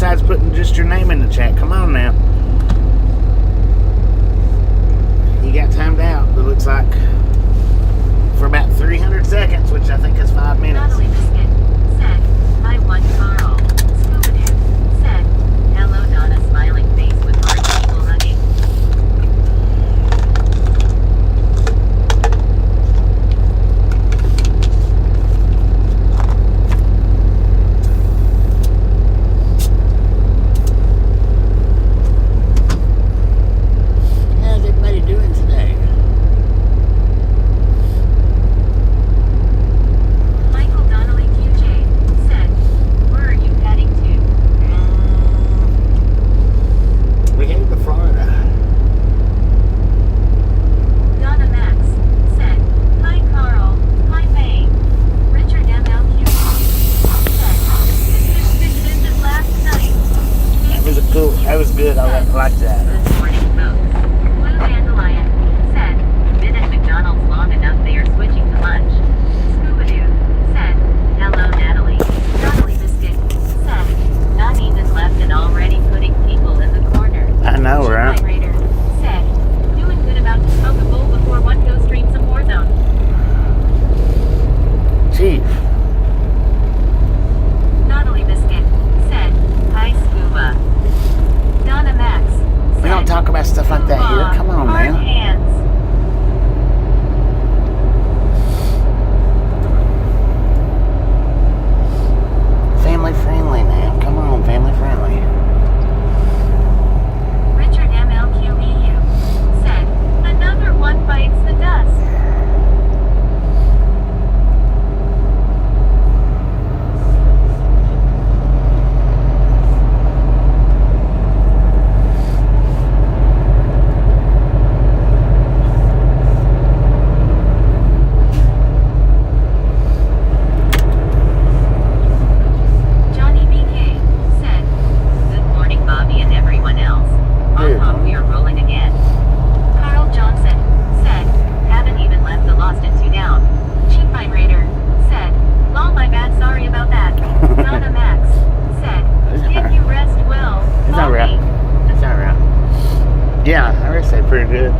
Roadside's putting just your name in the chat. Come on now. You got timed out, it looks like, for about 300 seconds, which I think is 5 minutes. Natalie Biscuit said, "Hi, one Carl." Scooby-Doo said, "Hello, Donna." Smiling face with heart people hugging. How's everybody doing today? Michael Donnelly QJ said, "Where are you heading to?" We headed to Florida. Donna Max said, "Hi, Carl. Hi, May." Richard MLQ said, "This visit last night." That was good. I like that. Good morning, folks. Blue Dandelion said, "Been at McDonald's long enough, they are switching to lunch." Scooby-Doo said, "Hello, Natalie." Natalie Biscuit said, "Nani left and already putting people in the corner." I know, right? Chief Raider said, "Doing good, about to smoke a bowl before one goes stream some Warzone." Chief. Natalie Biscuit said, "Hi, Scuba." Donna Max said, We don't talk about stuff like that here. Come on, hard man. hands. Family friendly now. Come on, family friendly. Richard MLQEU said, "Another one bites the dust." Johnny BK said, "Good morning, Bobby and everyone else. Good. We are rolling again." Carl Johnson said, "Haven't even left the Lost and Two Down." Chief Raider said, "Lol, my bad, sorry about that." Donna Max said, "Did you rest well, It's all right. Bobby?" It's all right. Yeah, I rested pretty good.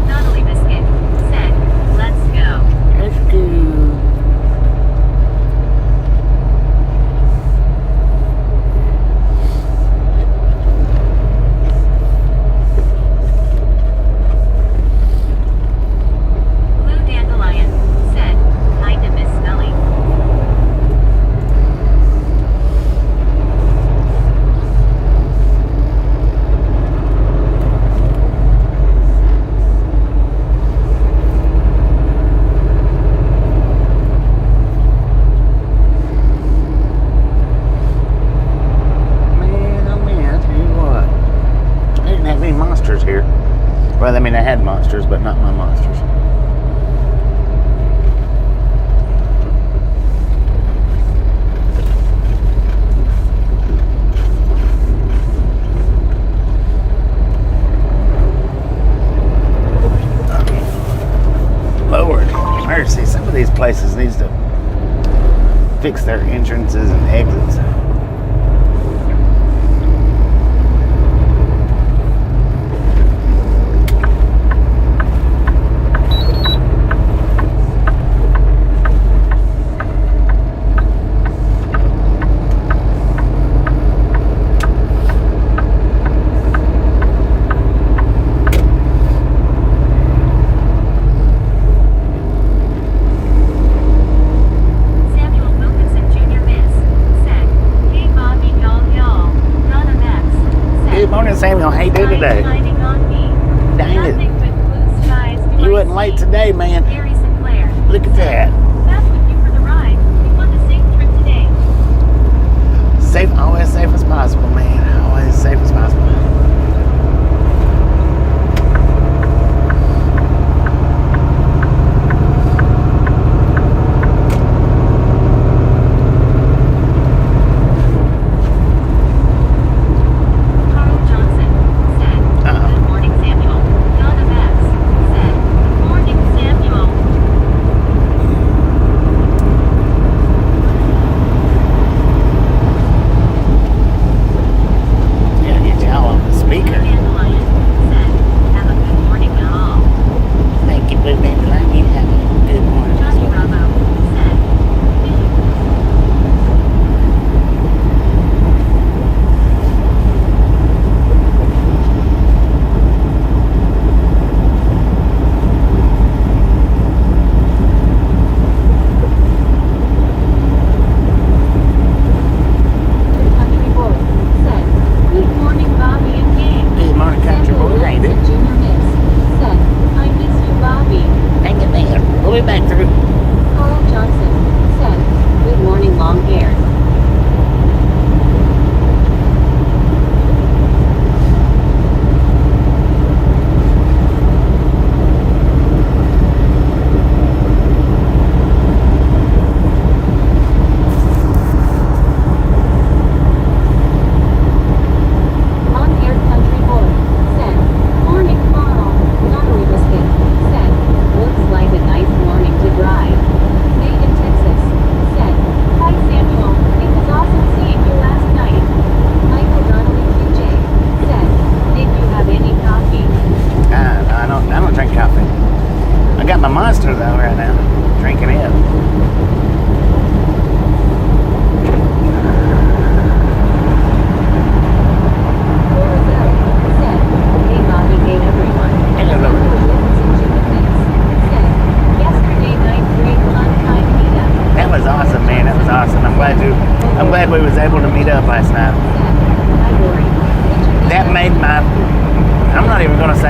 Natalie Biscuit said, "Let's go." Let's go. Blue Dandelion said, "Kinda miss Smelly." Man, oh man, I tell you what. They didn't have any monsters here. Well, I mean, they had monsters, but not my monsters. Lord mercy, some of these places needs to fix their entrances and exits. Samuel Wilkinson Jr. Miss said, "Hey, Bobby, y'all. Donna Max said, Good morning, Samuel. How you doing today? Shining on me. Dang Nothing it. but blue skies do You I wasn't late see." today, man. Gary Sinclair Look at that. "Back with you for the ride. We want a safe trip today." Safe, always safe as possible, man. Always safe as possible.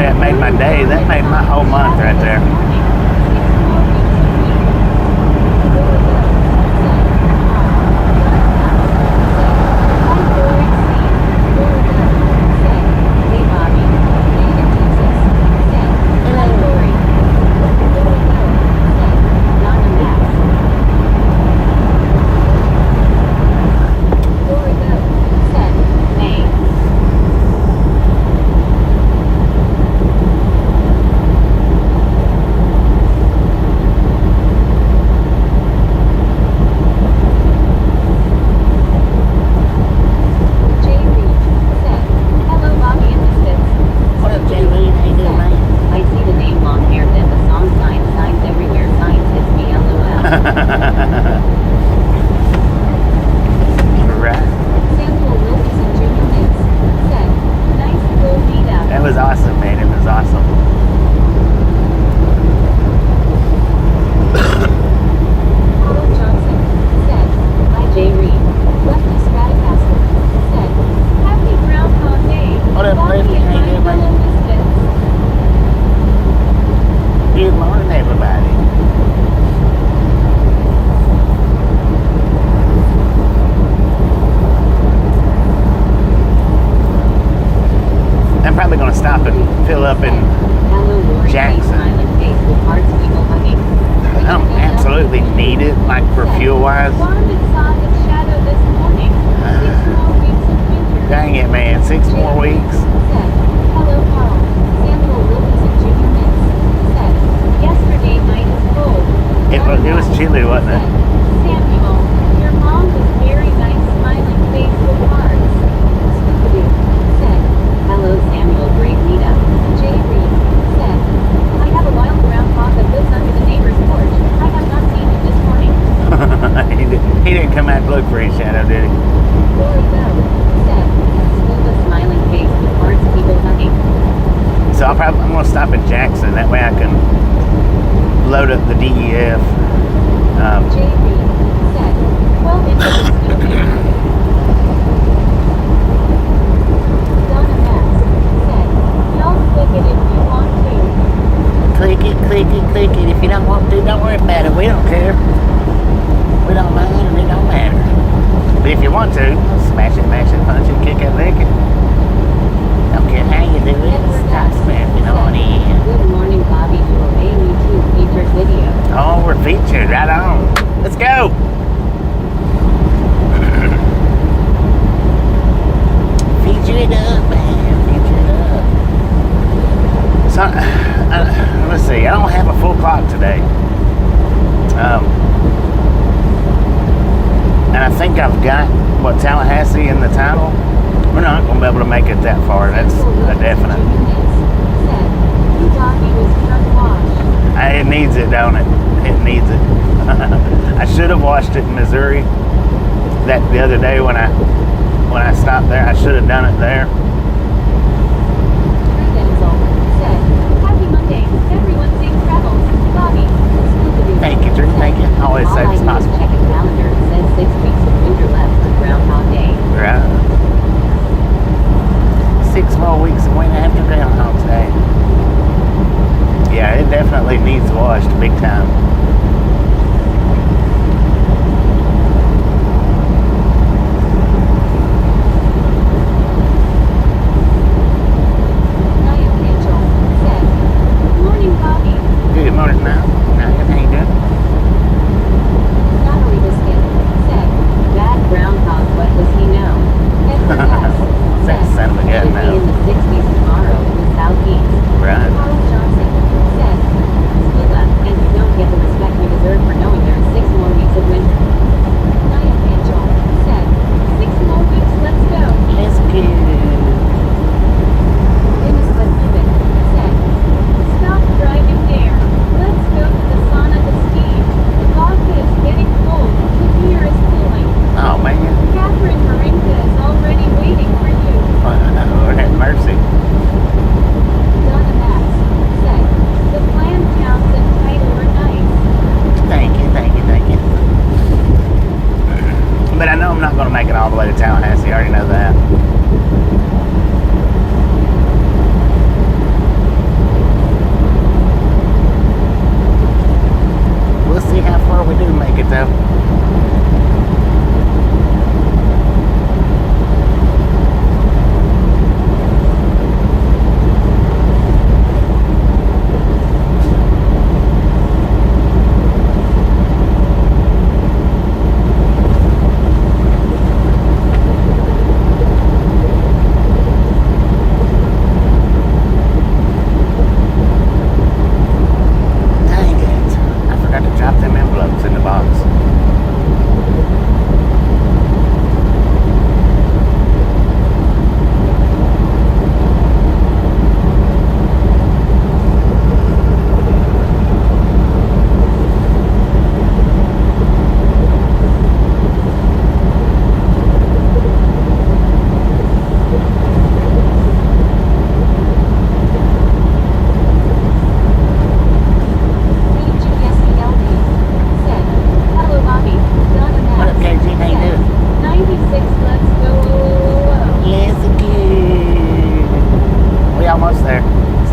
say it made my day. That made my whole month right there.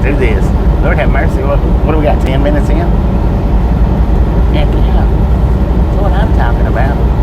do this. Lord have mercy. What do we got? 10 minutes in? Heck yeah. That's what I'm talking about.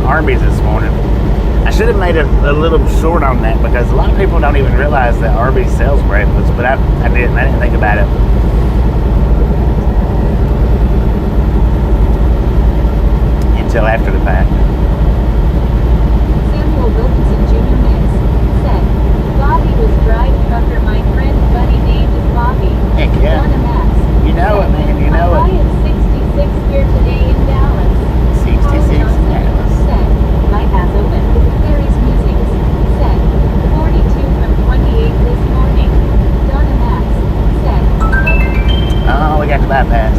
Arby's this morning. I should have made a little short on that because a lot of people don't even realize that Arby's sells breakfast, but I didn't think about it until after the fact. Samuel Wilkinson Jr. Mix said, Bobby was drive trucker, my friend buddy named is Bobby. Heck yeah. Donna Max. You know it, man, you know it. I am 66 here today in Dallas. 66 in Dallas. Said, my pass open. Larry's Music. Said, 42 from 28 this morning. Donna Max. Said, oh, we got the bypass.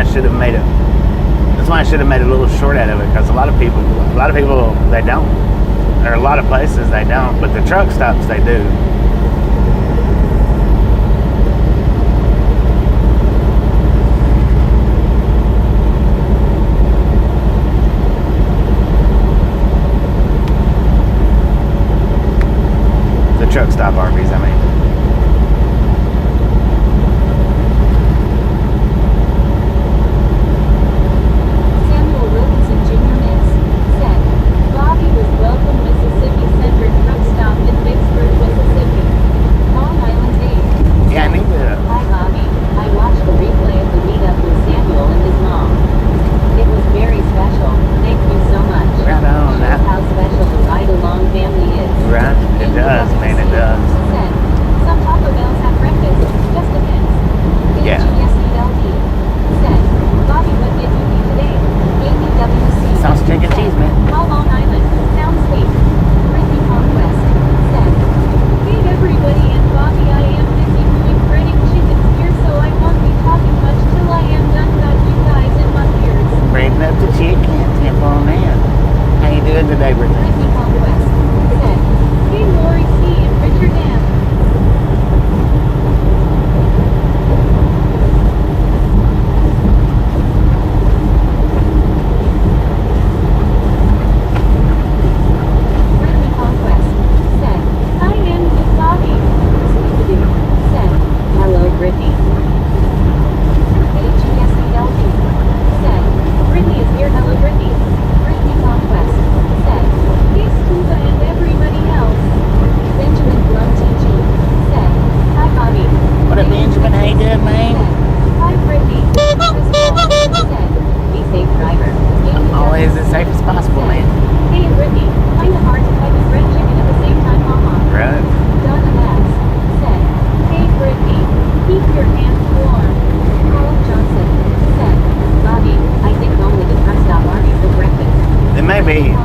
should have made it. That's why I should have made a little short out of it, because a lot of people they don't. There are a lot of places they don't, but the truck stops they do. The truck stop Arby's, I mean.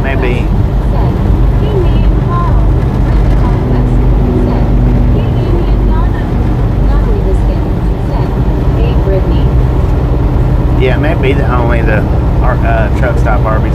Maybe. Yeah, maybe only the truck stop Arby's.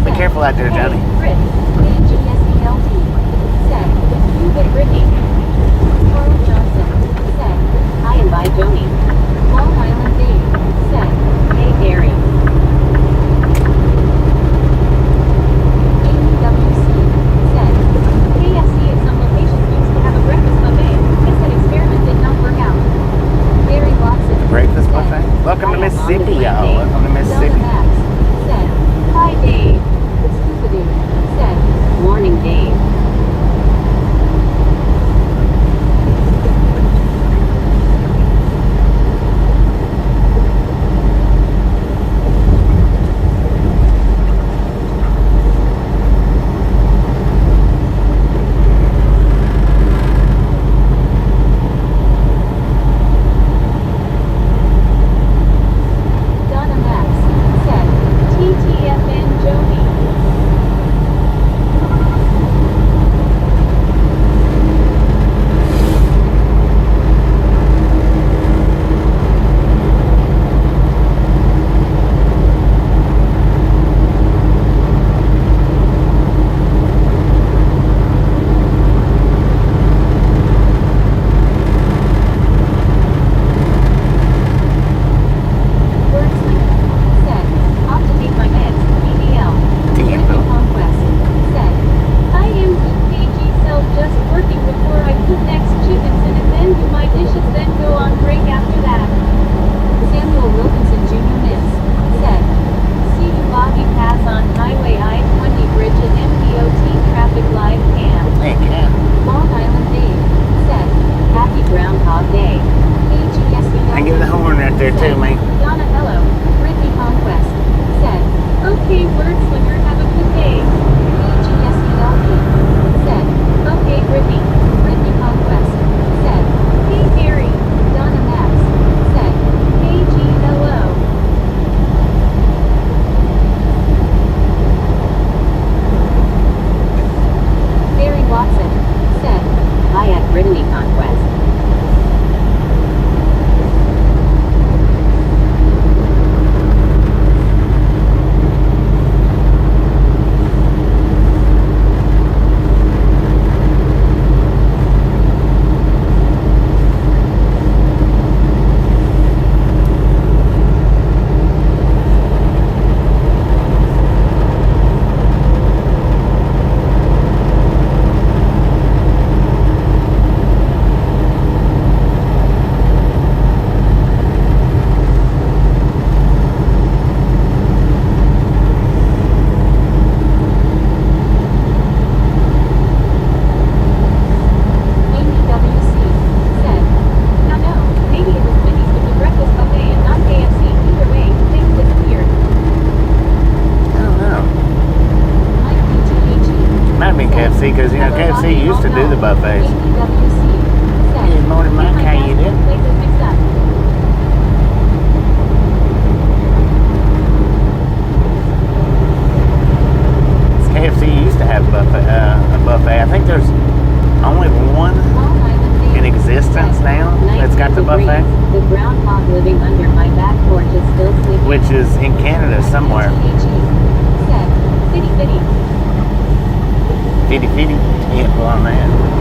Be careful out there, Johnny. Breakfast buffet. Welcome to Mississippi, y'all. Welcome to Mississippi. Hi, Dave. Said, morning, Dave. Donna Max. a buffet? The groundhog living under my back porch is still sleeping. Which is in Canada somewhere. Said, fitty fitty. Fitty fitty. Yeah, well on that.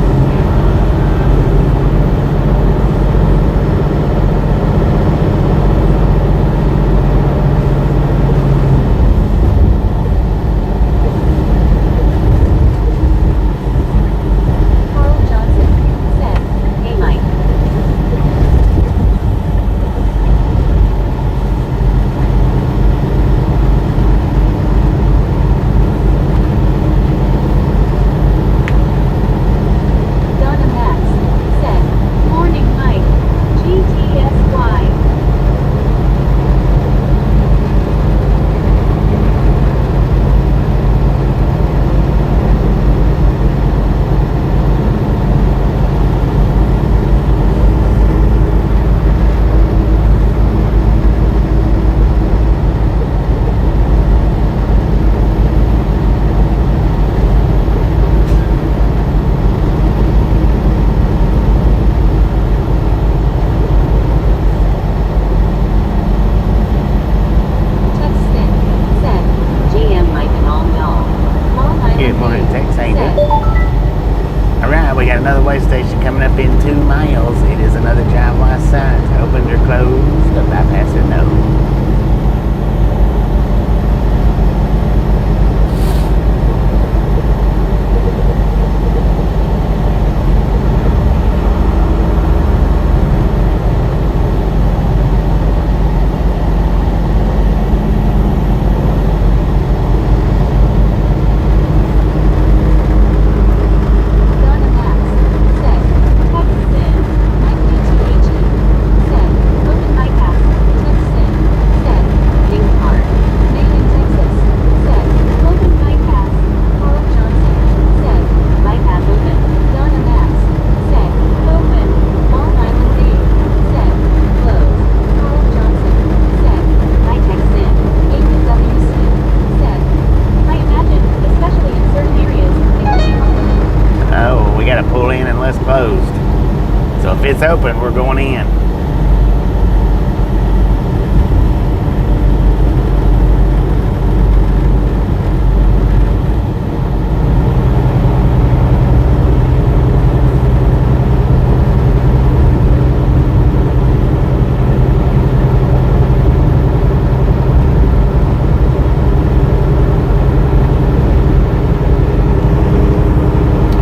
It's open, we're going in.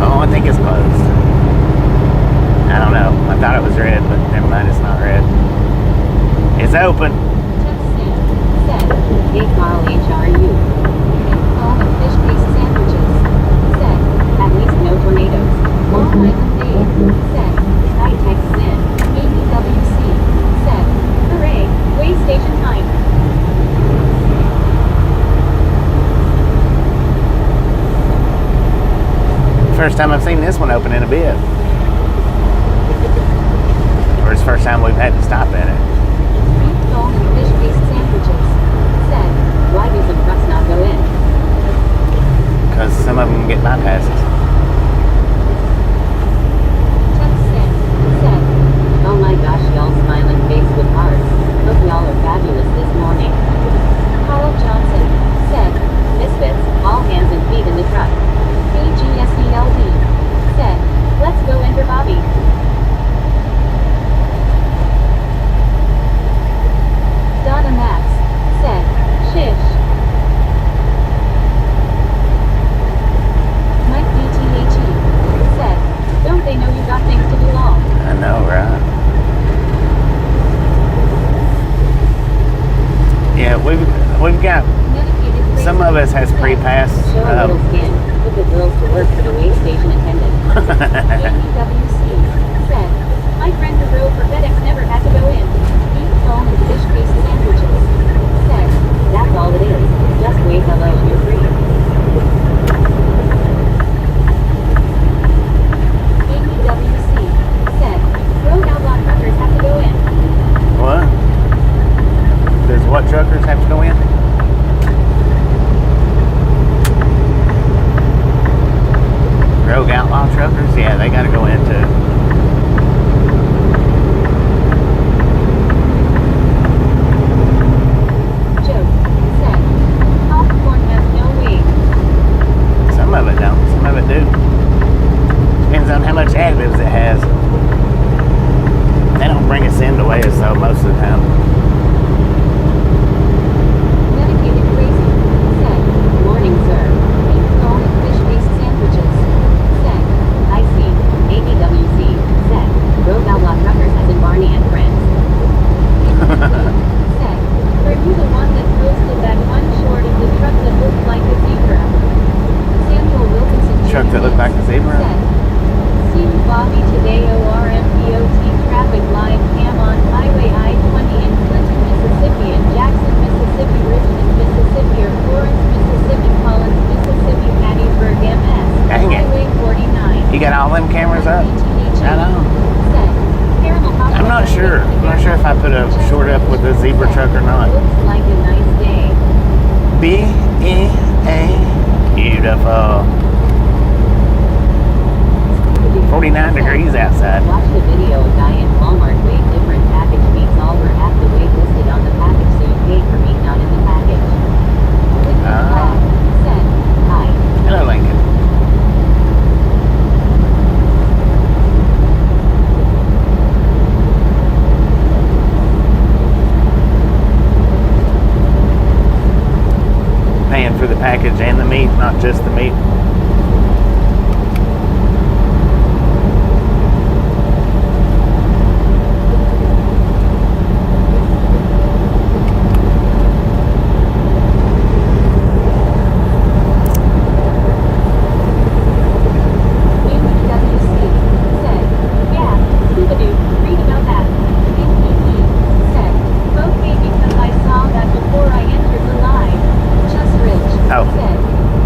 Oh, I think it's closed. I don't know. I thought it was red, but never mind, it's not red. It's open. Said, hey Carl, HRU. Home and fish paste sandwiches. Said, at least no tornadoes. Long Island Dave. Said, I text in. ABWC. Said, hooray, way station time. First time I've seen this one open in a bit. Or it's the first time we've had to stop at it. Meatball and fish paste sandwiches. Said, why do some trucks not go in? Because some of them get bypasses. Said, oh my gosh, y'all smiling face with hearts. Hope y'all are fabulous this morning. Carl Johnson. Said, Misfits, all hands and feet in the truck. KGSELD. Said, let's go enter Bobby. Donna Max. Said, shish. Mike DTHE. Said, don't they know you got things to do long? I know, right? Yeah, we've got, some of us has pre-pass. Show a little skin. Put the girls to work for the way station attendant. ABWC. Said, my friend who drove for FedEx never had to go in. Beef foam and fish paste sandwiches. Said, that's all it is. Just wave hello and you're free. ABWC. Said, road outlaw truckers have to go in. What? Does what truckers have to go in? Rogue Outlaw truckers? Yeah, they gotta go into has. They don't bring us in to weigh us though most of the time. Dedicated Crazy said, "Morning, sir. Thanks for all the fish-based sandwiches." Said, "I see." ABWC said, "Road Outlaw Truckers as in Barney and Friends." Said, "Were you the one that posted that one short of the truck that looked like a zebra?" Samuel Wilkinson Truck that looked like a zebra? said, "See you, Bobby, today. ORMPOT traffic live cam on Highway I-20 in Clinton, Mississippi, and Jackson, Mississippi, Richmond, Mississippi, or Florence, Mississippi, Collins, Mississippi, Hattiesburg, MS, Dang it. Highway 49. You got all them cameras up? I know. Said, "Caramel hot I'm not chocolate sure. I'm not sure if I put a short up with a zebra truck or not. Looks like a nice day." B-E-A. Beautiful. 49 degrees outside. Watch the video. A guy in Walmart weighed different package meats. All were half the weight listed on the package, so you paid for meat not in the package. Lincoln Flag said, "Hi." Hello, Lincoln. Paying for the package and the meat, not just the meat. WC said, "Yeah, Scooby-Doo, read about that." NPE said, "Okay, because I saw that before I entered the live." Just Rich Oh. said,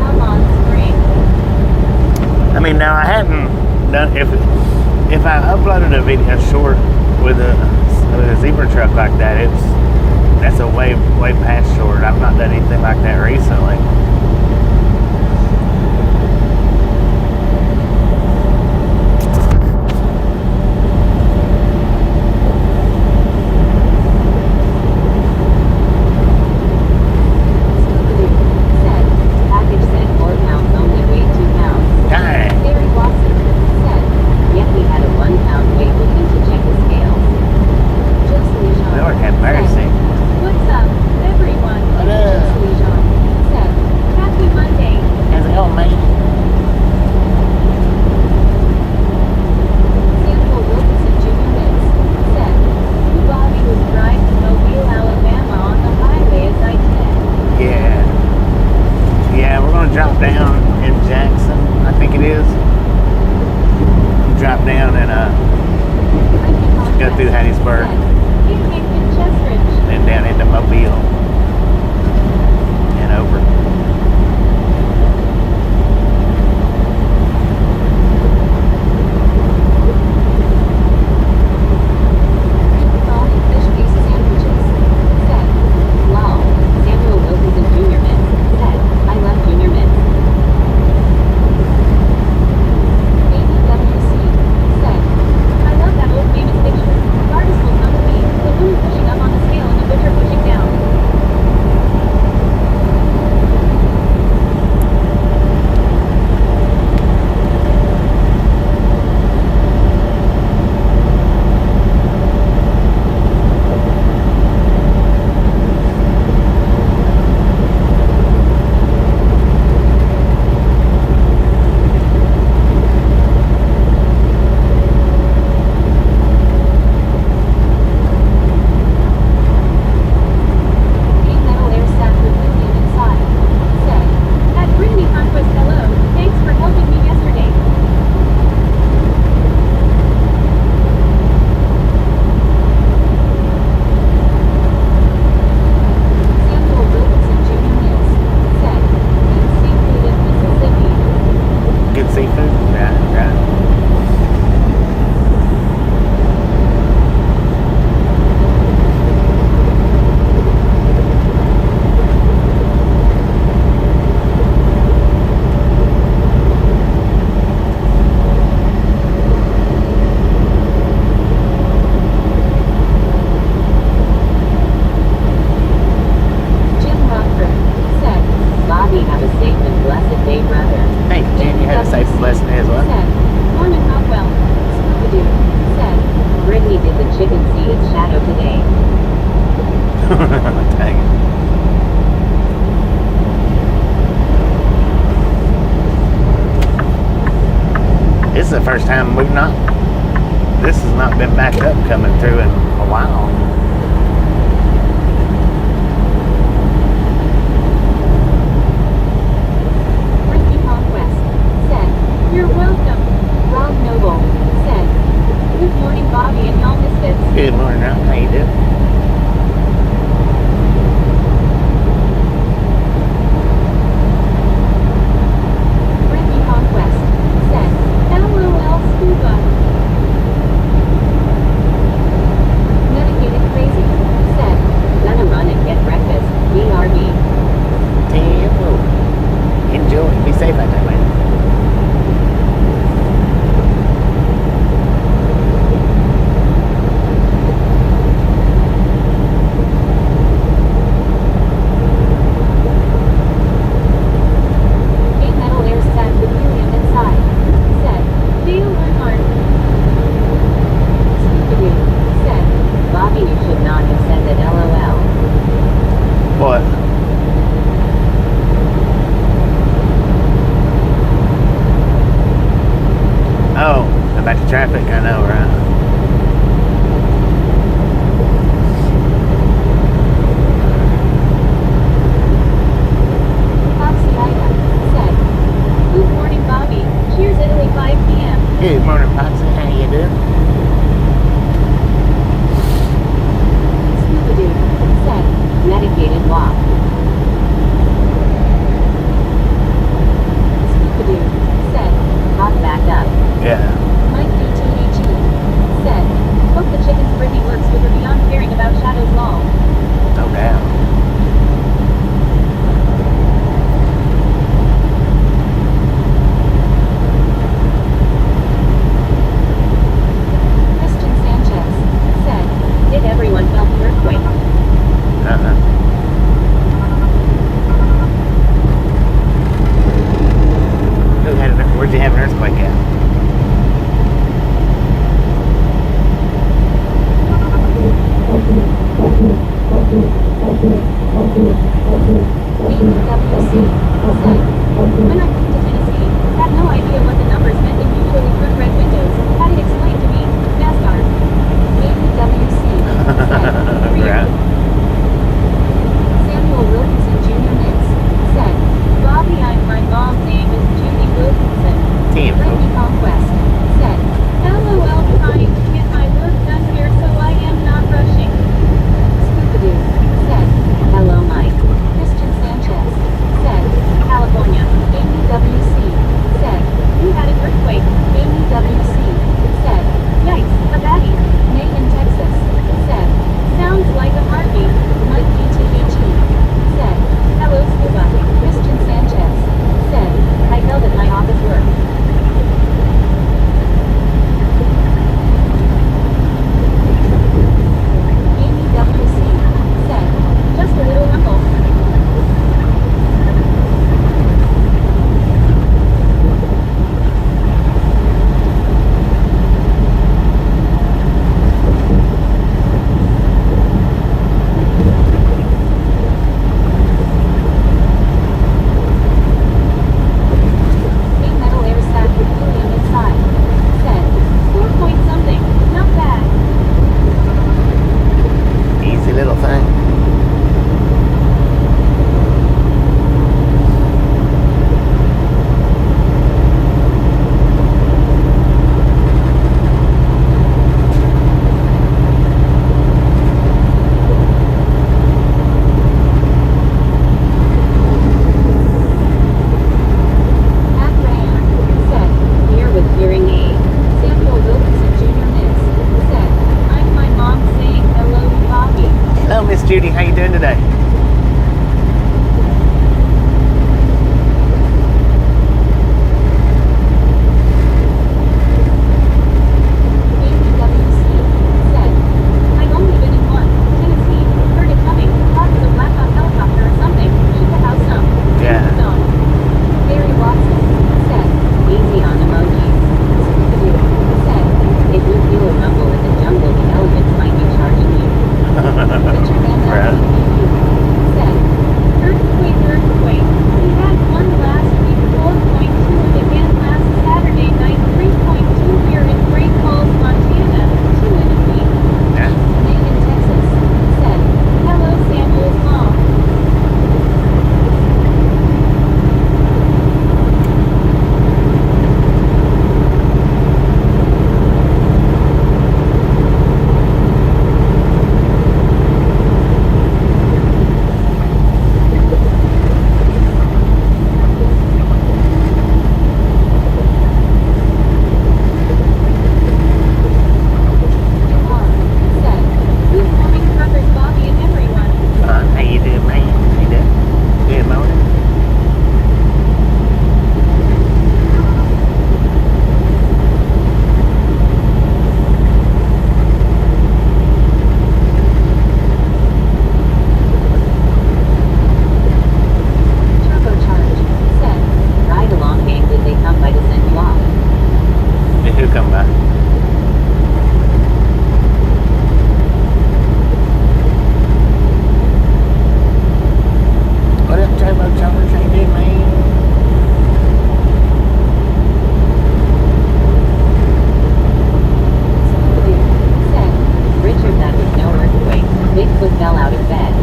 "Come on, spring." I mean, now I hadn't done if I uploaded a video short with a zebra truck like that, that's a way past short. I've not done anything like that recently. Scooby-Doo said, "Package said 4 pounds, only weighed 2 pounds." Dang. Gary Watson said, "Yet we had a 1 pound weight, looking to check the scales." Just Lejean Lord have mercy. said, "What's up, everyone?" What up? Just Lejean said, "Happy Monday." How's it going, man? Samuel Wilkinson Jr. Miss said, "Who Bobby was driving to Mobile, Alabama on the highway as I said." Yeah. Yeah, we're gonna drop down in Jackson, I think it is. Drop down and go through Hattiesburg, "You came to Chestridge." then down into Mobile and over. All the fish-based sandwiches. Said, "Wow." Samuel Wilkinson Jr. Miss said, "I love Junior Miss." ABWC said, "I love that old famous picture. Artist will come to me. The woman pushing up on the scale and the butcher pushing down." first time this has not been backed up coming through in a while. Ricky Conquest said, "You're welcome." Rob Noble said, "Good morning, Bobby and y'all misfits." Good morning, Rob. How you doing? Ricky Conquest said, "LOL scuba." Medicated Crazy said, "Gonna run and get breakfast. BRB." Damn. Enjoy. Be safe out there, man. Gay Metal Air said with helium inside. Said, "Dale Earnhardt." Scooby-Doo said, "Bobby, you should not have said that LOL." What? Oh, about the traffic, I know, right? Foxy-Ida said, "Good morning, Bobby. Cheers, Italy, 5 p.m. Good morning, Foxy. How you doing? Scooby-Doo said, "Medicated walk." Scooby-Doo said, "Hop back up." Yeah. Mike BTHE said, "Hope the chicken's Brittany works with her beyond caring about Shadow's Law." No doubt. Christian Sanchez said, "Did everyone felt the earthquake?" Uh-huh. Where'd you have an earthquake at? BWC said, "When I moved to Tennessee, had no idea what the numbers meant in usually front red windows. Had it explained to me. NASCAR." BWC said, Right. Samuel Wilkinson Jr. Nix said, "Bobby, my mom's name is Judy Wilkinson." Damn. Ricky Conquest said, "LOL, trying to get my work done here so I am not rushing." Scooby-Doo said, "Hello, Mike." Christian Sanchez said, "California." AMWC said, "You had an earthquake." AMWC said, "Yikes, a baddie." May in Texas said, "Sounds like a heartbeat." Mike BTHE said, "Hello, Scuba." Christian Sanchez said, "I held at my office work." AMWC said, "Just a little rumble." Gay Metal Air sat with helium inside. Said, 4 point something, not bad. Easy little thing. Matt Ryan said, "Here with hearing aid." Samuel Wilkinson Jr. Nix said, "I'm my mom saying hello to Bobby." Hello, Miss Judy. How you doing today? AMWC said, "I've only been in one, Tennessee. Heard it coming. Thought it was a Black Hawk helicopter or something. Shoot the house some." Yeah. Zone. Barry Watson said, "Easy on emojis." Scooby-Doo said, "If you feel a rumble in the jungle, the elephants might be charging you." Richard Right. MWU Tallulah fell out of bed.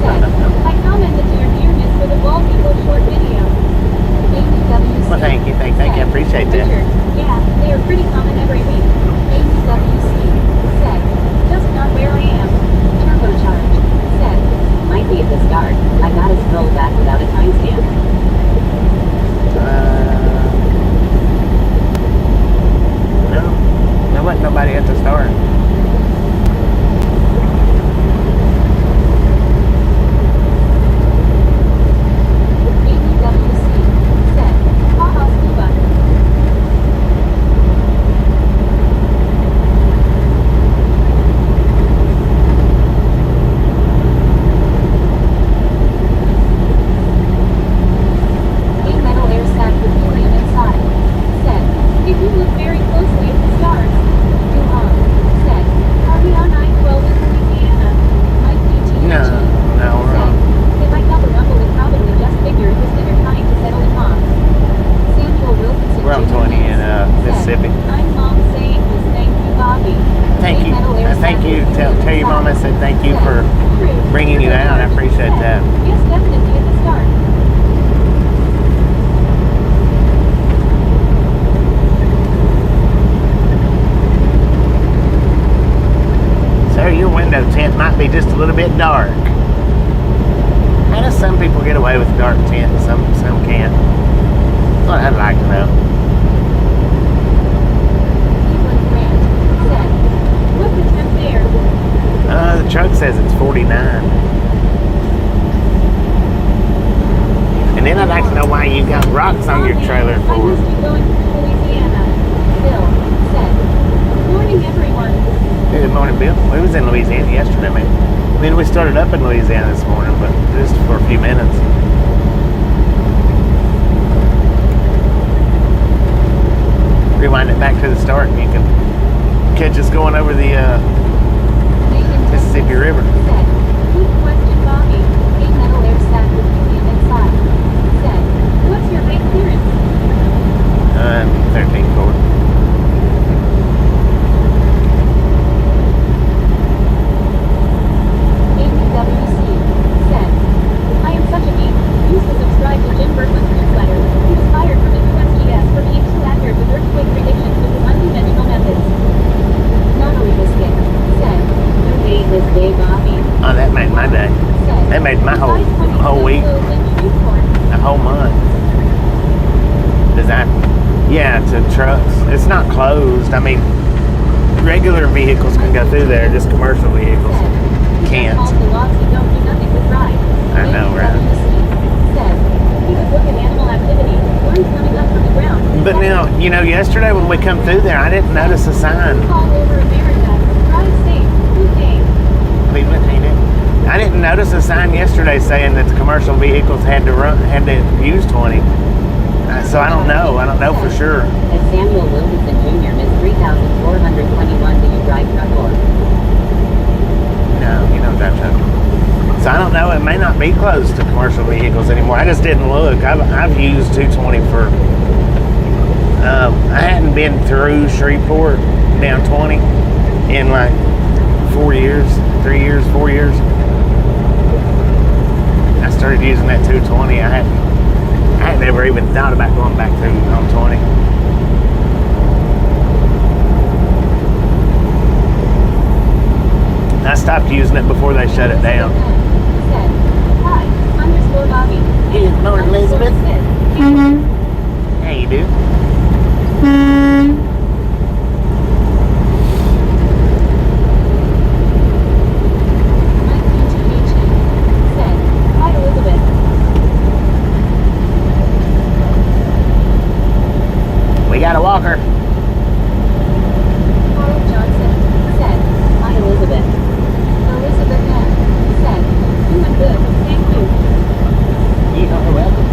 Said, I commented to your nearness for the bald people short video. AWC. Well, thank you. I appreciate that. Richard, yeah, they are pretty common every week. AWC. Said, just not where I am. Turbocharge. Said, might be at the start. I gotta scroll back without a timestamp. No, there wasn't nobody at the start. Just a little bit dark. How do some people get away with dark tint and some can't? That's what I'd like to know. What's the temp there? The truck says it's 49. And then I'd like to know why you got rocks on your trailer for. I missed you going through Louisiana. Bill said, good morning everyone. Good morning, Bill. We was in Louisiana yesterday, man. I mean, we started up in Louisiana this morning, but just for a few minutes. Rewind it back to the start, and you can catch us going over the Mississippi River. Said, good question, Bobby. A metal air sack with helium inside. Said, what's your height clearance? 13.4. AWC said, I am such a geek. Used to subscribe to Jim Berkman's newsletter. He was fired from the USGS for being too accurate with earthquake predictions with his unconventional methods. Natalie Biscuit said, no day this day, Bobby. Oh, that made my day. Said, That made my whole week, a whole month. Does that? Yeah, to trucks. It's not closed. I mean, regular vehicles can go through there, just commercial vehicles can't. I know, right? But now, you know, yesterday when we come through there, I didn't notice a sign. Cleveland, ain't it? I didn't notice a sign yesterday saying that the commercial vehicles had to use 20. So I don't know. I don't know for sure. As Samuel Wilkinson Jr. missed 3,421, do you drive truck or? No, you don't drive truck. So I don't know. It may not be closed to commercial vehicles anymore. I just didn't look. I've used 220 for. I hadn't been through Shreveport down 20 in like 4 years, 3 years, 4 years. I started using that 220. I had never even thought about going back through on 20. I stopped using it before they shut it down. Hi, Bobby. Hey, morning, Elizabeth. How you do? We got a walker. Carl Johnson said, hi Elizabeth. Elizabeth N. said, doing good, thank you. You are welcome.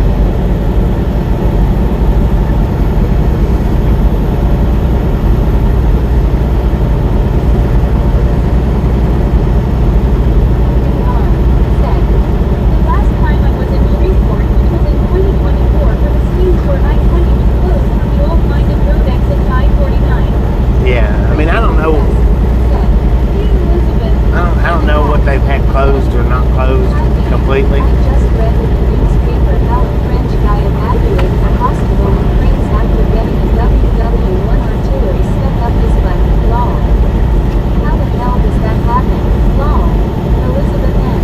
Said, the last time I was in Shreveport, which was in 2024, for the scenes where I-20 was closed from the old Minded Road exit to I-49. Yeah, I mean, I don't know. Said, hey Elizabeth. I don't know what they've had closed or not closed completely. I just read in the newspaper how a French guy evacuated the hospital in France after getting a WW1 artillery stuck up his butt. Lol. How the hell does that happen? Lol. Elizabeth N.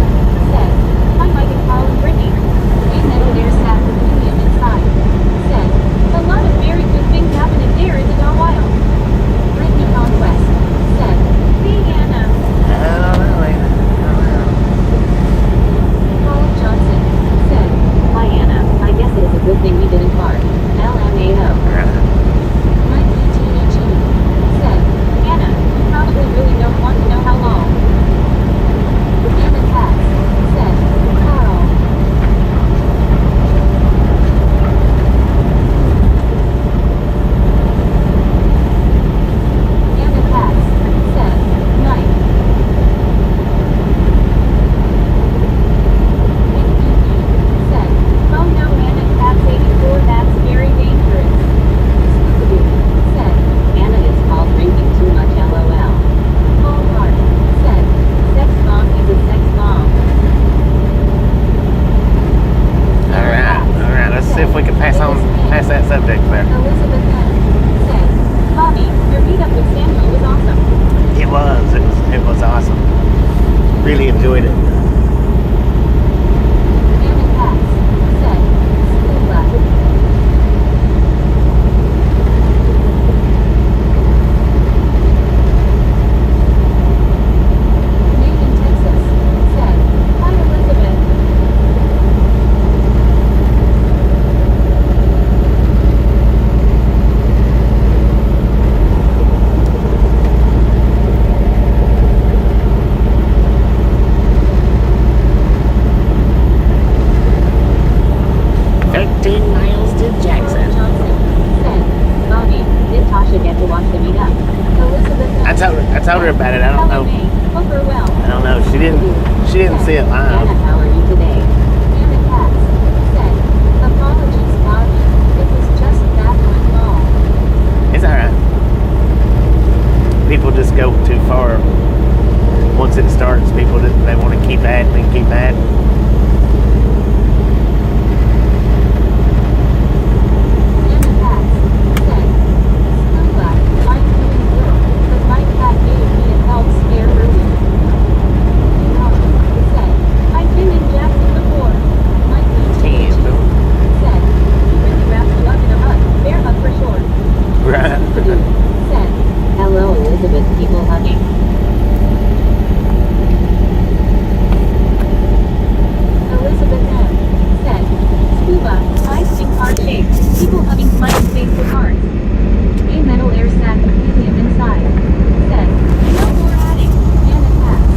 said, "Hi Mike and Carl and Brittany." A metal air sat with helium inside. Said, "A lot of very good things happen in there, isn't it wild?" Brittany Conquest said, "Hey Anna." I don't know, man. I don't know. Paul Johnson said, "Hi Anna, I guess it is a good thing we didn't fart. LMAO." Mike ETEG said, "Anna, you probably really don't want to know how long." Anna Katz said, "Carl." Anna Katz said, "Mike." Said, "Oh no, Anna Katz 84, that's very dangerous." Scooby said, "Anna, it's called drinking too much, LOL." Paul Hart said, "Sex bomb is a sex bomb." Alright, let's see if we can pass that subject there. Elizabeth N. said, "Bobby, your meetup with Samuel was awesome." It was awesome. Really enjoyed it. Anna Katz said, "Scooba." Nate in Texas said, "Hi Elizabeth." Told her about it. I don't know. Hope her well. I don't know. She didn't see it Anna, live. how are you today? Anna Katz said, "Apologies, Bobby. It was just that one long." It's alright. People just go too far. Once it starts, people they want to keep at and keep at. Anna Katz said, "Scuba, I'm doing good, but my cat gave me a health scare earlier." Said, "I've been in Jackson before." Mike ETG said, "He really wrapped you up in a hug. Bear hug for sure." Right. Said, "Hello Elizabeth, people hugging." Elizabeth M. said, "Scuba, eyes in heart shape, people hugging smiley face with hearts." A metal air sac with helium inside. Said, "No more adding." Anna Katz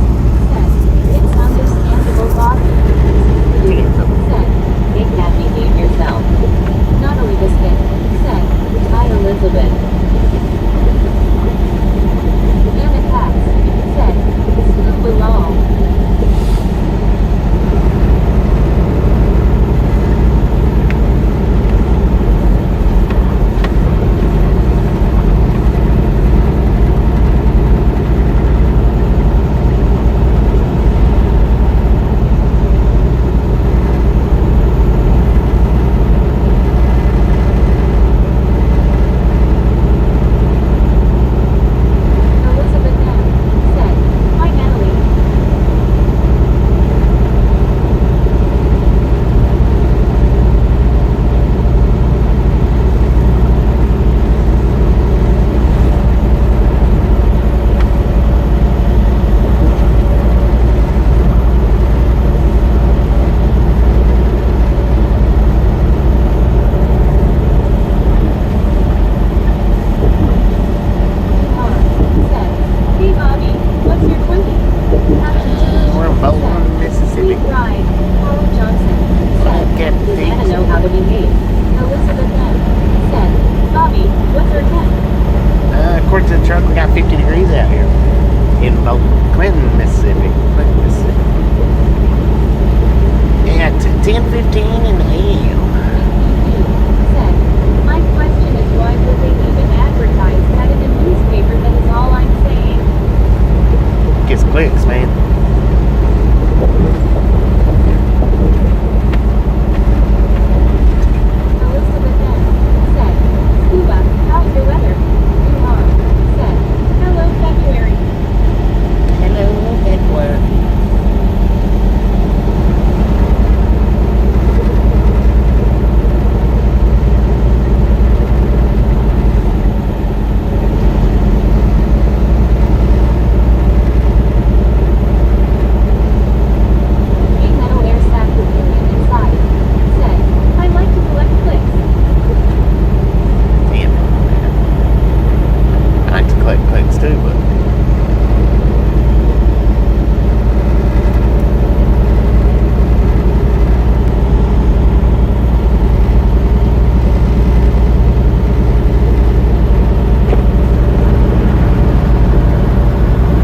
said, "It's understandable, Bobby." Said, "Hey cat, behave yourself." Natalie Biscuit said, "Hi Elizabeth." Anna Katz said, "Scuba lol." Elizabeth M. said, "Hi Natalie." Said, "Hey Bobby, what's your 20? We're in Milton, Mississippi. Sweet ride." Paul Johnson said, Get "Does these. Anna know how to behave?" Elizabeth M. said, "Bobby, what's her temp?" According to the truck, we got 50 degrees out here in Clinton, Mississippi. At 10:15 in the AM. Said, "My question is why would they even advertise that in a newspaper? That is all I'm saying." Because clicks, man. Elizabeth then said, Scuba, how's your weather? Yvonne said, hello February. Hello, Edward. Big metal air sac with union inside said, I like to collect clicks. Damn it, man. I like to collect clicks too, but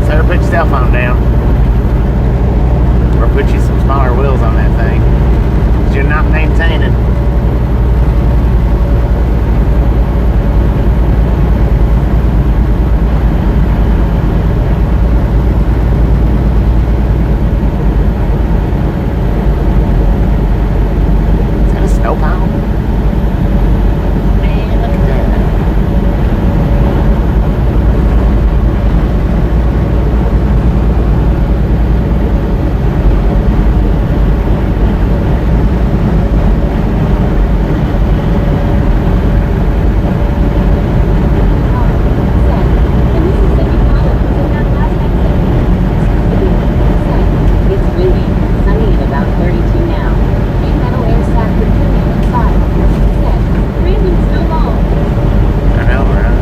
so put your cell phone down. Or put you some smaller wheels on that thing. 'Cause you're not maintaining. Is that a snow pile? Man, look at that. I know, right?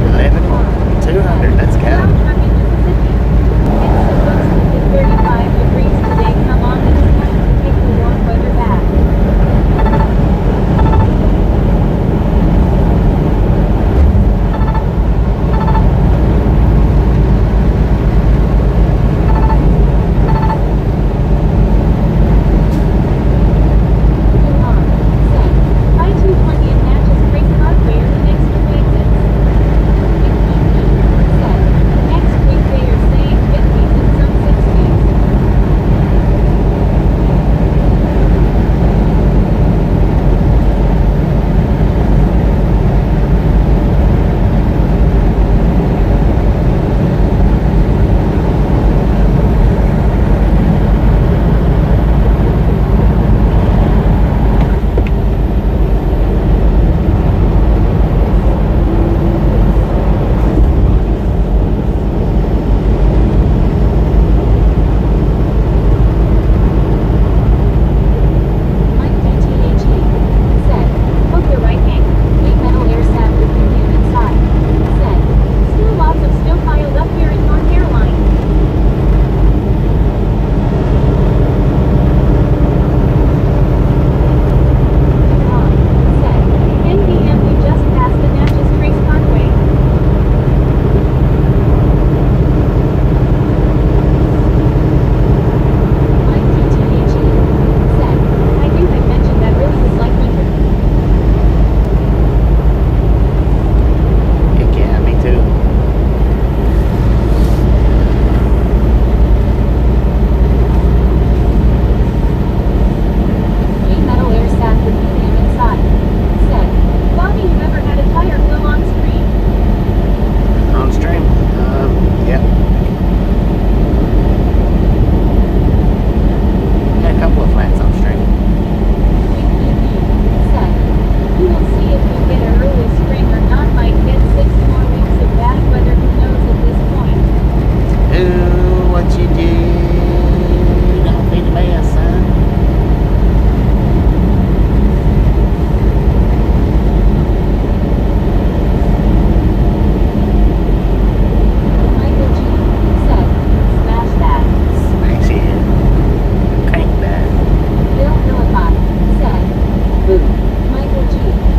$11 more. 200. Let's go.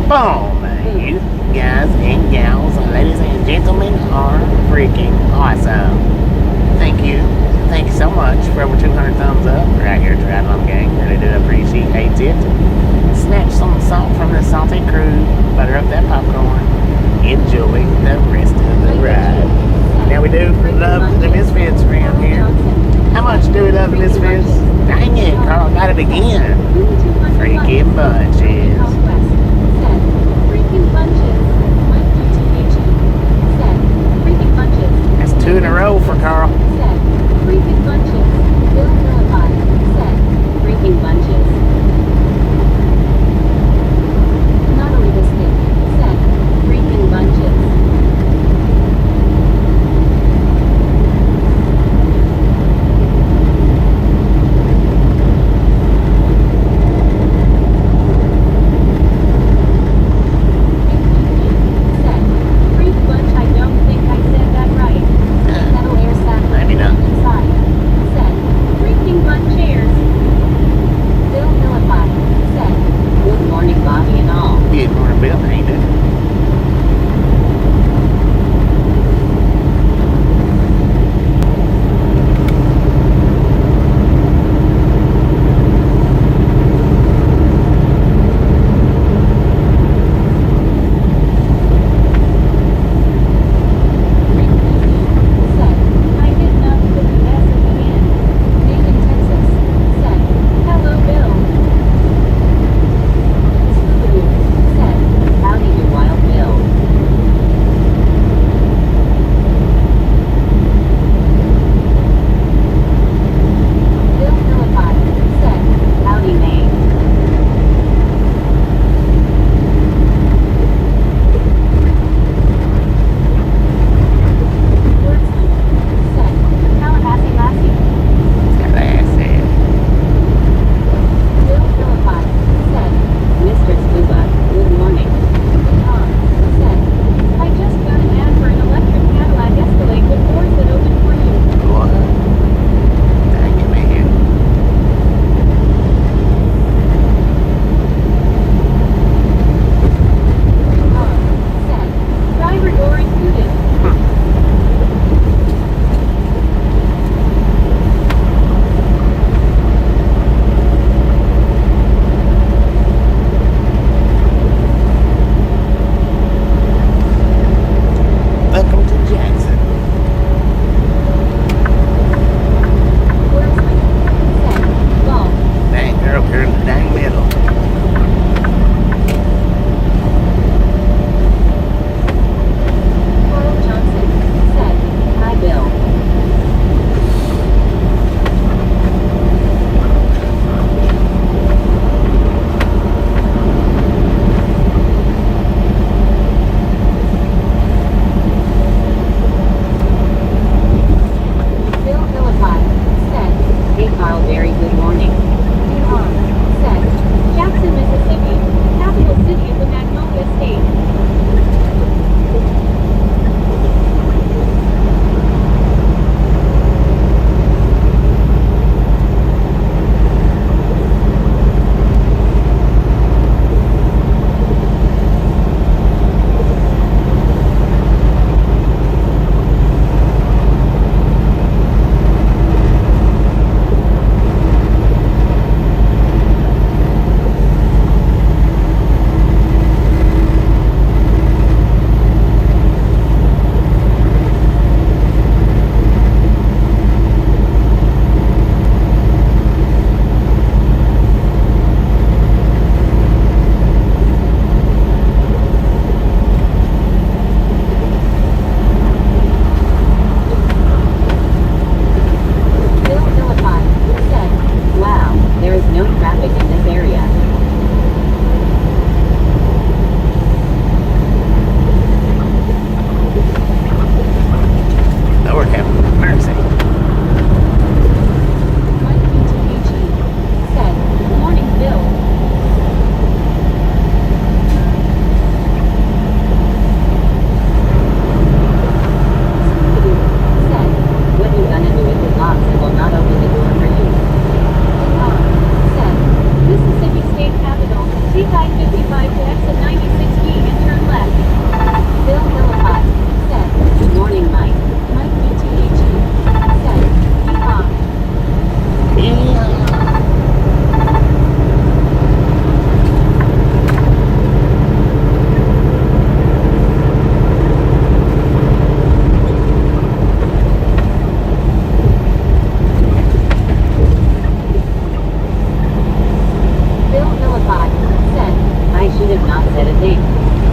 Boom! You guys and gals, ladies and gentlemen, are freaking awesome. Thank you. Thank you so much for over 200 thumbs up right here at Refueling Gang. Really do appreciate it. snatch some salt from the salty crude, butter up that popcorn, enjoy the rest of the ride. Now we do love the Misfits around here. How much do we love the Misfits? Dang it, Carl got it again. Freaking bunches. Freaking bunches. Mike UTHE. Said, freaking bunches. That's 2 in a row for Carl. Said, freaking bunches. Bill Philippi. Said, freaking bunches. Natalie Biscuit. Said, freaking bunches.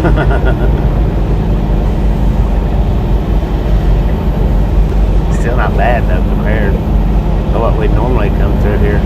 Still not bad though compared to what we normally come through here.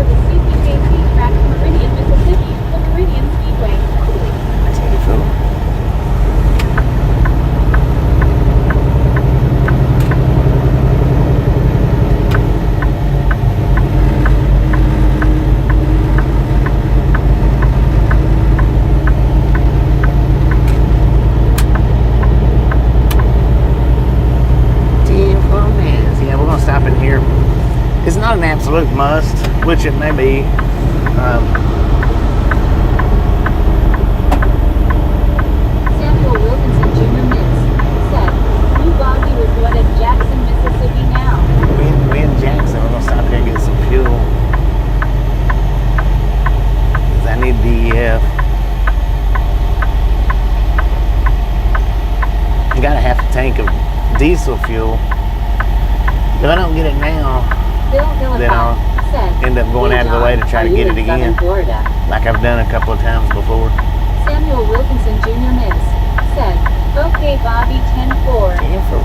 the CPKC track to Meridian, Mississippi, the Meridian Speedway. Take it, Phil. Stop in here. It's not an absolute must, which it may be. Samuel Wilkinson Jr. Mintz said, New Boggy was what at Jackson, Mississippi now. We in Jackson. We're gonna stop here and get some fuel. 'Cause I need DEF. I got a half a tank of diesel fuel. If I don't get it now, then I'll end up going out of the way to try to get it again, like I've done a couple of times before. Samuel Wilkinson Jr. Mintz said, okay Bobby 10-4. 10-4.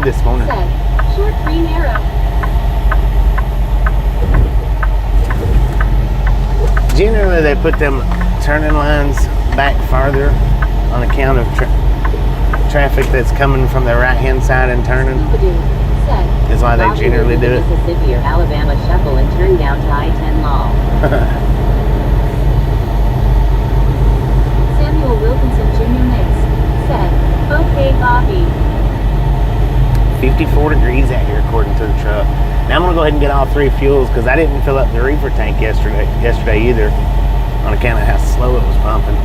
This morning. Short green arrow. Generally, they put them turning lines back farther on account of traffic that's coming from the right-hand side and turning. That's why they generally do it. Mississippi or Alabama shuffle and turn down to I-10 Law. Samuel Wilkinson Jr. Mintz said, okay, Bobby. 54 degrees out here according to the truck. Now I'm gonna go ahead and get all three fuels because I didn't fill up the reefer tank yesterday either on account of how slow it was pumping.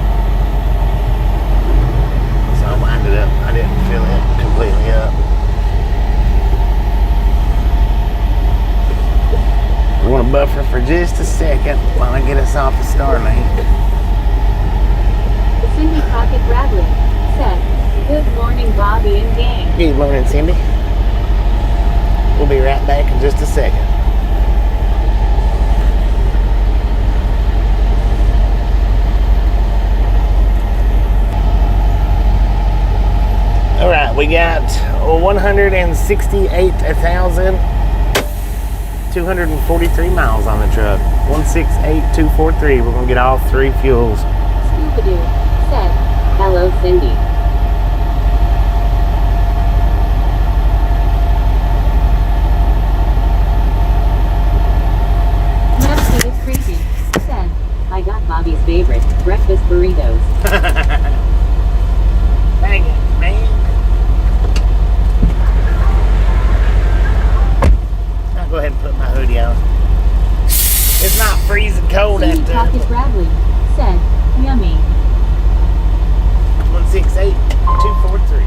So I wound it up. I didn't fill it completely up. We're gonna buffer for just a second while I get us off the Starlink. Cindy Pocket Bradley said, good morning Bobby and gang. Good morning, Cindy. We'll be right back in just a second. All right, we got 168,243 miles on the truck. 168,243. We're gonna get all three fuels. Scooby-Doo said, hello Cindy. Bobby's favorite, breakfast burritos. Dang it, man. I'll go ahead and put my hoodie on. It's not freezing cold out there. Pocket Bradley said, yummy. 168,243.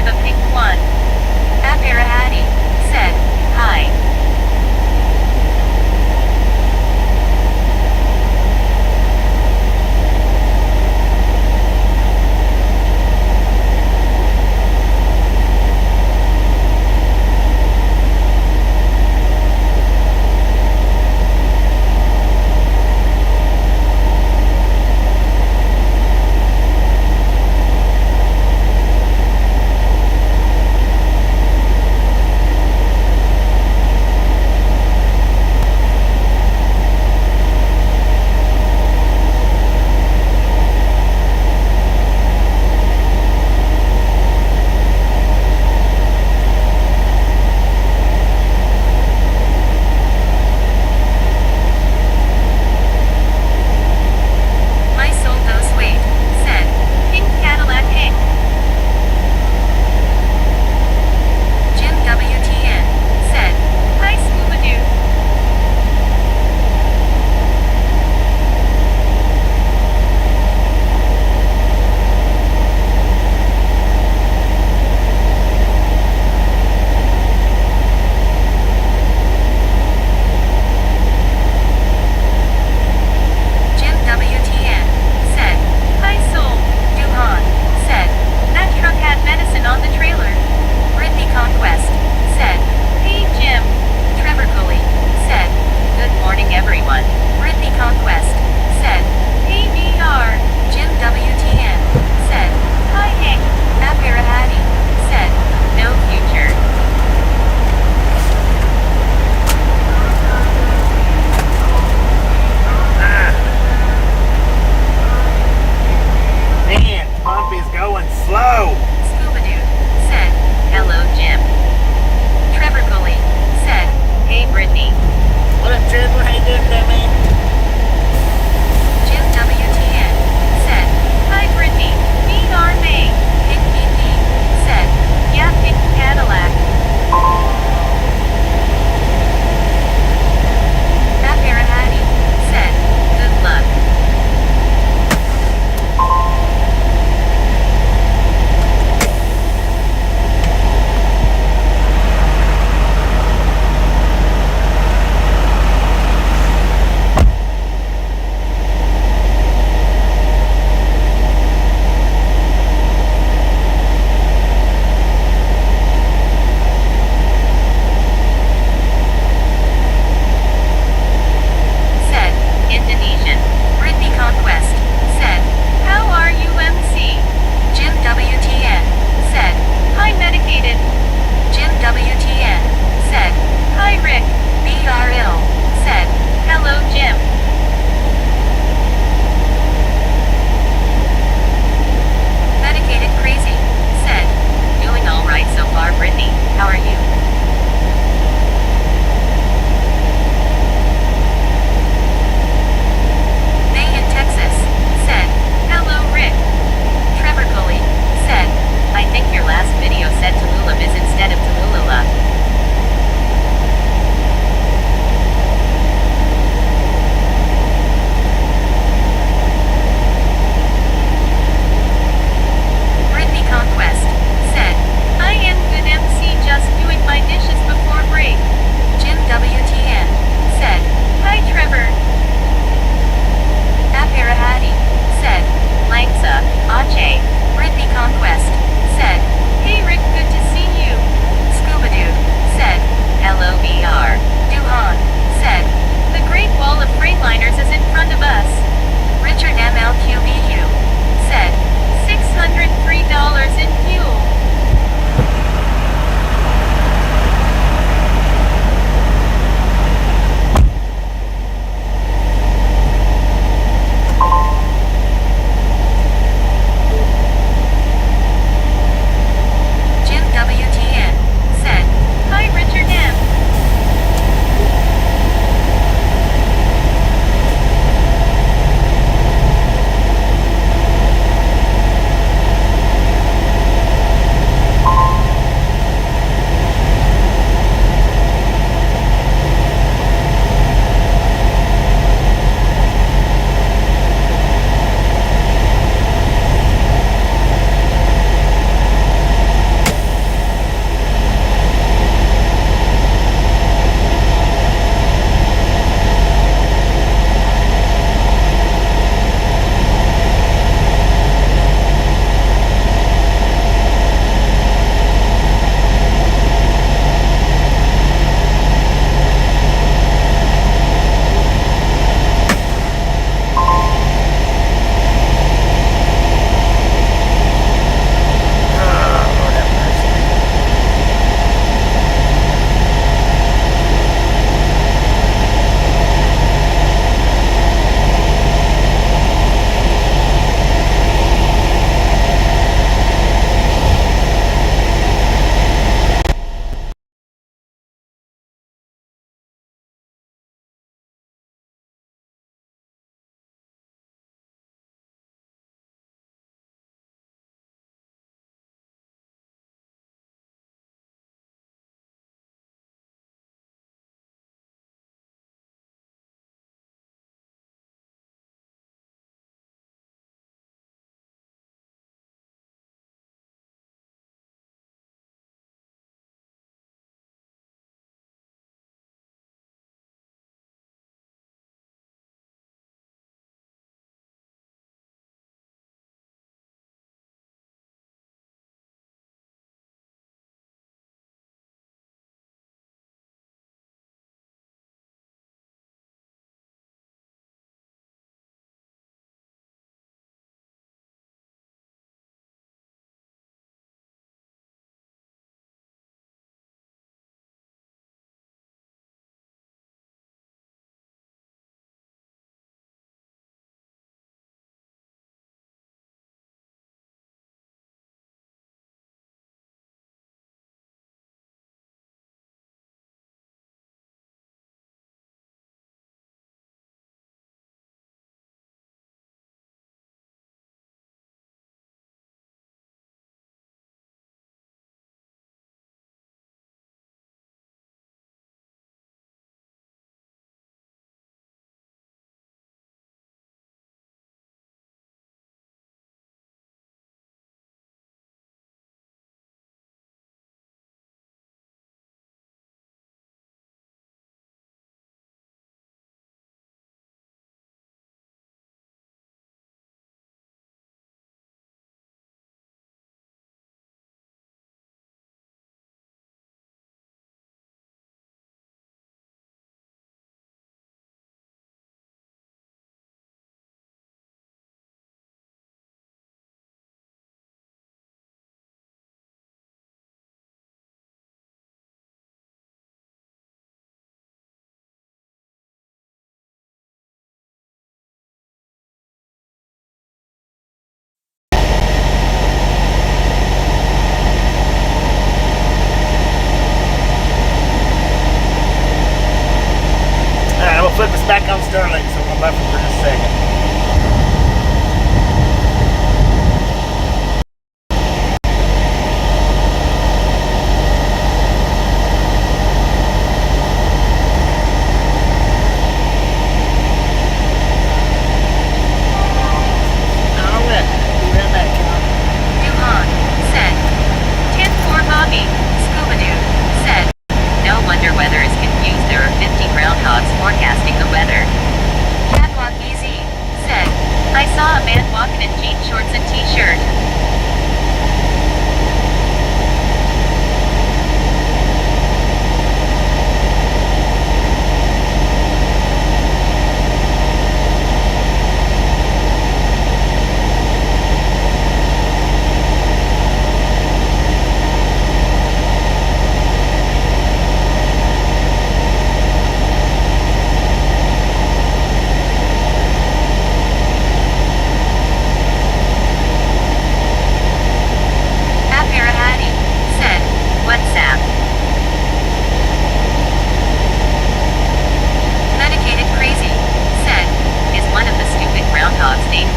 by the pink one. Aperahadi said, hi.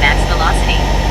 max velocity.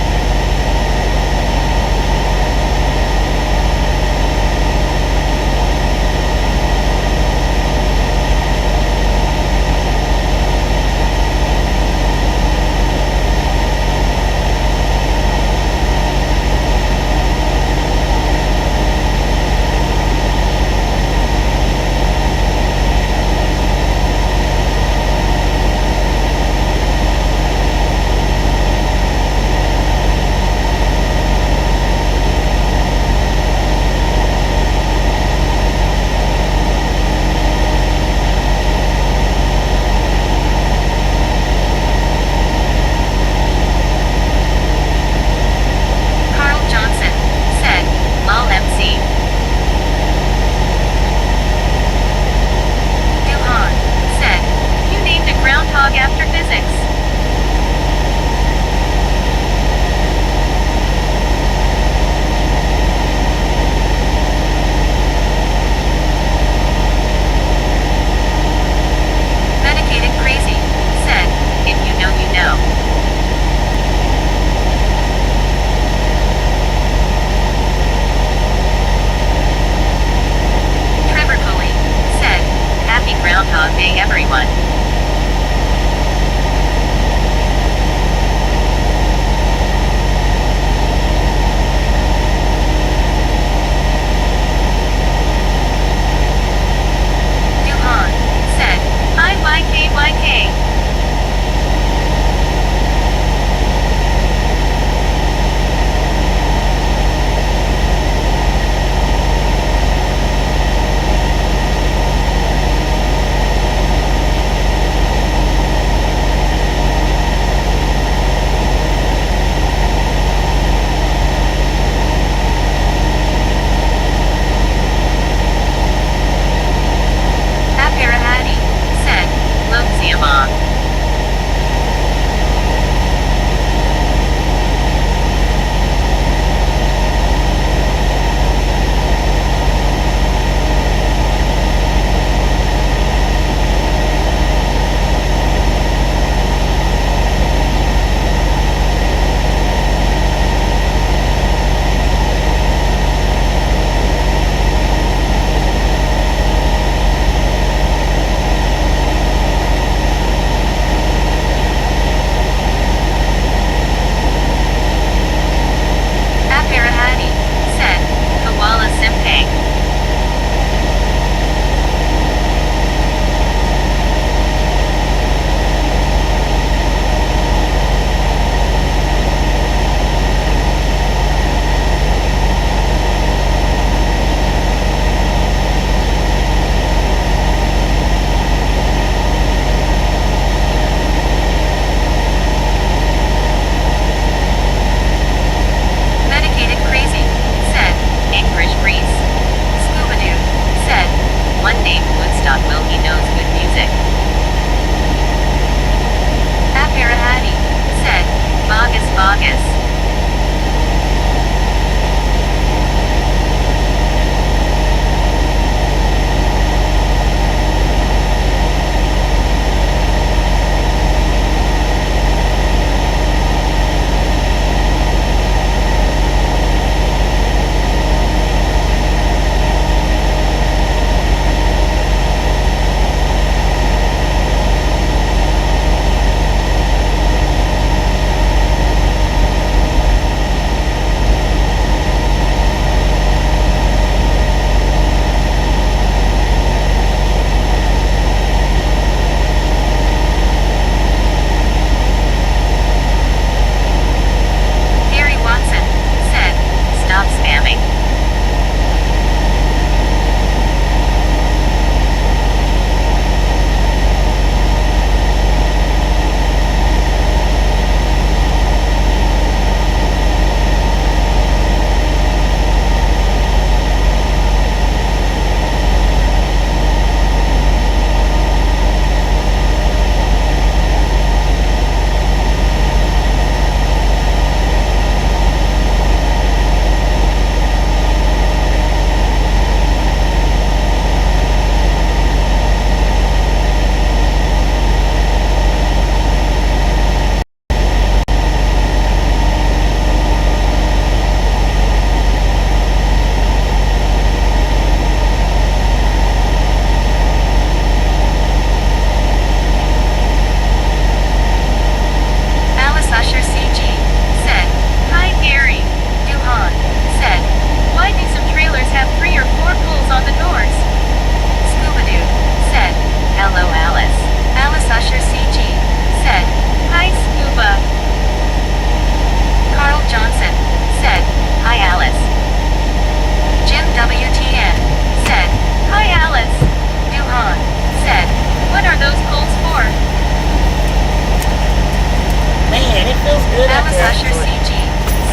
Alice Usher CG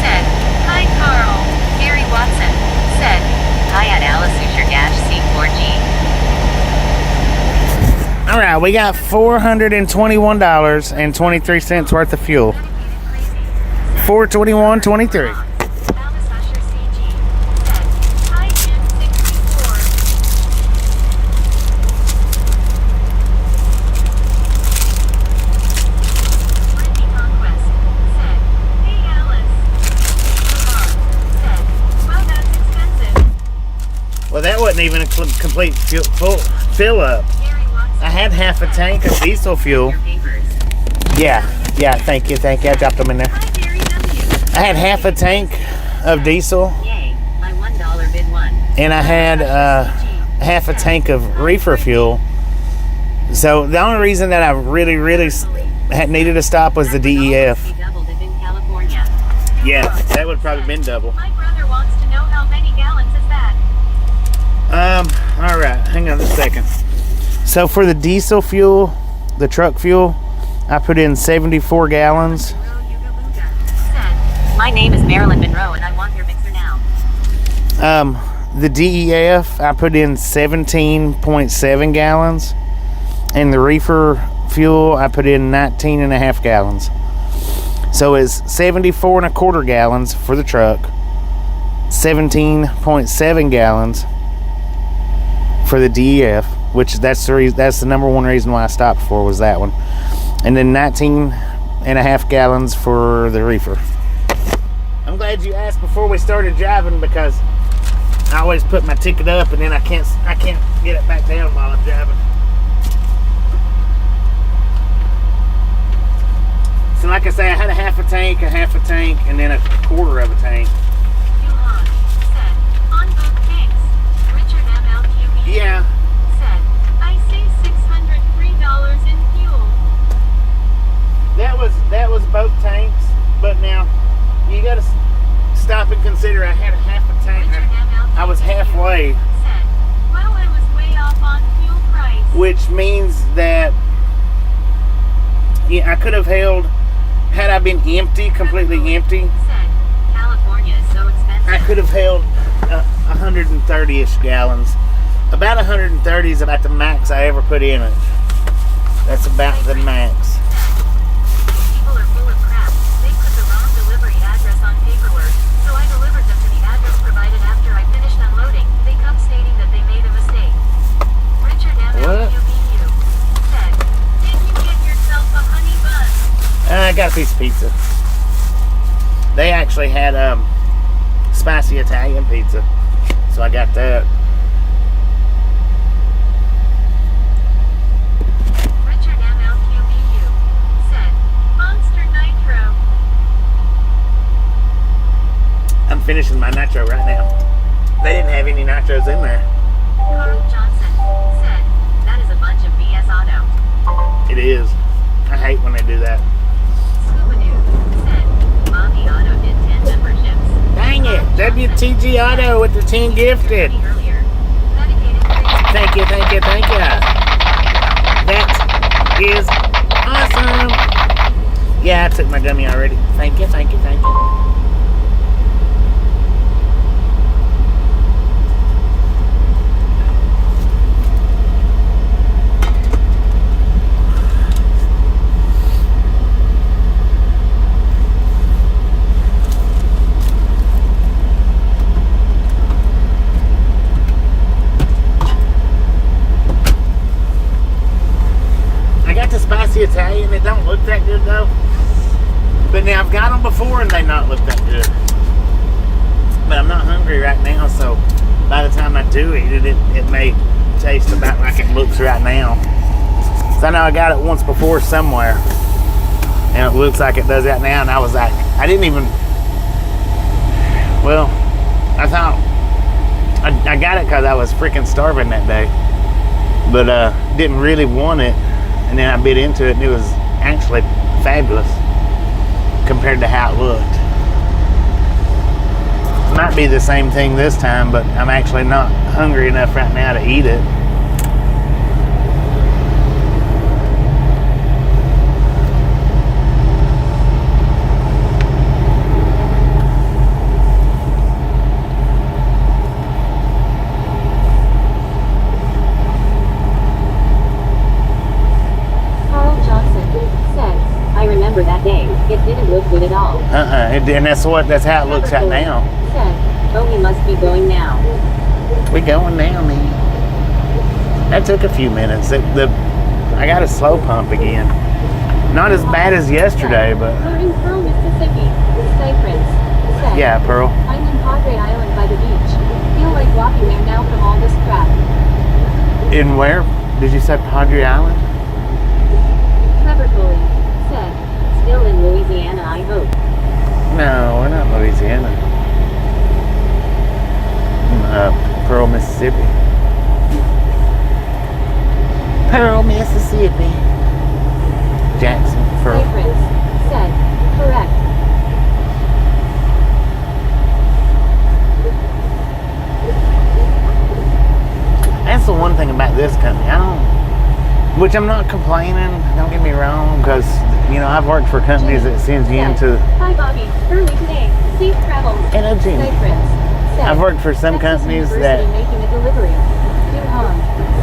said, "Hi Carl." Gary Watson said, "Hi at Alice Usher C4G." All right, we got $421.23 worth of fuel. 421.23. Alice Usher CG said, "Hi Jim 64." Wendy Conquest said, "Hey Alice." Said, "Well, that's expensive." Well, that wasn't even a complete fill up. Gary Watson I had half a tank of diesel fuel. your papers. Yeah, thank you. I dropped them in there. Hi Gary W. I had half a tank of diesel, Yay, my $1 bid won. and I had half a tank of reefer fuel. So the only reason that I really had needed to stop was the DEF. He doubled it in California. Yeah, that would probably been double. My brother wants to know how many gallons is that. All right, hang on a second. So for the diesel fuel, the truck fuel, I put in 74 gallons. Said, "My name is Marilyn Monroe and I want your mixer now." The DEF, I put in 17.7 gallons. And the reefer fuel, I put in 19 and a half gallons. So it's 74 and a quarter gallons for the truck, 17.7 gallons for the DEF, which that's the number one reason why I stopped for was that one. And then 19 and a half gallons for the reefer. I'm glad you asked before we started driving, because I always put my ticket up and then I can't get it back down while I'm driving. So like I say, I had a half a tank, and then a quarter of a tank. Yuhan said, "On both tanks." Richard MLQB Yeah. said, "I see $603 in fuel." That was both tanks, but now you gotta stop and consider I had a half a tank. Richard MLQB I was halfway, said, "Well, I was way off on fuel price." which means that I could have held, had I been completely empty, Said, "California is so expensive." I could have held 130-ish gallons. About 130 is about the max I ever put in it. That's about the max. People are full of crap. They put the wrong delivery address on paperwork, so I delivered them to the address provided after I finished unloading. They come stating that they made a mistake. Richard MLQBU said, "Did you get yourself a honey bun?" I got a piece of pizza. They actually had spicy Italian pizza, so I got that. Richard MLQBU said, "Monster Nitro." I'm finishing my nitro right now. They didn't have any nitros in there. Carl Johnson said, "That is a bunch of BS auto." It is. I hate when they do that. Scooby-Doo said, "Bobby Auto did 10 memberships." Dang it! WTG Auto with the 10 gifted. Earlier. Dedicated crazy. Thank you. That is awesome. Yeah, I took my gummy already. Thank you. I got the spicy Italian. It don't look that good though. But now I've got them before and they not look that good. But I'm not hungry right now, so by the time I do eat it, it may taste about like it looks right now. So I know I got it once before somewhere, and it looks like it does right now. And I was like, I didn't even. Well, I thought I got it because I was freaking starving that day, but didn't really want it. And then I bit into it, and it was actually fabulous compared to how it looked. Might be the same thing this time, but I'm actually not hungry enough right now to eat it. And that's how it looks right now. Said, oh, we must be going now. We going now, man. That took a few minutes. I got a slow pump again. Not as bad as yesterday, but Loading Pearl, Mississippi. Cypress. Said, yeah, Pearl. I'm in Padre Island by the beach. Feel like walking there now from all this crap. In where? Did you say Padre Island? Trevor Coley said, still in Louisiana, I hope. No, we're not Louisiana. Pearl, Mississippi. Pearl, Mississippi. Jackson, Pearl. Cypress said, correct. That's the one thing about this company. Which I'm not complaining, don't get me wrong, because, I've worked for companies that sends you into... Hi, Bobby. Early today. Safe travels. Hello, Jim. Cypress said, I've worked for some Texas companies University making a delivery. Duhan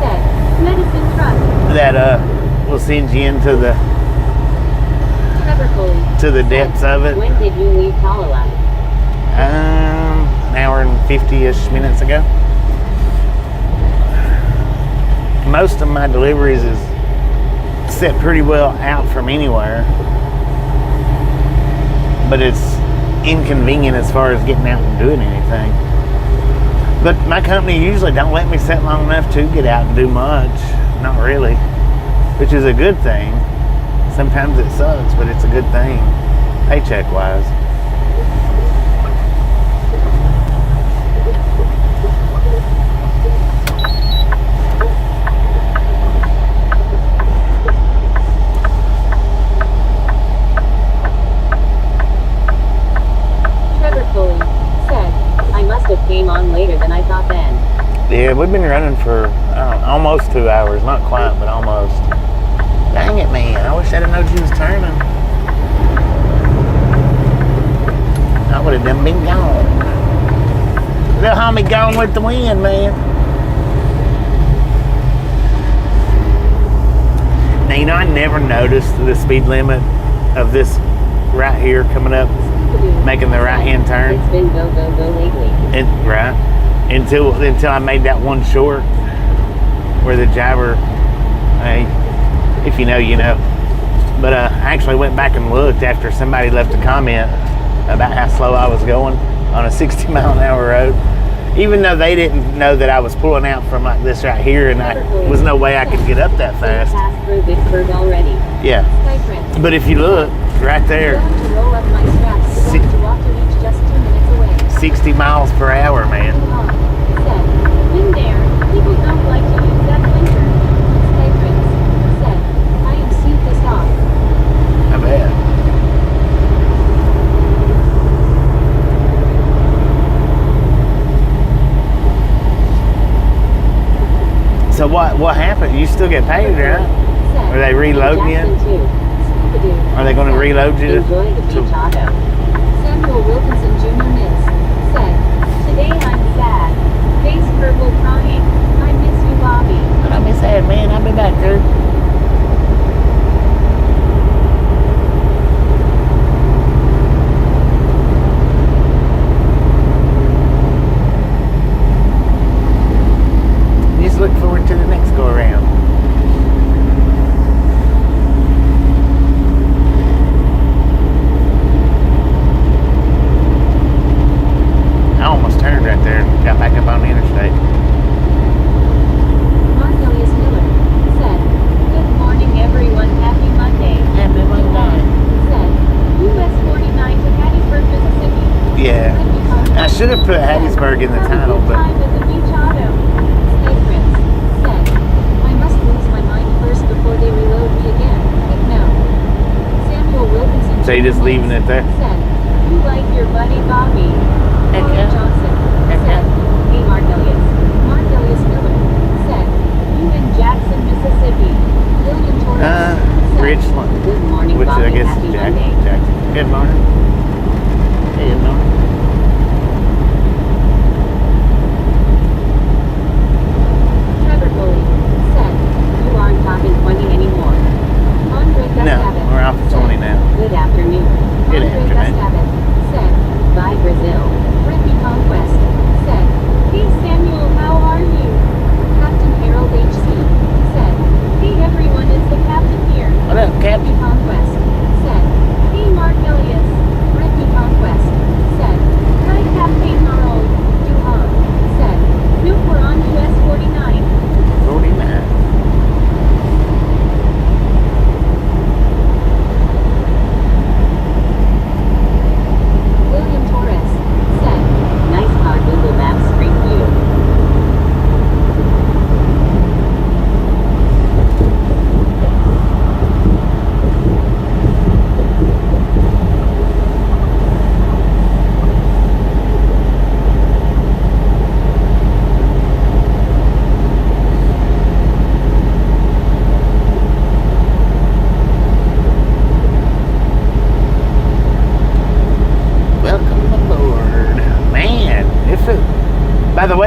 said, medicine truck. that will send you into the Trevor Coley to the said, depths of it. When did you leave Tallulah? An hour and 50-ish minutes ago. Most of my deliveries is set pretty well out from anywhere, but it's inconvenient as far as getting out and doing anything. But my company usually don't let me sit long enough to get out and do much. Not really, which is a good thing. Sometimes it sucks, but it's a good thing, paycheck wise. Came on later than I thought then. Yeah, we've been running for almost 2 hours. Not quite, but almost. Dang it, man. I wish I'd have known you was turning. I would have done been gone. Little homie gone with the wind, man. Now, I never noticed the speed limit of this right here coming up, making the right-hand turn. It's been go, go, go lately. Right. Until I made that one short where the driver, hey, if you know, you know. But I actually went back and looked after somebody left a comment about how slow I was going on a 60-mile-an-hour road. Even though they didn't know that I was pulling out from like this right here, and there was no way I could get up that fast. Passed through Vicksburg already. Yeah. But if you look, right there, To roll up my straps. To walk to reach just 2 minutes away. 60 miles per hour, man. Said, been there. People don't like to use that blinker. Cypress said, I am seen this off. I bet. So what happened? You still get paid, right? Are they reloading you? Are they going to reload you? Enjoy the beach auto. Samuel Wilkinson Jr. Miss said, today I'm sad. Face purple crying. I miss you, Bobby. I miss that, man. I'll be back there. Just look forward to the next go around. I almost turned right there and got back up on the interstate. Marcelius Miller said, good morning, everyone. Happy Monday. Happy Monday. Said, US 49 to Hattiesburg, Mississippi. Yeah. I should have put Hattiesburg in the title, but Time at the beach auto. Cypress said, I must lose my mind first before they reload me again. But no. Samuel Wilkinson so you're just leaving it there? said, you like your buddy Bobby. Heck Paul yeah. Johnson Heck said, yeah. hey Marcelius. Marcelius Miller said, you in Jackson, Mississippi. William Torres said, Richland. good morning, Which Bobby. I guess Happy is Monday. Jackson. Good morning. Good morning. Trevor Foley said, you aren't talking 20 anymore. Andre Gustavus No, we're off at 20 now. said, good morning, Bobby. Happy Monday. Good afternoon. Andre Gustavus said, you like your buddy Bobby. Good afternoon. Good morning, Bobby. Happy Monday. Good afternoon.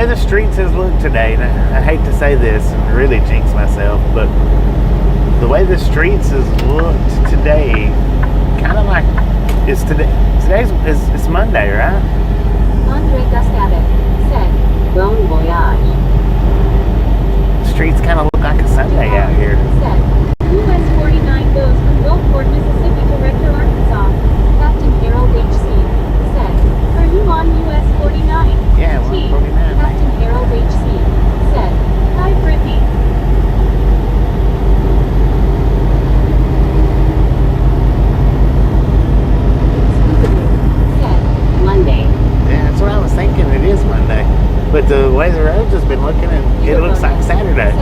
way the streets has looked today, and I hate to say this and really jinx myself, but the way the streets has looked today, kind of like it's it's Monday, right? Andre Gustavik said, Bon voyage. Streets kind of look like a Sunday out here. Said, US 49 goes from Gulfport, Mississippi to Rector, Arkansas. Captain Harold H.C. said, are you on US 49? Yeah, we're on 49. Captain Harold H.C. said, hi Brittany. Said, Monday. Yeah, that's what I was thinking. It is Monday. But the way the roads has been looking, and it looks like Saturday.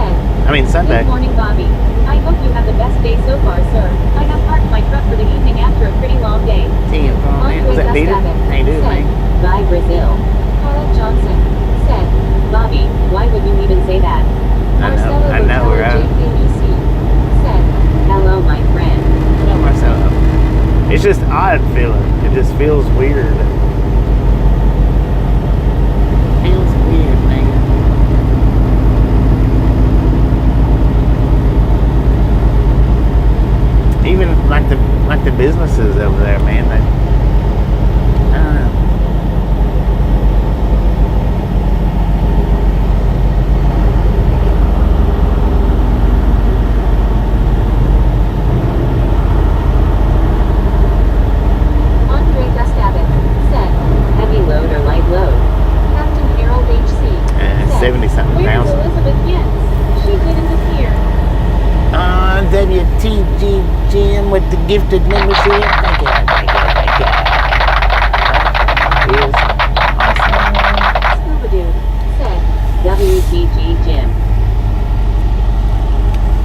I mean Sunday. Good morning, Bobby. I hope you have the best day so far, sir. I have parked my truck for the evening after a pretty long day. Damn, man. Was that Peter? How you doing, man? Bye, Brazil. Carl Johnson said, Bobby, why would you even say that? I know, right? JKBC said, hello, my friend. Hello, Marcelo. It's just odd feeling. It just feels weird. Feels weird, man. Even like the businesses over there, man. I don't know. Andre Gustavik said, heavy load or light load? Captain Harold H.C. said, 70-something where's thousand. Elizabeth Yentz? She didn't appear. WTG Jim with the gifted membership. Thank you. Is awesome. Scuba Dude said, WTG Jim.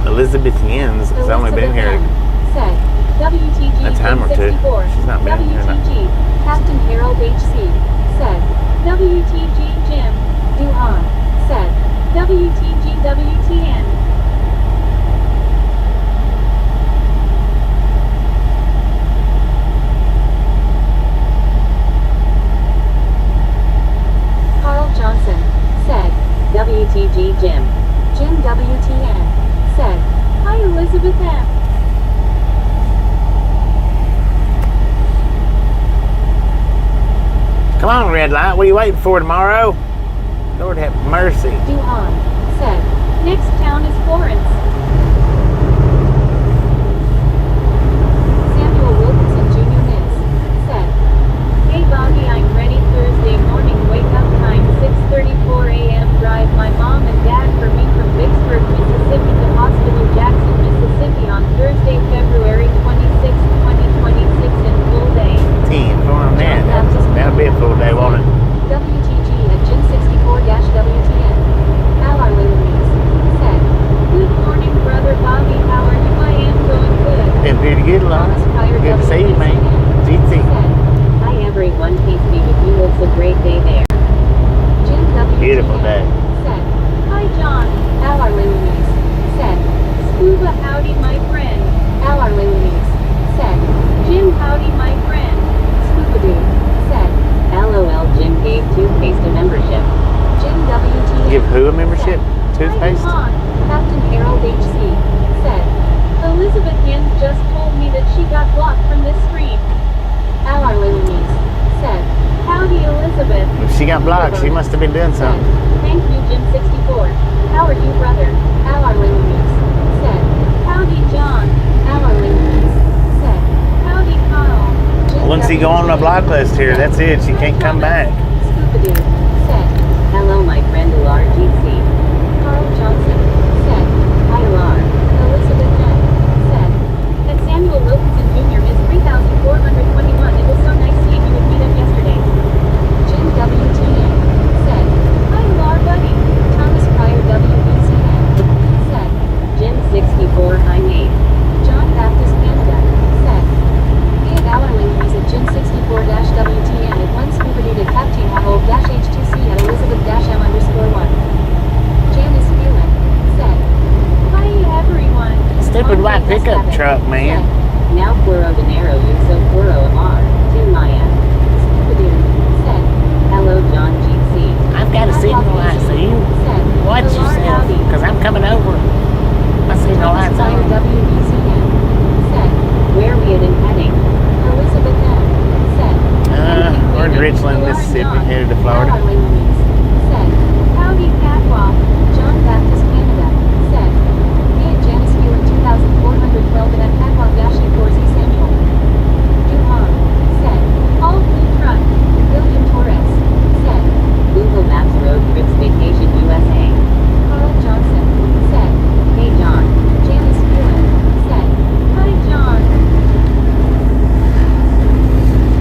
Elizabeth Yens has only been here. Said, WTG a time or two. 64. She's not been here. WTG. Captain Harold H.C. said, WTG Jim. Duhan said, WTG WTN. Carl Johnson said, WTG Jim. Jim WTN said, hi Elizabeth M. Come on, red light. What are you waiting for tomorrow? Lord have mercy. Duhan said, next town is Florence. Samuel Wilkinson Jr. Miss said, hey Bobby, I'm ready Thursday morning wake up time 6:34 a.m. drive my mom and dad for me from Vicksburg, Mississippi to Hospital Jackson, Mississippi on Thursday, February 26, 2026 in full day. 10. Come on, man. That'll be a full day, won't it? WTG at Gym 64-WTN. Alar Louise said, good morning, brother Bobby. How are you? I am going good. Been pretty good, Lawrence. Good to see you, man. GT. Said, hi everyone. Peace be with you. It's a great day there. Jim WTN Beautiful day. said, hi John. Alar Louise said, Scuba howdy my friend. Alar Louise said, Jim howdy my friend. Scuba Dude said, LOL Jim gave Toothpaste a membership. Jim WTN Give who a membership? said, Toothpaste? hi, Captain Harold H.C. said, Elizabeth Yens just told me that she got blocked from this stream. Alar Louise said, howdy Elizabeth. If she got blocked, she must have been doing Said, something. thank you Jim 64. How are you brother? Alar Louise said, howdy John. Alar Louise said, howdy Carl. Jim Once he go on the block list here, that's it. She can't come back. Scuba Dude said, hello my friend LRGC. Carl Johnson said, hi LR. Elizabeth N said, that Samuel Wilkinson Jr. is 3,421. It was so nice seeing you with meet up yesterday. Jim WTN said, hi LR buddy. Thomas Pryor WBCN said, Jim 64 hi Nate. John Baptist Canada said, hey Alar Louise at Jim 64-WTN at 1 Scuba Dude at Captain Harold-H2C at Elizabeth-M_1. Janice Phelan said, hi everyone. Stupid white Andre pickup Gustavik truck, man. said, now Puro Dinero Uso Puro Amar. To Maya. Scuba Dude said, hello John GC. I've got a signal light Richland, Mississippi, headed to Florida. Said, howdy catwalk, John Baptist, Canada. Said, me and Janice Wheeler 2412 at that catwalk dashing towards East Samuel. Duhon. Said, all blue truck, William Torres. Said, Google Maps road trips vacation USA. Carl Johnson. Said, hey John. Janice Wheeler. Said, hi John.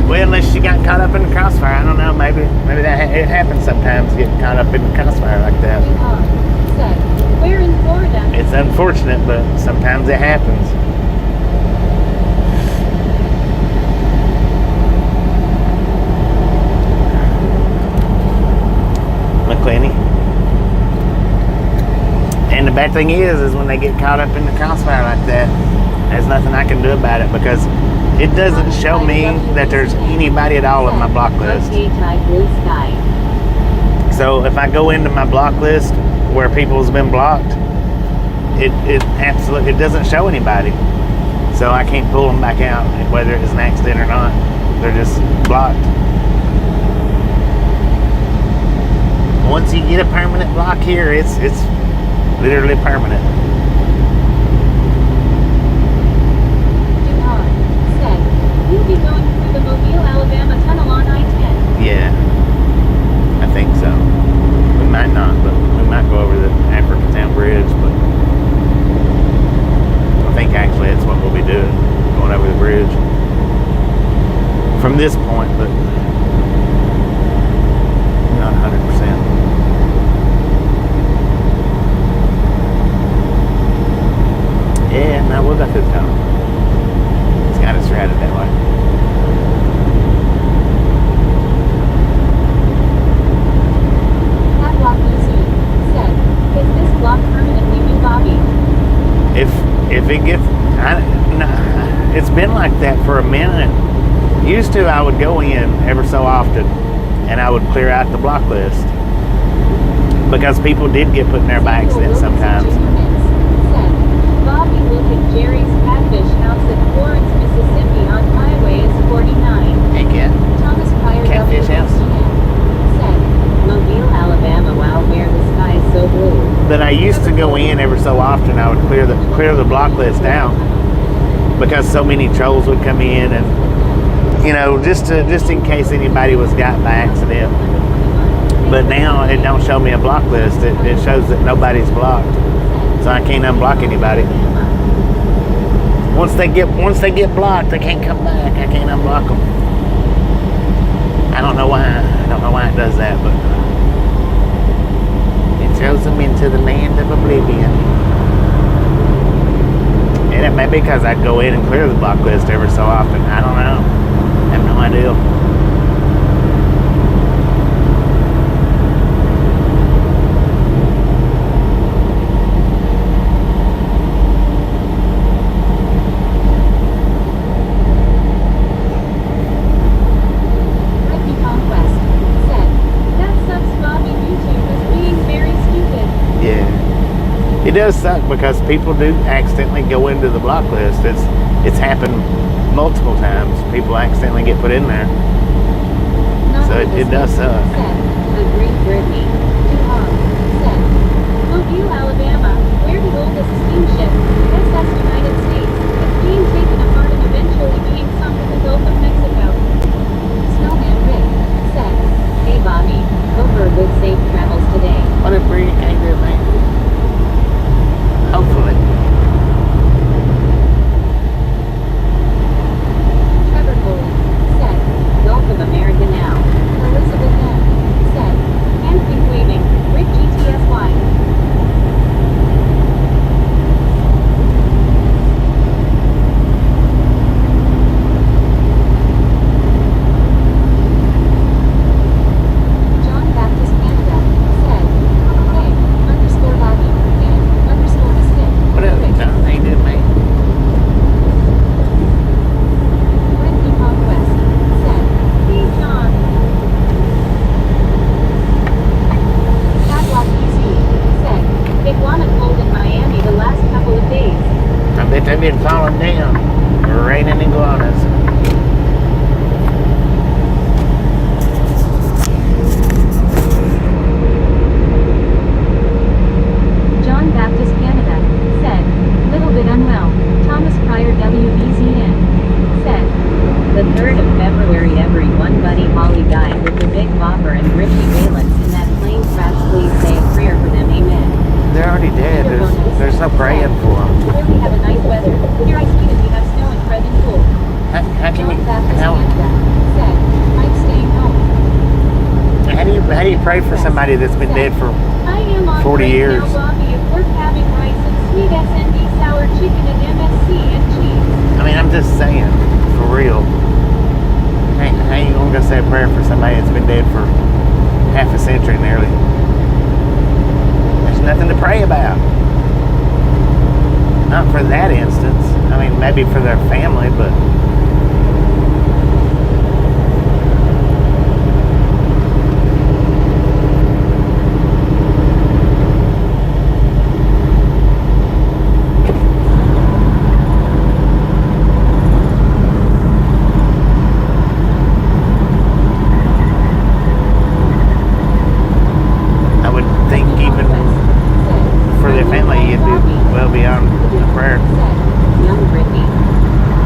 Well, unless you got caught up in the crossfire, I don't know. Maybe it happens sometimes. Getting caught up in the crossfire like that. Said, we're in Florida. It's unfortunate, but sometimes it happens. McClenny. And the bad thing is when they get caught up in the crossfire like that, there's nothing I can do about it because it doesn't show me that there's anybody at all on my block list. So if I go into my block list where people's been blocked, it doesn't show anybody. So I can't pull them back out, whether it's an accident or not. They're just blocked. Once you get a permanent block here, it's literally permanent. Duhon said, we'll be going through the Mobile, Alabama tunnel on I-10. Yeah, I think so. We might not, but we might go over the Africatown Bridge, but I think actually that's what we'll be doing, going over the bridge from this point, but not 100%. Yeah, no, we'll go through the tunnel. It's got us routed that way. That block easy. Said, is this block permanently new, Bobby? If it gets, it's been like that for a minute. Used to, I would go in ever so often, and I would clear out the block list because people did get put in there by accident sometimes. Said, Bobby, look at Jerry's Catfish House at Florence, Mississippi on Highway 49. Hey, Cat. Thomas Pryor Catfish House? Said, Mobile, Alabama, wow, where the sky is so blue. But I used to go in every so often. I would clear the block list out because so many trolls would come in, and just in case anybody was got by accident. But now it don't show me a block list. It shows that nobody's blocked, so I can't unblock anybody. Once they get blocked, they can't come back. I can't unblock them. I don't know why. I don't know why it does that, but it throws them into the land of oblivion. And it may be because I go in and clear the block list every so often. I don't know. I have no idea. It does suck because people do accidentally go into the block list. It's happened multiple times. People accidentally get put in there. So it does suck. Agreed, Brittany. Said, Mobile, Alabama, where the oldest steamship, SS United States, is being taken apart and eventually being sunk in the Gulf of Mexico. Snowman Rick said, hey Bobby, hope for good safe travels today. What a breed can't do, man. Hopefully. Trevor Cole said, Gulf of America now. Elizabeth M. said, hand waving, Rick GTSY. do you pray for somebody that's been dead for I am on 40 break years? Now, Bobby, if we're having rice and sweet SND sour chicken and MSC and cheese. I mean, I'm just saying, for real. How you gonna go say a prayer for somebody that's been dead for half a century nearly? There's nothing to pray about. Not for that instance. I mean, maybe for their family, but I would think even for their family, you'd be well beyond a prayer. Young Brittany.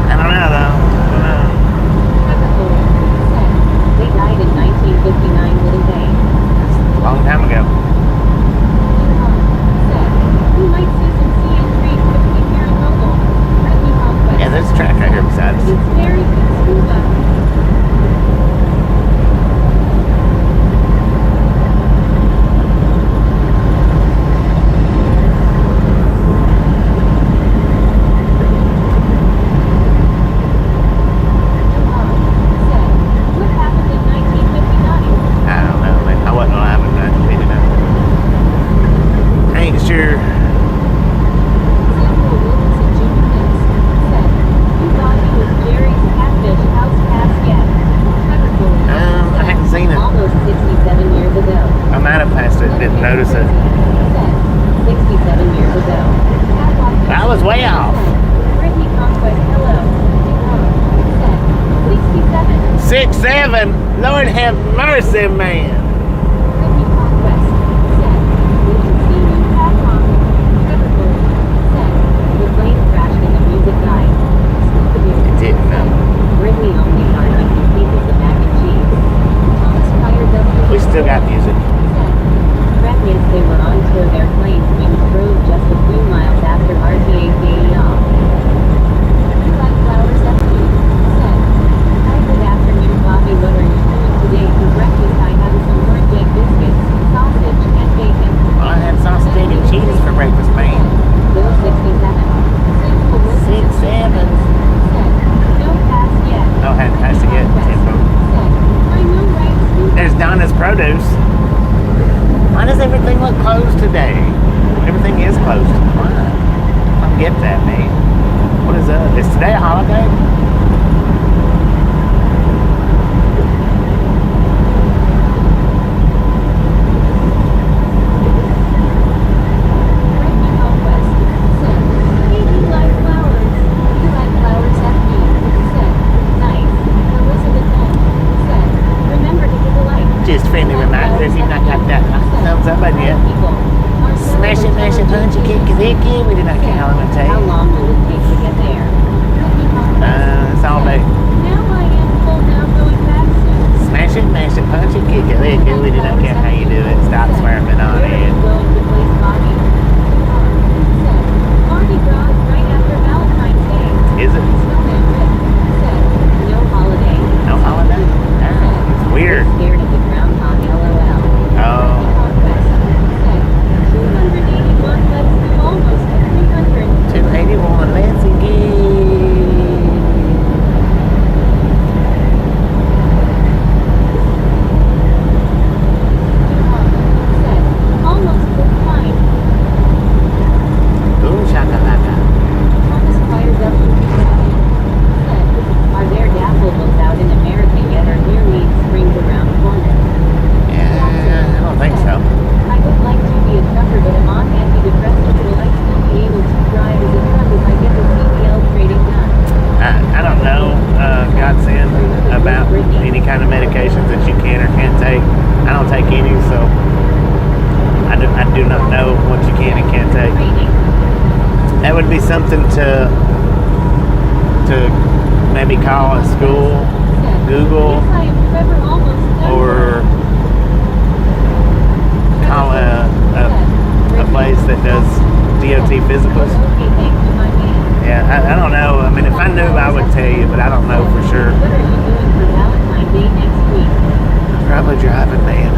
I don't know, though. I don't know. They died in 1959, didn't they? A long time ago. We might see some CN3 quickly here in Mobile. Brittany Conquest. Yeah, there's a track right here beside us. It's very good scuba. What happened in 1959? I don't know, man. I wasn't alive in 1959. I ain't sure. Samuel Wilkinson Jr. next. Said, you thought he was Jerry's catfish house pass yet. I hadn't seen it. Almost 67 years ago. I might have passed it, didn't notice it. Said, 67 years ago. I was way off. Brittany Conquest, hello. Said, 67. 6'7". Lord have mercy, man. Brittany Conquest. Said, we can see you back on. Said, the plane crashed and the music died. Didn't know. Brittany only time I can think of the mac and cheese. Thomas Pryor W. We still got music. Refueling, they were on tour their planes and drove just a few miles after RTA day off. You like flowers at me? Said. Hi, good afternoon, Bobby. What are you doing today for breakfast? I have some orange egg biscuits, sausage, and bacon. Well, I had sausage, egg, and cheese for breakfast, man. Bill 67. Simple with 6'7". Said. No pass yet. Oh, had passed it yet. Tempo. Said. I know, right? There's Donna's Produce. Why does everything look closed today? Everything is closed. Why? I don't get that, man. What is up? Is today a holiday? Brittany Conquest. Said. Hey, you like flowers? You like flowers at me? Said. Nice. Elizabeth N. Said. Remember to give a like. Just friendly reminder, if you've not got that thumbs up button yet. Smash it, mash it, punch it, kick it, lick it. We did not care how long it takes. How long will it take to get there? Brittany Conquest. It's all day. Now I am full now going back soon. Smash it, mash it, punch it, kick it, lick it. We do not care how you do it. Stop swearing on Where are it. you going to place Bobby? Said. Mardi Gras is right after Valentine's Day. Is it? Snowman Rick. Said. No holiday. No holiday? Ah, it's weird. Scared of the groundhog, LOL. Oh. Conquest. Said. 281, let's do almost 300. 281, let's again. Said. Almost full time. Boom shakalaka. Thomas Pryor W. Said. Are there daffodils out in America yet or near Mead Springs around corner? Yeah, I don't think so. I would like to be a trucker, but I'm on antidepressants. Will I still be able to drive as a truck if I get the CDL trading done? I don't know, Godsend, about any kind of medications that you can or can't take. I don't take any, so I do not know what you can and can't take. Training. That would be something to maybe call a school, Said. Google, Yes, I am Trevor, almost done. or call a place that does DOT physicals. Okay, thank you, my man. Yeah, I don't know. I mean, if I knew, I would tell you, but I don't know for sure. What are you doing for Valentine's Day next week? Probably driving, man.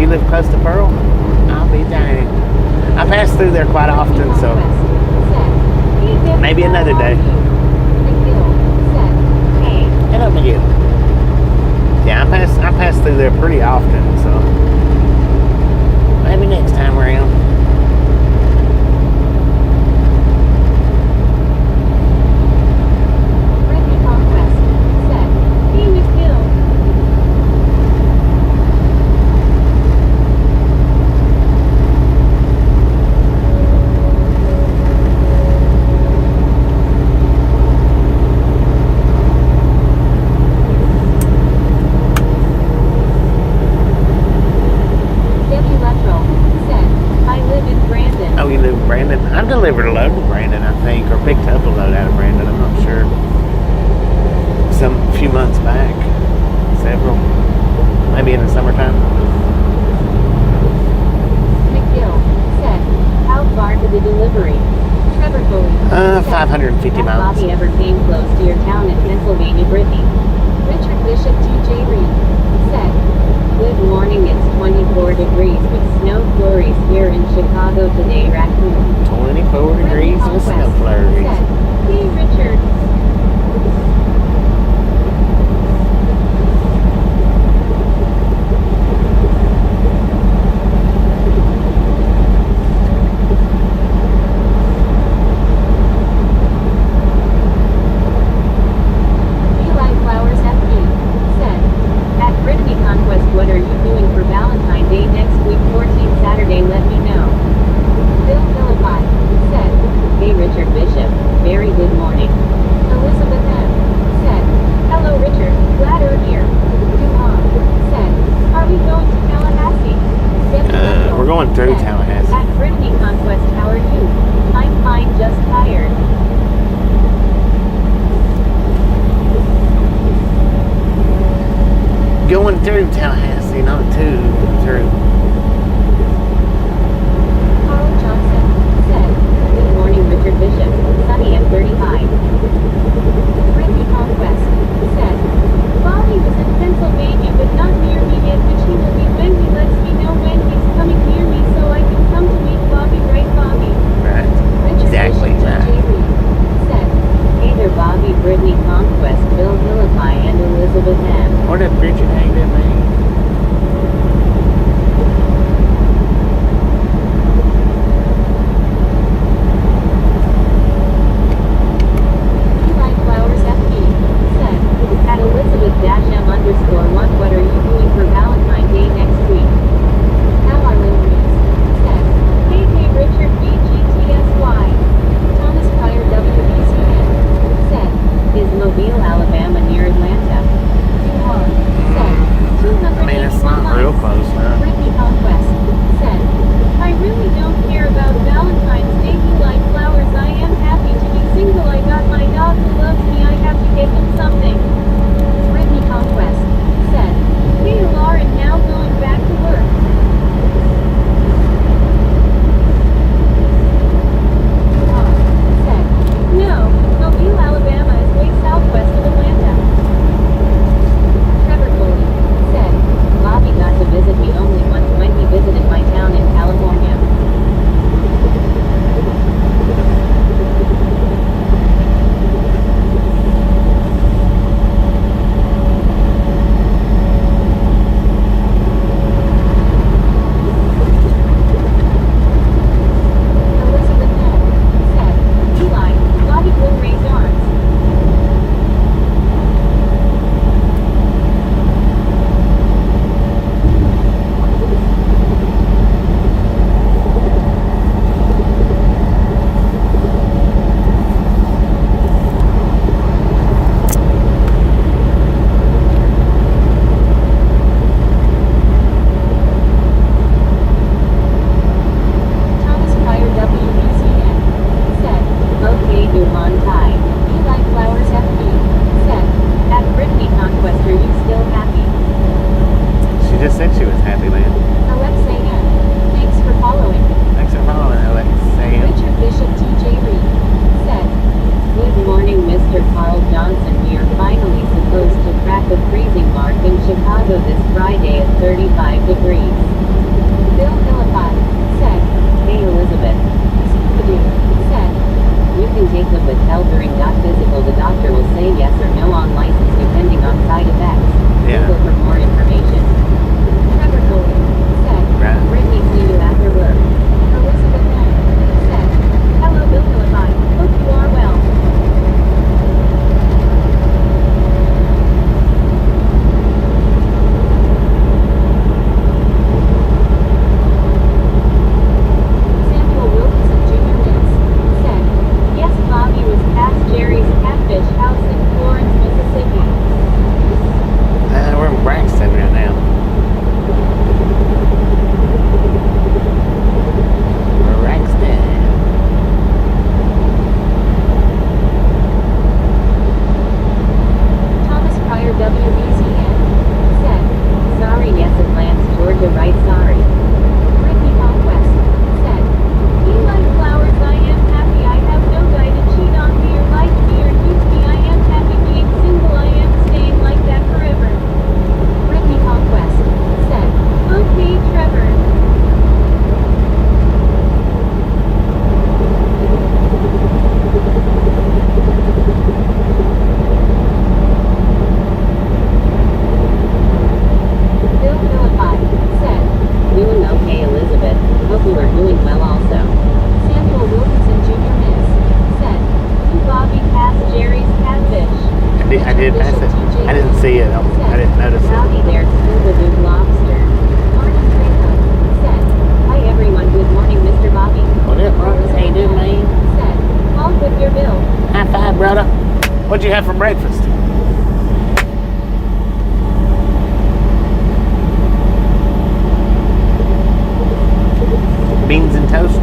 you live close to Pearl? I'll be dang. I pass through there quite often, so maybe another day. Hello, McGill. Yeah, I pass through there pretty often, so maybe next time around. I've delivered a load to Brandon, I think, or picked up a load out of Brandon. I'm not sure. A few months back, several, maybe in the summertime. McGill said, "How far to the delivery?" Trevor Foley. 550 Has miles. Bobby ever came close to your town in Pennsylvania, Brittany? Richard Bishop TJ Reed said, "Good morning, it's 24 degrees with snow flurries here in Chicago today, Raccoon." 24 degrees with snow flurries. Said, "Hey, Richard." Through Tallahassee. At Brittany Conquest, how are you? I'm fine, just tired. Going through Tallahassee, not through. Carl Johnson said, "Good morning, Richard Bishop. Sunny and 35. Brittany Conquest said, "Bobby was in Pennsylvania but not near me yet, which he will be when he lets me know when he's coming near me so I can come to meet Bobby, right, Bobby?" Right. Richard Exactly Bishop that. TJ Reed said, "Hey there, Bobby, Brittany Conquest, Bill Philippi, and Elizabeth M." What did Bridget hang to me? Eli Flowers FB said, "At Elizabeth-M_1, what are you doing for Valentine's Day next week?" How are Louise said, "Hey Richard BGTSY." Thomas Pryor WBCN said, "Is Mobile, Alabama near Atlanta?" Duhon said, I mean, it's not 281 real miles. close, huh? Brittany Conquest said, "I really don't care about Valentine's Day, Eli Flowers. I am happy to be single. I got my dog who loves me. I have to get him something." Brittany Conquest said, "Hey Lauren, now going back to work." Duhon said, "No, Mobile, Alabama is way southwest of Atlanta." Trevor Foley said, "Bobby got to visit me only once when he visited my town in California." Elizabeth M. said, "Eli, Bobby will raise arms." Thomas Pryor WBCN said, "Okay, Duhon Tai." Eli Flowers FB said, "At Brittany Conquest, are you still happy?" She just said she was happy, man. Alexei N. Thanks for following. Thanks for following, Alexei. Richard Bishop TJ Reed said, "Good morning, Mr. Carl Johnson. We are finally supposed to crack the freezing mark in Chicago this Friday at 35 degrees. Bill Philippi said, "Hey Elizabeth." Scooby-Doo said, "You can take them with hell during .physical. The doctor will say yes or no on license depending on side effects. Yeah. Google for more information." Trevor Coley said, Right. "Brittany, see you after work." Elizabeth Lang said, "Hello Bill Philippi, hope you are well." Samuel Wilkinson Jr. Miss said, "Yes, Bobby was past Jerry's Catfish House in Florence, Mississippi." We're in Braxton right now. Braxton. Thomas Pryor WBCN said, "Sorry, yes, Atlanta, Georgia, right, sorry." Brittany Conquest said, "Eli Flowers, I am happy I have no guy to cheat on me or like me or use me. I am happy being single. I am staying like that forever." Brittany Conquest said, "Okay, Trevor." Bill Philippi said, "Doing okay, Elizabeth. Hope you are doing well also." Samuel Wilkinson Jr. Miss said, "You Bobby past Jerry's Catfish." I did pass it. I didn't see it. I didn't notice it. "Howdy there, Scooby-Doo Lobster." Martin Trejo said, "Hi everyone, good morning, Mr. Bobby." What up, brother? How you doing, man? Said, "All with your bill." High five, brother. What'd you have for breakfast? Beans and toast?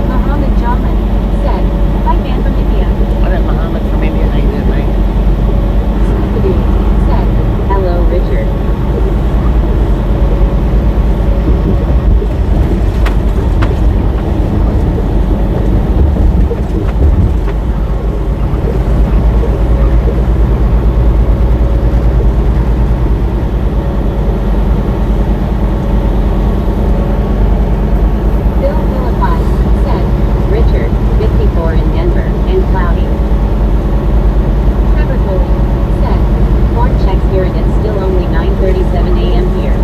Muhammad Jaman said, "Hi man from India." What up, Muhammad from India? How you doing, man? Scooby-Doo said, "Hello Richard." Bill Philippi said, "Richard, 54 in Denver, and cloudy." Trevor Coley said, "Corn checks here and it's still only 9:37 a.m. here."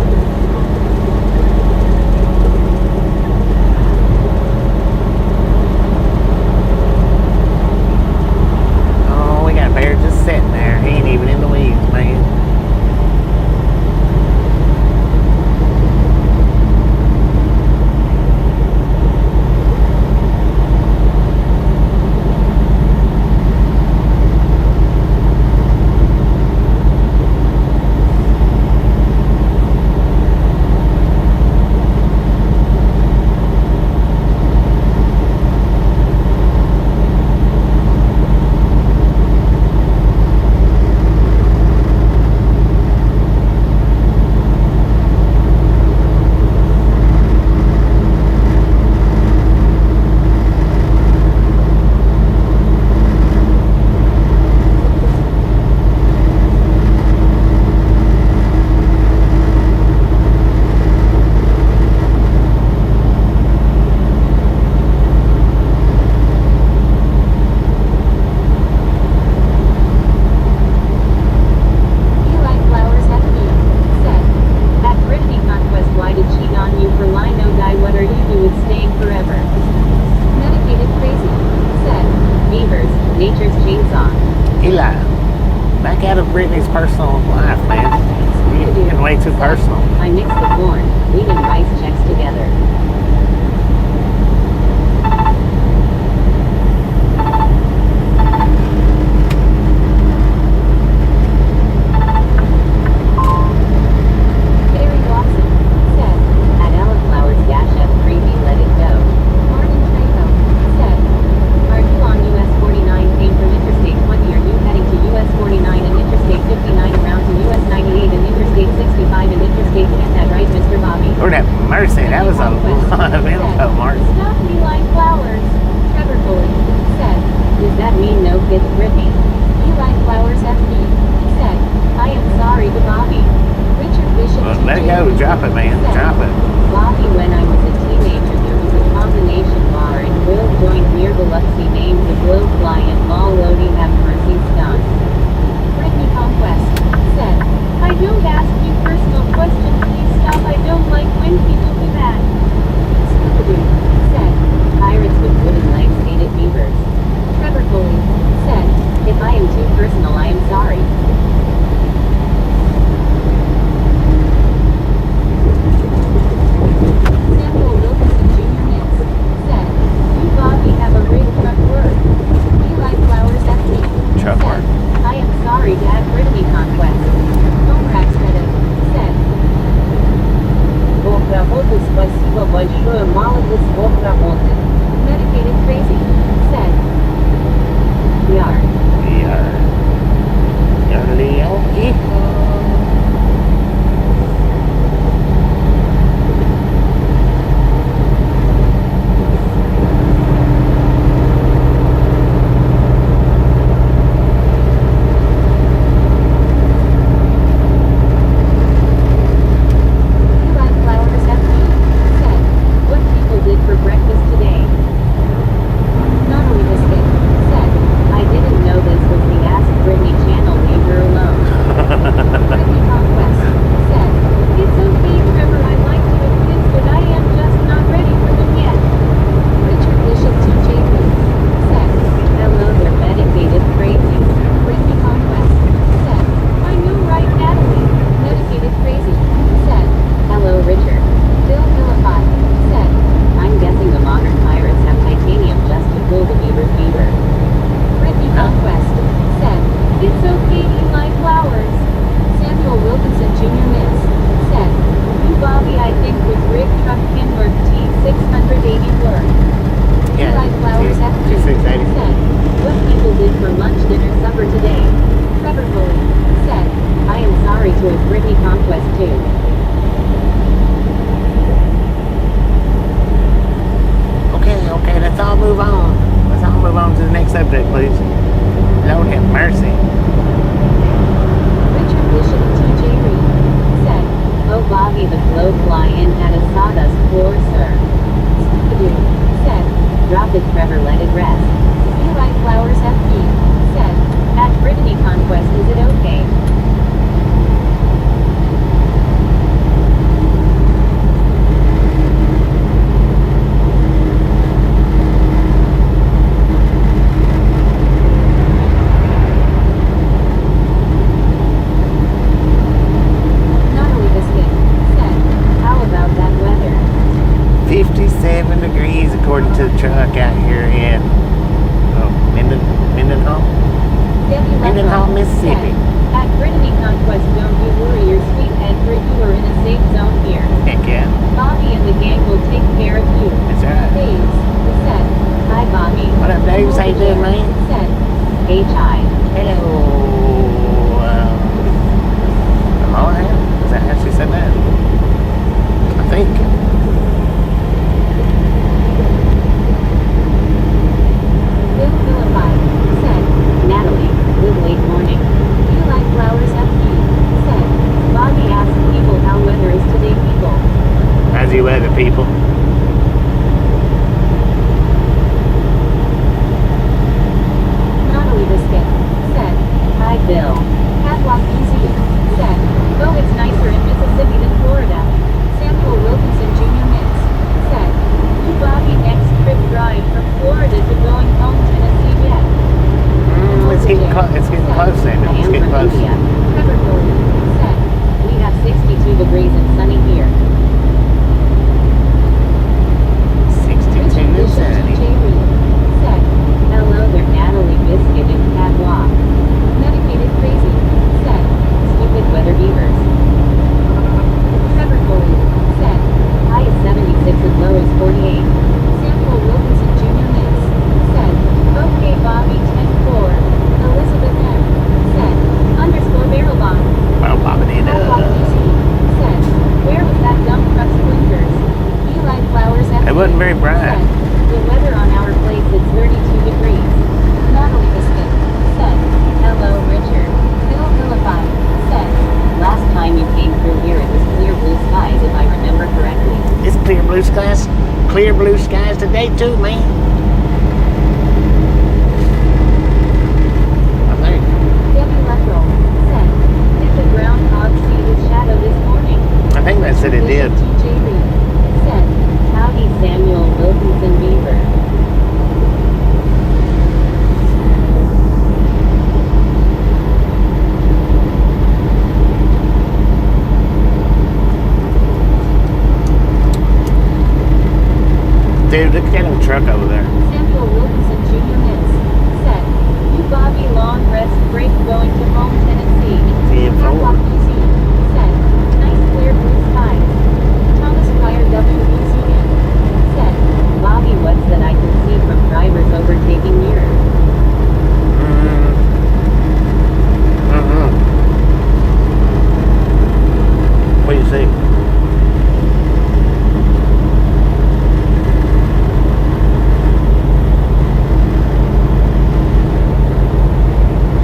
Oh, we got Bear just sitting there. He ain't even in the weeds, man. Eli Flowers FB said, "That Brittany Conquest, why did she on you for line no die? What are you doing staying forever?" Medicated Crazy said, "Beavers, nature's chainsaw." Eli, back out of Brittany's personal life, man. You're getting way too personal. "I mix the corn, wheat and rice checks together." Barry Watson said, "At Ella Flowers -F3 let it go." Martin Trejo said, "Are you on US 49 came from Interstate 20? Are you heading to US 49 and Interstate 59 around to US 98 and Interstate 65 and Interstate 10? That right, Mr. you like flowers? Trevor Bully said, does that mean no kids, Brittany? You like flowers, FD? Said, I am sorry to Bobby. Richard Bishop Well, let it TJ go. Drop it, man. said, Drop it. Bobby, when I was a teenager, there was a combination bar and grill joint near Biloxi named the Glow Client Mall. Lodi have mercy stone. Brittany Conquest said, I don't ask you personal questions, please stop. I don't like when people do that. Scooby-Doo said, pirates with wooden legs hated beavers. Trevor Foley said, if I am too personal, I am sorry. Samuel Wilkinson Jr. Nix said, you Bobby have a great truck word. We like flowers, FD. Truck said, word. I am sorry to have Brittany Conquest. Homer said, Работу спасибо большое, мало ли слов работы. medicated crazy said, Яр. Yeah. you like flowers, FD? Said, what people did for breakfast today? Natalie Biscuit said, I didn't know this was the Ask Brittany channel, leave her alone. Brittany Conquest said, it's okay, Trevor, I'd like to have kids, but I am just not ready for them yet. Richard Bishop TJ said, hello there, medicated crazy. Brittany Conquest said, I know, right, Natalie? Medicated crazy said, hello, Richard. Bill Philippi said, I'm guessing the modern pirates have titanium just to pull the beaver's beaver. Brittany Conquest said, it's okay, you like flowers. Samuel Wilkinson Jr. Miss said, you Bobby, I think with rig truck Kenworth T684. You like flowers, FD? T680. Said, what people did for lunch, dinner, supper today? Trevor Foley said, I am sorry to have Brittany Conquest too. Okay, let's all move on. Let's all move on to the next subject, please. Lord have mercy. Richard Bishop TJ Reed said, oh Bobby, the glow fly-in had a sawdust floor, sir. Scooby-Doo said, drop it, Trevor, let it rest. You like flowers, FD? Said, at Brittany Conquest, is it okay? Natalie Biscuit said, how about that weather? 57 degrees according to the truck out here in Mendenhall. Debbie Mendenhall, Lefkow Mississippi. said, at Brittany Conquest, don't you worry your sweet Edgar, you are in a safe zone here. Heck yeah. Bobby and the gang will take care of you. That's right. Daves said, hi Bobby. What up, Daves? How you doing, man? Said, H.I. Hello. Hello, is that how she said that? I think. Bill Philippi said, Natalie, good late morning. You like flowers, FD? Said, Bobby asked people how weather is today, people. How's your weather, people? Natalie Biscuit weather on our place is 32 degrees. Natalie Biscuit said, hello Richard. Bill Vilified said, last time you came through here it was clear blue skies if I remember correctly. It's clear blue skies. Clear blue skies today too, man. I think. Debbie Lefroy said, did the groundhog see his shadow this morning? I think they said it did. Bishop TJ Reed said, howdy Samuel Wilkinson Beaver. Dude, look at that little truck over there. Samuel Wilkinson Jr. Miss said, you Bobby long rest break going to home Tennessee. Yeah, Catwalk Museum said, nice clear blue skies. Thomas Pryor WBCN said, Bobby what's that I can see from drivers overtaking mirrors? What do you see?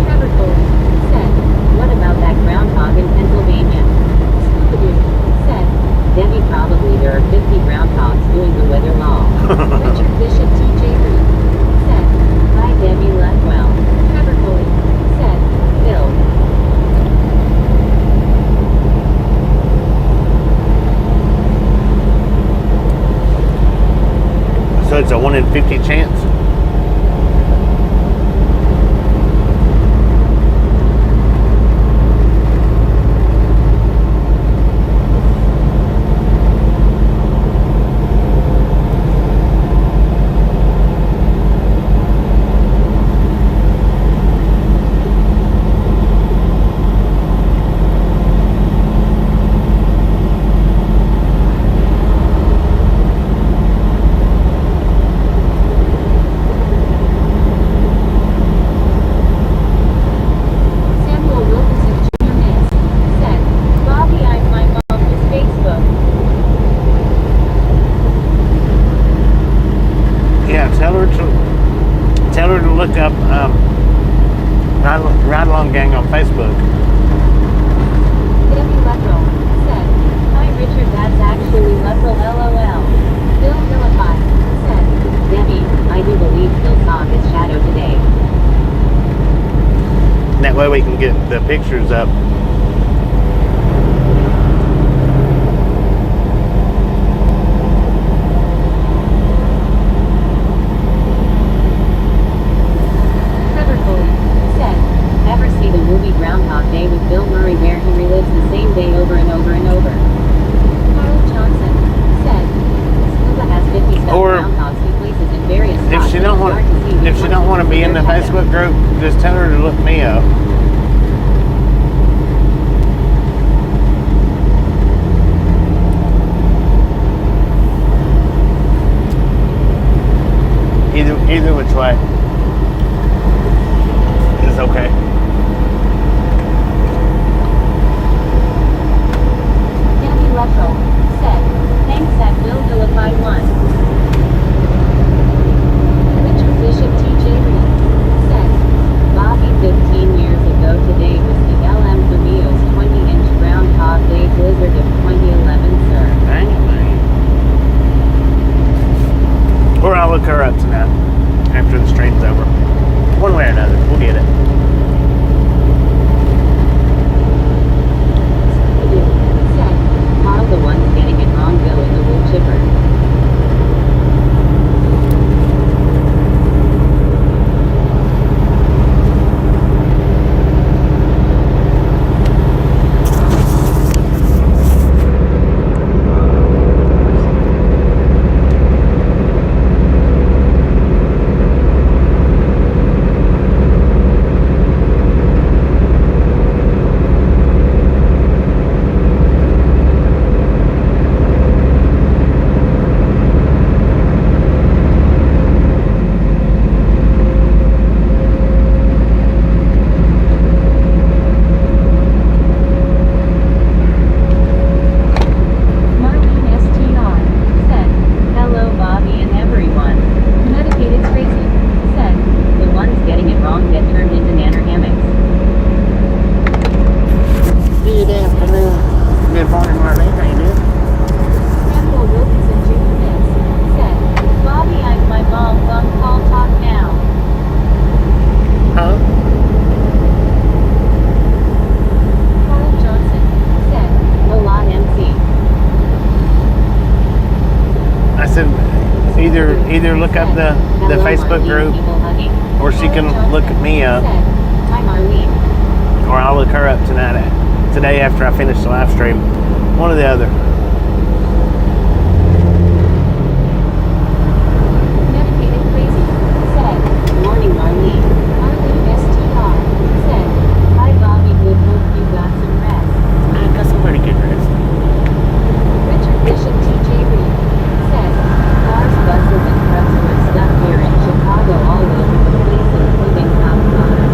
Trevor Foley said, what about that groundhog in Pennsylvania? Scooby-Doo said, Debbie probably there are 50 groundhogs doing the weather law. Richard Bishop TJ Reed said, hi Debbie Lefwell. Trevor Foley said, Bill. So it's a 1 in 50 chance. Samuel Wilkinson Jr. Miss said, Bobby I'm my mom's Facebook. Yeah, tell her to look up Ride Along Gang on Facebook. Debbie Lefroy said, hi Richard that's actually Lefroy LOL. Bill Vilified said, Debbie, I do believe Bill saw his shadow today. That way we can get the pictures up. Trevor Foley said, ever see the movie Groundhog Day with Bill Murray where he relives the same day over and over and over? Carl Johnson said, Scuba has 50 stuffed Or groundhogs he places in various spots. If she don't want, in the yard to see if which she ones don't want to be in the their shadow. Facebook group, just tell her to look me up. Either which way is okay. Debbie Lefroy said, thanks at Bill Vilified 1. Richard Bishop TJ Reed said, Bobby 15 years ago today was the LM Camille's 20-inch Groundhog Day blizzard of 2011, sir. Dang it, man. Or I'll look her up tonight after the stream's over. One way or another, we'll get it. Scooby-Doo said, Carl the one's getting it wrong Bill in the wood chipper. either look up the Hello, Facebook Marlene, group, people hugging. or she Carl can Johnson look me up, said, hi, Marlene. or I'll look her up today after I finish the live stream. One or the other. Medicated Crazy said, Morning, Marlene. Marlene STR said, hi, Bobby, good, hope you got some rest. I got some pretty good rest. Richard Bishop TJ Reed said, Cars, buses, and trucks were stuck here in Chicago all over the place, including cop cars.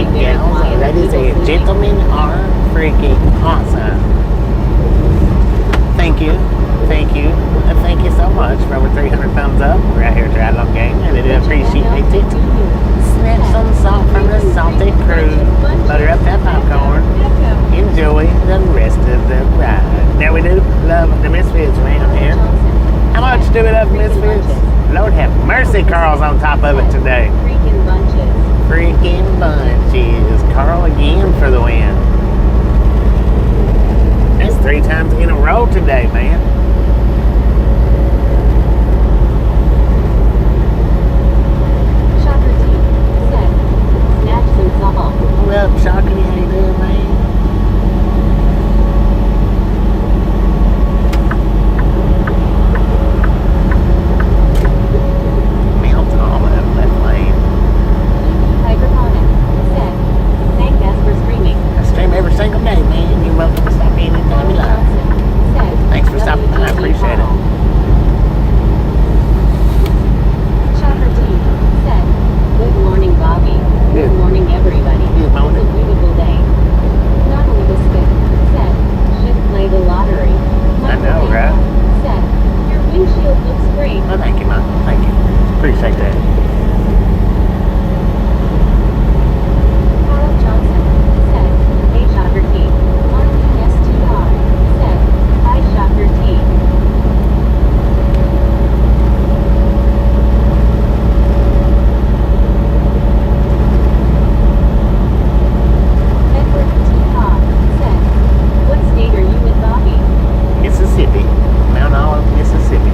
Hey, gals, ladies and gentlemen are freaking awesome. Thank you. Thank you. And thank you so much for over 300 thumbs up. We're out here at Triathlon Gang, and I do appreciate it. Snatch some salt from the salty crew. Butter up that popcorn. Enjoy the rest of the ride. Now, we do love the Misfits around here. How much do we love the Misfits? Lord have mercy, Carl's on top of it today. Freaking bunches. Freaking bunches. Carl again for the win. That's 3 times in a row today, man. Shocker team said, snatch some salt. What up, Shockity? How you doing, man? Milton, all of that lane. Hydroponic said, thank us for streaming. I stream every single day, man. You're welcome to stop me anytime you like. Said, Thanks for stopping by. I appreciate it. Shocker team said, good morning, Bobby. Good morning, everybody. Good morning. It's a beautiful day. Natalie Biscuit said, should play the lottery. I know, right? Said, your windshield looks great. Well, thank you, man. Thank you. Appreciate that. Carl Johnson said, hey, Shocker team. Martin STR said, hi, Shocker team. Edward T. Cobb said, what state are you in, Bobby? Mississippi. Mount Olive, Mississippi.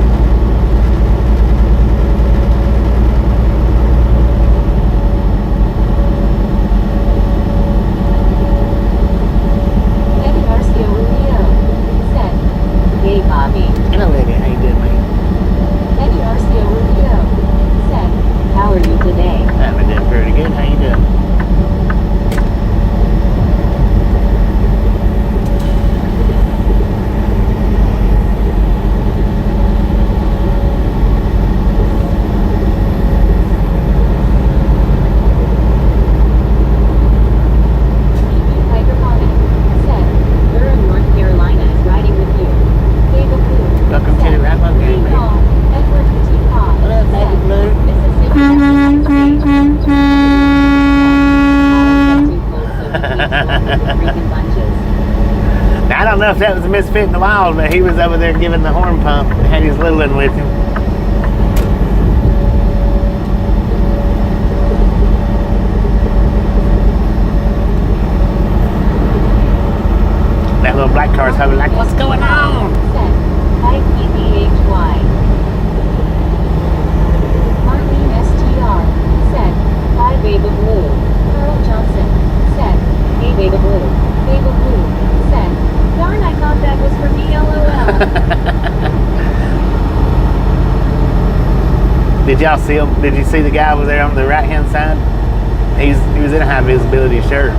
Eddie Garcia Rubio said, hey, Bobby. Hello, lady. How you doing, man? Eddie Garcia Rubio said, how are you today? I'm doing pretty good. How you doing? Hydroponic said, Durham, North Carolina is riding with you. David Blue Welcome to said, the Wrap Up Game, man. Call Edward T. Cobb What up, said, David Blue? Mississippi has a freaking bunches. Now, I don't know if that was a misfit in the wild, but he was over there giving the horn pump. Had his little one with him. That little black car's hovering like, what's going on? Said, hi, PDHY. Marlene STR said, hi, Baba Blue. Carl Johnson said, hey, Baba Blue. Baba Blue said, darn, I thought that was for me, LOL. Did y'all see him? Did you see the guy over there on the right hand side? He was in a high visibility shirt.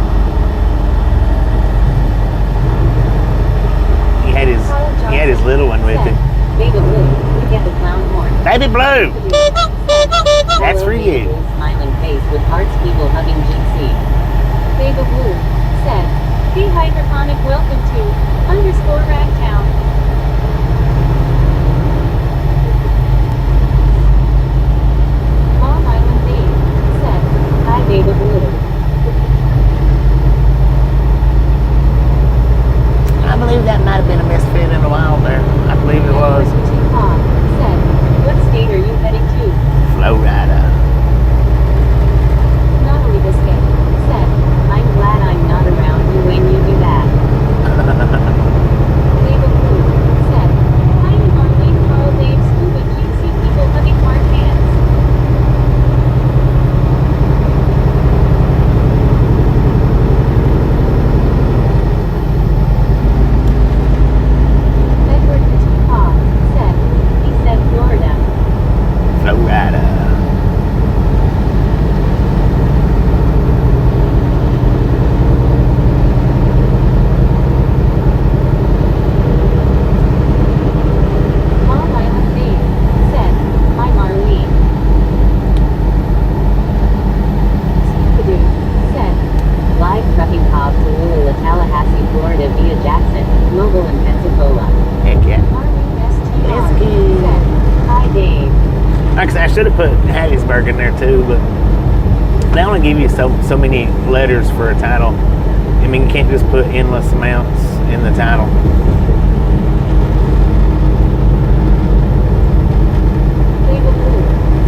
He had his little one with him. Baba Blue, we get the clown horn. Baby Blue! That's for you. Smiling face with hearts, people hugging GC. Baba Blue said, hey, Hydroponic, welcome to _Ragtown. Palm Island Dave said, hi, Baba Blue. I believe that might have been a misfit in a while there. I believe it was. Edward T. Cobb said, what state are you heading to? Florida. Natalie Biscuit said, I'm glad I'm not around you when you do that. Baba Blue Gettysburg in there too, but they only give you so many letters for a title. I mean, you can't just put endless amounts in the title. Label blue.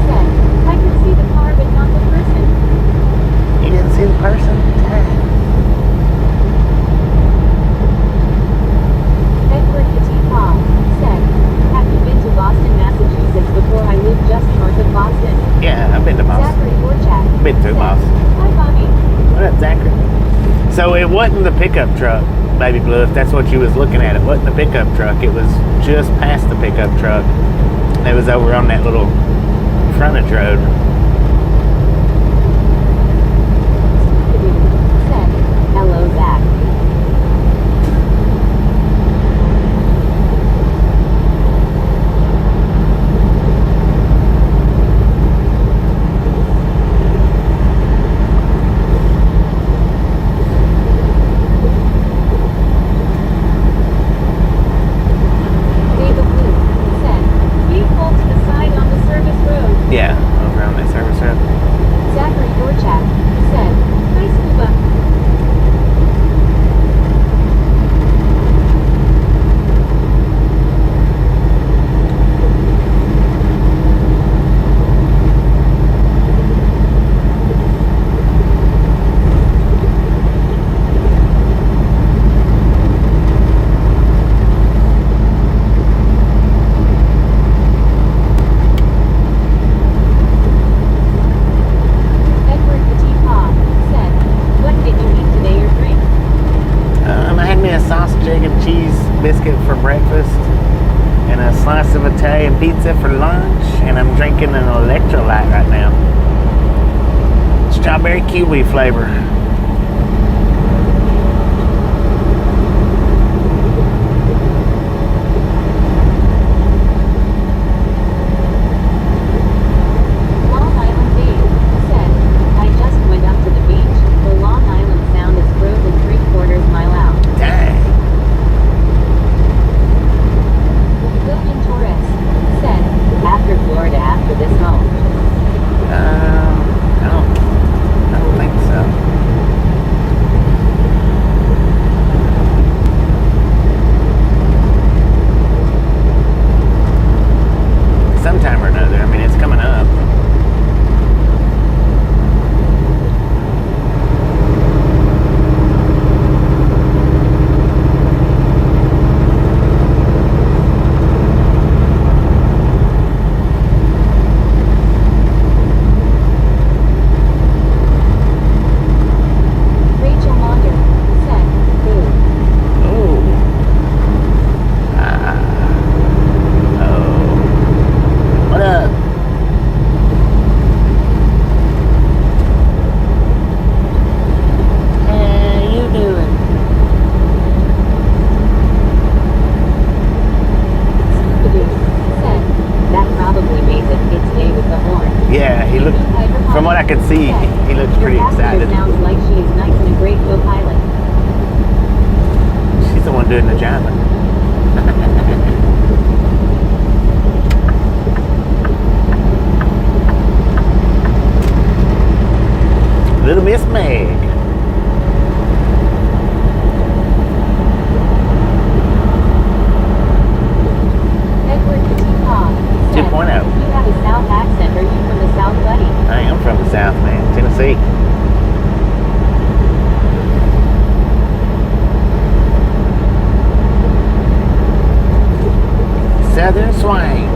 Said, I could see the car but not the person. You didn't see the person? Dang. Edward Petit Paul. Said, have you been to Boston, Massachusetts before? I live just north of Boston. Yeah, I've been to Boston. Zachary Borchak. Been through said, Boston. Hi, Bobby. What up, Zachary? So it wasn't the pickup truck, Baby Blue, if that's what you was looking at. It wasn't the pickup truck. It was just past the pickup truck. It was over on that little frontage road. Said, hello, Zach. David Blue. Said, we pulled to the side on the service road. Yeah, over on that service road. Zachary Borchak. Said, hi, Scuba. Edward Petit Paul. Said, what did you eat today or drink? I had me a sausage, egg, and cheese biscuit for breakfast, and a slice of Italian pizza for lunch, and I'm drinking an electrolyte right now. Strawberry kiwi flavor. Long Island Dave. Said, I just went up to the beach. The Long Island Sound is frozen 3/4 mile out. Dang. William Torres. Said, after Florida after this home. I don't think so. Sometime or another. I mean, it's coming up. Rachel Monder. Said, boo. Oh. Oh. What up? How you doing? Scooby-Doo. Said, that probably means its day with the horn. Yeah, he looked. From what I could see, he looks pretty Your passenger excited. sounds like she is nice and a great co-pilot. She's the one doing the driving. Little Miss Meg. Edward Petit Paul. Said, 2.0. you have a South accent. Are you from the South, buddy? I am from the South, man. Tennessee. Southern Swing.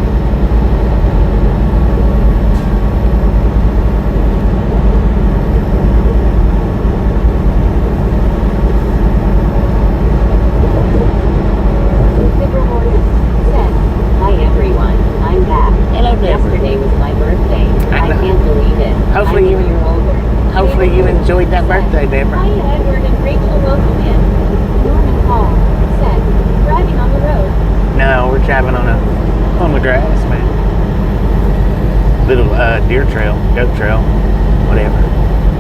Deborah Morgan. Said, hi everyone. I'm back. Hello, Deborah. Yesterday was my birthday. I I know. can't believe it. Hopefully I'm you- a year older. Hopefully you enjoyed that birthday, Deborah. Hi, Edward and Rachel. Welcome in. Norman Paul. Said, driving on the road. No, we're driving on the grass, man. Little deer trail, goat trail, whatever.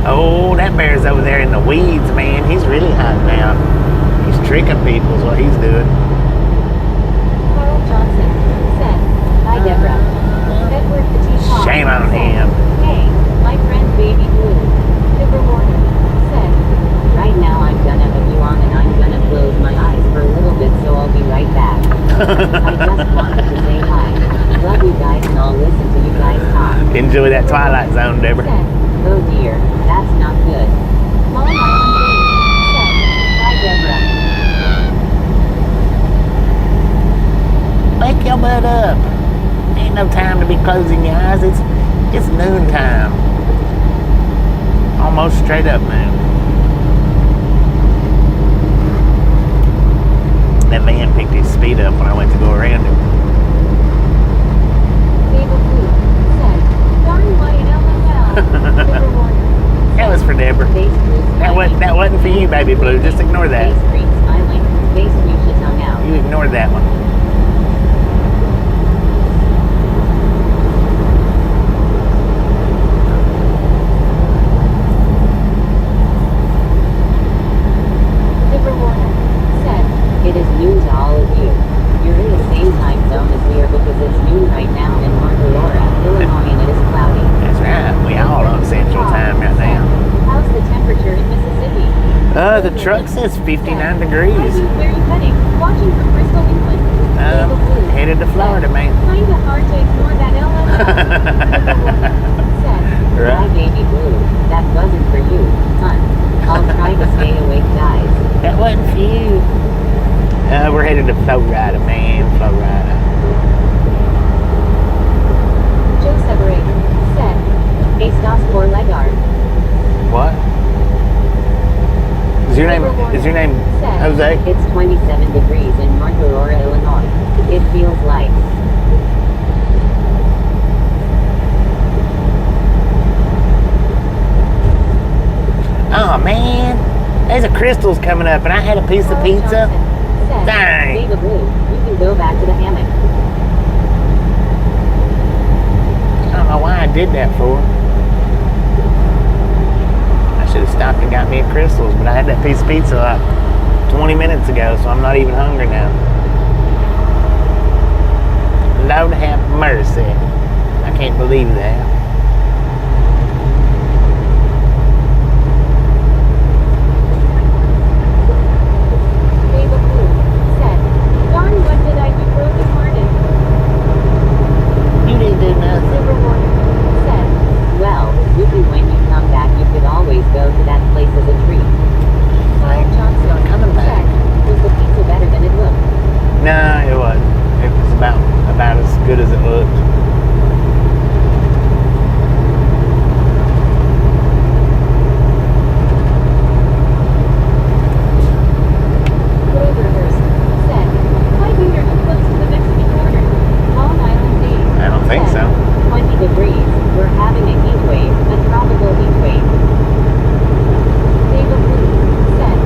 Oh, that bear's over there in the weeds, man. He's really hiding out. He's tricking people is what he's doing. Carl Johnson. Said, hi, Deborah. Edward Petit Paw Shame on said, him. Hey, my friend Baby Blue, the rewarder, said, right now I'm gonna have you on and I'm gonna close my eyes for a little bit so I'll be right back. I just wanted to say hi. Love you guys and I'll listen to you guys talk. Enjoy that Twilight Zone, Deborah. Said, oh dear, that's not good. Long Island Baby said, hi Deborah. Wake your butt up. Ain't no time to be closing your eyes. It's noontime. Almost straight up noon. That van picked his speed up when I went to go around him. Baby Blue said, darn white LOL. The rewarder. That was for Deborah. Face Blue smiling. That wasn't for you, baby blue. Just ignore that. Face Green smiling. Face Fuchsia tongue out. You ignored that one. The rewarder said, it is noon to all of you. You're in the same time zone as we are because it's noon right now in Margalara, Illinois, and it is cloudy. That's right. We all on Central Time right now. How's the temperature in Mississippi? The truck says 59 degrees. Where are you heading? Watching from Bristol, England. Baby Blue Headed to Florida, man. Kinda hard to ignore that LOL. Said, Right. hi Baby Blue, that wasn't for you, hun. I'll try to stay awake, guys. That wasn't for you. We're headed to Florida, man. Florida. Joe Severay said, Estas por Legar. What? Is your name Jose? It's 27 degrees in Margalara, Illinois. It feels like. Oh man, there's a Crystal's coming up, and I had a piece of Carl pizza. Johnson said, Dang. Baby Blue, you can go back to the hammock. I don't know why I did that for. I should have stopped and got me a Crystal's, but I had that piece of pizza like 20 minutes ago, so I'm not even hungry now. Lord have mercy. I can't believe that. Baby Blue said, darn, what did I do broken hearted? You didn't do The nothing. rewarder said, well, you can when you come back you could always go to that place as a treat. Carl Johnson Coming back. said, was the pizza better than it looked? No, it wasn't. It was about as good as it looked. Groverhurst said, why do you close to the Mexican border? Long Island Dave I don't think said, so. 20 degrees, we're having a heat wave, a tropical heat wave. David Blue said,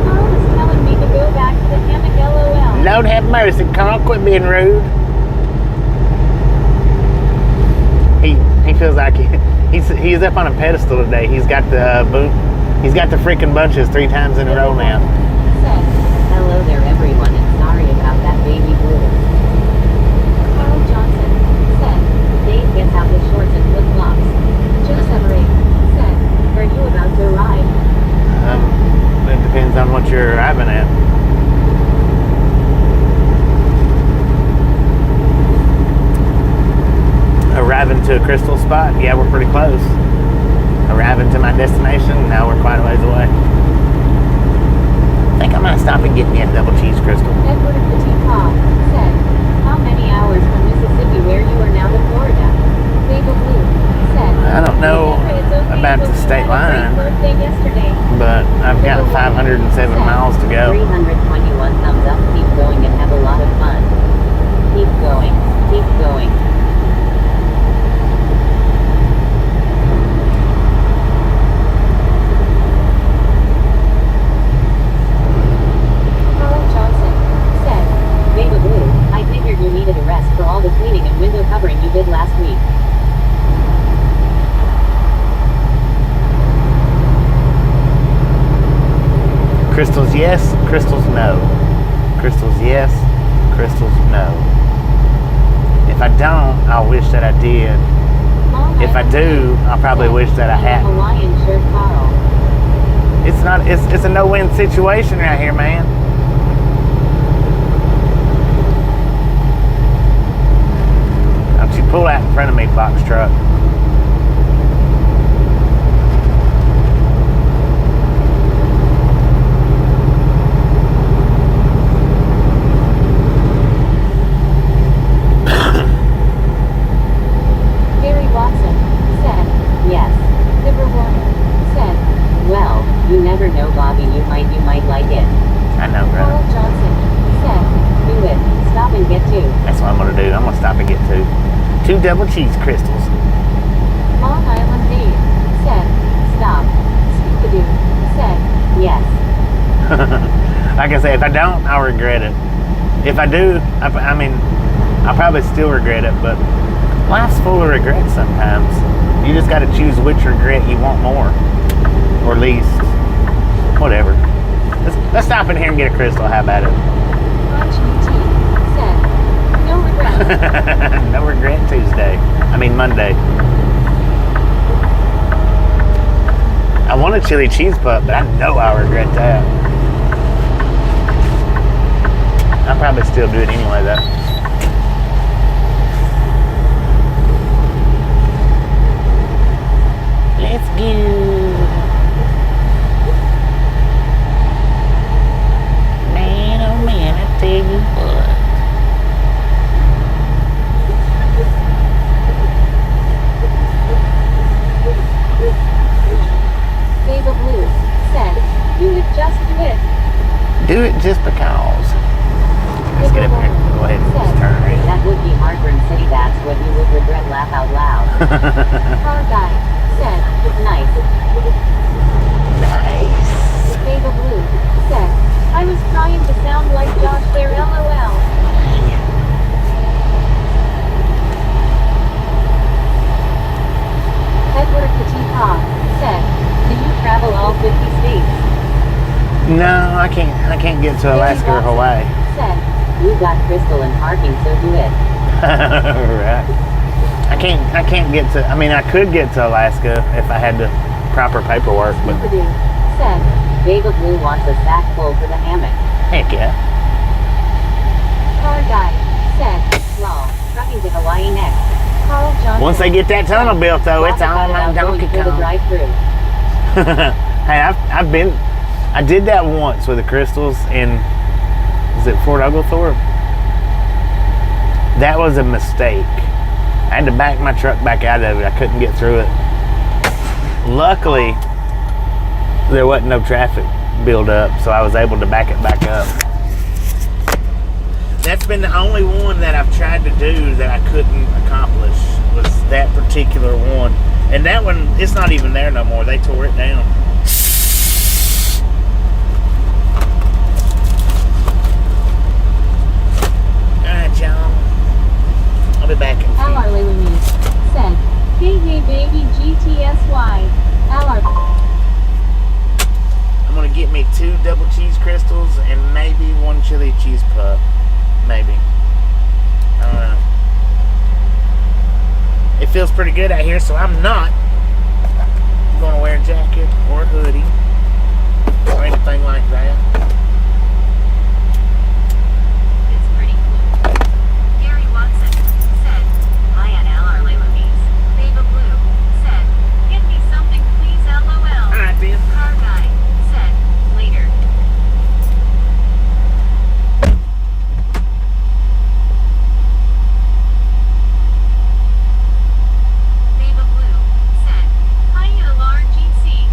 Carl is telling me to go back to the hammock LOL. Lord have mercy, Carl, quit being rude. He feels like he's up on a pedestal today. He's got the freaking bunches 3 times in a row now. Said, hello there everyone and sorry about that Baby Blue. Carl Johnson said, Dave gets out his shorts and flip-flops. Joe Severay said, are you about to arrive? It depends on what you're arriving at. Arriving to a crystal spot? Yeah, we're pretty close. Arriving to my destination? No, we're quite a ways away. I think I'm gonna stop and get me a double cheese crystal. Edward Petit Paw said, how many hours from Mississippi where you are now to Florida? Baby Blue said, I don't know about the state line, birthday yesterday. but I've got 507 miles to go. 321 thumbs up. Keep going and have a lot of fun. Keep going. Keep going. Carl Johnson said, Baby Blue, I figured you needed a rest for all the cleaning and window covering you did last week. Crystals yes, crystals no. Crystals yes, crystals no. If If I don't, I'll wish that I did. Long If I Island do, I'll probably said, wish that I "In a hadn't. Hawaiian shirt, Carl. It's a no-win situation right here, man. Don't you pull out in front of me, box truck. Gary Watson said, yes. Liver Warner said, Well, you never know, Bobby. You might like it. I know, Carl brother. Johnson said, Do it. Stop and get 2. That's what I'm gonna do. I'm gonna stop and get 2 double cheese crystals. Long Island Dave said, Stop. Scoopadoo said, Yes. Like I say, if I don't, I'll regret it. If I do, I mean, I'll probably still regret it, but life's full of regrets sometimes. You just gotta choose which regret you want more, or least. Whatever. Let's stop in here and get a crystal. How about it? Raj UT said, no regrets. No regret Tuesday. I mean Monday. I want a chili cheese pup, but I know I'll regret that. I'll probably still do it anyway, though. Let's go. Man, oh man, I tell you what. Babe Blue said, do it, just do it. Do it just because. Let's get up here. Go ahead and just turn around. That would be heartburn. Say that's what you would regret. Laugh out loud. Car guy said, Nice. Nice. Babe Blue said, I was trying to sound like Josh there, LOL. Edward Petitpa said, do you travel all 50 states? No, I can't get to Alaska or Hawaii. Said, You got crystal and parking, so do it. Right. I can't get to. I mean, I could get to Alaska if I had the proper paperwork, but Scoopadoo said, Babe Blue wants a sack full for the hammock. heck yeah. Car guy said, Lol. Trucking to Hawaii next. Carl Johnson. Once they get that tunnel built, though, it's Talk on about like Donkey going through the Kong. drive-through. Hey, I did that once with the crystals in, is it Fort Oglethorpe? That was a mistake. I had to back my truck back out of it. I couldn't get through it. Luckily, there wasn't no traffic build up, so I was able to back it back up. That's been the only one that I've tried to do that I couldn't accomplish, was that particular one. And that one, it's not even there no more. They tore it down. Alright, y'all. I'll be back in a few. Alarlelumi said, hey hey baby GTSY. Alar. I'm gonna get me 2 double cheese crystals and maybe 1 chili cheese pup. Maybe. I don't know. It feels pretty good out here, so I'm not gonna wear a jacket or a hoodie or anything like that. It's pretty cool. Gary Watson said, hi at Alarlelummies. Babe Blue said, get me something please, LOL. Alright, then. Car guy said, later. Babe Blue said, hi at LRGC.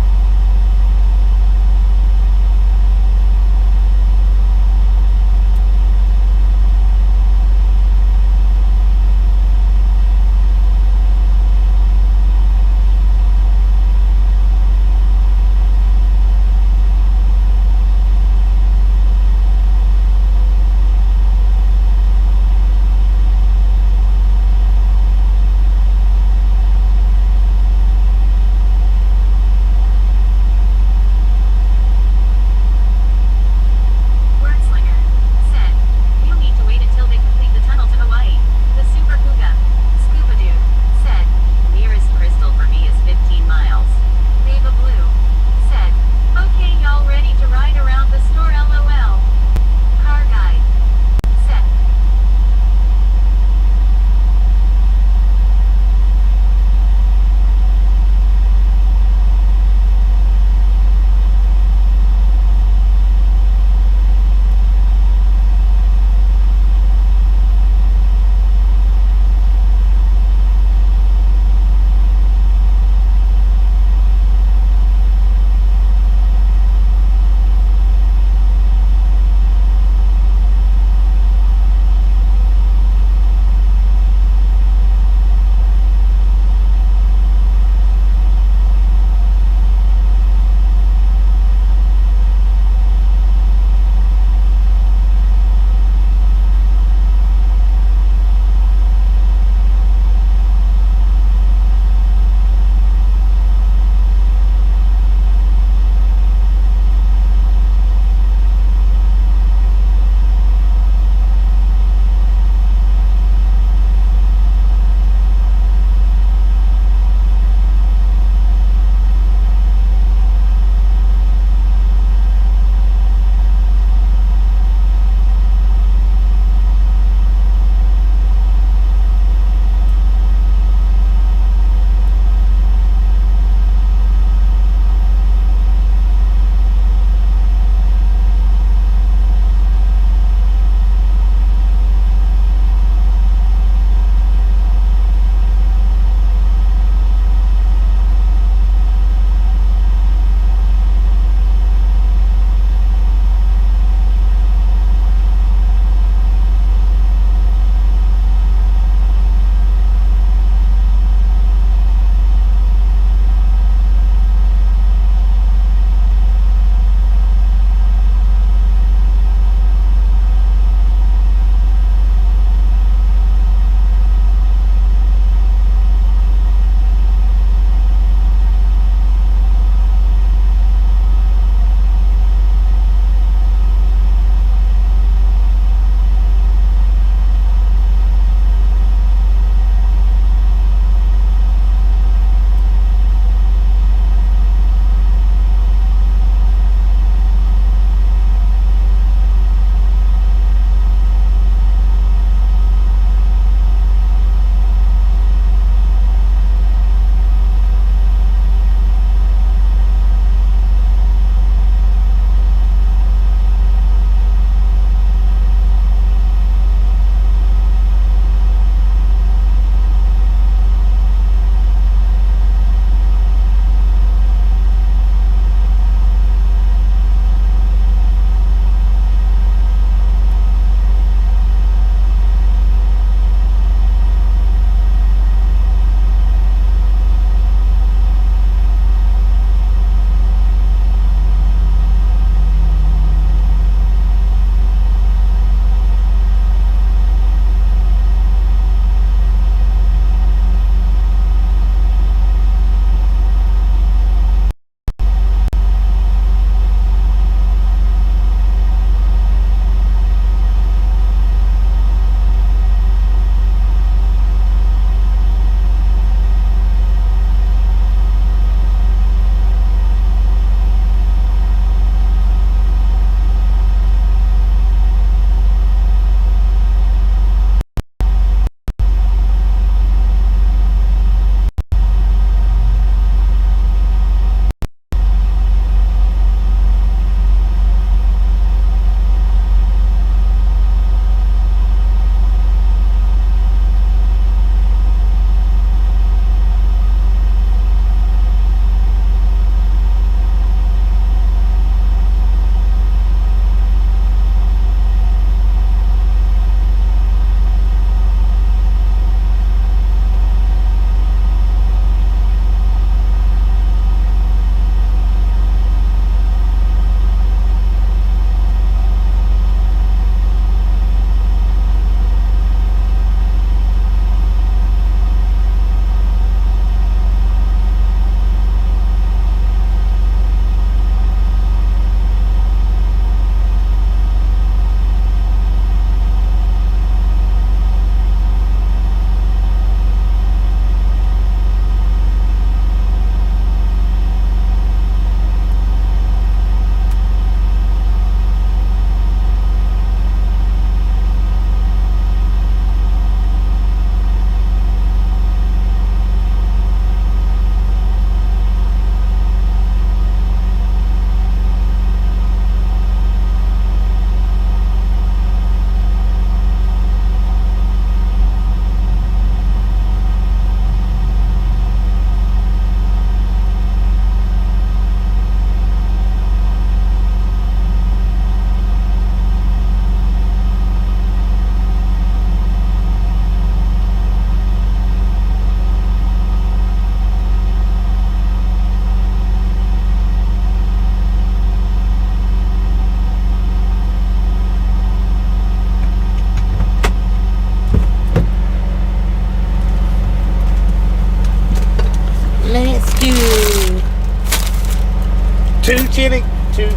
chili, two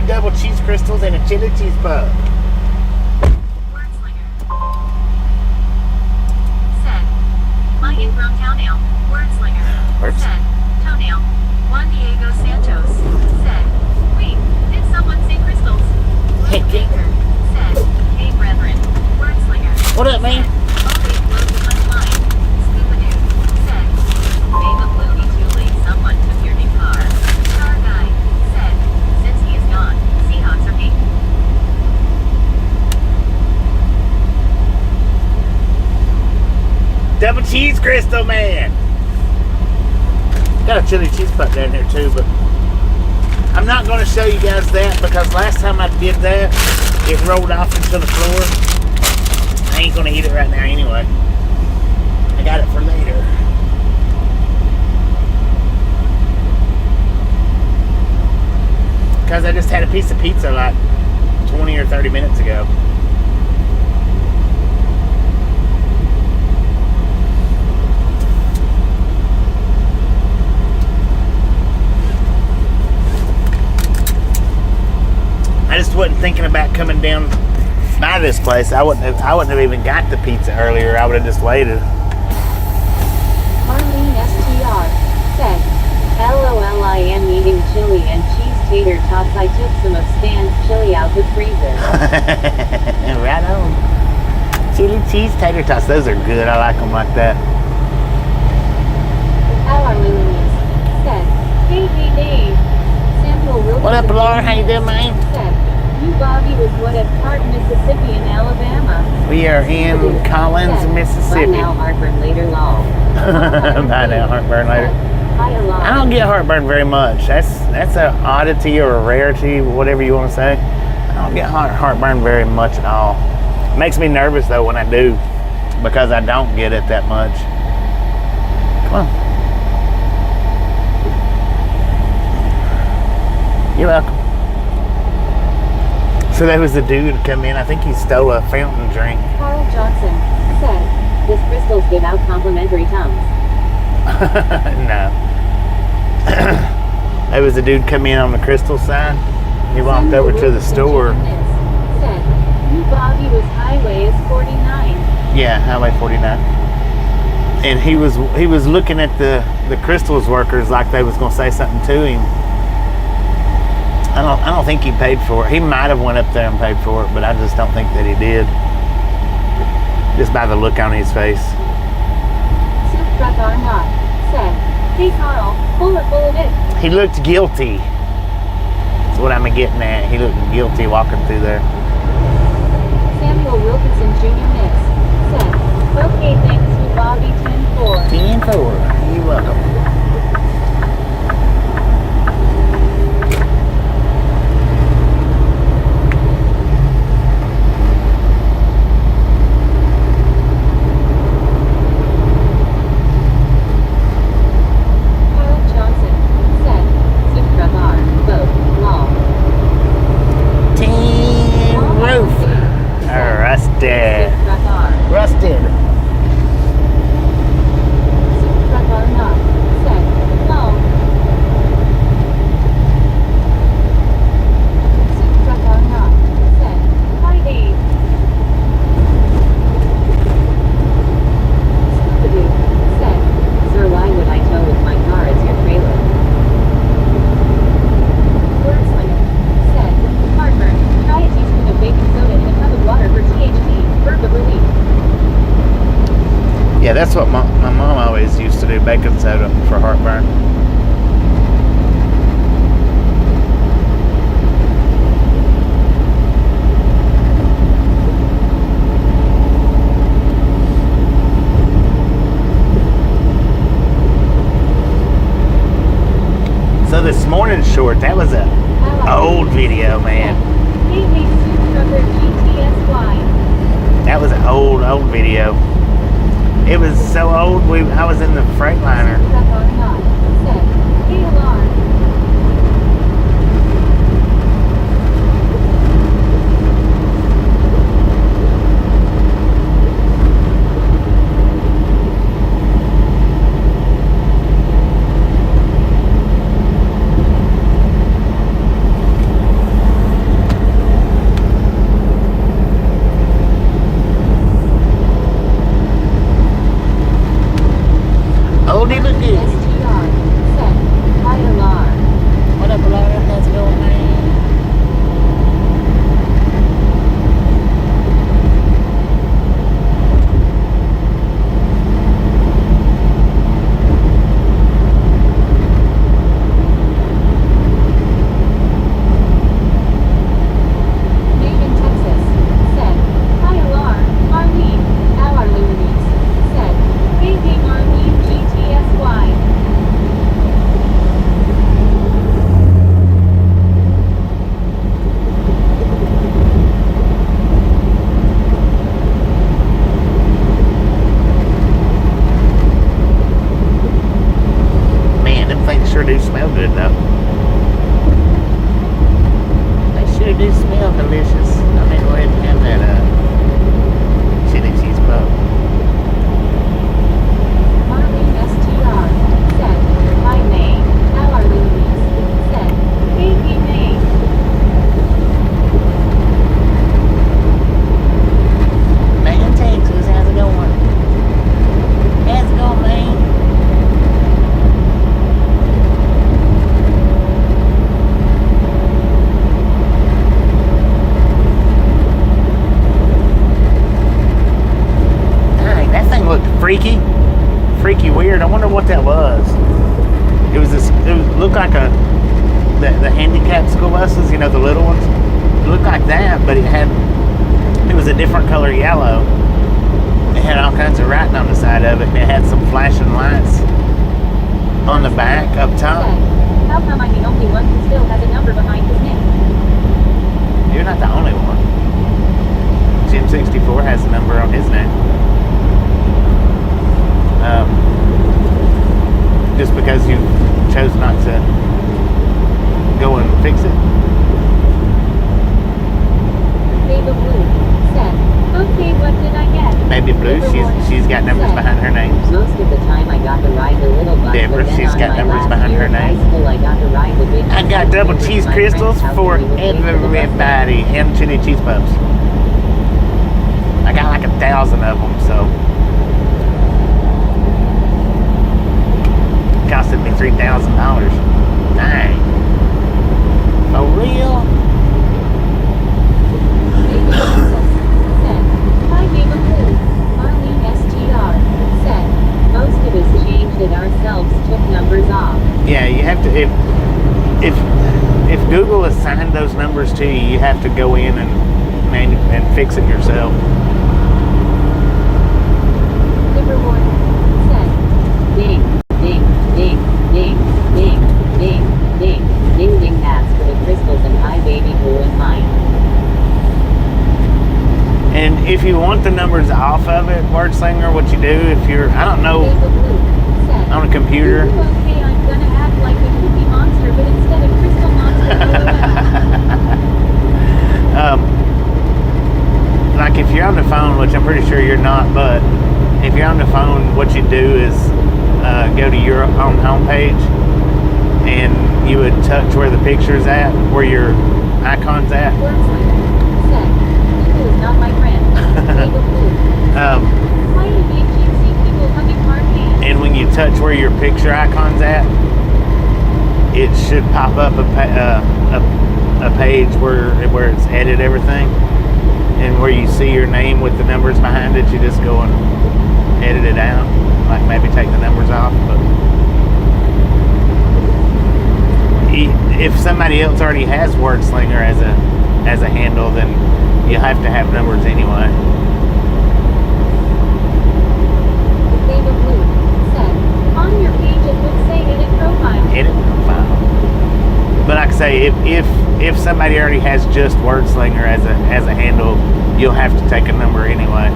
double cheese crystals, and a chili cheese pub. Wordslinger. Said, my ingrown toenail. Wordslinger. Words. Said, toenail. Juan Diego Santos. Said, wait, did someone say crystals? Hey, Blue Baker. Said, hey brethren. Wordslinger. What up, man? Always blows the punchline. Scuba-doo. Said, Baba Bluey Julie, someone took your new car. Star Guy. Said, since he is gone, Seahawks are pink. Double cheese crystal, man. Got a chili cheese pup down there too, but I'm not going to show you guys that because last time I did that, it rolled off into the floor. I ain't going to eat it right now anyway. I got it for later. Because I just had a piece of pizza like 20 or 30 minutes ago. I just wasn't thinking about coming down by this place. I wouldn't have even got the pizza earlier. I would have just waited. Marlene STR said, LOL, I am eating chili and cheese tater tots. I took some of Stan's chili out the freezer. Right on. Chili cheese tater tots. Those are good. I like them like that. Marlene said, hey Dave. Samuel Wilson. What up, Laura? How you doing, man? Said, you Bobby was what at Hart, Mississippi and Alabama. We are in Collins, Said, Mississippi. By now, heartburn later long. By now, heartburn later. Hi, Alon. I don't get heartburn very much. That's an oddity or a rarity, whatever you want to say. I don't get heartburn very much at all. It makes me nervous though when I do, because I don't get it that much. Come on. You're welcome. So there was a dude come in. I think he stole a fountain drink. Carl Johnson said, this crystals give out complimentary tongues. No. There was a dude come in on the crystal side. He walked Samuel over to the Wilson store. said, you Bobby was highway is 49. Yeah, Highway 49. And he was looking at the crystals workers like they was gonna say something to him. I don't think he paid for it. He might have went up there and paid for it, but I just don't think that he did. Just by the look on his face. Soup truck or not, said, hey Carl, full of it. He looked guilty. That's what I'm getting at. He looked guilty walking through there. Samuel Wilkinson Jr. Mix said, okay, thanks to Bobby 10-4. 10-4. You're welcome. Carl Johnson said, soup truck R, boat, long. Tin roof. Rusted. Soup truck R. Rusted. Soup truck R not, said, long. Soup truck R not, said, hi Dave. Scuba-doo said, sir, why would I tow with my car as your trailer? Wordslinger said, heartburn, try a teaspoon of baking soda in a cup of water for THC, verb of relief. Yeah, that's what my mom always used to do, baking soda for heartburn. So this morning's short, that was a old video, man. Hey, Soup Trucker GTSY. That was an old video. It was so old, I was in the Freightliner. Soup Truck on not, said, hey alarm. do smell delicious. I'm gonna go ahead and have that chili cheese puff. Marlene STR said, "Hi May, how are you?" Said, "Baby May." Man, Texas, how's it going? How's it going, man? Dang, that thing looked freaky weird. I wonder what that was. It looked like the handicap school buses, you know, the little ones. It looked like that, but it was a different color yellow. It had all kinds of writing on the side of it, and it had some flashing lights on the back up top. Said, "How come I'm the only one who still has a number behind his name?" You're not the only one. Jim 64 has a number on his name. Just because you chose not to go and fix it. Baby Blue said, "Okay, what did I get?" Maybe Blue, she's got numbers behind her names. Most of the time I got to ride the little bus, Deborah, but then she's on got my numbers last behind year her of high name. school, I got to ride the big I got double bus cheese with my crystals friend's house for and we would wait for the bus everybody and chili cheese puffs. I got like 1,000 of them, so it costed me $3,000. Dang. For real? Baby Jesus said, "Hi Baby Blue." Marlene STR said, "Most of us changed it ourselves, took numbers off." Yeah, you have to. If Google assigned those numbers to you, you have to go in and fix it yourself. Livermore said, Ding, ding, ding, ding, ding, ding, ding, ding, ding. That's for the crystals and my baby blue and mine. And if you want the numbers off of it, Wordslinger, what you do if you're, I don't know, Baby Blue said, on a computer. "Ooh, okay, I'm gonna act like a Cookie Monster, but instead of Crystal Monster, LOL." Like if you're on the phone, which I'm pretty sure you're not, but if you're on the phone, what you do is go to your own homepage, and you would touch where the picture's at, where your icon's at. Wordslinger said, "Google is not my friend." Baby Blue said, "Why do big cutesy people hugging hard hands?" And when you touch where your picture icon's at, it should pop up a page where it's edited everything, and where you see your name with the numbers behind it, you just go and edit it out, like maybe take the numbers off. But if somebody else already has Wordslinger as a handle, then you have to have numbers anyway. Baby Blue said, "On your page it would say edit profile." Edit profile. But like I say, if somebody already has just Wordslinger as a handle, you'll have to take a number anyway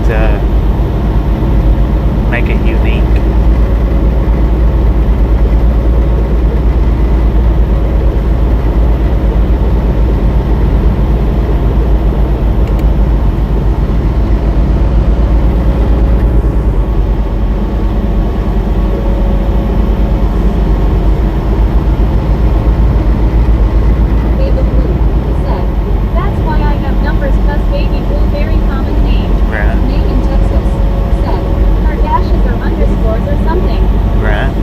to make it unique. Baby Blue said, "That's why I have numbers, cause Baby Blue very common name." Right. May in Texas said, "Her dashes or underscores or something." Right.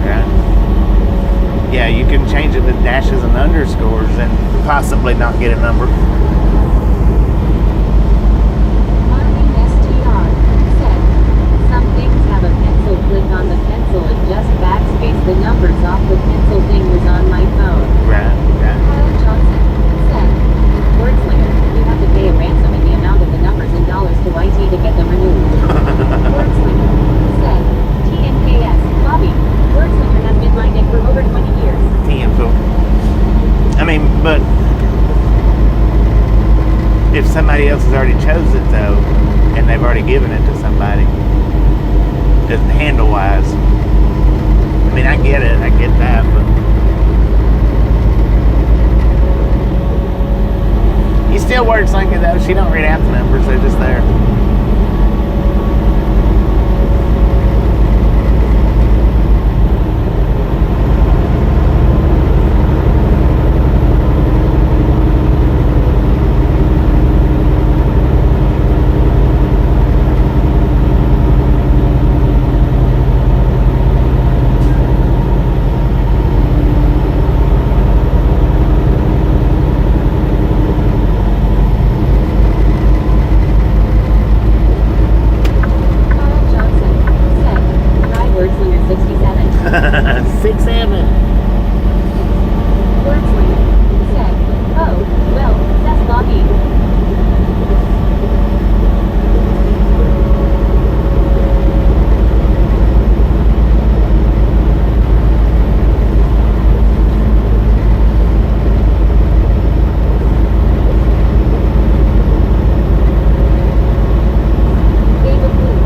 Yeah, you can change it to dashes and underscores and possibly not get a number. Marlene STR said, Some things have a pencil. Click on the pencil and just backspace the numbers off. The pencil thing was on my phone. Right. Kyle Johnson said, Wordslinger, you have to pay a ransom in the amount of the numbers in dollars to IT to get them removed. Wordslinger said, "TNKS, Bobby, Wordslinger has been my nick for over 20 years." Info. I mean, but if somebody else has already chose it though, and they've already given it to somebody, just handle wise. I mean, I get it, I get that, but still works like it though. She don't read out the numbers, they're just there. Carl Johnson said, "Try Wordslinger 67." 6-7. Wordslinger said, "Oh, well, that's Bobby." David Blue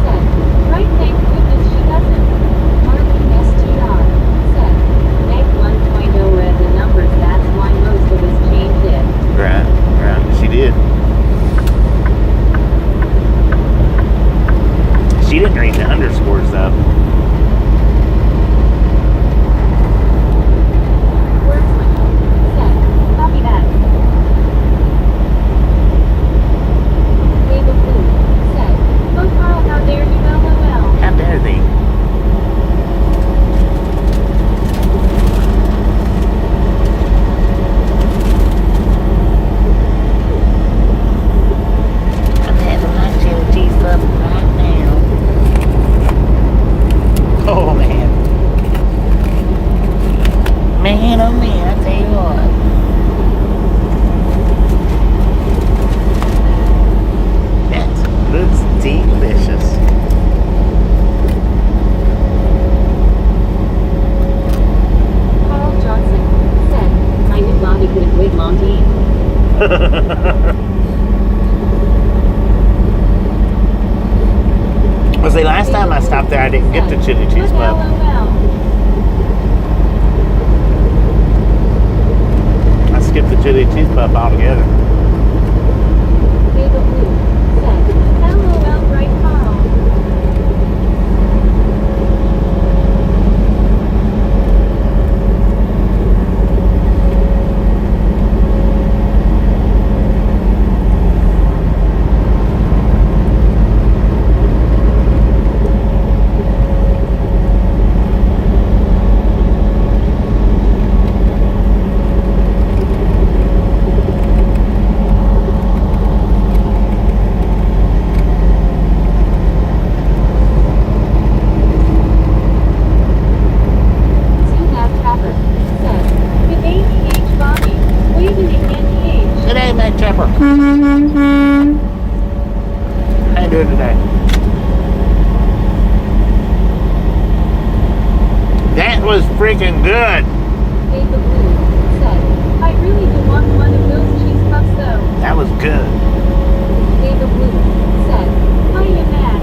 said, "Right, thank goodness she doesn't." Marlene STR said, "Meg 1.0 read the numbers, that's why most of us changed it." Right, she did. She didn't read the underscores though. Wordslinger said, "Copy that." David Blue said, "Oh Carl, how dare you, LOL." How dare they? I'm having my chili cheese puff right now. Oh man. Man, oh man, I tell you what. That looks delicious. Carl Johnson said, I knew Bobby couldn't wait Monty. Was the last time I stopped there, I didn't get the chili cheese "What puff. LOL?" I skipped the chili cheese puff altogether. David Blue said, "LOL, right, Carl." T-Nab Trapper said, "Good day, EH Bobby. Waving at NEH." Good day, Mac Trapper. How you doing today? That was freaking good. David Blue said, "I really do want one of those cheese puffs though." That was good. David Blue said, "I am mad."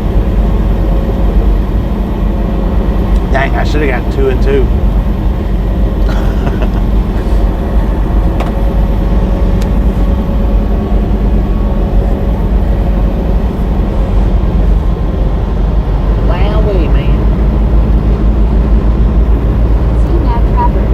Dang, I should have got 2 and 2. Wowee, man. T-Nab Trapper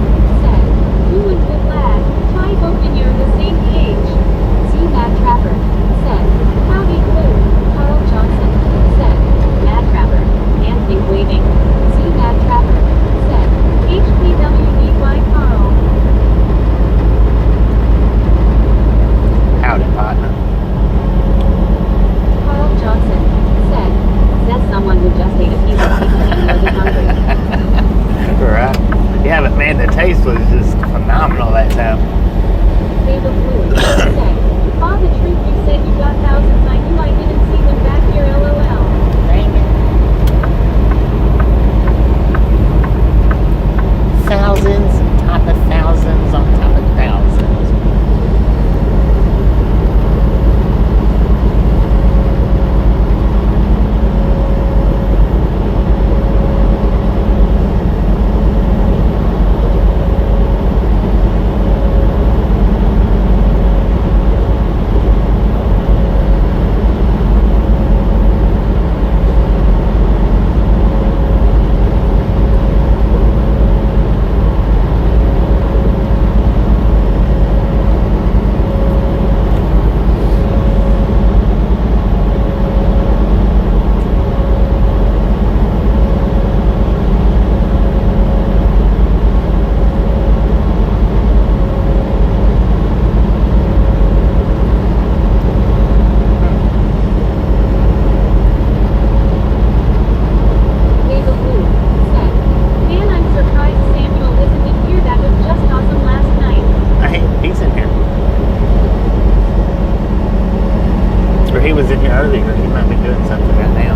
he was in here earlier. He might be doing something right now.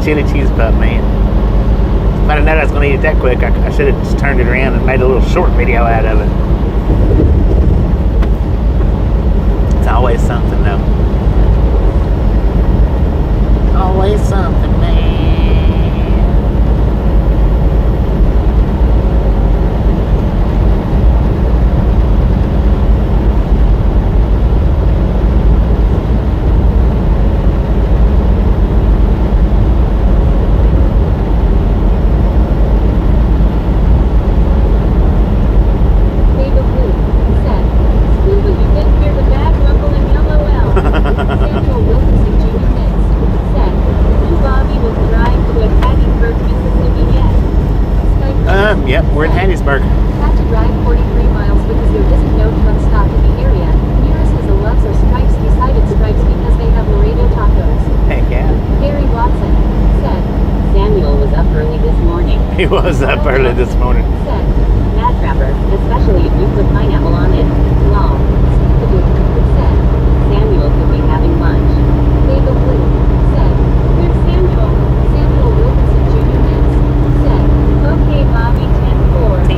Chili cheese pup, man. If I'd have known I was going to eat it that quick, I should have just turned it around and made a little short video out of it. It's always something, though. Always something, man. Yep, we're in Hattiesburg. Had to drive 43 miles because there isn't no truck stop in the area. Nearest is a Love's or Stripes. Decided Stripes because they have Laredo tacos. Heck yeah. Gary Watson said, Samuel was up early this morning. He was up early this morning. said, Mad Trapper, especially if you put pineapple on it. Lol. said, Samuel could be having lunch. Vega Blue said, where's Samuel? Samuel Wilkinson Jr. Nix said, okay Bobby 10-4.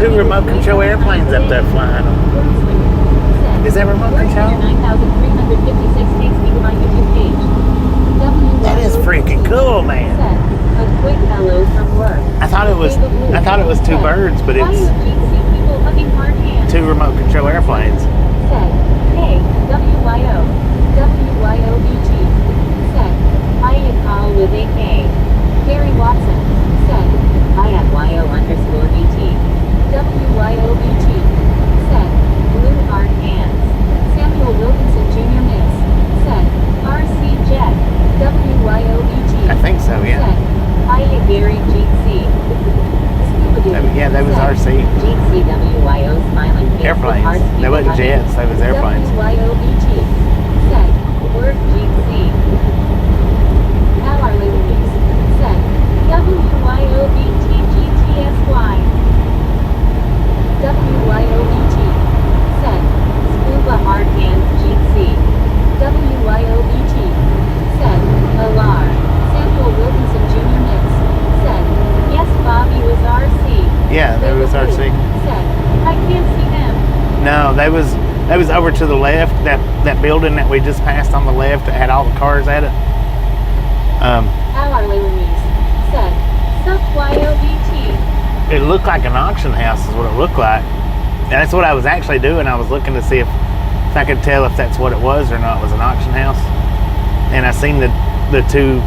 two remote control airplanes up there flying. Is that remote control? 9,356 takes me to my YouTube page. That is freaking cool, man. A quick hello from work. I thought it was two birds, but it's people hugging hard hands. two remote control airplanes. Said, hey, WYO, WYOBG. Said, I at call with AK. Gary Watson. Said, I at YO_BT. WYOBG. Said, blue hard hands. Samuel Wilkinson Jr. Miss. Said, RC Jet. WYOBG. I think so, yeah. Said, I at Gary GC. Yeah, that was RC. GCWYO smiling face. Airplanes. They wasn't jets, they was airplanes. WYOBG. Said, word GC. How are ladies? Said, WYOBT. they was over to the left. That building that we just passed on the left that had all the cars at it. Our Louise said, Sup YOBT. It looked like an auction house is what it looked like. And that's what I was actually doing. I was looking to see if I could tell if that's what it was or not. It was an auction house. And I seen the two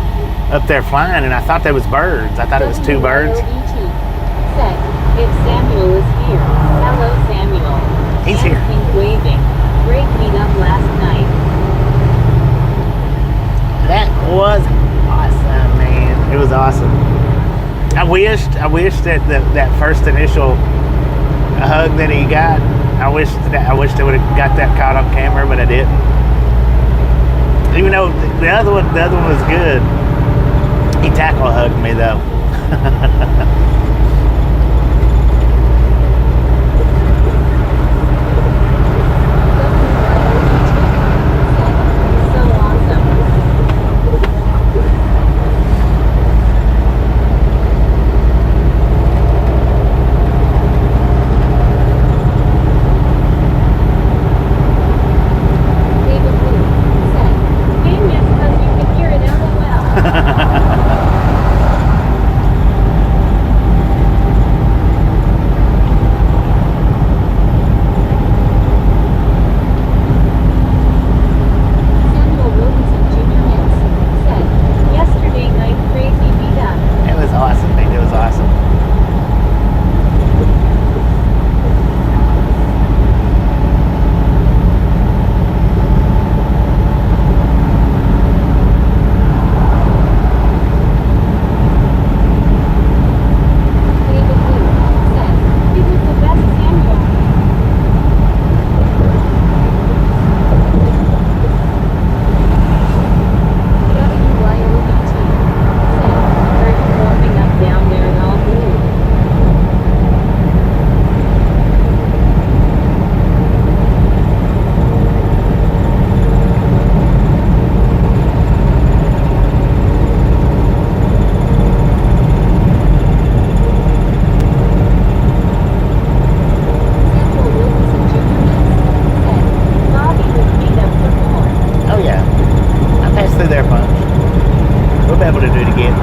up there flying, and I thought they was birds. I thought it was two birds. Said, if Samuel is here. Hello, Samuel. He's And here. Pink waving. Great meetup last night. That was awesome, man. It was awesome. I wished that that first initial hug that he got, I wished I would have got that caught on camera, but I didn't. Even though the other one was good. He tackle hugged me though. So awesome. David Lee said, "Genius, 'cause you can hear it LOL." Samuel Wilkinson Jr. Hicks said, "Yesterday night crazy meetup." It was awesome, man. It was awesome. David Lee said, "It was the best Samuel." WYOBT said, "Are you warming up down there at all blue?" Samuel Wilkinson Jr. said, "Bobby would meet up for more." Oh yeah. I passed through there a bunch. We'll be able to do it again.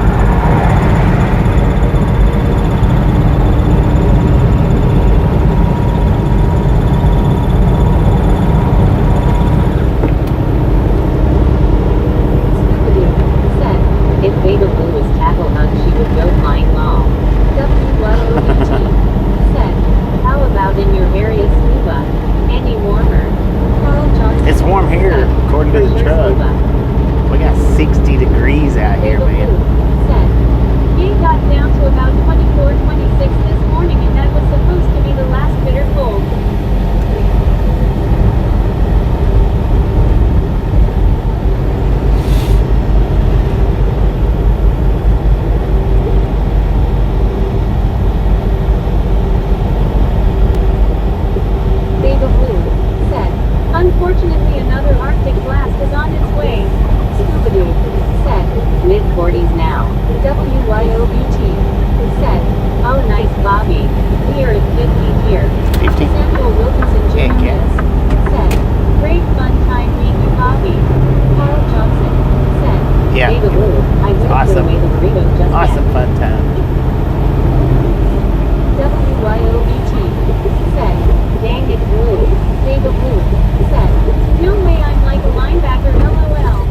Scooby-Doo said, If Beta Blue was tackle hug, she would go flying long. WYOBT said, "How about in your area scuba? Any warmer?" Carl Johnson It's warm here, said, according to "For the your truck. scuba." We got 60 degrees out here, David man. Blue said, "We got down to about 24, 26 this morning, and that was supposed to be the last bitter cold." David Blue said, "Unfortunately, another Arctic blast is on its way." Scooby-Doo said, Mid-40s now. WYOBT said, "Oh nice Bobby. We are at 50 here." 50? Samuel Wilkinson Heck Jr. yeah. said, "Great fun time meeting you, Bobby." Carl Johnson said, Yeah. Beta Blue, I would have put Awesome. away the burrito just Awesome yet. fun time. WYOBT said, "Dang it, Blue." David Blue said, "No way, I'm like a linebacker, LOL."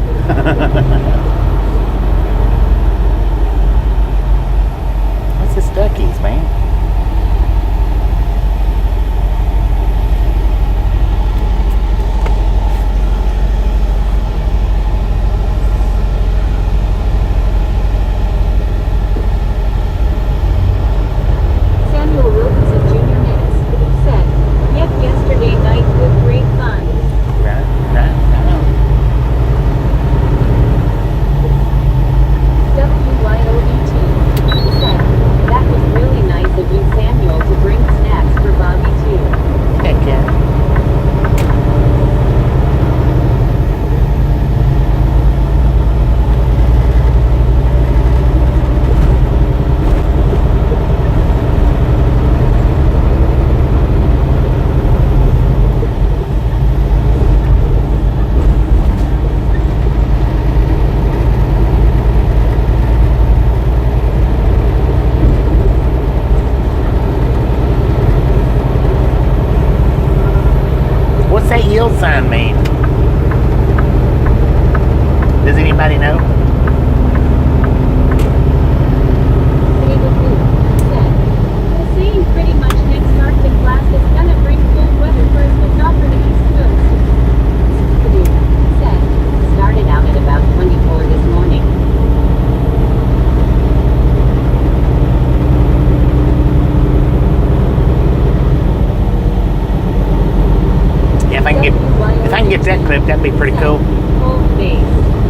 What's the Stuckies, man? Samuel Wilkinson Jr. said, "Yep, yesterday night was great fun." Right, right, I know. be pretty cool. Cold face.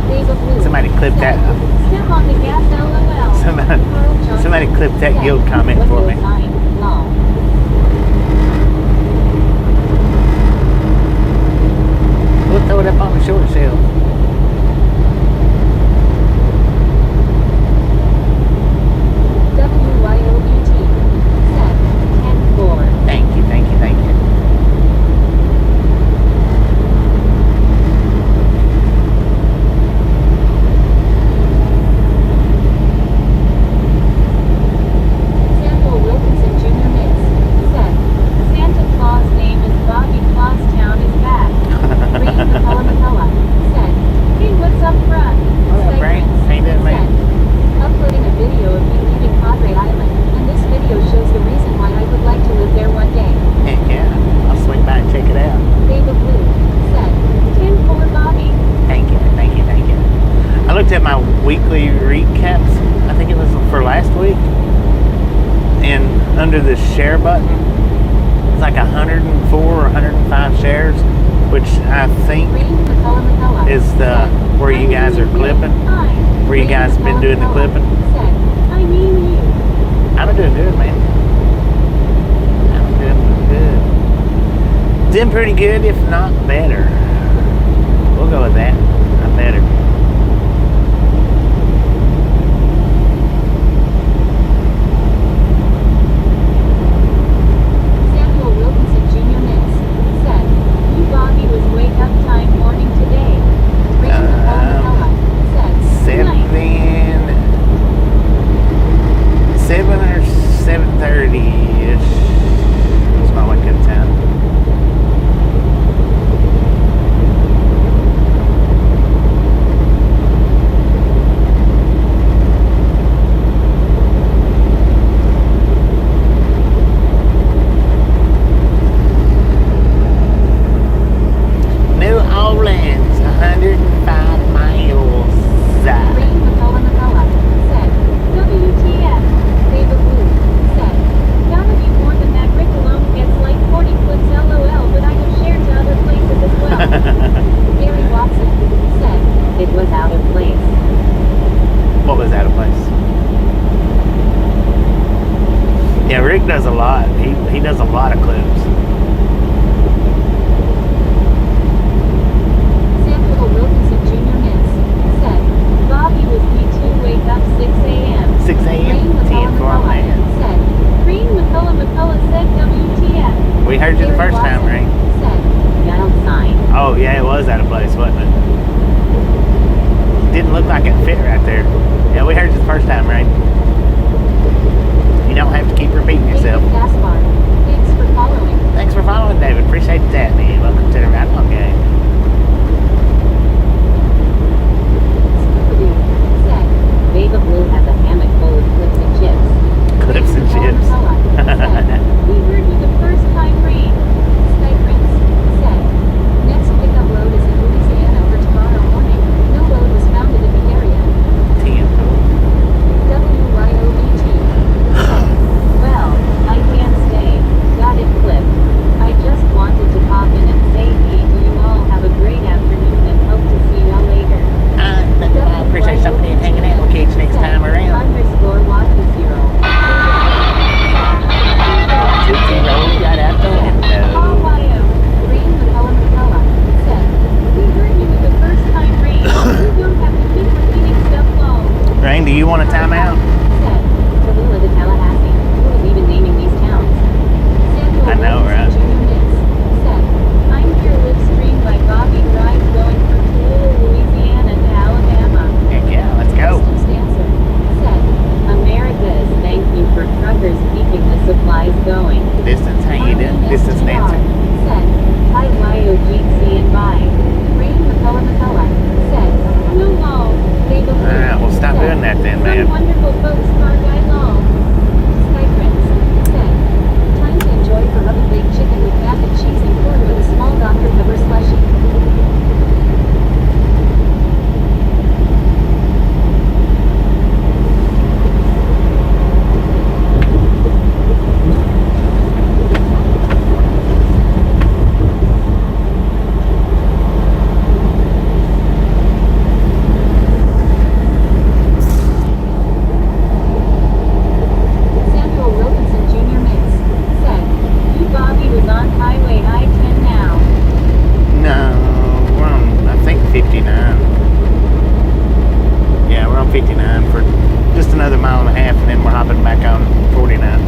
Days of blue. Somebody clip that. Step on the gas, LOL. Somebody clip that guild comment for me. We'll throw it up on the short shelf. WYOUT. Set. 10-4. Thank you, thank you, thank you. Samuel Wilkinson Jr. Mix. Set. Santa Claus name is Bobby Claus Town is back. Rain McCullough. Set. Hey, what's up, bruh? What up, Brain? How you doing, man? Uploading a video of me leaving Padre Island, and this video shows the reason why I would like to live there one day. Heck yeah. I'll swing by and check it out. Babe of Blue. Set. 10-4 Bobby. Thank you, thank you, thank you. I looked at my weekly recaps. I think it was for last week. And under the share button, it's like 104 or 105 shares, which I think Rain McCullough. is the where you guys are clipping. Where you guys been doing the clipping. Set. I mean you. I'm doing good, man. I'm doing good. Doing pretty good, if not better. We'll go with that. I'm better. Samuel Wilkinson Jr. Mix. Set. You Bobby was wake up time morning today. Rain McCullough. Set. Seven or 7:30-ish is my wake up time. New Orleans, 105 miles. Rain McCullough. Set. WTF. Babe of Blue. Set. Gotta be more than that. Rick alone gets like 40 clips LOL, but I have shared to other places as well. Gary Watson. Set. It was out of place. What was out of place? Yeah, Rick does a lot. He does a lot of clips. Samuel Wilkinson Jr. Mix. Set. Bobby was me2 wake up 6 a.m. 6 a.m. Rain 10 for a man. Set. Rain McCullough said WTF. We heard you the Gary first time, Watson. Ring. Set. Down sign. Oh, yeah, it was out of place, wasn't it? Didn't look like it fit right there. Yeah, we heard you the first time, Ring. You don't have to keep repeating yourself. David Gaspar. Thanks for following. Thanks for following, David. Appreciate that, man. Welcome to the Ride Along Gang. Scooby-Doo. Set. Babe of Blue has a hammock full of clips and chips. Clips and chips. We heard you the first time, Rain. Sky Prince. Set. Next pickup load is in Louisiana for tomorrow morning. No load was founded in the area. 10. WYOBT. Well, I can't stay. Got it clipped. I just wanted to pop in and say hey to you all. Have a great afternoon and hope to see y'all later. I appreciate somebody hanging out with kids next time around. Underscore Wacky 0. 2-0 right out the window. RYO. Rain McCullough. Set. We heard you the first time, Rain. You don't have to keep repeating stuff long. Rain, do you want a timeout? Set. Tallulah to Tallahassee. Who is even naming these towns? Samuel I know, right? Wilkinson Jr. Mix. Set. I'm here live stream by Bobby Drive going from Tallulah, Louisiana to Alabama. Heck yeah, let's go. Distance dancer. Set. Americas, thank you for truckers keeping the supplies going. Distance, how you doing? Distance dancer. Set. Hi YOGC and bye. Rain McCullough. Set. No law. Babe of Blue. Alright, well stop Set. doing that then, Some man. wonderful folks, car guy law. Sky Prince. Set. Time to enjoy Peruvian baked chicken with mac and cheese and corn with a small Dr. Pepper slushie. 49 for just another mile and a half, and then we're hopping back on 49.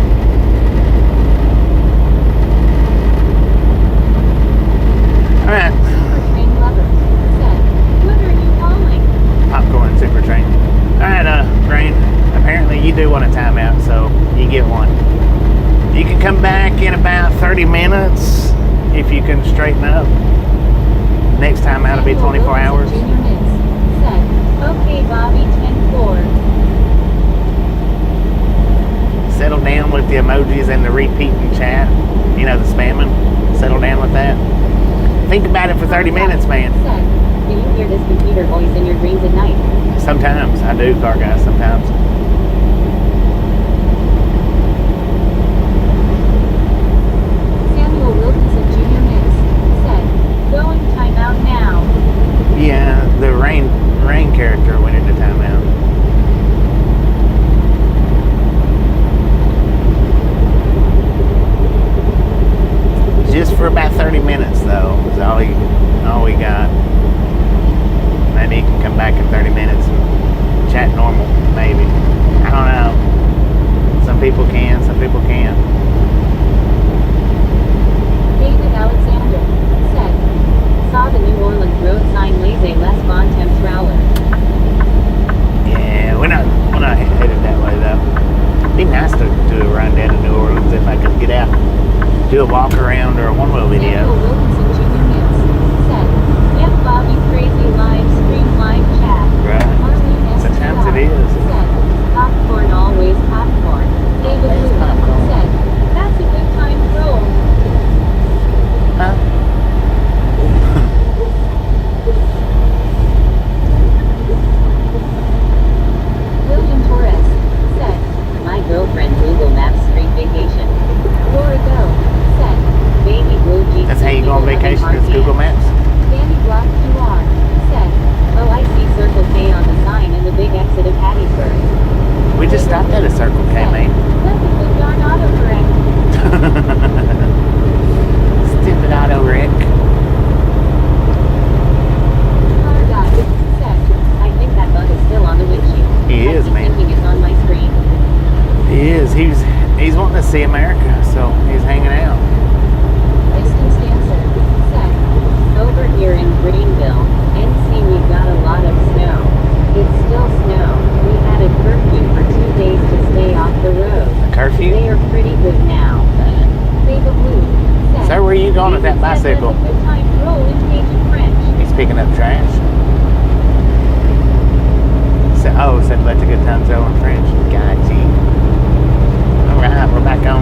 All right. Super train lover said, "What are you calling?" Popcorn Super Train. All right, Rain. Apparently you do want a timeout, so you get one. You can come back in about 30 minutes if you can straighten up. Next time out will be 24 hours. Junior Miss said, "Okay, Bobby, 10-4." Settle down with the emojis and the repeating chat. You know, the spamming. Settle down with that. Think about it for 30 minutes, man. Said, "Do you hear this computer voice in your dreams at night?" Sometimes I do, car guys, sometimes. Samuel Wilkinson Jr. Miss said, "Going timeout now." Yeah, the rain character went into timeout. Just for about 30 minutes, though, is all we got. Maybe he can come back in 30 minutes and chat normal, maybe. I don't know. Some people can, some people can't. David Alexander said, "Saw the New Orleans road sign laissez les bon temps trawler." Yeah, we're not headed that way, though. It'd be nice to do a run down to New Orleans if I could get out. Do a walk around or a one-wheel Samuel video. Wilkinson Jr. Miss said, "Yep, Bobby, crazy live stream live chat." Right. Marlene S. Sometimes it is. Said, "Popcorn always popcorn." David Always Lewis popcorn. said, "That's a good time to roll." Huh? William Torres said, "My girlfriend Google Maps street vacation." Laura Go said, "Baby blue Jeep." That's how you go on vacation, is Google Maps? Danny Block QR said, "Oh, I see Circle K on the sign and the big exit of Hattiesburg." We just stopped at a Circle K, Said, man. "Let the good darn autocorrect." Stupid auto wreck. Car guy said, "I think that bug is still on the windshield." He I is, keep man. thinking it's on my screen. He is. He's wanting to see America, so he's hanging out. Distance dancer said, "Over here in Greenville, NC, we've got a lot of snow. It's still snow. We had a curfew for 2 days to stay off the road. A curfew? They are pretty good now." Baby Blue said, Sir, where are you going with that "David said bicycle?" that's a good time to roll in Cajun French." He's picking up trash. Said let the good times roll in French. God, gee. All right, we're back on.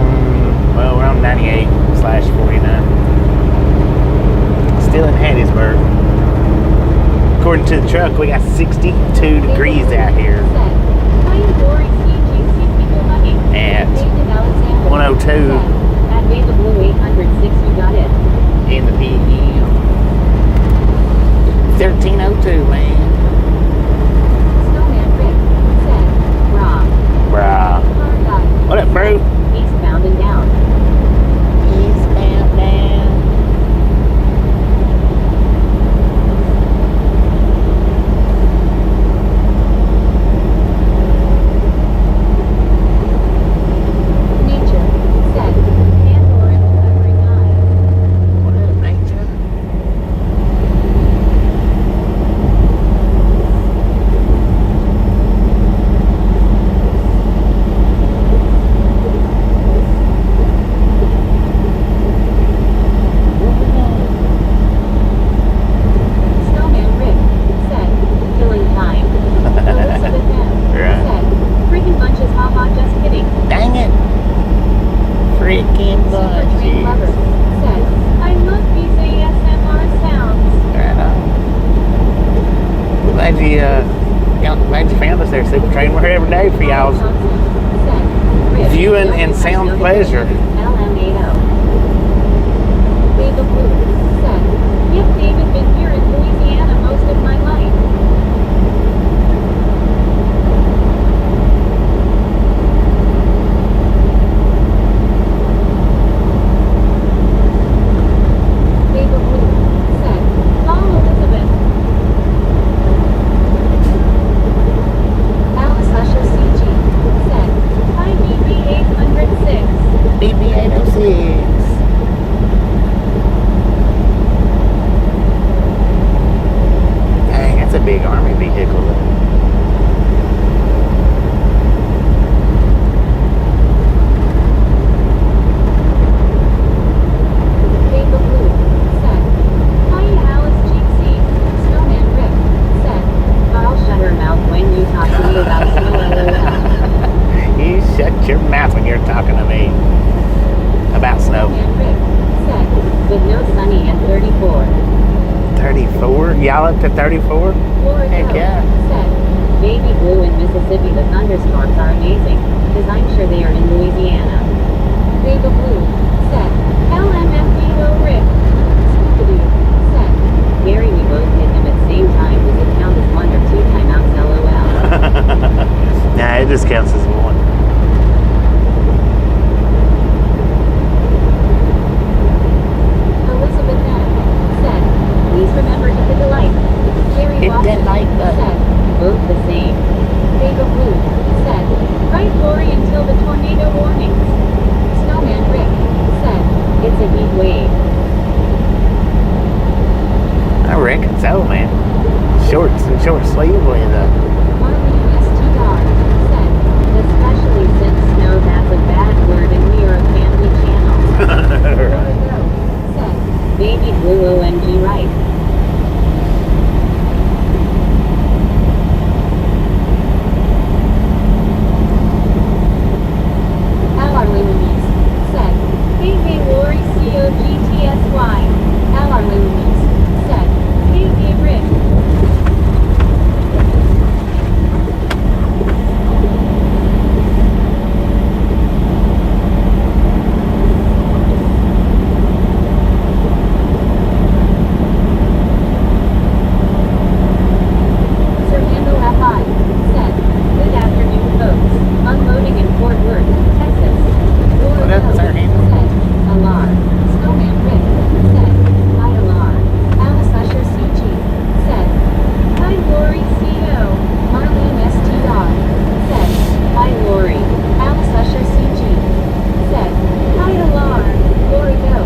Well, we're on 98/49. Still in Hattiesburg. According to the truck, we got 62 degrees out here Said, "Hi, Dory CGC people hugging." at David Alexander 102 said, "At Beta Blue 806, you got it." in the PM. 1302, man. Snowman Rick said, "Brah." Bruh. Car guy What up, bro? eastbound and down. Eastbound down. Nature said, "Pandora delivery 9." What up, nature? Snowman Rick said, "Killing time." Elizabeth M. Right. said, "Freaking bunches, haha, just kidding." Dang it. Freaking Super Train Lover bunches. said, "I love these ASMR sounds." Right on. Glad you found us there, Super Train. We're here every day for y'all's viewing and sound pleasure. LMAO. David Blue said, "Yep, David, been here in Louisiana most of my life." David Blue said, "Call Elizabeth." Alice you're talking to me about snow. And Rick said, with no sunny and 34. 34? Y'all up to 34? Laura Heck Joe yeah. said, Baby Blue in Mississippi, the thunderstorms are amazing, because I'm sure they are in Louisiana. Baby Blue said, LMFDO Rick. Scoopity said, Gary, we both hit him at same time. Does it count as 1 or 2 timeouts? LOL. Nah, it just counts as one. Elizabeth N. said, please remember hit the like. Gary Hit Watson that like button. said, both the same. Vega Blue said, right Lori until the tornado warnings. Snowman Rick said, it's a heat wave. I reckon so, man. Short sleeve with Marlene S.T. Dar said, especially since snow has a bad word and we are a family channel. Laura Go said, Baby Blue OMG right. Alarly Louise said, hey hey Lori COGTSY. Alarly Louise said, hey hey Rick. Sir Handel F.I. said, good afternoon folks. Unloading in Fort Worth, Texas. Laura What up, Bell Sir Handel? said, Alar. Snowman Rick said, hi Alar. Alice Usher CG said, hi Lori CO. Marlene STR said, hi Lori. Alice Usher CG said, hi Alar. Lori Go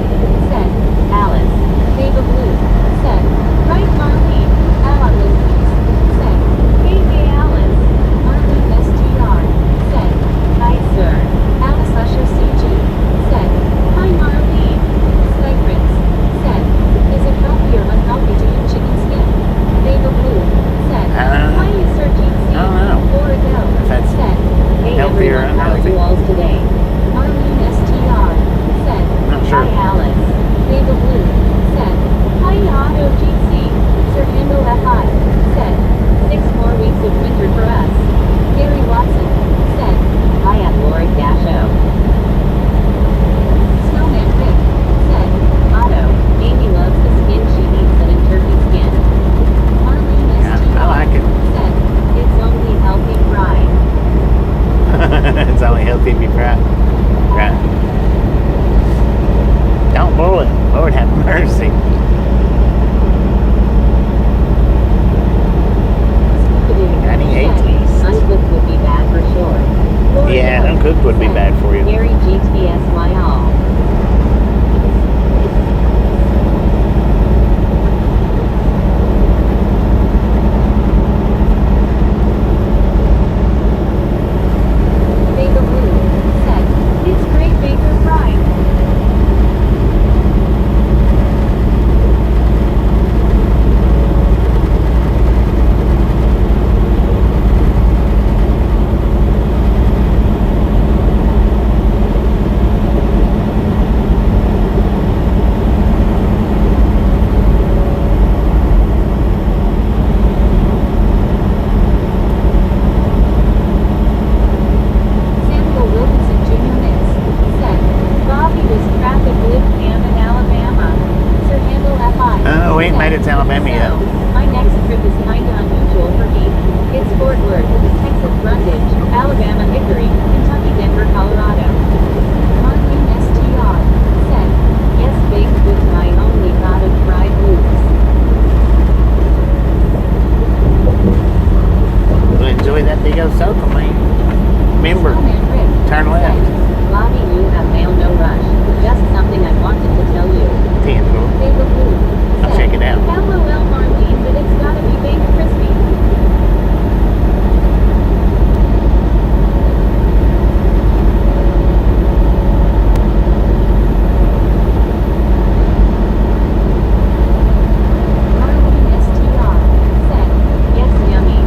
said, Alice. Vega Blue said, right Marlene. Alar Louise said, hey hey Alice. Marlene STR said, hi sir. Alice Usher CG said, hi Marlene. Cypress said, is it healthy or unhealthy to eat chicken skin? Vega Blue said, hi Sir GC. I don't know. Laura Go If that's said, hey healthy or everyone, how are unhealthy. you all today? Marlene STR said, Not sure. hi Alice. Vega Blue said, hi Auto GC. Sir Handel FI said, 6 more weeks of winter for us. Gary Watson said, hi at Lori Dasho. Snowman Rick said, Otto, Amy loves the skin she eats that in turkey skin. Marlene Yeah, STR I like it. said, it's only healthy fried. It's only healthy if you fry. Right. Don't boil it. Lord have mercy. Danny atheist. Uncooked would be bad for sure. Laura Yeah, Go uncooked would be said, bad for you. Gary GTSY all. Vega Blue said, it's great baker fried. Samuel Wilkinson Jr. Mix said, Bobby was traffic lit Cam in Alabama. Sir Handel FI. Oh, we ain't said, made it to Alabama so, yet. my next trip is kinda unusual for me. It's Fort Worth, Texas Brundage, Alabama Hickory, Kentucky Denver, Colorado. Marlene STR said, yes baked with my only thought of fried moves. Well, enjoy that big old circle, man. Remember, Snowman Rick turn said, left. Bobby, you have mail no rush. Just something I wanted to tell you. 10 door. Vega Blue I'll said, check it out. LOL Marlene, but it's gotta be baked crispy. Marlene STR said, yes yummy.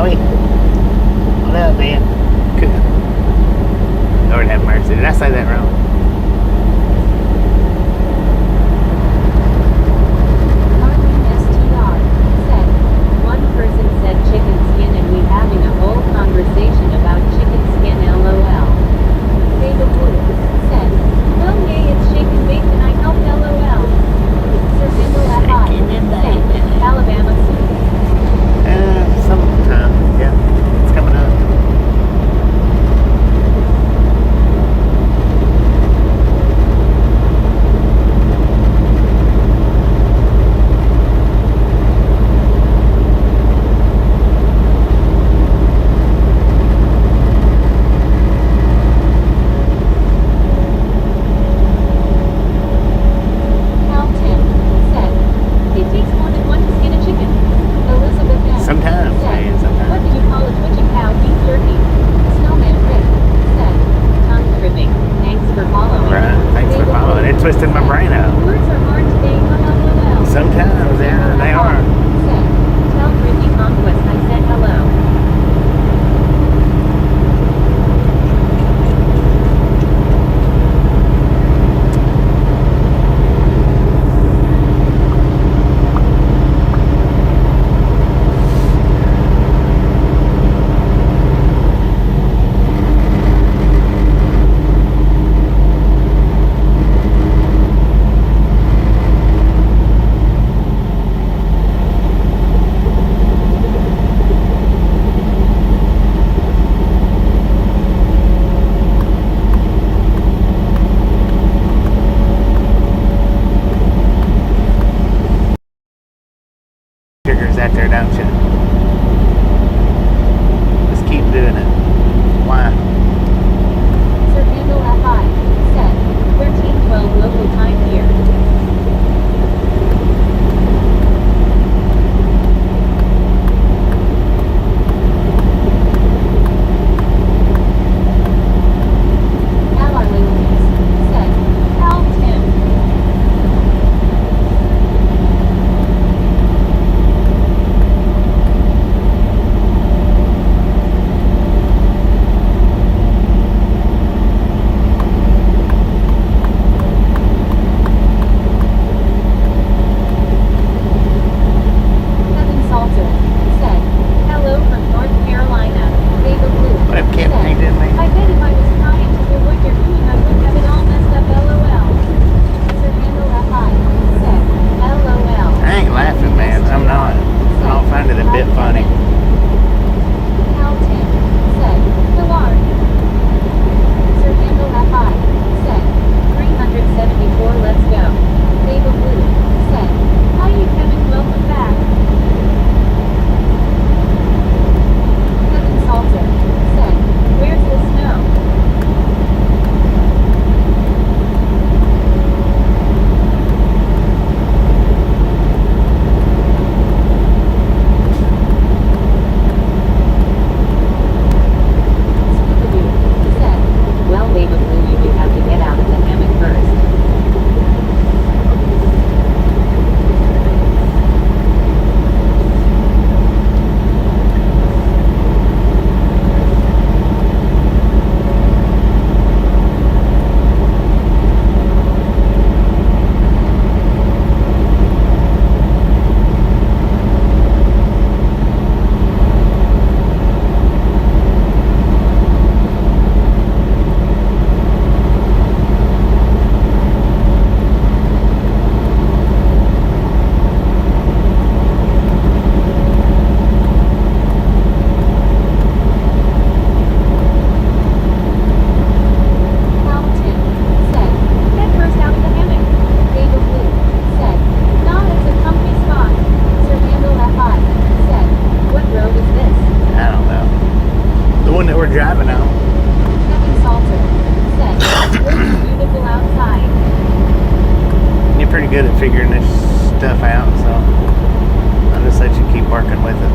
Howie. What up, man? Lord have mercy. Did I say that wrong? Marlene STR said, one person said chicken skin and we having a whole conversation about chicken skin LOL. Beta Blue said, well yay it's shake and bake and I helped LOL. Sir Kendall FI said, Alabama soup. Sometime. Yeah. It's coming up. Cal Tim said, it takes more than one to skin a chicken. Elizabeth M. Sometimes, said, man, sometimes. what do you call a twitching cow beef jerky? Snowman Rick said, tongue trimming. Thanks for following. Right. Thanks for Beta following. Blue It twisted my said, brain out. words are hard today, LOL. Sometimes, yeah, they are. Said, tell Brittany Conquest I said hello. Triggers out there, don't you? Just keep doing it. Why? Sir Kendall FI said, 1312 local time here. Ally Lilies said, Cal Tim. Kevin Salter said, hello from North Carolina. Beta Blue What if Kevin said, ain't doing me? I bet if I was trying to do what you're doing, I would have it all messed up LOL. Sir Kendall FI said, LOL. I ain't laughing, man. I'm not. I don't find it a bit funny. Cal Tim said, Pilar. Sir Kendall FI said, 374 let's go. Beta Blue said, hi Kevin, welcome back. Kevin Salter said, where's the snow? Scooby-Doo said, well Beta Blue you do have to get out of the hammock first. Cal Tim said, head first out of the hammock. Beta Blue said, nah, it's a comfy spot. Sir Kendall FI said, what road is this? I don't know. The one that we're driving on. Kevin Salter said, looks beautiful outside. You're pretty good at figuring this stuff out, so I'll just let you keep working with it.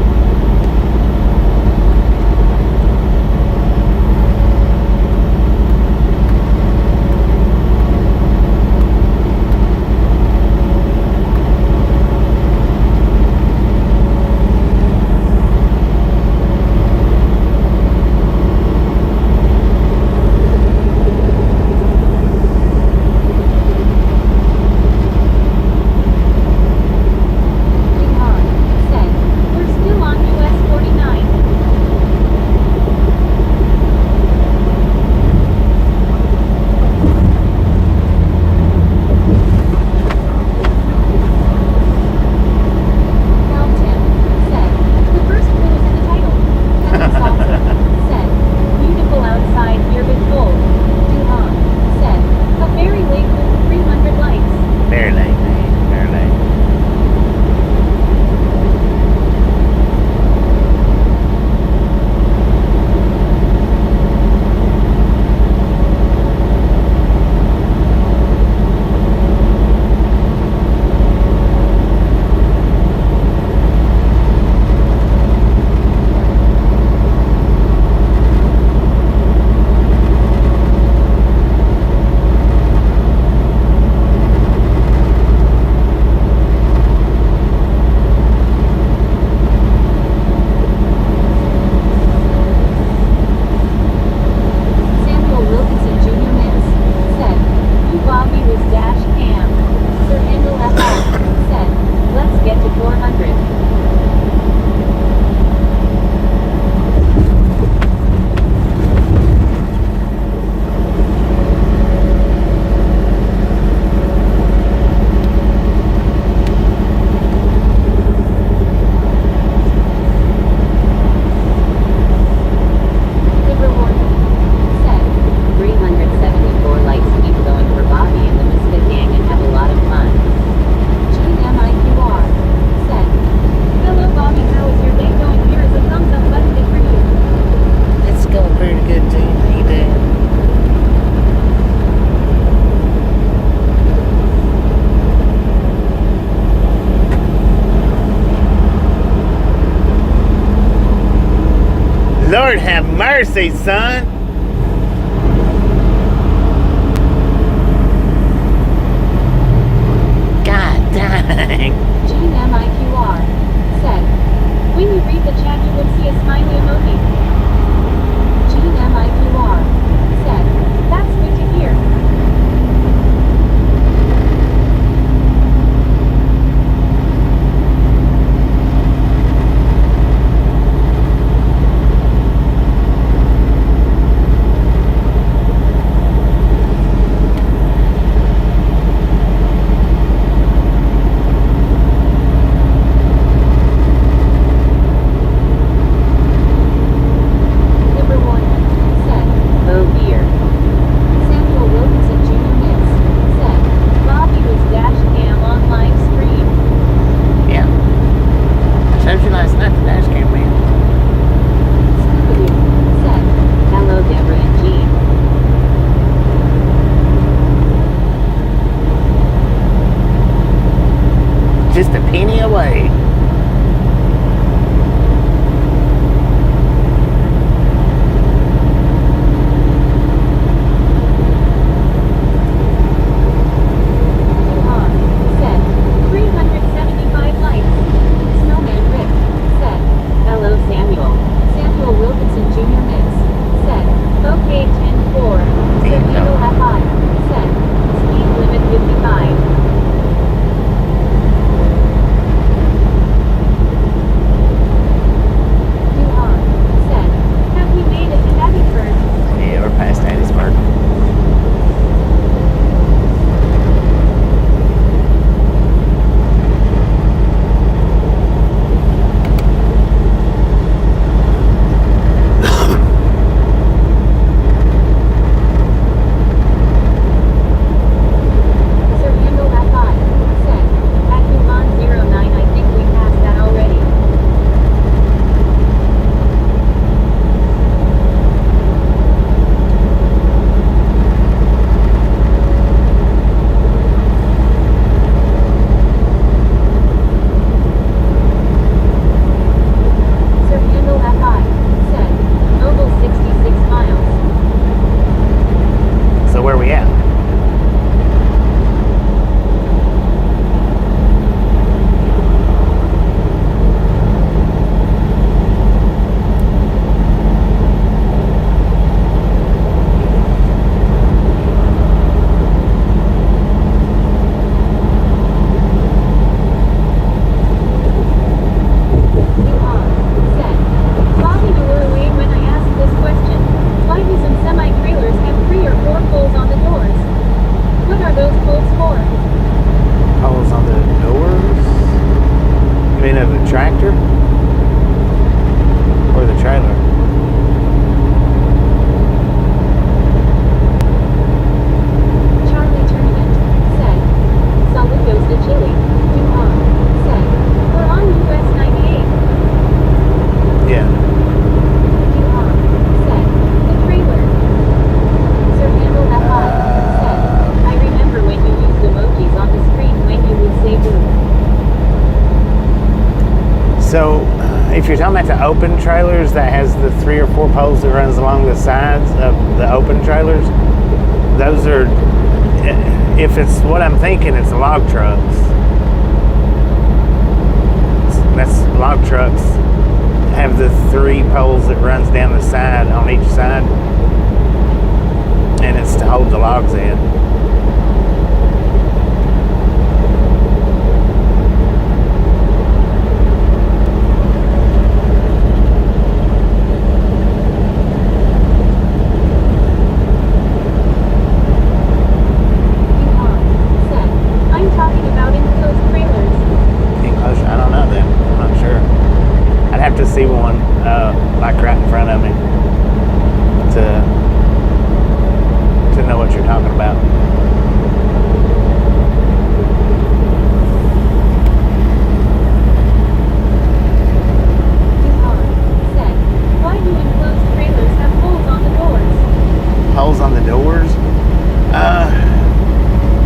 Lord have mercy, son. God dang. Gene MIQR said, when you read the chat you would see a smiley emoji. Gene MIQR said, that's good to hear. Number 1 said, oh dear. Samuel Wilkinson Jr. Miss said, Bobby was dash cam on live stream. Yeah. I showed you last night the dash cam, man. Scooby said, hello Deborah and Gene. Just a penny away. Duhan said, 375 likes. Snowman Rick said, hello Samuel. Samuel Wilkinson Jr. Miss said, okay 10-4. Sir Handle FI said, speed limit 55. Duhan said, have we made it to Hattiesburg? Yeah, we're past Hattiesburg. Sir Handle FI said, at Duhan 09 I think we passed that already. Sir Handle FI said, Mobile 66 miles. So where we at? Duhan said, Bobby, you were away when I asked this question. Why do some semi-trailers have 3 or 4 poles on the doors? What are those poles for? Holes on the doors? You mean of the tractor? Or the trailer? Charlie Tournament said, Saludos to Chile. Duhan said, we're on US 98. Yeah. Duhan said, the trailer. Sir Handle FI said, I remember when you used emojis on the screen when you would say boo. So, if you're talking about the open trailers that has the 3 or 4 poles that runs along the sides of the open trailers, those are, if it's what I'm thinking, it's log trucks. That's log trucks have the 3 poles that runs down the side on each side, and it's to hold the logs in. Duhan said, I'm talking about enclosed trailers. Enclosure? I don't know then. I'm not sure. I'd have to see one like right in front of me to know what you're talking about. Duhan said, why do enclosed trailers have holes on the doors? Holes on the doors?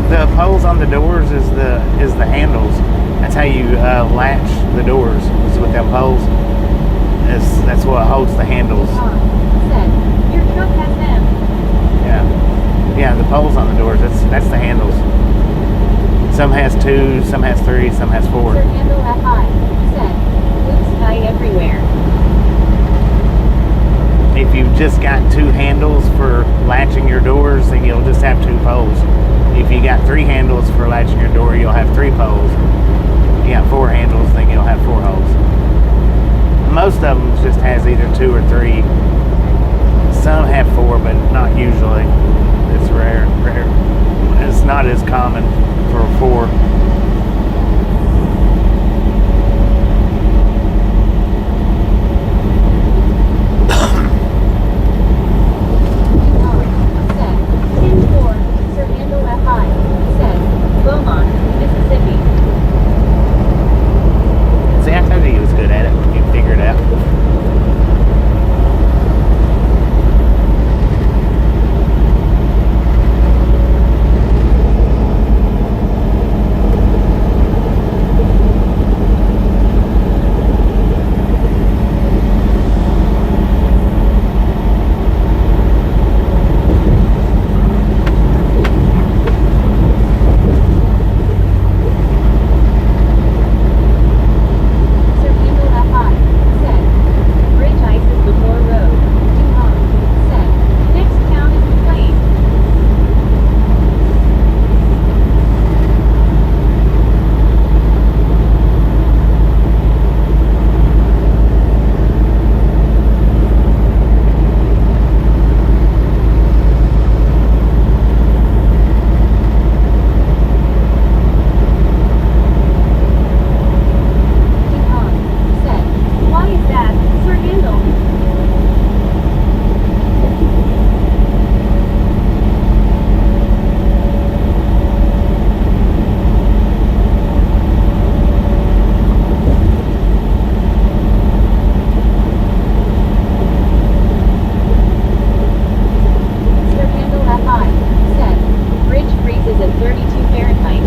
The poles on the doors is the handles. That's how you latch the doors. Is with them poles. That's what holds holds the handles. Tom said, your truck has them. Yeah, the poles on the doors. That's the handles. Some has 2, some has 3, some has 4. Sir Handle FI said, blue sky everywhere. If you've just got 2 handles for latching your doors, then you'll just have 2 poles. If you got 3 handles for latching your door, you'll have 3 poles. If you got 4 handles, then you'll have 4 holes. Most of them just has either 2 or 3. Some have 4, but not usually. It's rare. It's not as common for 4. Tom said, 10-4, Sir Handle FI said, Beaumont, Mississippi. See, I told you he was good at it. You figured it out. Sir Handle FI said, bridge ice is before road. Tom said, next town is McLean. Tom said, why is that, Sir Handle? Sir Handle FI said, bridge freezes at 32 Fahrenheit.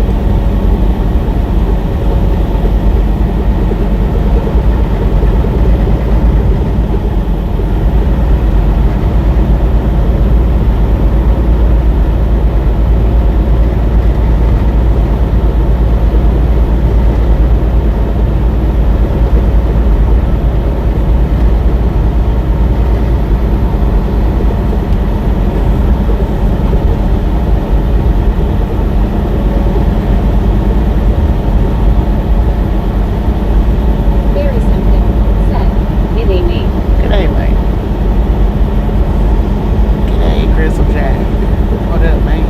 Barry Simpson said, g'day mate. G'day, mate. G'day, Crystal Jack. What up, mate?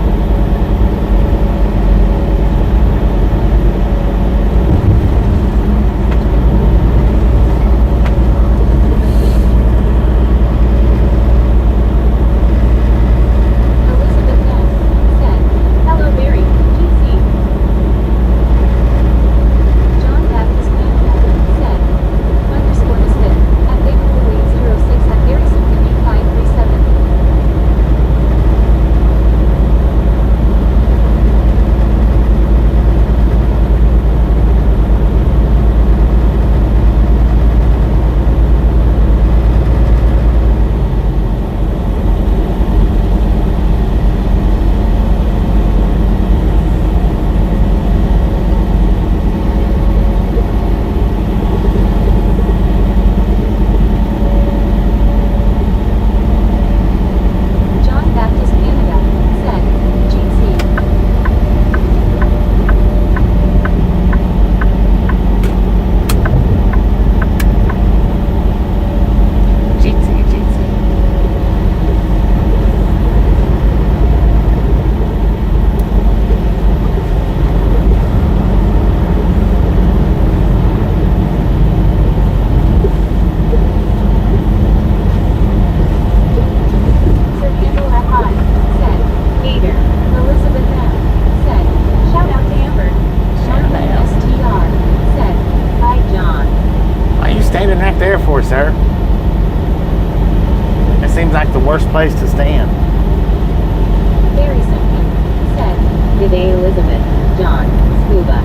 Elizabeth M. said, hello Barry, GC. John Baptist Canada said, _ misfit, at David 06 at Barry Simpson 8537. John Baptist Canada said, GC. Jeezy. Sir Handle FI said, Gator. Elizabeth M. said, shout out to Amber. Shout Martin out. STR said, hi John. Why are you standing right there for, sir? That seems like the worst place to stand. Barry Simpson said, g'day Elizabeth, John, Scuba.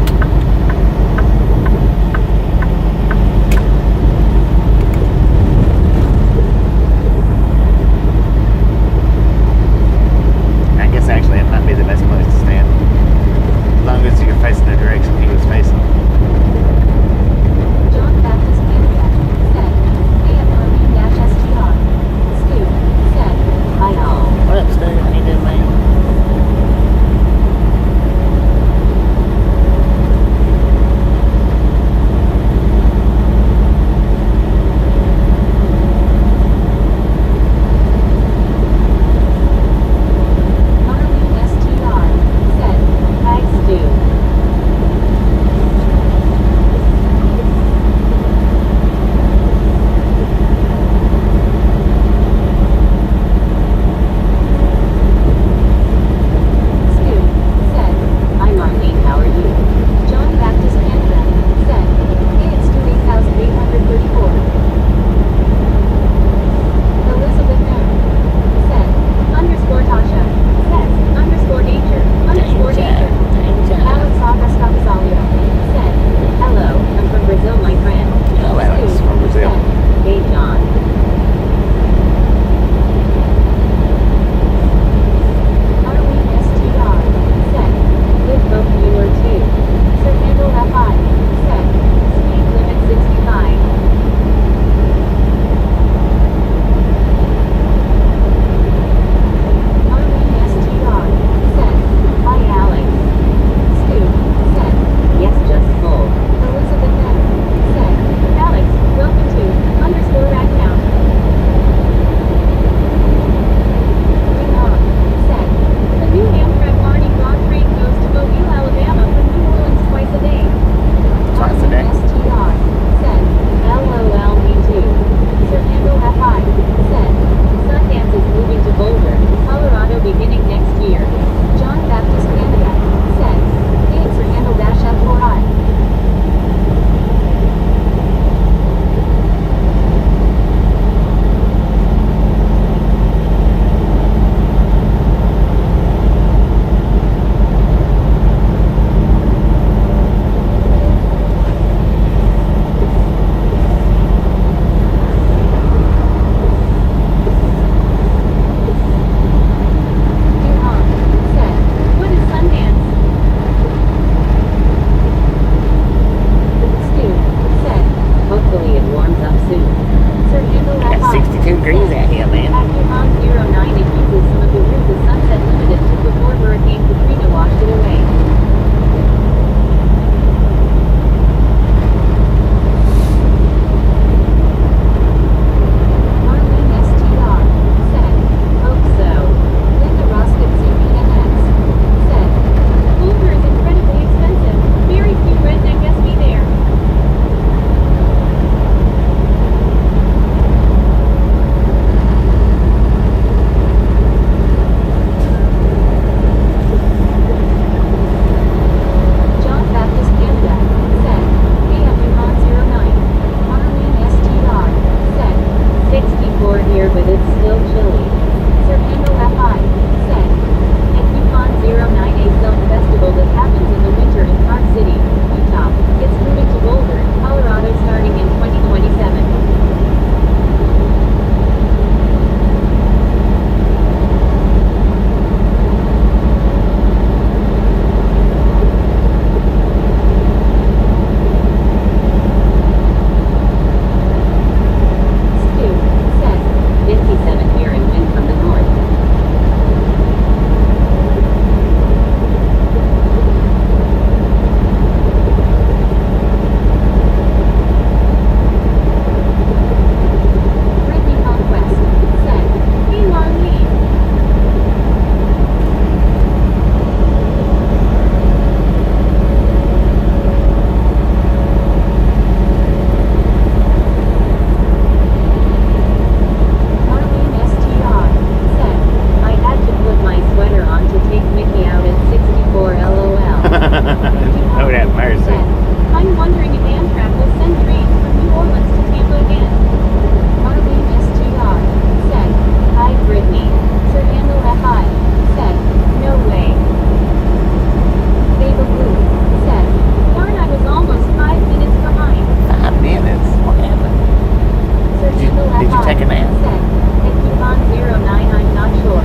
Did you take a nap? Said, at Coupon 09, I'm not sure.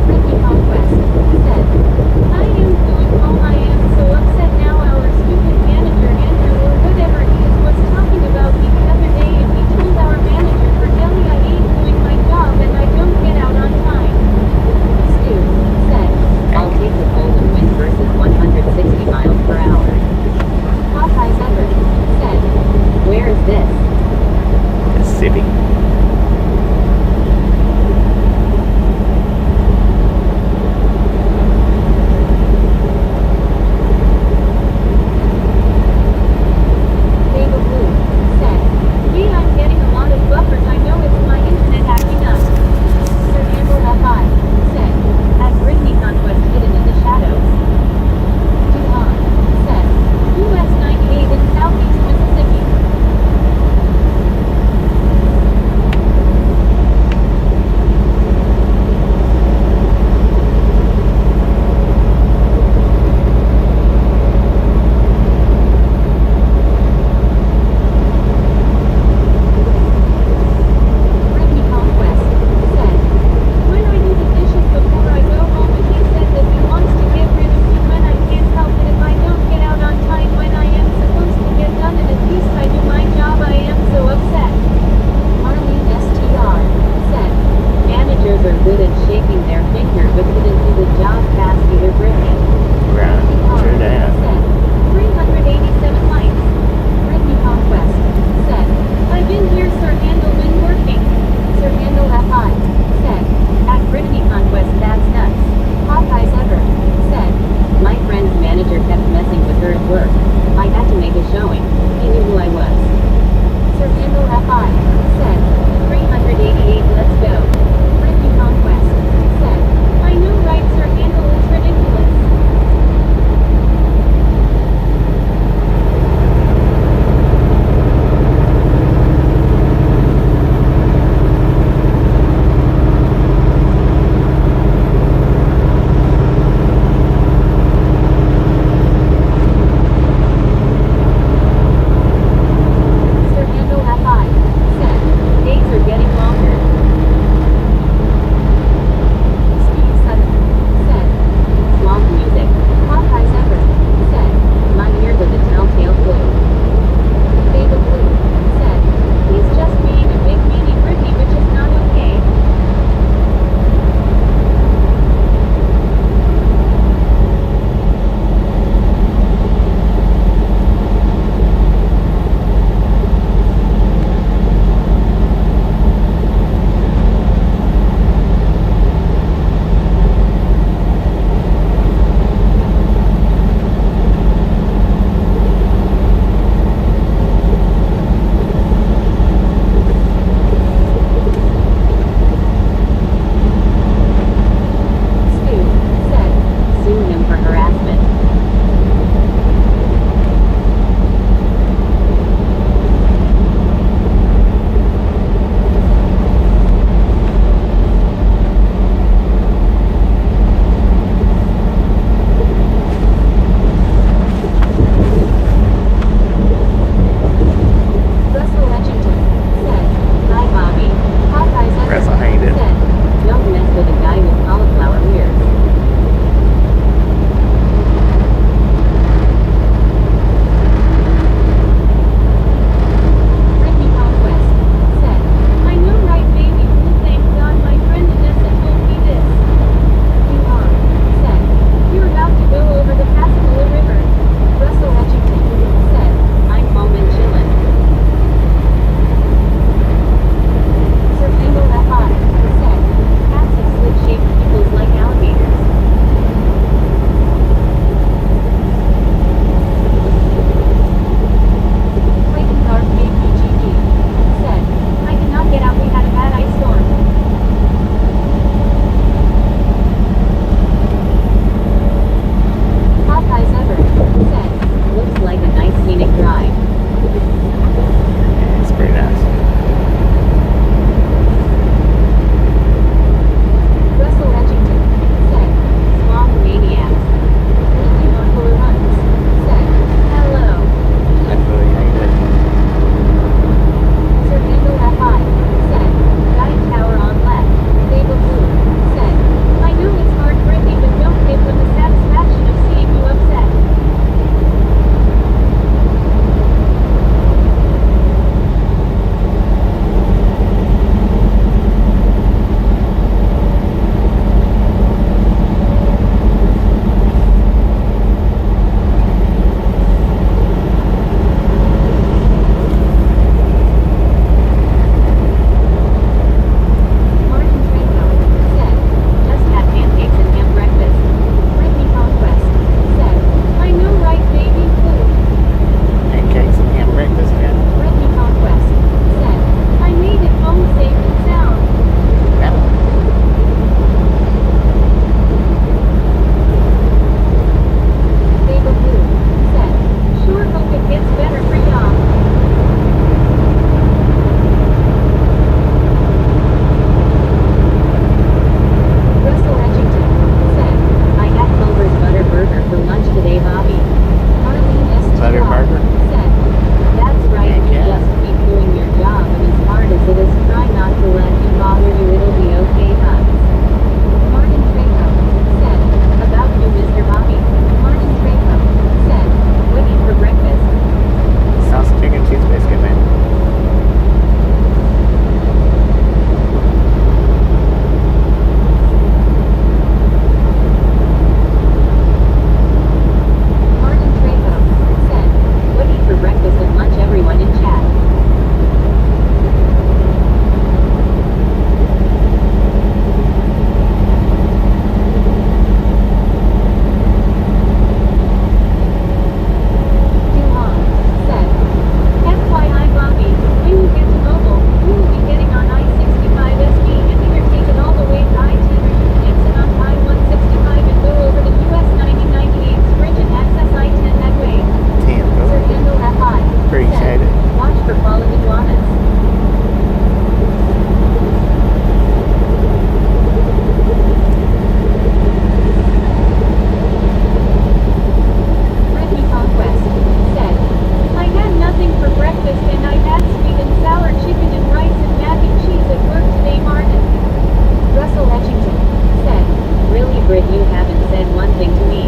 Ricky Conquest said, I am doing all I am so upset now our stupid manager Andrew or whatever he is was talking about me the other day and he told our manager for Delhi I ain't doing my job and I don't get out on time. Stu said, I'll take the Golden Wind versus 160 miles per hour. love your burger. Said, that's right, you Yeah. just keep doing your job, and as hard as it is, try not to let him bother you, it'll be okay, hugs. Martin Trejo said, about you, Mr. Bobby. Martin Trejo said, what eat for breakfast? Sausage, chicken, cheese biscuit, man. Martin Trejo said, what eat for breakfast and lunch, everyone in chat. Duhon said, FYI Bobby, when you get to mobile, you will be getting on I-65 SB and either take it all the way to I-10 or you can exit on I-165 and go over the US 9098 bridge and access I-10 that way. 10, Sir bro. Handle FI Appreciate said, it. watch for fallen iguanas. Brittany Conquest said, I had nothing for breakfast and I had sweet and sour chicken and rice and mac and cheese at work today, Martin. Russell Etchington said, really, Britt, you haven't said one thing to me.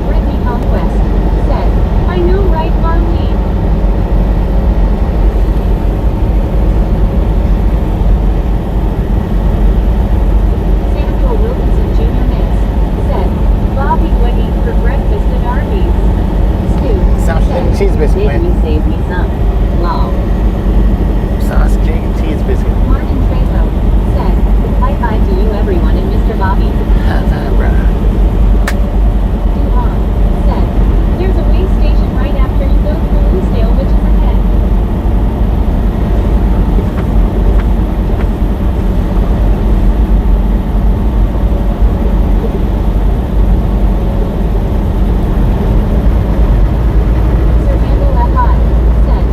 Brittany Conquest said, I know, right, Marlene? Samuel Wilkinson Jr. Mix said, Bobby, what eat for breakfast at Arby's? Stu Sausage, said, chicken, cheese biscuit, did man. you save me some? Lol. Sausage, chicken, cheese biscuit. Martin Trejo said, high five to you, everyone, and Mr. Bobby. High five, bro. Duhon said, there's a way station right after you go through Lucedale, which is ahead. Sir Handle FI said,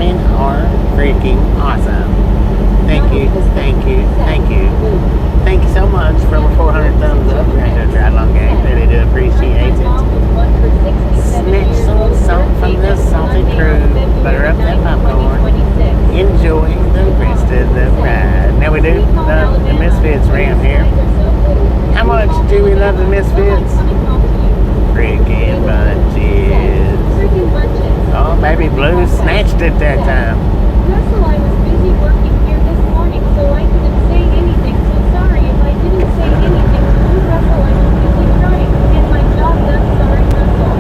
women are freaking awesome. Thank you, thank you, thank you. Thank you so much for over 400 thumbs up for the triathlon game. Really do appreciate it. Snatch some salt from the salty crew. Butter up that popcorn. Enjoy the rest of the ride. Now we do love the Misfits around here. How much do we love the Misfits? Freaking bunches. Oh, baby Blue snatched it that time. Russell, I was busy working here this morning, so I couldn't say anything. So sorry if I didn't say anything to you, Russell. I was busy trying to get my job done. Sorry, Russell.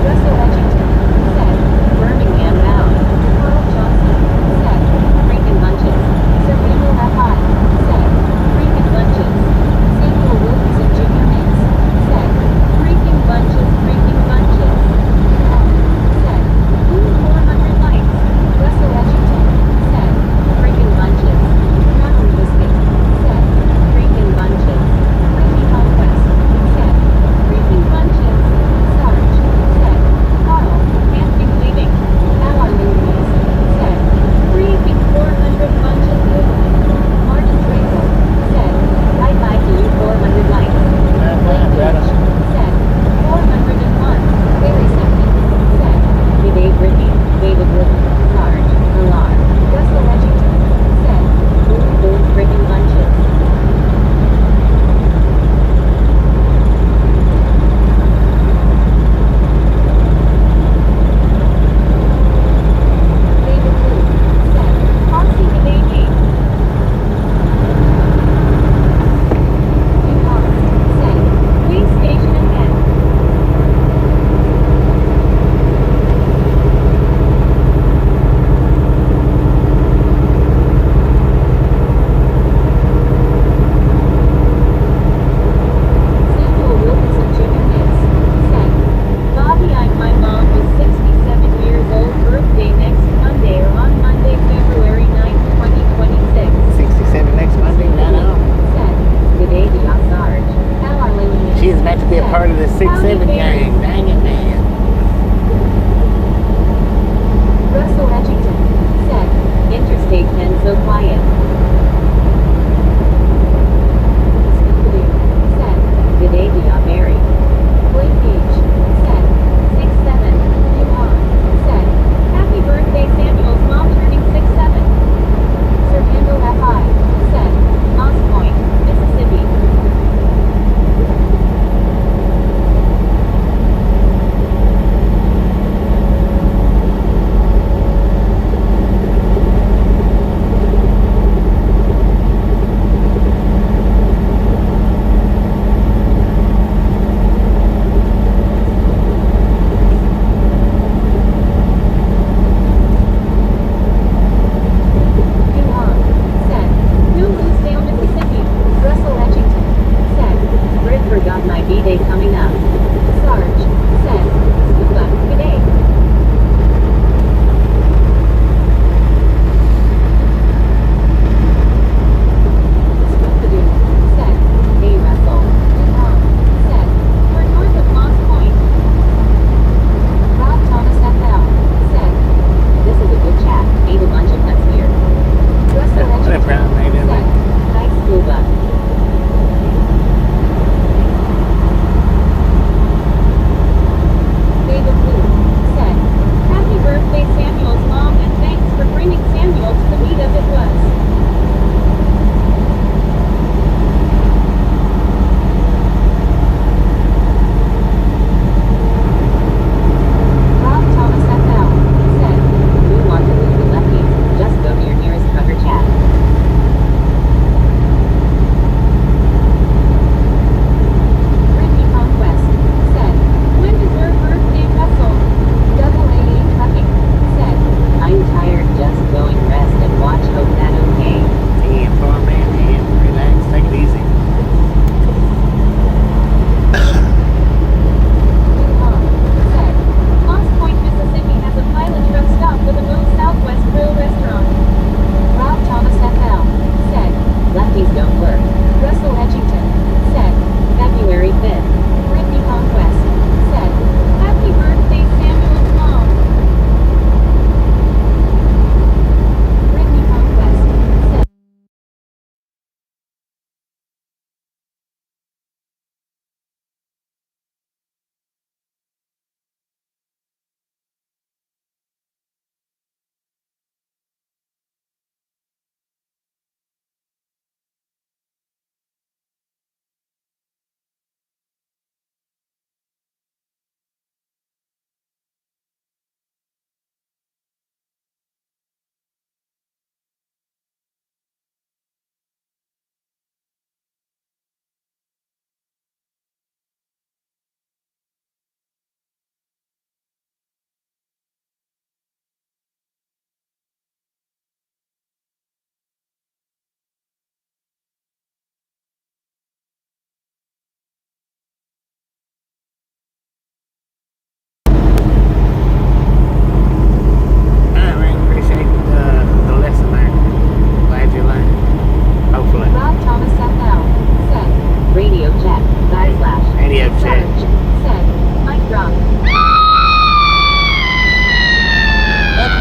Russell Edgington said, Birmingham bound. Carl Johnson said, Freaking bunches. Samuel Ahad said, Freaking bunches. Samuel Wilkinson Jr. Mix said, Freaking bunches, freaking bunches. Said, 400 likes. Russell Edgington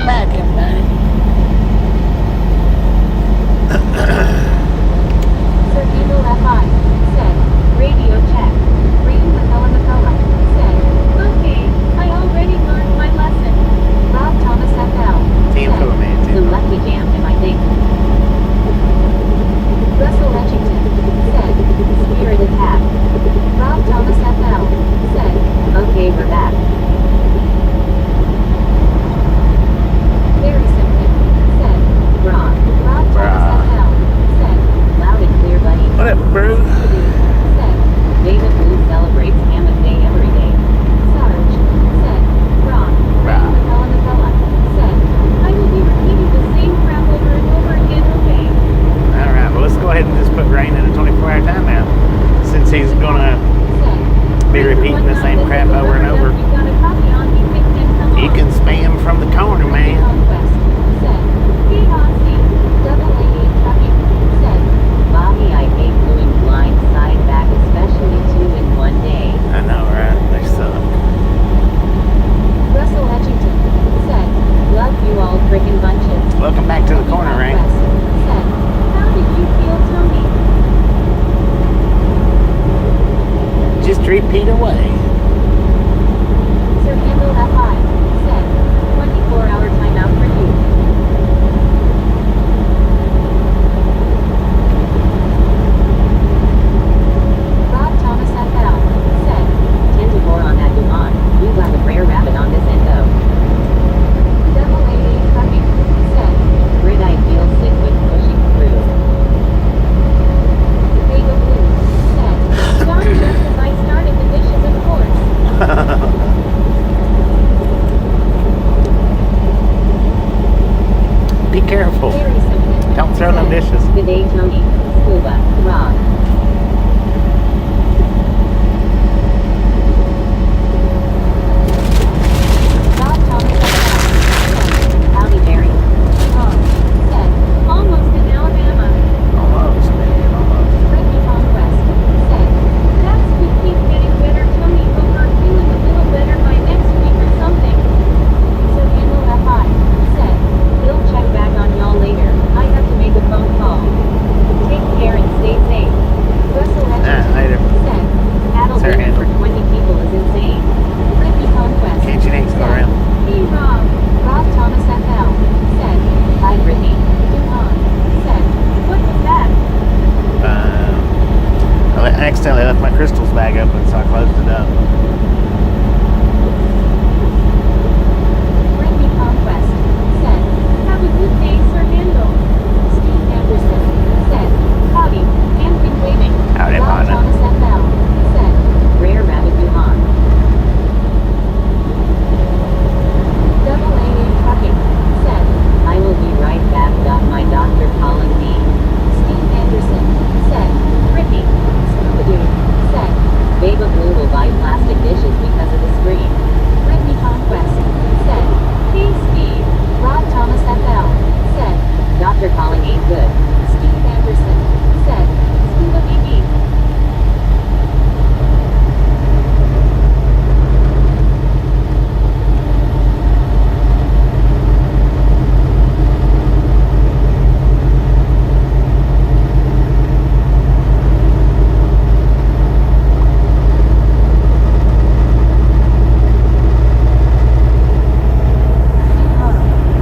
packing, buddy. Sir Handle FI said, radio check. Reading McCullough said, okay, I already learned my lesson. Rob Thomas FL Team said, for man, team. some lucky jam him, I think. Russell Etchington said, spirit attack. Rob Thomas FL said, okay, we're back. Very Simpson said, Rob. Rob Thomas FL said, loud and clear, buddy. What up, bro? Said, David Blue celebrates Hammond Day every day. Sarge said, Ron. Rob. McCullough said, I will be repeating the same crap over and over again, okay? All right, well, let's go ahead and just put Rain in a 24-hour timeout, since he's gonna Said, be repeating the same crap over and over. We've got a copy on you, come He on. can spam from the corner, man. Conquest said, hey, Hotsy, double A trucking said, Bobby, I hate doing blind side back, especially 2 in 1 day. I know, right? They suck. Russell Etchington said, love you all frickin' bunches. Welcome back to the corner, Rain. Said, how did you feel, Tony? Just repeat away. Sir Handle FI said, 24-hour timeout for you. Rob Thomas FL said, 10 to 4 on that Dumont. You got a rare rabbit on this endo. Double A trucking said, Grid, I feel sick with pushing through. Vega Blue said, John, just as I started the dishes, of course. Be careful. Very simple. Don't throw no Said, dishes. Good day, Tony. Scuba. Rob. Rob Thomas said, howdy, Mary. Rob said, almost in Alabama. Almost, man, almost. Ricky Conquest said, that's we keep getting better, Tony, but we're feeling a little better by next week or something. So Handle FI said, we'll check back on y'all later. I have to make a phone call. Take care and stay safe. Russell Later. Etchington said, paddle Sir dinner for Handle. 20 people is insane. Ricky Conquest Can't you next go said, around? hey Rob. Rob Thomas FL said, hi Brittany. Dumont said, what was that? I accidentally left my crystals bag open, so I closed it up. Brittany Conquest said, have a good day, Sir Handle. Steve Anderson said, howdy, and been waiting. Howdy, Rob partner. Thomas FL said, rare rabbit Dumont. Double A trucking said, I will be right back. My doctor calling me. Steve Anderson said, Brittany. Scooby-Doo said, Baba Blue will buy plastic dishes because of the screen. Brittany Conquest said, hey Steve. Rob Thomas FL said, doctor calling ain't good. Steve Anderson said, Scuba BB.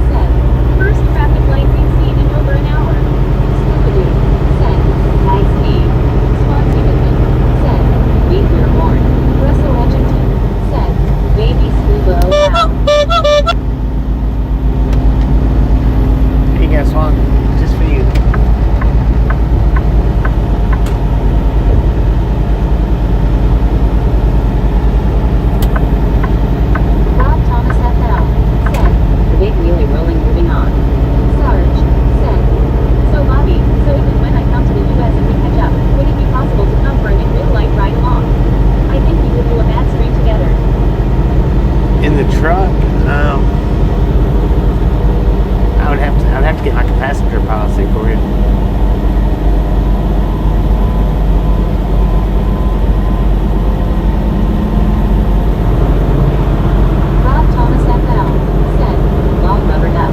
Said, first traffic light we've seen in over an hour. Scooby-Doo said, hi Steve. Swan Timothy said, beat your horn. Russell Etchington said, baby Scuba oh wow. Here you go, Swan. Just for you. Rob Thomas FL said, the big wheelie rolling moving on. Sarge said, so Bobby, so even when I come to the US and we catch up, would it be possible to come for an in real life ride along? I think we could do a bad stream together. In the truck, I'd have to get like a passenger policy for you. Rob Thomas FL said, long rubber duck.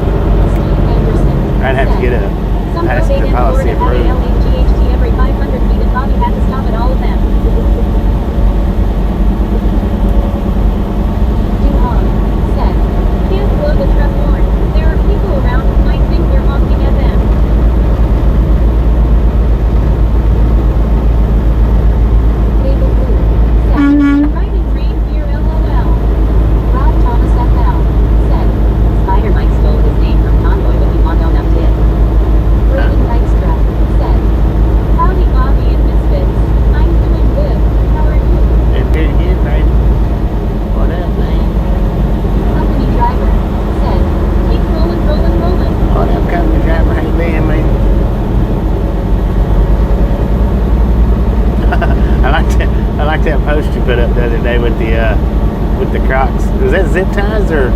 with the Crocs. Was that zip ties or?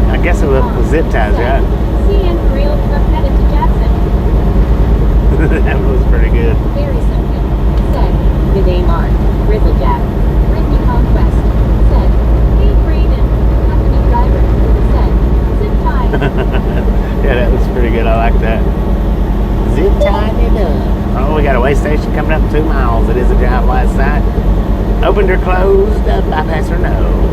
I guess it was zip ties, right? CN Rail Truck headed to Jackson. That was pretty good. Very simple. Said, Midday Mark, Grizzlejack, Brittany Conquest. Said, hey Brayden, got the new driver. Said, zip tie. Yeah, that was pretty good. I like that. Zip tied it up. Oh, we got a way station coming up 2 miles. It is a drive wide side. Opened or closed, bypass or no.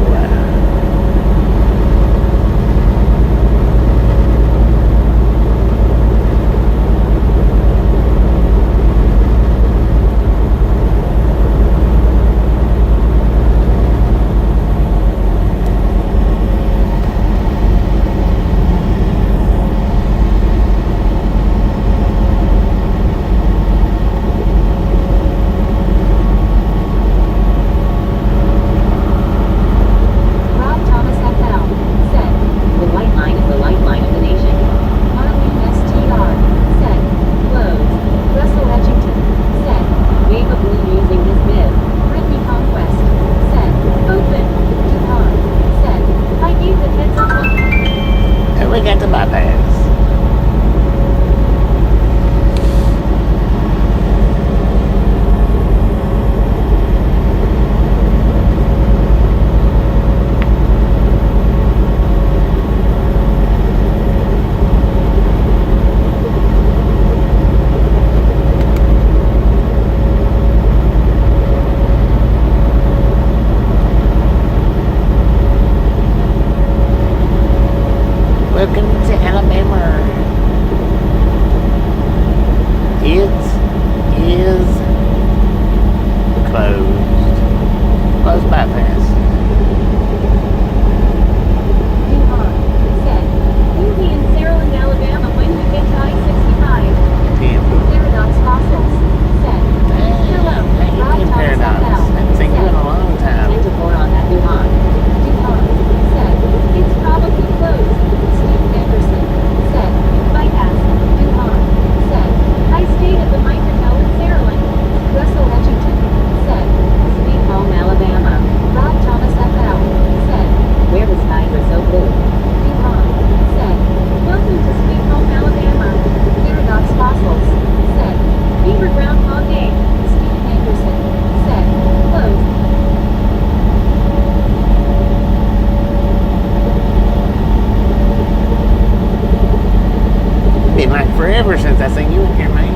Forever since I seen you in here, man.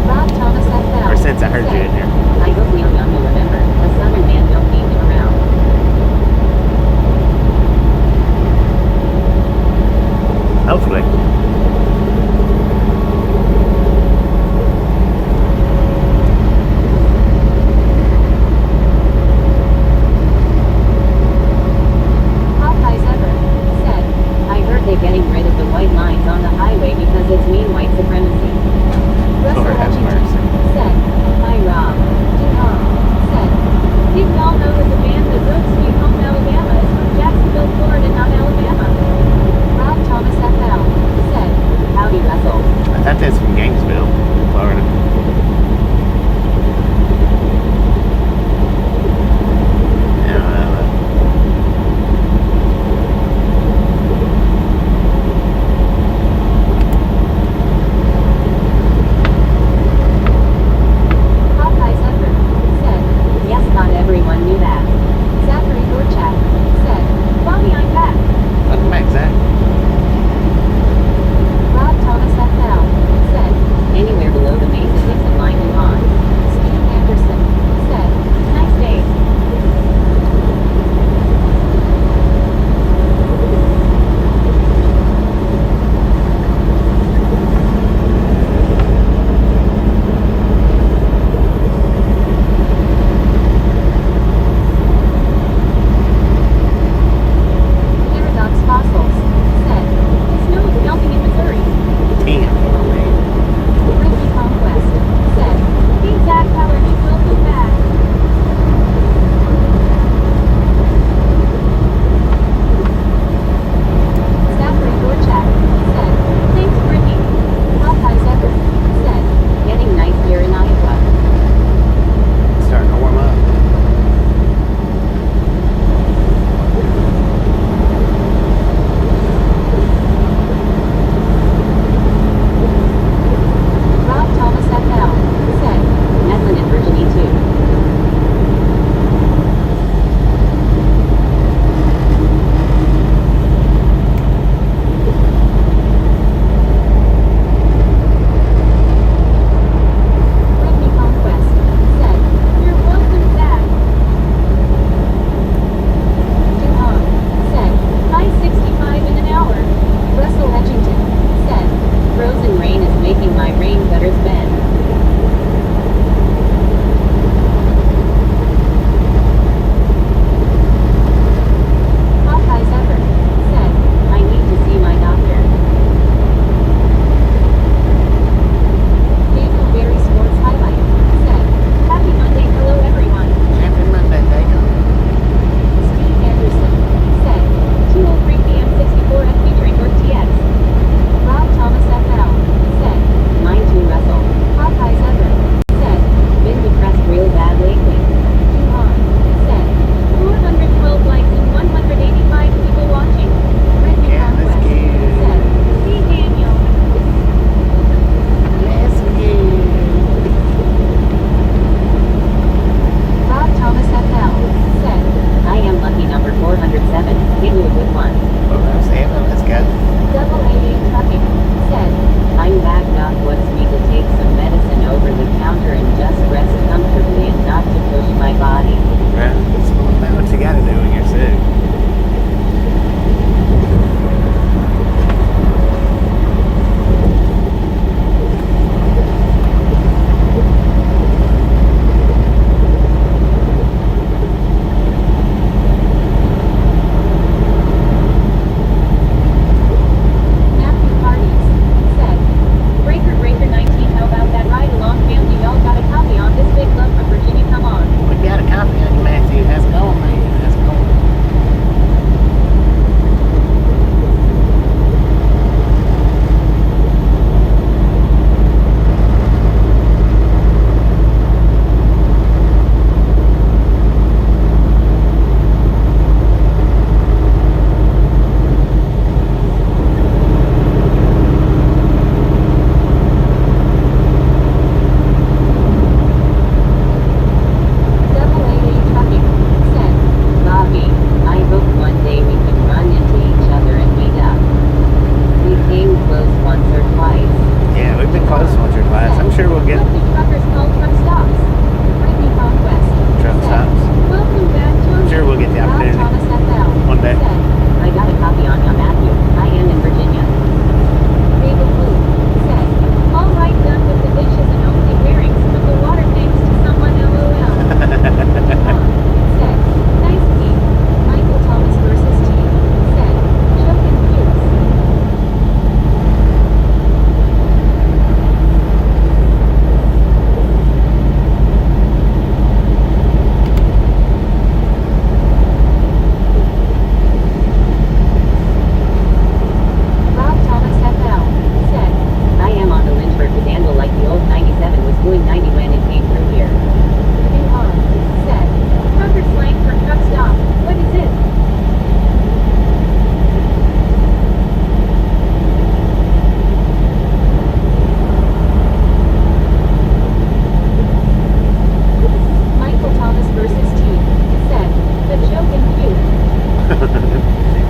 Rob Thomas FL. Or since I heard you in here. I hope Neil Young will remember. A southern man don't need him around. Hopefully. Popeye's ever said, I heard they're getting rid of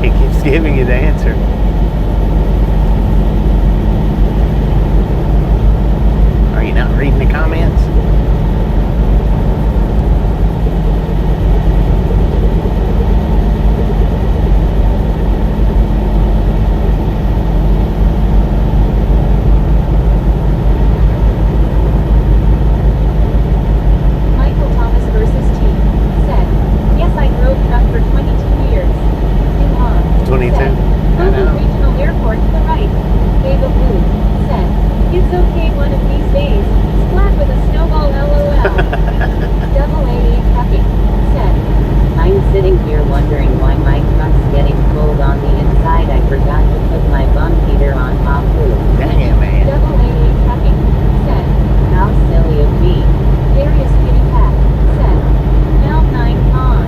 He keeps giving you the answer. Are you not reading the comments? Michael Thomas versus T. Said, yes, I drove truck for 22 years. Elon. 22? Said, I Milton know. Regional Airport to the right. Gave a blue. Said, it's okay one of these days. Splat with a snowball LOL. Double AA Trucking. Said, I'm sitting here wondering why my truck's getting cold on the inside. I forgot to put my bunk heater on top too. Dang it, man. Double AA Trucking. Said, how silly of me. Darius Kitty Cat. Said, now 9 con.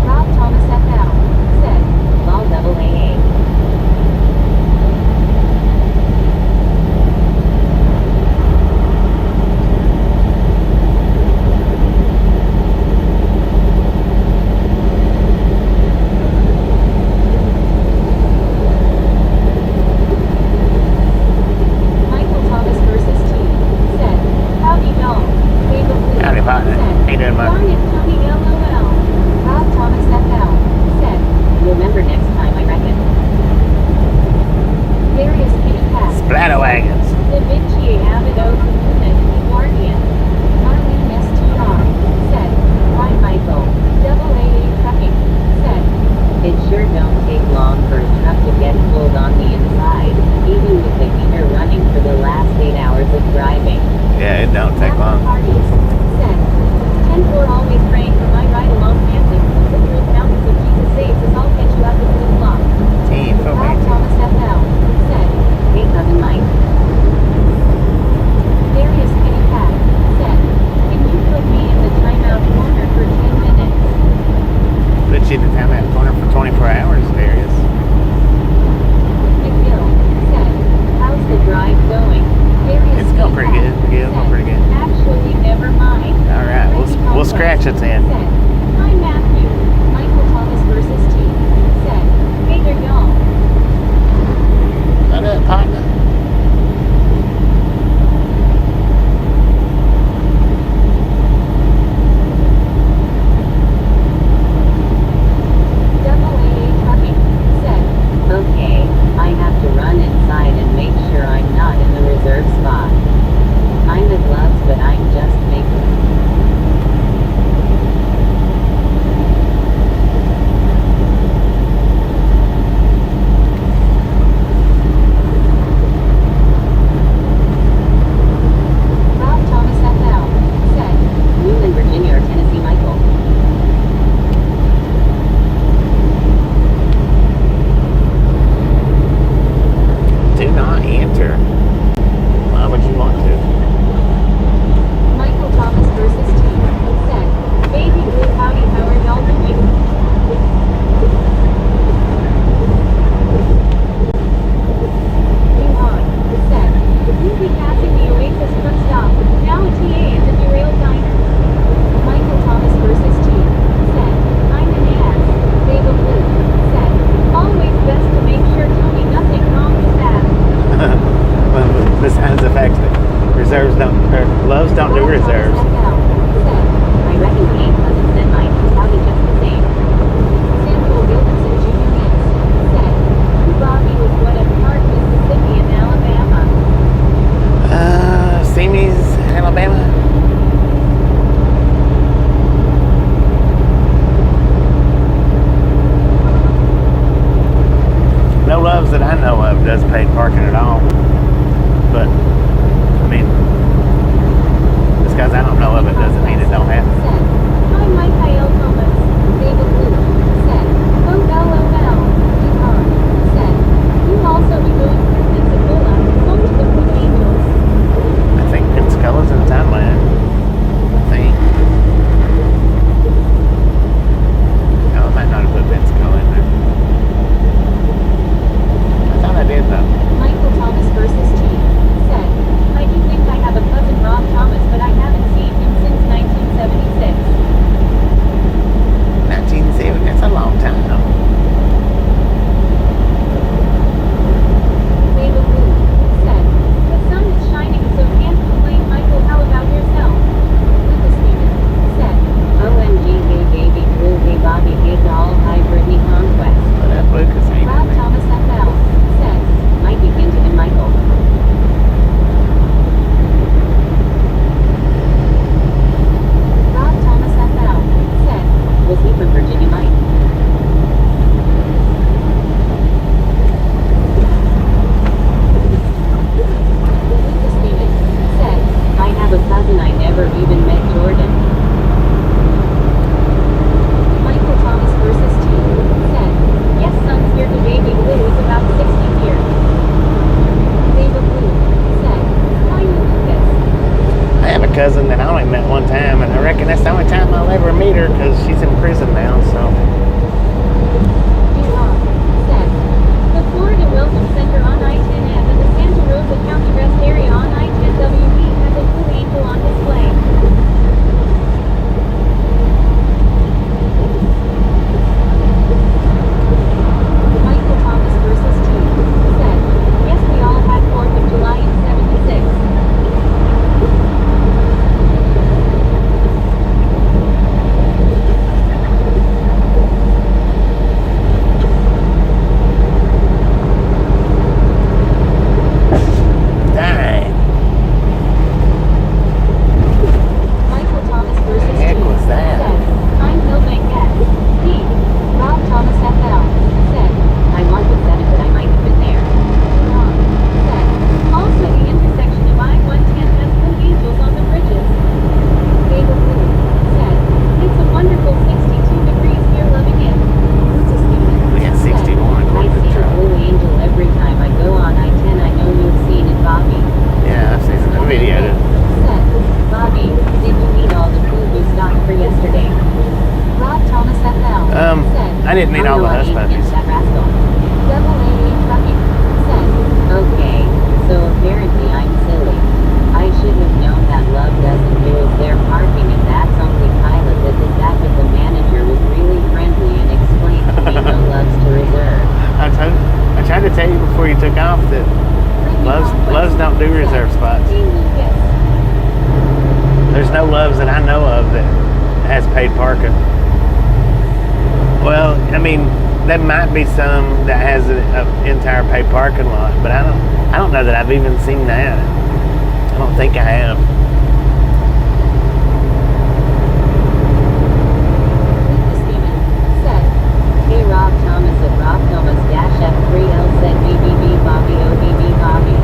Rob Thomas FL. Said, lol double AA. Michael Thomas versus T. Said, howdy y'all. Gave a blue. Howdy, partner. Said, How you doing, darn partner? it, Tony LOL. Rob Thomas FL. Said, remember next time I reckon. Darius Kitty Cat. Splatter wagons. Da Vinci Avido Comuna Guardian. Marlene STR. Said, why Michael? Double AA Trucking. Said, it sure don't take long for a truck to get cold on the inside, even with the heater running for the last 8 hours of driving. Yeah, it don't take After long. parties. Said, 10-4 always praying for my ride along family. The through mountains of Jesus saves us. I'll catch you at the blue block. Team for Rob me. Thomas FL. Said, hey cousin Mike. Darius Kitty Cat. Said, can you put me in the timeout corner for 10 minutes? Put you in the time out corner for 24 hours, Darius. McGill. Said, how's the drive going? Darius It's going Kitty pretty Cat. good. Yeah, it's going Said, pretty good. actually, never mind. All right, we'll scratch it then. Said, hi Matthew. Michael Thomas versus T. Said, hey there y'all. What up, partner? Double AA Trucking. Said, okay, I have to run inside and make sure I'm not in the reserve spot. I'm the gloves, but I'm just making. Rob Thomas FL. Said, Newman, Virginia or Tennessee, Michael. Do not enter. Why would you want to? Michael Thomas versus T. Said, baby blue, howdy, how are y'all doing? Elon. Said, we'll be passing the Oasis truck stop. Now a TA and a derailed diner. Michael Thomas versus T. Said, I'm an ass. Dave Blue. Said, always best to make sure Tony nothing wrong with that. Well, besides the fact that reserves don't, or gloves don't do reserves. I reckon he ain't cousins than mine. Probably just the same. Samuel Wilkinson Jr. said, Bobby was what at Park, Mississippi and Alabama. Simi's, Alabama. No loves that I know of does paid parking at all. But, I mean, just because I don't know of it doesn't mean it don't happen. Said, hi Michael Thomas. David Luke. Said, oh LOL. Yvonne. Said, you'll also be going through Pensacola, home to the Blue Angels. I think Pensacola's in Thailand. I think. might. Lucas Scenic said, I have a cousin I never even met, Jordan. Michael Thomas versus T said, yes, son's here to baby blue is about 60 here. Baby blue said, hi Lucas. I have a cousin that I only met one time, and I reckon that's the only time I'll ever meet her because she's in prison now. So Elon said, the Florida Milton Center on I-10F and the Santa Rosa County Rest Area on I-10WE has a Blue Angel on display. Michael Thomas versus T said, yes, we all had 4th of July in 76. dang, Michael Thomas versus the heck T was that? said, I'm Bill Bankett. D. Rob Thomas FL said, I wanted 7 but I might have been there. Ron said, also the intersection of I-110 has Blue Angels on the bridges. David Blue said, it's a wonderful 62 degrees here, loving it. Lucas Newman We got said, 61 I according to see the the truck. Blue Angel every time I go on I-10. I know you've seen it, Bobby. Yeah, I've seen the video. Said, Bobby, did you eat all the food you stocked for yesterday? Rob Thomas FL said, I didn't eat all the hush puppies. That rascal. Double AA Trucking said, okay, so apparently I'm silly. I should have known that love doesn't do is there parking and that's only pilot that did that, but the manager was really friendly and explained to me no loves to reserve. I tried to tell you before you took off that Loves don't do reserve spots. Hey Lucas. There's no Loves that I know of that has paid parking. Well, I mean, there might be some that has an entire paid parking lot, but I don't know that I've even seen that. I don't think I have. Lucas Newman said, hey Rob Thomas at Rob Thomas F3L said BBB Bobby OBB Bobby.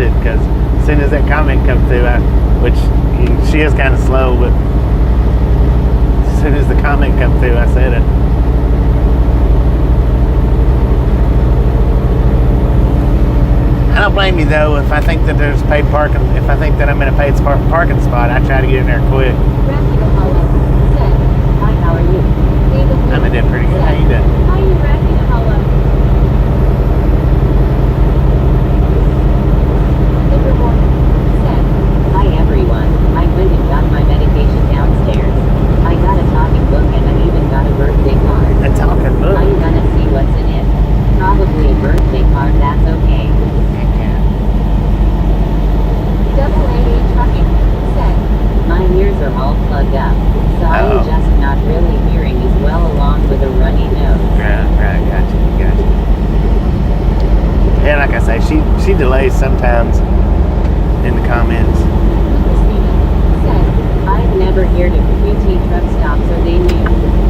Because as soon as that comment comes through, which she is kind of slow, but as soon as the comment comes through, I said it. I don't blame you though. If I think that there's paid parking, if I think that I'm in a paid parking spot, I try to get in there quick. Said, hi, how are you? David I'm doing pretty good. How you doing? Hi, you Raffinahala. Livermore said, hi everyone. I went and got my medication downstairs. I got a talking book and I even got a birthday card. A talking book? I'm gonna see what's in it. Probably a birthday card, that's okay. Double AA Trucking said, my ears are all plugged up, so I'm just not really hearing as well along with a runny nose. Right, gotcha. Yeah, like I say, she delays sometimes in the comments. Christina said, I've never heard of QT truck stop, so they knew.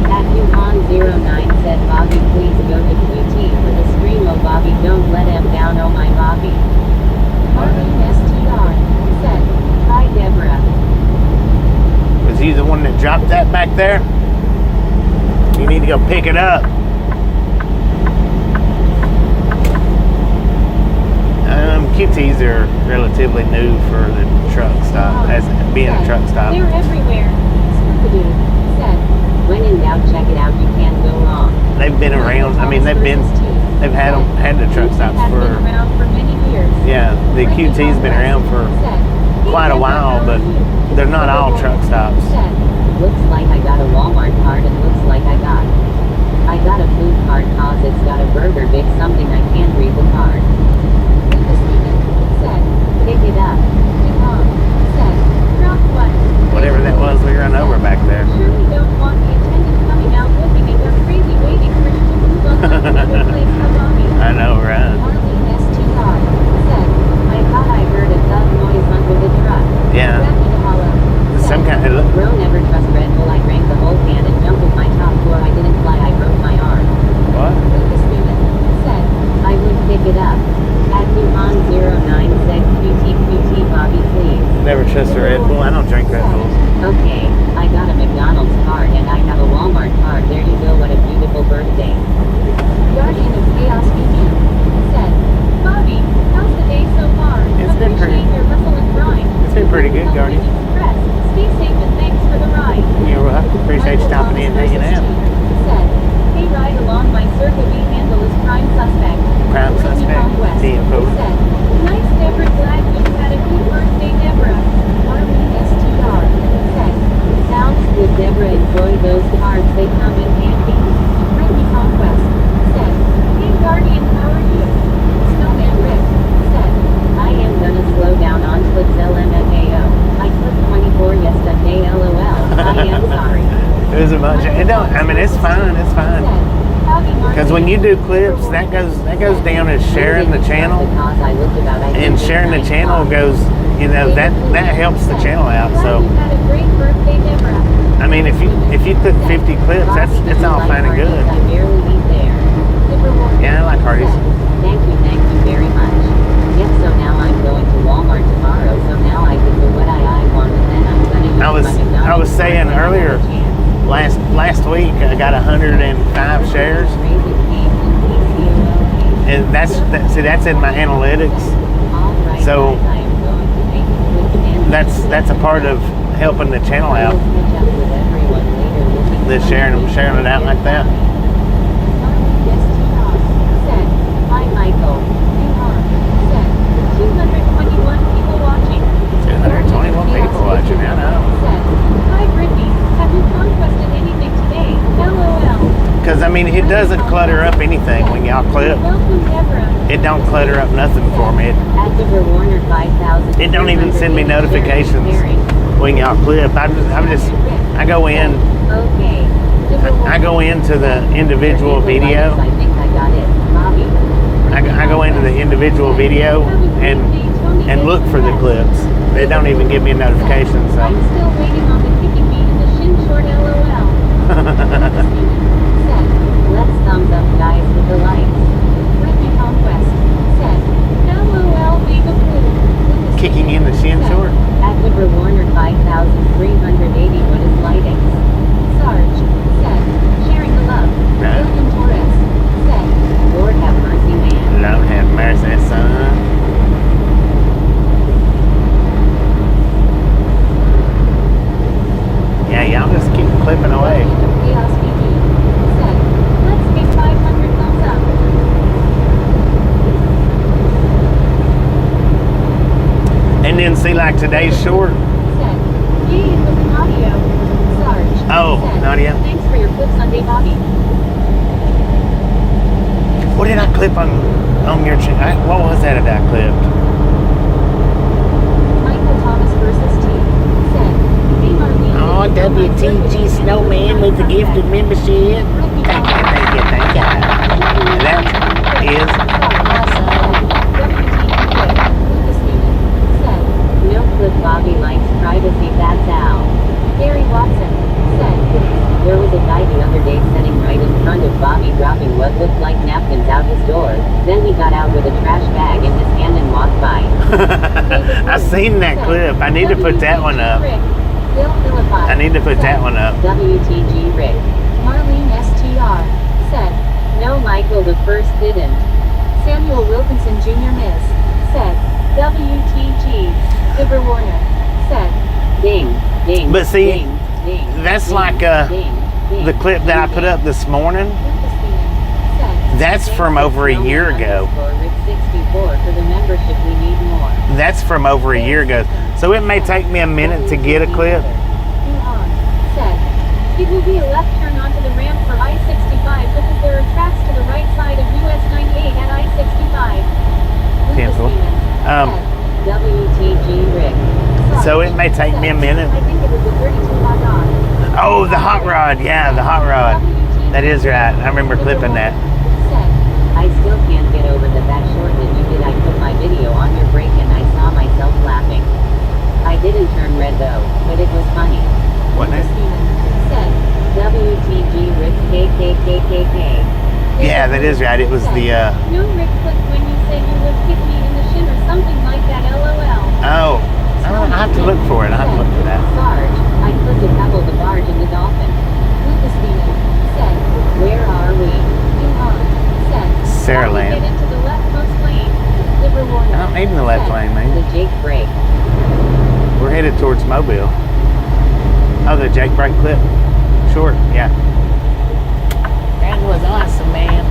At Yukon09 said, Bobby, please go to QT for the stream. Oh Bobby, don't let him down, oh my Bobby. RESTR said, hi Deborah. Was he the one that dropped that back there? You need to go pick it up. QTs are relatively new for the truck stop, as being a truck stop. They're everywhere. Spookadoo said, when in doubt, check it out, you can't go wrong. They've been around, I mean, they've been They've had them, had the truck stops Has been for, around for many years. yeah, the QT's been around for quite a while, but they're not all truck stops. Looks like I got a Walmart card and looks like I got a food card cause it's got a burger big something I can't read the card. Lucas Steven said, pick it up. Tom said, drop what? Whatever that was, we run over back there. Surely don't want the attendant coming out looking at your crazy waiting for you to move on like another place for mommy. I know, right? Marlene STR said, I thought I heard a thud noise under the truck. Yeah. Some kind of, Bro never trust Red Bull. I drank the whole can and jumped with my top floor. I didn't fly. I broke my arm. what? Lucas Steven said, I would pick it up. At Duhan 09 said QT Bobby please. Never trust a Red Bull. I don't drink Red Bulls. Okay, I got a McDonald's card and I have a Walmart card. There you go. What a beautiful birthday. Guardian of Chaos Union said, Bobby, how's the day so far? It's been pretty- Appreciate your hustle and grind. It's been pretty good, Guardian. Stay safe and thanks for the ride. You're welcome. Appreciate you stopping in and hanging out. Said, hey, ride along my Circa V handle is prime suspect. Prime Whitney suspect. Conquest TFO. said, nice, Deborah, glad you had a good birthday, Deborah. Marlene STR said, sounds good, Deborah, enjoy those cards, they come in handy. Whitney Conquest said, hey, Guardian, how are you? Snowman Rick said, I am gonna slow down on clips LMFAO. I clipped 24 yesterday, LOL. I am sorry. It was a bunch. It don't. I mean, it's fine. It's fine. Because when you do clips, that goes down as sharing the channel, and sharing the channel goes. You know that helps the channel out. So I mean, if you clip 50 clips, it's all fine and good. Yeah, I like Hardee's. Thank you very much. Yep, so now I'm going to Walmart tomorrow, so now I can do what I want, and then I'm going to use I was saying earlier, last week I got 105 shares, and that's in my analytics. So that's a part of helping the channel out. The sharing it out like that. Hi, Michael. 221 people watching. 221 people watching. I know. Hi, Brittany. Have you conquested anything today? LOL. Because I mean, it doesn't clutter up anything when y'all clip. Welcome, Deborah. It don't clutter up nothing for me. It don't even send me notifications when y'all clip. I go in. Okay. I go into the individual video. I think I got it. Bobby. I go into the individual video and look for the clips. They don't even give me a notification. I'm So still waiting on the kicking me in the shin short, LOL. Said, let's thumbs up, guys, with the likes. Brittany Conquest said, LOL, Viva Blue. kicking in the shin short. At River Warner 5,380, what is lighting? Sarge said, sharing the love. Right. William Torres said, Lord have mercy, man. Lord have mercy, son. Yeah, y'all just keep clipping away. Chaos VG said, let's get 500 thumbs up. And then see, like today's short. Said, yay, it was an audio. Sarge Oh, said, audio. thanks for your clip Sunday, Bobby. What did I clip on your channel? What was that I clipped? Michael Thomas versus T said, hey, Marlene. Oh, WTG Snowman with the gifted membership. Thank you. That is awesome. Said, no clip Bobby likes privacy, that's Al. Gary Watson said, there was a guy the other day sitting right in front of Bobby dropping what looked like napkins out his door. Then he got out with a trash bag in his hand and walked by. I've seen that clip. I need to put that one up. I need to put that one up. WTG Rick. Marlene STR said, no, Michael the first didn't. Samuel Wilkinson Jr. Miss said, WTG. Dibber Warner said, ding, ding. But see, ding, ding, that's ding, like ding, ding, the clip that I put up this morning. Lucas said, That's from over a year ago. Rick64 for the membership. We need more. That's from over a year ago. So it may take me a minute to get a clip. Said, it will be a left turn onto the ramp for I-65 because there are tracks to the right side of US 98 at I-65. Pencil. WTG Rick. So it may take me a minute. I think it was the 32 hot rod. Oh, the hot rod. Yeah, the hot rod. That is right. I remember clipping that. I still can't get over that short that you did. I put my video on your break and I saw myself laughing. I didn't turn red though, but it was funny. What name? Said, WTG Rick KKKKK. Yeah, that is right. It was the, No, Rick clicked when you said you would kick me in the shin or something like that, LOL. oh, I have to look for it. I have to look for that. Sarge, I clicked a couple the barge and the dolphin. Lucas Steven said, where are we? Said, Sarah how do we Land. get into the leftmost lane? Liver Warner. I don't need in the left lane, man. The Jake break. We're headed towards Mobile. Oh, the Jake break clip? Short, yeah. That was awesome, man.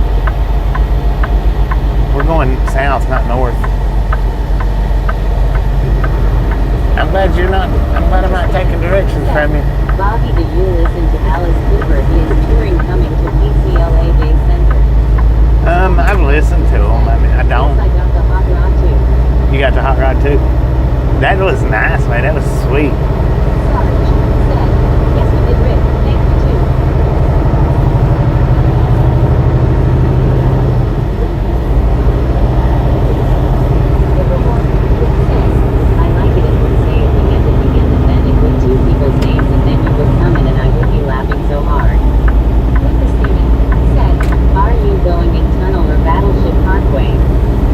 We're going south, not north. I'm glad I'm not taking directions from you. Bobby, do you listen to Alice Cooper? He is touring coming to PCLA Day Center. I've listened to him. I mean, I don't. Yes, I got the hot rod too. You got the hot rod too? That was nice, man. That was sweet. Sarge said, yes, we did, Rick. Thank you too. I like it if we say at the end, and then it would two people's names, and then you would come in and I would be laughing so hard. Lucas Steven said, are you going in tunnel or Battleship Parkway?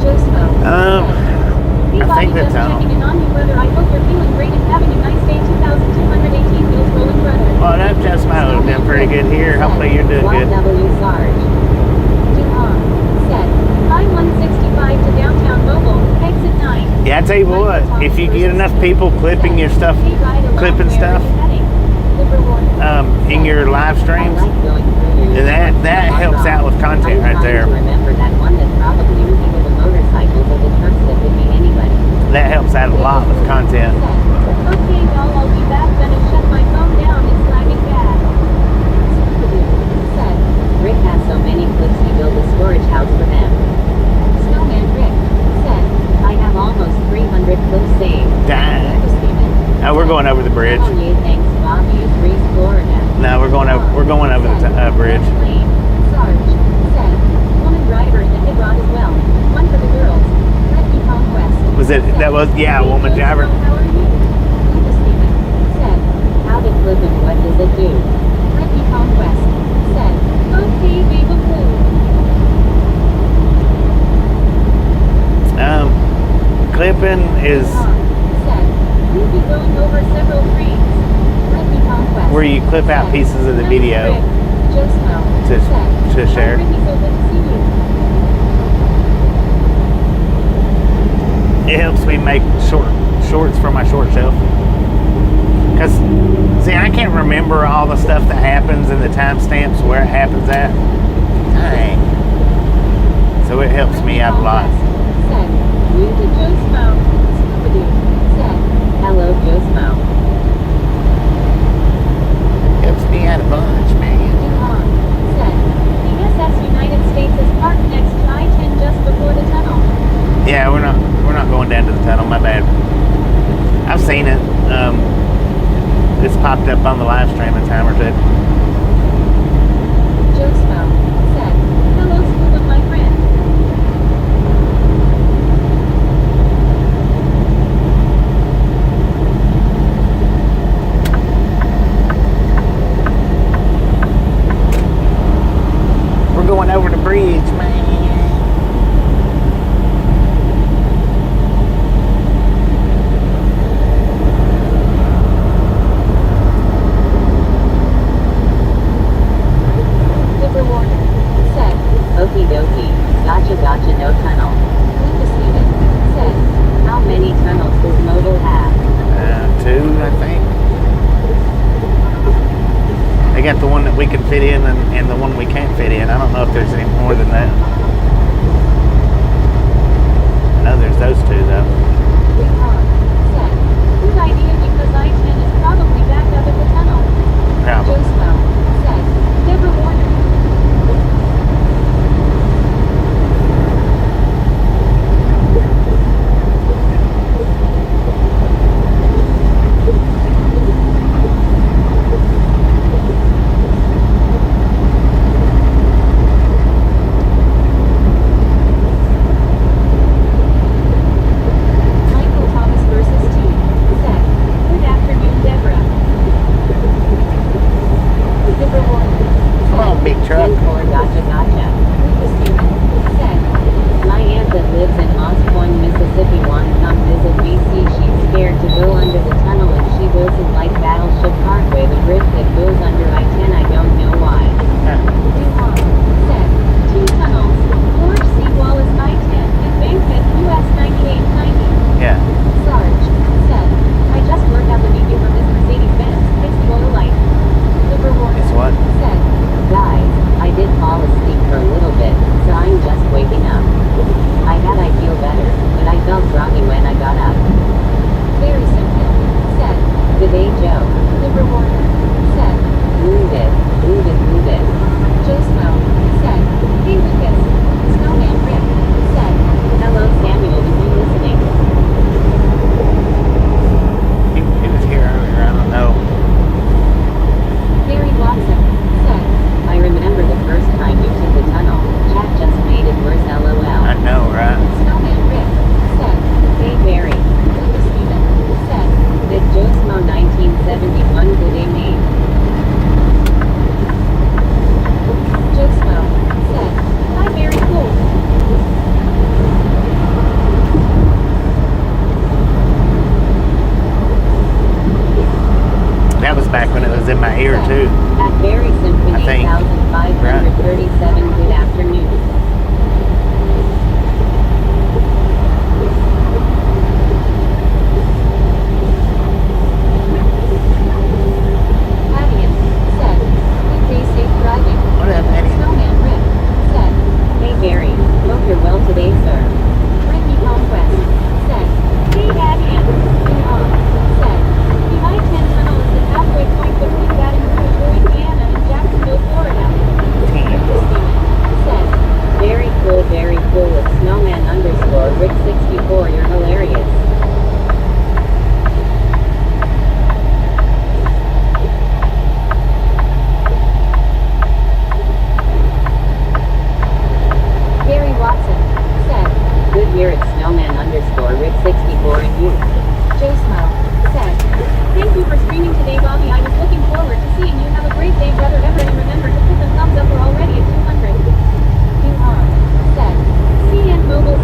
Joe Smo I think just that's tunnel. checking in on you, brother. I hope you're feeling great and having a nice day. 2,218 wheels rolling, brother. Well, that just might have been pretty good here. Hopefully you're doing good. 1W Sarge. Duhon said, I-165 to downtown Mobile, exit 9. Yeah, I tell you what, if you get enough people clipping your stuff, clipping stuff in your live streams, that helps out with content right there. Remember that one that probably would be the motorcycles or the trucks that would be anybody. That helps out a lot with content. Okay, y'all, I'll be back. Gonna shut my phone down. It's lagging bad. Said, Rick has so many clips he built a storage house for them. Snowman Rick said, I have almost 300 clips saved. Dang. Oh, we're going over the bridge. Oh, yeah, thanks, Bobby. Reese, Florida. No, we're going over the bridge. Sarge said, woman driver and a hit rod as well. One for the girls. Refugee Conquest. Was it? That was, yeah, a woman driver. How are you? Lucas Steven said, how to flip and what does it do? Refugee Conquest said, okay, baby blue. Clipping is Said, we'll be going over several trains. Refugee Conquest where you clip out pieces of the video to share. It helps me make shorts for my short shelf. Because, see, I can't remember all the stuff that happens and the timestamps where it happens at. Dang. So it helps me out a lot. Said, you to Joe Smo. Scooby-Doo said, hello, Joe Smo. Helps me out a bunch, man. Said, the SS United States is parked next to I-10 just before the tunnel. Yeah, we're not going down to the tunnel. My bad. I've seen it. It's popped up on the live stream a time or two. Joe Smo said, hello, Scuba, my friend. We're going over the bridge, man. we can fit in and the one we can't fit in. I don't know if there's any more than that. I know there's those two though. Said, good idea because I-10 is probably backed up at the tunnel. Probably. Joe Smo said, never warned. Michael Thomas versus T. Said, good afternoon, Deborah. Zipper one. Come on, big truck. 10-4, gotcha, gotcha. Lucas Stephen. Said, my aunt that lives in Moss Point, Mississippi wants to come visit BC. She's scared to go under the tunnel and she doesn't like Battleship Parkway, the bridge that goes under I-10. I don't know why. Duhon. Said, two tunnels, George C. Wallace I-10, and Bankhead US 9890. Yeah. Sarge said, I just worked out the meeting from this Mercedes-Benz. It's the oil light. Livermore It's what? said, guys, I did fall asleep for a little bit, so I'm just waking up. I feel better, but I felt groggy when I got up. Very simple. Said, good day, Joe. Livermore said, wounded. Joe Snow said, hey Lucas. Snowman Rick said, hello Samuel, is you listening? He was here earlier. I don't know. Barry Watson said, I remember the first time you took the tunnel. Chat just made it worse, LOL. I know, right? Snowman Rick said, hey Barry. Lucas Steven said, did Joe Smo 1971 good day mate? Joe Smo said, hi Barry, cool. That was back when it was in my ear too. At Barry Symphony I think. 8537, good afternoon. Pattian said, good day, safe driving. What up, Eddie? Snowman Rick said, hey Barry, hope you're well today, sir. Ricky Conquest said, hey Pattian. Said, the I-10 tunnel is the halfway point between Baton Rouge, Louisiana and Jacksonville, Florida. Christina said, very cool with snowman underscore Rick 64, you're hilarious. Gary Watson said, good year at snowman underscore Rick 64 and you. Joe Smile said, thank you for streaming today, Bobby. I was looking forward to seeing you. Have a great day, brother ever, and remember to put the thumbs up. We're already at 200. Duhan said, CN Mobile.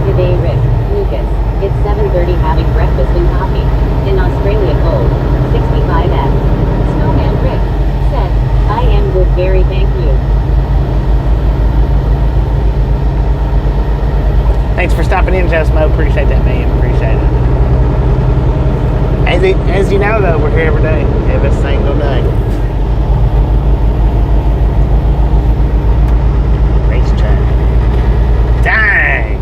Good day, Rick. Lucas. It's 7:30 having breakfast and coffee. In Australia cold. 65F. Snowman Rick said, I am good, Gary, thank you. Thanks for stopping in, Joe Smo. Appreciate that, man. Appreciate it. As you know, though, we're here every day. Every single day. Racetrack. Dang!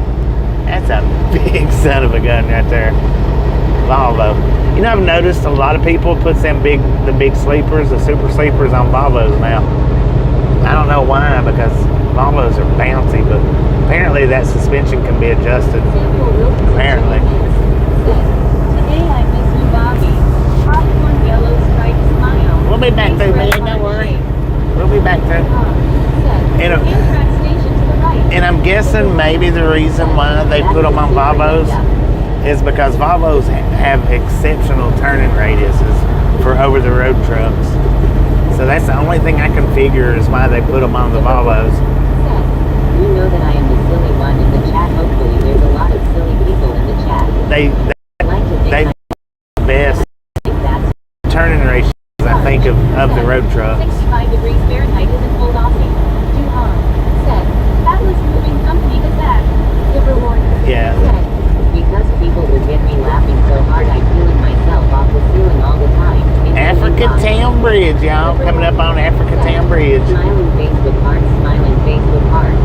That's a big son of a gun right there. Volvo. You know, I've noticed a lot of people put the big sleepers, the super sleepers on Volvos now. I don't know why, because Volvos are bouncy, but apparently that suspension can be adjusted. Apparently. Today I miss you, Bobby. Popcorn yellow striped smile. We'll be back through, man. Don't worry. We'll be back through. And, Amtrak station to the right. and I'm guessing maybe the reason why they put them on Volvos is because Volvos have exceptional turning radiuses for over-the-road trucks. So that's the only thing I can figure is why they put them on the Volvos. You know that I am the silly one in the chat. Hopefully there's a lot of silly people in the chat. They like to think the best that's turning ratios, I think, of the road trucks. 65 degrees Fahrenheit isn't cold Aussie. Duhan said, Atlas Moving Company is that. Livermore Yeah. said, because people would get me laughing so hard I'm feeling myself off the ceiling all the time. up on Africa Town Bridge. Smiling face with hearts, smiling face with hearts.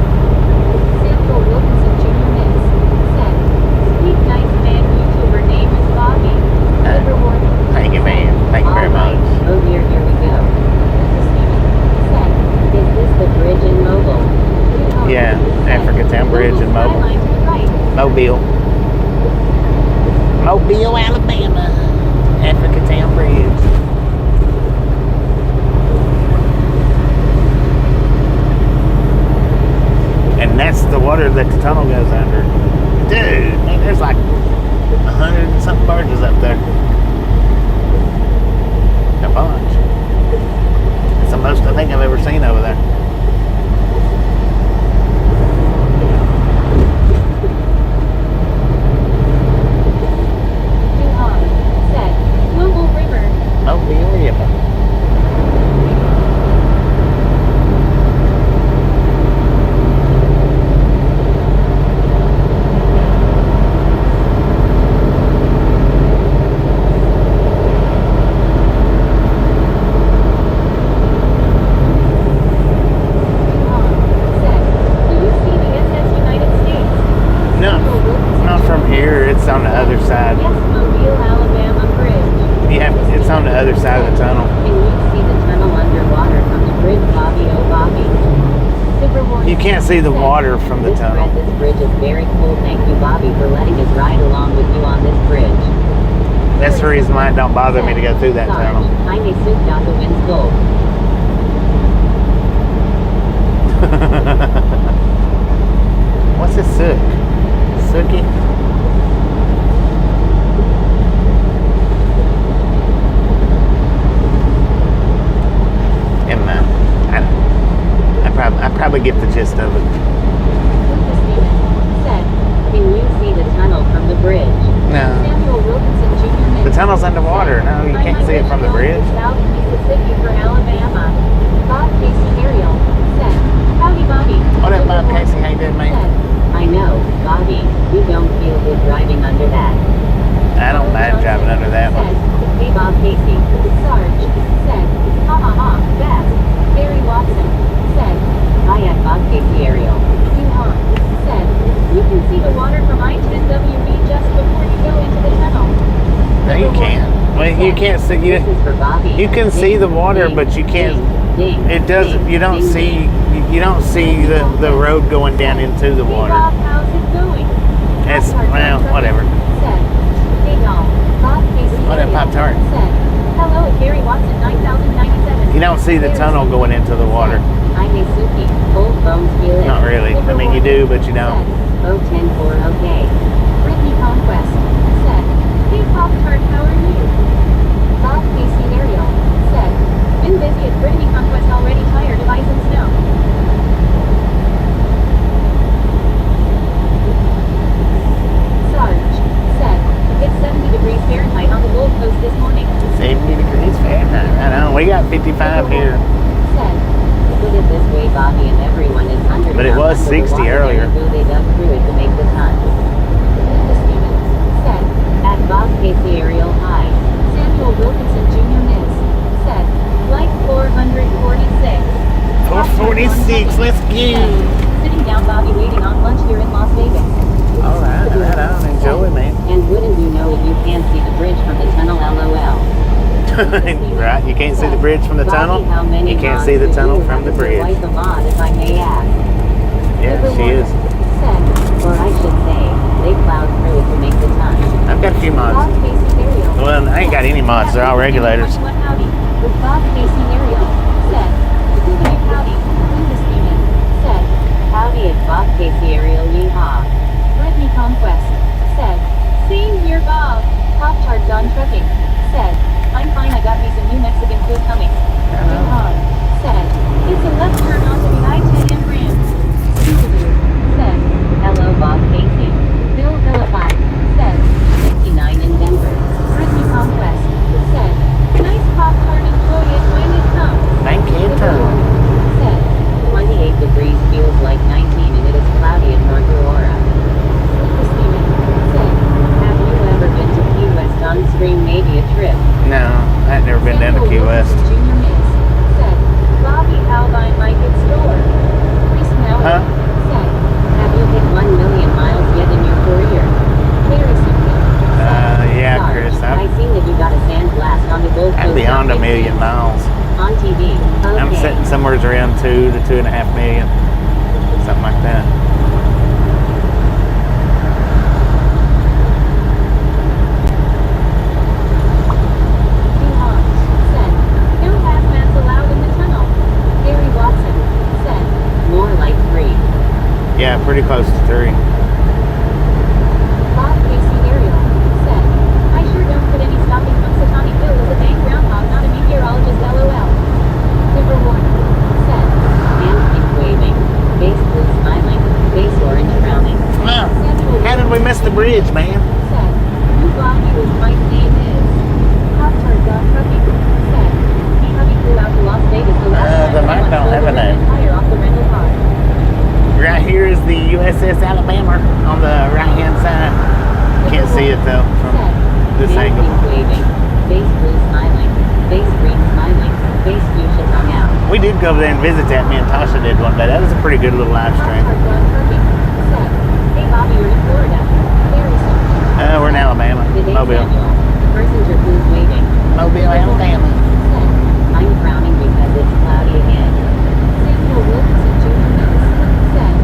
Samuel Wilkinson Jr. Miss said, "Sweet, nice man, YouTuber name is Bobby." Livermore Thank you, man. Thank you very All right. much. Oh dear, here we go. Mrs. Steven said, "Is this the bridge in Mobile?" Yeah, Africa Town Bridge in Mobile. Skyline to the right. Mobile. Mobile, Alabama. Africa Town Bridge. And that's the water that the tunnel goes under. Dude, man, there's like 100 and something barges up there. A bunch. It's the most I think I've ever seen over there. Yuhan said, "Mobile River." Mobile, yeah. Yuhan said, "Do you see the SS United States?" No, Samuel Wilkinson not from Jr. here. It's on the other side. Yes, Mobile, Alabama Bridge. Yeah, it's on the other side of the tunnel. Can you see the tunnel underwater from the bridge, Bobby? Oh, Bobby. Superhorn You can't see the said, water from the tunnel. This bridge is very cool. Thank you, Bobby, for letting us ride along with you on this bridge. That's the reason why it don't bother me to go through that tunnel. I'm a soup dot the wind's gold. What's this sook? Sookie? Never mind. I probably get the gist of it. Lucas Steven said, "Can you see the tunnel from the bridge?" No. Samuel Wilkinson Jr. The tunnel's underwater. No, you can't see it from the bridge. South Mississippi for Alabama. Bob Casey Ariel said, "Howdy, Bobby." What up, Bob Livermore Casey? How you doing, man? said, "I know, Bobby. You don't feel good driving under that." I don't mind driving under that one. Said, "Hey, Bob Casey." Sarge said, "Ha ha ha, best." Barry Watson said, "Hi at Bob Casey Ariel." Yuhan said, "You can see the water from I-10WB just before you go into the tunnel." No, you can't. Well, you can't see. This is for Bobby. You can see the water, Ding, but you can't. ding, ding, It doesn't. ding, You don't ding, see. ding. You don't see the road going down into the Hey, water. Bob, how's it going? It's Pop-Tart well, Trucker whatever. Said, "Hey, y'all. Bob Casey What up, Ariel Pop-Tart? Said, "Hello, it's Barry Watson, 9097. You don't see the tunnel going into the water. I'm a Suki. Old bones feel it. Not really. I mean, you do, but you don't. Said, 010-4, okay. Brittany Conquest said, "Hey, Pop-Tart, how are you?" Bob Casey Ariel said, "Been busy at Brittany Conquest, already tired of ice and snow." Sarge said, "It's 70 degrees Fahrenheit on the Gold Coast this morning." 70 degrees Fahrenheit. I know. We got 55 here. Said, "Put it this way, Bobby, and everyone is underground. But it was under the 60 water earlier. there, They dug through it to make the tunnel." Linda Stevens said, "At Bob Casey Ariel High." Samuel Wilkinson Jr. Miss said, "Like 446." 446. Let's go. Sitting down, Bobby, waiting on lunch here in Las Vegas. All right. Right on. Enjoy, man. And wouldn't you know it, you can't see the bridge from the tunnel, LOL. Right. You can't see the bridge from the tunnel. Bobby, how many You can't mods see the do tunnel you from have the as your bridge. wife a mod, if I may ask? Yeah, she is. Said, or I should say, they plowed through it to make the tunnel. I've got a few mods. Bob Casey Ariel. Well, I ain't got any mods. They're all regulators. Howdy. With Bob Casey Ariel. Said, "Scooby-Doo howdy." Linda Steven said, "Howdy, it's Bob Casey Ariel, yeehaw." Brittany Conquest said, "Same here, Bob." Pop-Tart Don Trucking said, "I'm fine, I got me some new Mexican food coming." Yuhan said, "It's a left turn onto the I-10 and Ram." 2 to 2.5 million, something like that. Said, no hazmats allowed in the tunnel. Gary Watson said, more like 3. Yeah, pretty close to 3. Bob Casey Ariel said, I sure don't put any stock in Punxsutawney Phil as a dang groundhog, not a meteorologist, LOL. River Warner said, hand pink waving, base blue smiling, base orange frowning. Wow. Samuel How did we miss the bridge, man? said, new body was my name is. Pop-Tart Dog Trucking said, he hubby flew out to Las Vegas the last time the someone map don't stole have the a rim name. and tire off the rental car. Right here is the USS Alabama on the right-hand side. Can't see it though from this hand angle. pink waving, base blue smiling, base green smiling, base fuchsia tongue out. We did go over there and visit that. Me and Tasha did one day. That was a pretty good little live stream. Pop-Tart Dog Trucking said, hey Bobby, you're in Florida. Very simple. We're in Alabama, Good day, Mobile. Samuel. Messenger who's waving. Mobile, Alabama. Said, I'm frowning because it's cloudy again. Samuel Wilkinson Jr. said,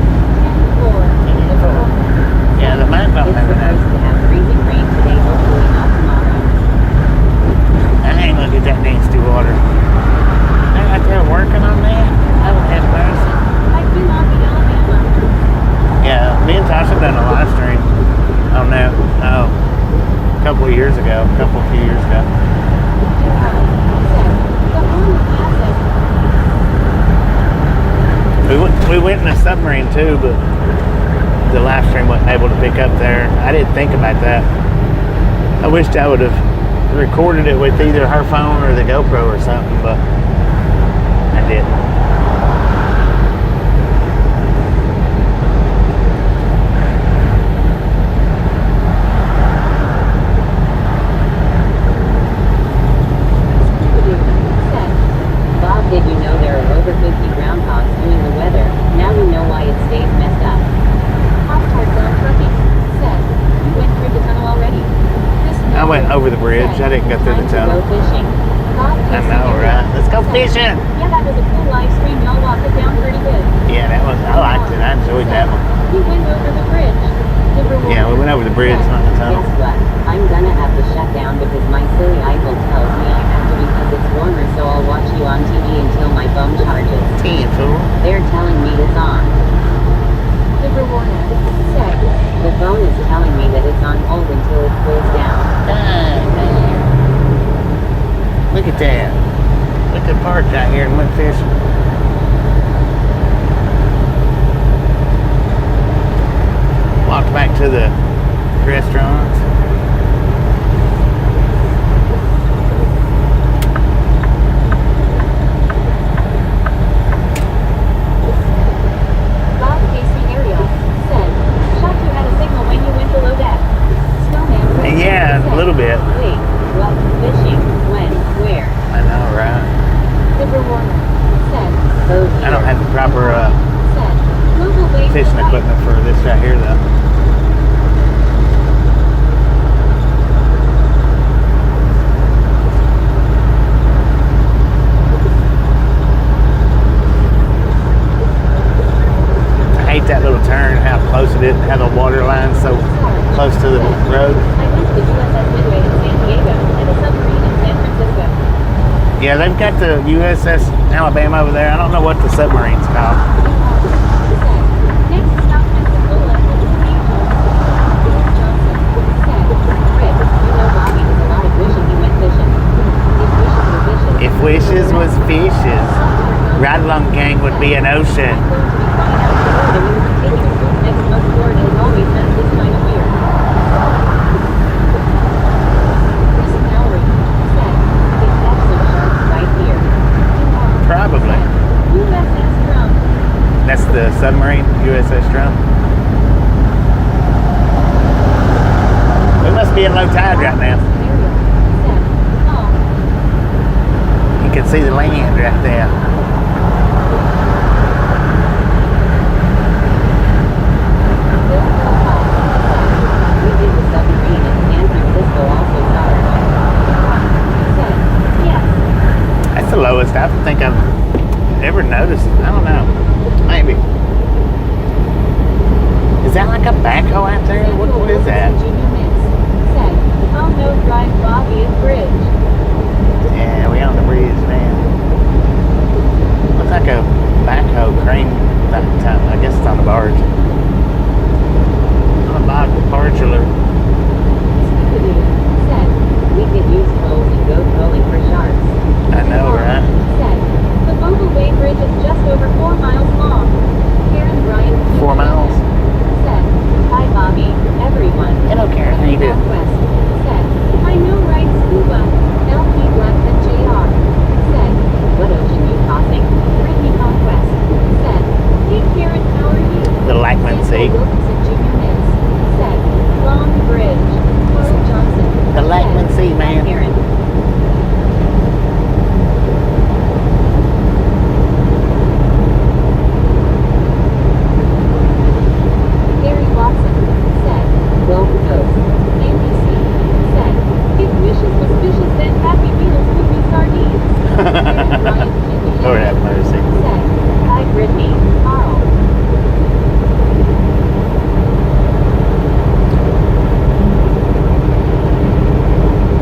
10-4. Yeah, the map don't It's have a name. supposed to have freezing rain today, hopefully not tomorrow. I ain't gonna get that nasty water. They're out there working on that. I don't have mercy. I do not be Alabama. Yeah, me and Tasha done a live stream on that. Oh, a couple of years ago. A few years ago. We went in a submarine too, but the live stream wasn't able to pick up there. I didn't think about that. I wished I would have recorded it with either her phone or the GoPro or something, but I didn't. Bob, did you know there are over 50 groundhogs doing the weather? Now we know why it stays messed up. Pop-Tart Dog Trucking said, you went through the tunnel already. I went over the bridge. I didn't go through the tunnel. Go fishing. Bob, I know, right? Let's go fishing. Yeah, that was a cool live stream. Y'all walked it down pretty good. Yeah, I liked it. I enjoyed that one. We went over the bridge. Yeah, we went over the bridge, not the tunnel. Guess what? I'm gonna have to shut down because my silly iPhone tells me I have to because it's warmer, so I'll watch you on TV until my phone charges. 10, fool. They're telling me it's on. River Warner said, the phone is telling me that it's on hold until it cools down. Dang, man. Look at that. We could park out here and went fishing. Walked back to the restaurant. Bob Casey Ariel said, shot you had a signal when you went below deck. Snowman Yeah, a little bit. Wait, what? Fishing? When? Where? I know, right? River Warner said, I don't have the proper said, global wave fishing right. equipment for this right here, though. I hate that little turn, how close it is, how the water line's so close to the road. I went to the USS Midway in San Diego and a submarine in San Francisco. Yeah, they've got the USS Alabama over there. I don't know what the submarine's called. Next stop, Pensacola. Johnson said, Rick, you know Bobby does a lot of wishing he went fishing. If wishes were If wishes was fishes. fishes, Ride Along Gang would be an ocean. Next month, Florida is always been this time of year. Chris Mallory said, they catch some sharks right here. Probably. USS Drum. That's the submarine, USS Drum. We must be in low tide right now. You can see the land right there. That's the lowest I think I've never noticed. I don't know. Maybe. Is that like a backhoe out there? What is that? Junior Miss said, "Oh no, drive Bobby at bridge." Yeah, we on the bridge now. Looks like a backhoe crane that time. I guess it's on the barge. On a barge alert. Scooby-Doo said, "We could use poles and go trolling for sharks." I know, right? Said, "The Mobile Bay Bridge is just over 4 miles long." Karen Bryant 4 miles. said, "Hi Bobby, everyone." Hello, Karen. How you doing? Conquest said, "I know, right, Scuba." LP Black and JR said, "What ocean you crossing?" Brittany Conquest said, "Hey Karen, how are you?" The Lackman Sea. Wilkinson Junior Miss said, "Long Bridge." Carl Johnson The Lackman said, Sea, "Hi, man. Karen." Gary Watson said, "Gulf Coast." ABC said, "If wishes was fishes, then Happy Meals would be sardines." Ryan Indiana Lord have mercy. said, "Hi Brittany, Carl."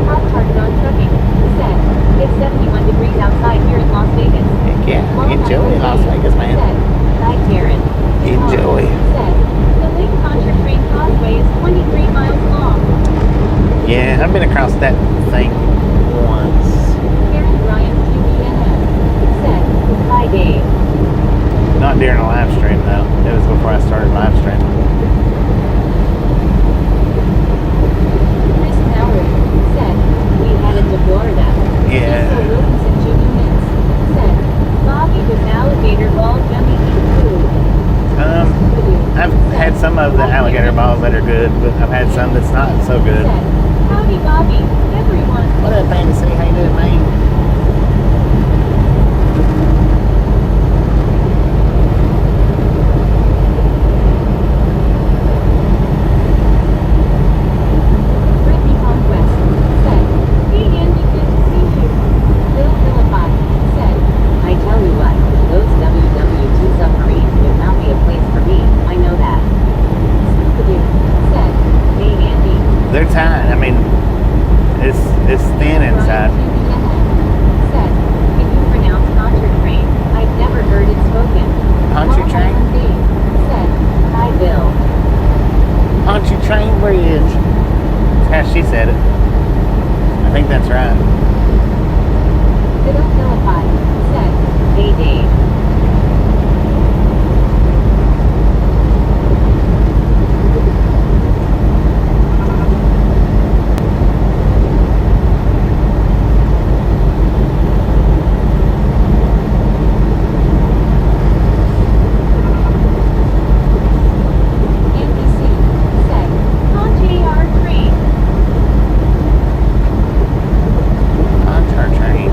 Hot Target on Trucking said, "It's 71 degrees outside here in Las Vegas." Heck yeah. Walnut Enjoy Lake Las Vegas, man. Said, "Hi Karen." Enjoy. Said, "The Lake Pontchartrain Causeway is 23 miles long." Yeah, I've been across that thing once. Karen Bryant QBNN said, "Hi Dave." Not during a live stream, though. It was before I started live streaming. Chris Mallard said, "We headed to Florida." Yeah. Cecil Wilkinson Junior Miss said, "Bobby, does alligator ball gummy eat food?" I've had some of the alligator balls that are good, but I've had some that's not so good. Said, "Howdy Bobby, everyone." What up, Fantasy? How you doing, man? Brittany Conquest said, "Hey Andy, good to see you." Bill Philippi said, "I tell you what, those WW2 submarines would not be a place for me, I know that." Scooby-Doo said, "Hey Andy." They're tight. I mean, it's thin inside. Brian QBNN said, "Can you pronounce Pontchartrain? I've never heard it spoken." Pontchartrain? Paul Allen B said, "Hi Bill." Pontchartrain Bridge. That's how she said it. I think that's right. Bill Philippi said, "Hey Dave." NBC said, "On JR train." Pontchartrain.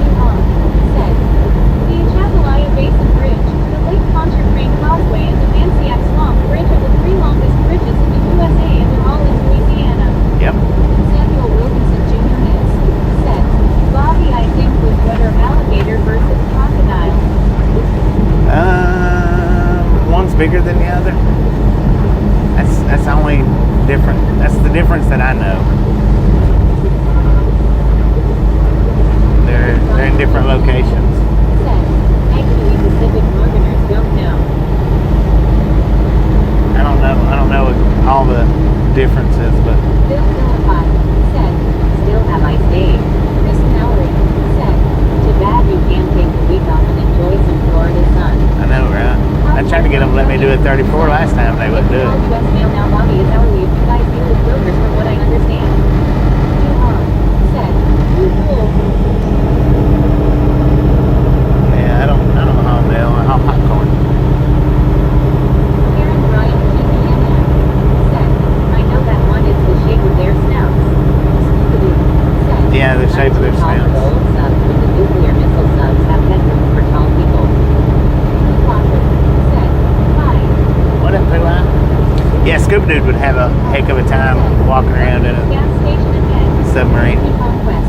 Yvonne said, "The Tallulah Basin Bridge, the Lake Pontchartrain Causeway, and the Mansiac Swamp Bridge are the 3 longest bridges in the USA, and they're all in Louisiana." Yep. Samuel Wilkinson Jr. Miss said, "Bobby, I think was what are alligator versus crocodile." One's bigger than the other. That's the only different. That's the difference that I know. They're in different locations. Said, "Actually, Pacific Northerners don't know." I don't know all the differences, but Bill Philippi said, "Still have I stayed." Chris Mallory said, "Too bad you can't take the week off and enjoy some Florida sun." I know, right? I tried to get them to let me do a 34 last time. They wouldn't do it. US mail now, Bobby is hourly if you guys deal with brokers from what I understand. Duhan said, "Cool." Yeah, I don't know how they are. How popcorn. Karen Bryant QBNN said, "I know that one is the shape of their snouts." Scooby-Doo said, Yeah, the shape of their "I'm too tall for the snouts. old subs, but the nuclear missile subs have headroom for tall people." Walker said, "Hi." What up, Pooh? Yes, Scuba Dude would have a heck of a time walking around in a Gas station ahead. submarine. Conquest.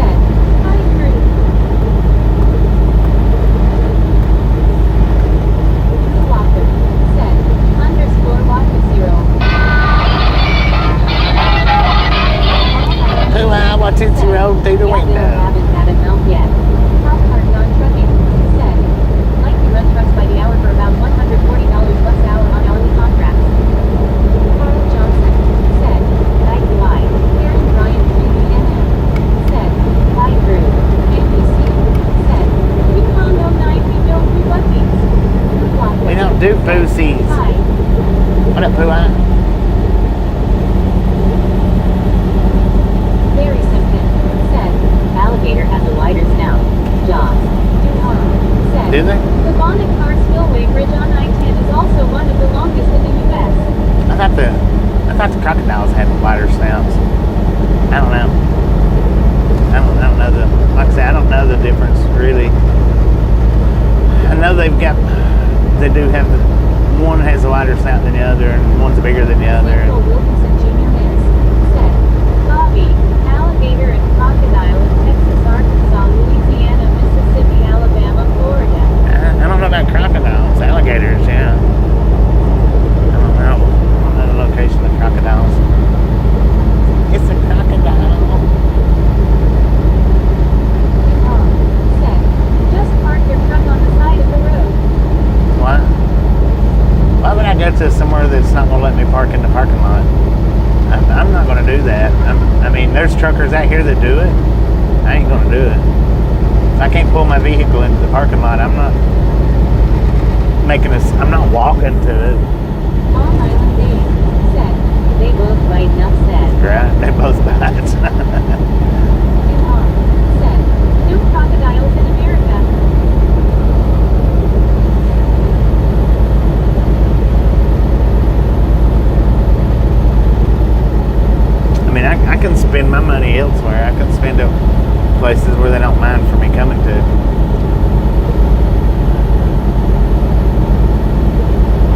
Said. Hi, crew. Walker. Said. _Walker 0. Who I watching you roll through the Yeah, window. haven't had enough yet. How hard on trucking? Said. Like to run trucks by the hour for about $140 bucks hour on hourly contracts. Carl Johnson. Said. Night why. Aaron Bryant QBNM. Said. Hi crew. NBC. Said. We can't know night we don't do buggies. We don't do pussies. Hi. What up, Pooh? Very simple. Said. Alligator has a wider snout. Jaws. Do harm. Said. Do they? The Bonnet Car Spillway Bridge on I-10 is also one of the longest in the U.S. I thought the crocodiles had wider snouts. I don't know. I don't know like I say, I don't know the difference really. I know they do have one has a wider snout than the other, and one's bigger than the other. Michael Wilkinson Jr. is. Said. Bobby. Alligator and crocodile in Texas, Arkansas, Louisiana, Mississippi, Alabama, Florida. I don't know about crocodiles. Alligators, yeah. I don't know the location of crocodiles. It's a crocodile. Said. Just park your truck on the side of the road. What? Why would I go to somewhere that's not going to let me park in the parking lot? I'm not going to do that. I mean, there's truckers out here that do it. I ain't going to do it. If I can't pull my vehicle into the parking lot, I'm not walking to it. Long Island Dave. Said. They both right enough said. Right? They both bite. Said. No crocodiles in America. I mean, I can spend my money elsewhere. I can spend it places where they don't mind for me coming to.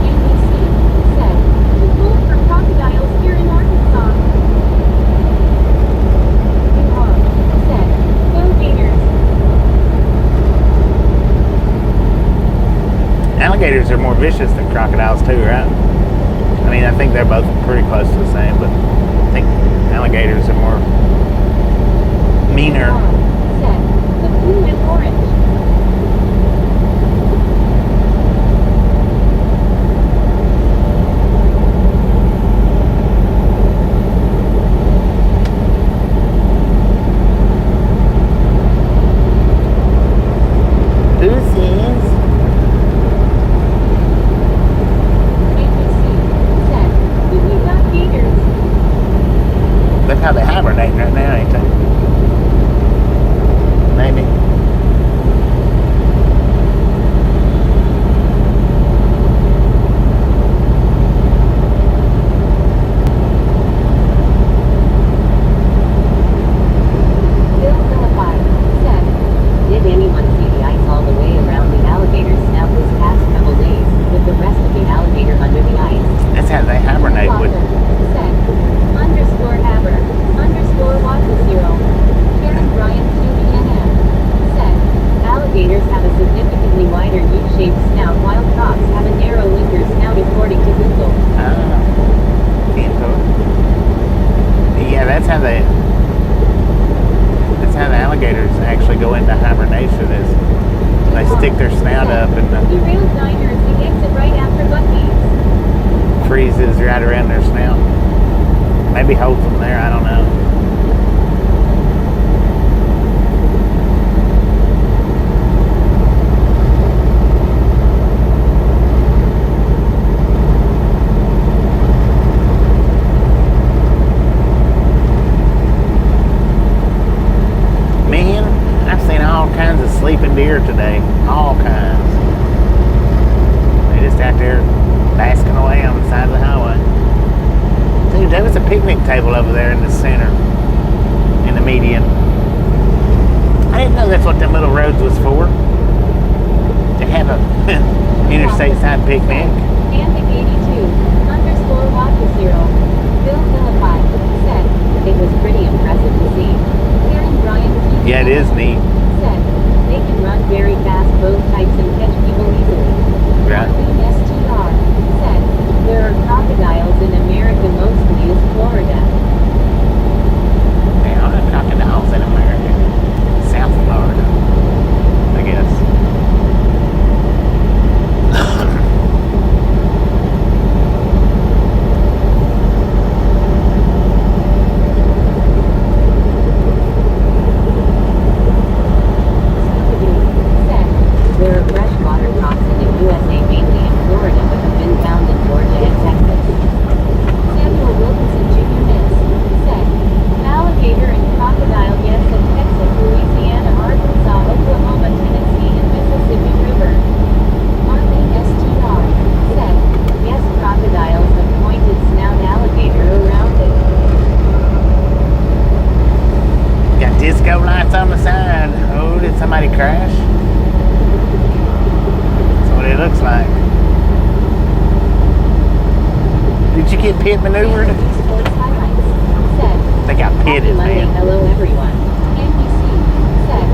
NBC. Said. The rule for crocodiles here in Arkansas. Said. Go Gators. Alligators are more vicious than crocodiles too, right? I mean, I think they're both pretty close to the same, but I think alligators are more meaner. Said. The blue and orange. Pussies. NBC. Said. We got gators. Look how they hibernate right now, ain't they? Maybe. Bill Philippi. Said. Did anyone see the ice all the way around the alligator's snout this past couple days, with the rest of the alligator under the ice? That's how they hibernate with. Said. _Haber. _Watson 0. Karen Bryant QBNM. Said. Alligators have a significantly wider U-shaped snout while crocs have a narrow linker snout according to Google. Yeah, that's how the alligators actually go into hibernation is they stick their snout up and Derailed Diners, the exit right after Buc-ee's. freezes right around their snout. Maybe holds them there, I don't know. Man, I've seen all kinds of sleeping deer today. All kinds. They just out there basking away on the side of the highway. Dude, there was a picnic table over there in the center, in the median. I didn't know that's what them little roads was for. To have a interstate side picnic. Antic 82. _Watson 6-year-old. Bill Philippi said, it was pretty impressive to see. Karen Bryant Yeah, it is neat. said, they can run very fast both types and catch people easily. Right. Marlene STR said, there are crocodiles in America, mostly is Florida. There are crocodiles in America. South Florida, I guess. Said, there are freshwater crocs in the USA, mainly in Florida, but have been found in Georgia and Texas. Samuel Wilkinson Jr. Miss said, alligator and crocodile, yes, in Texas, Louisiana, Arkansas, Oklahoma, Tennessee, and Mississippi River. Marlene STR said, yes, crocodiles have pointed snout, alligator around it. Got disco lights on the side. Oh, did somebody crash? That's what it looks like. Did you get pit maneuvered? Sports highlights said, They got pitted, happy Monday, man. hello everyone. NBC said,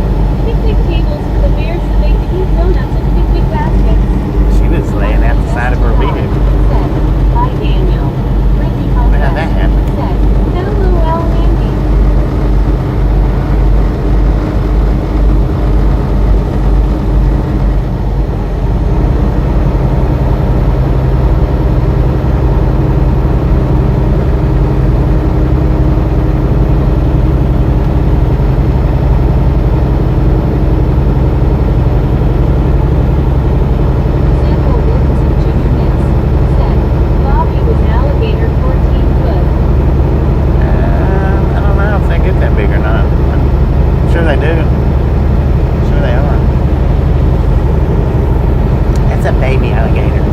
picnic tables for the bears so they can eat donuts in picnic baskets. She was laying out the side of her vehicle. Said, hi Daniel. Brittany How'd that Conquest happen? said, LOL Randy. Samuel Wilkinson Jr. Miss said, Bobby was alligator 14 foot. I don't know if they get that big or not. I'm sure they do. I'm sure they are. That's a baby alligator.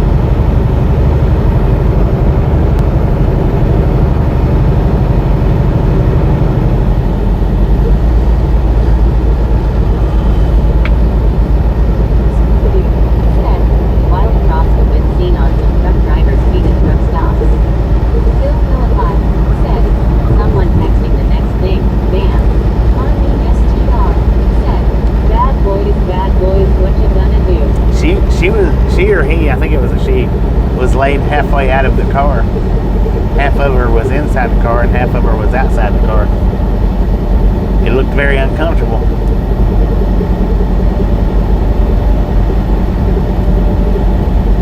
Said, wild crops have been seen on some truck drivers' feet at truck stops. Bill Philippi said, someone texting the next thing, bam. Marlene STR said, bad boys, what you gonna do? She or he, I think it was a she, was laid halfway out of the car. Half of her was inside the car and half of her was outside the car. It looked very uncomfortable.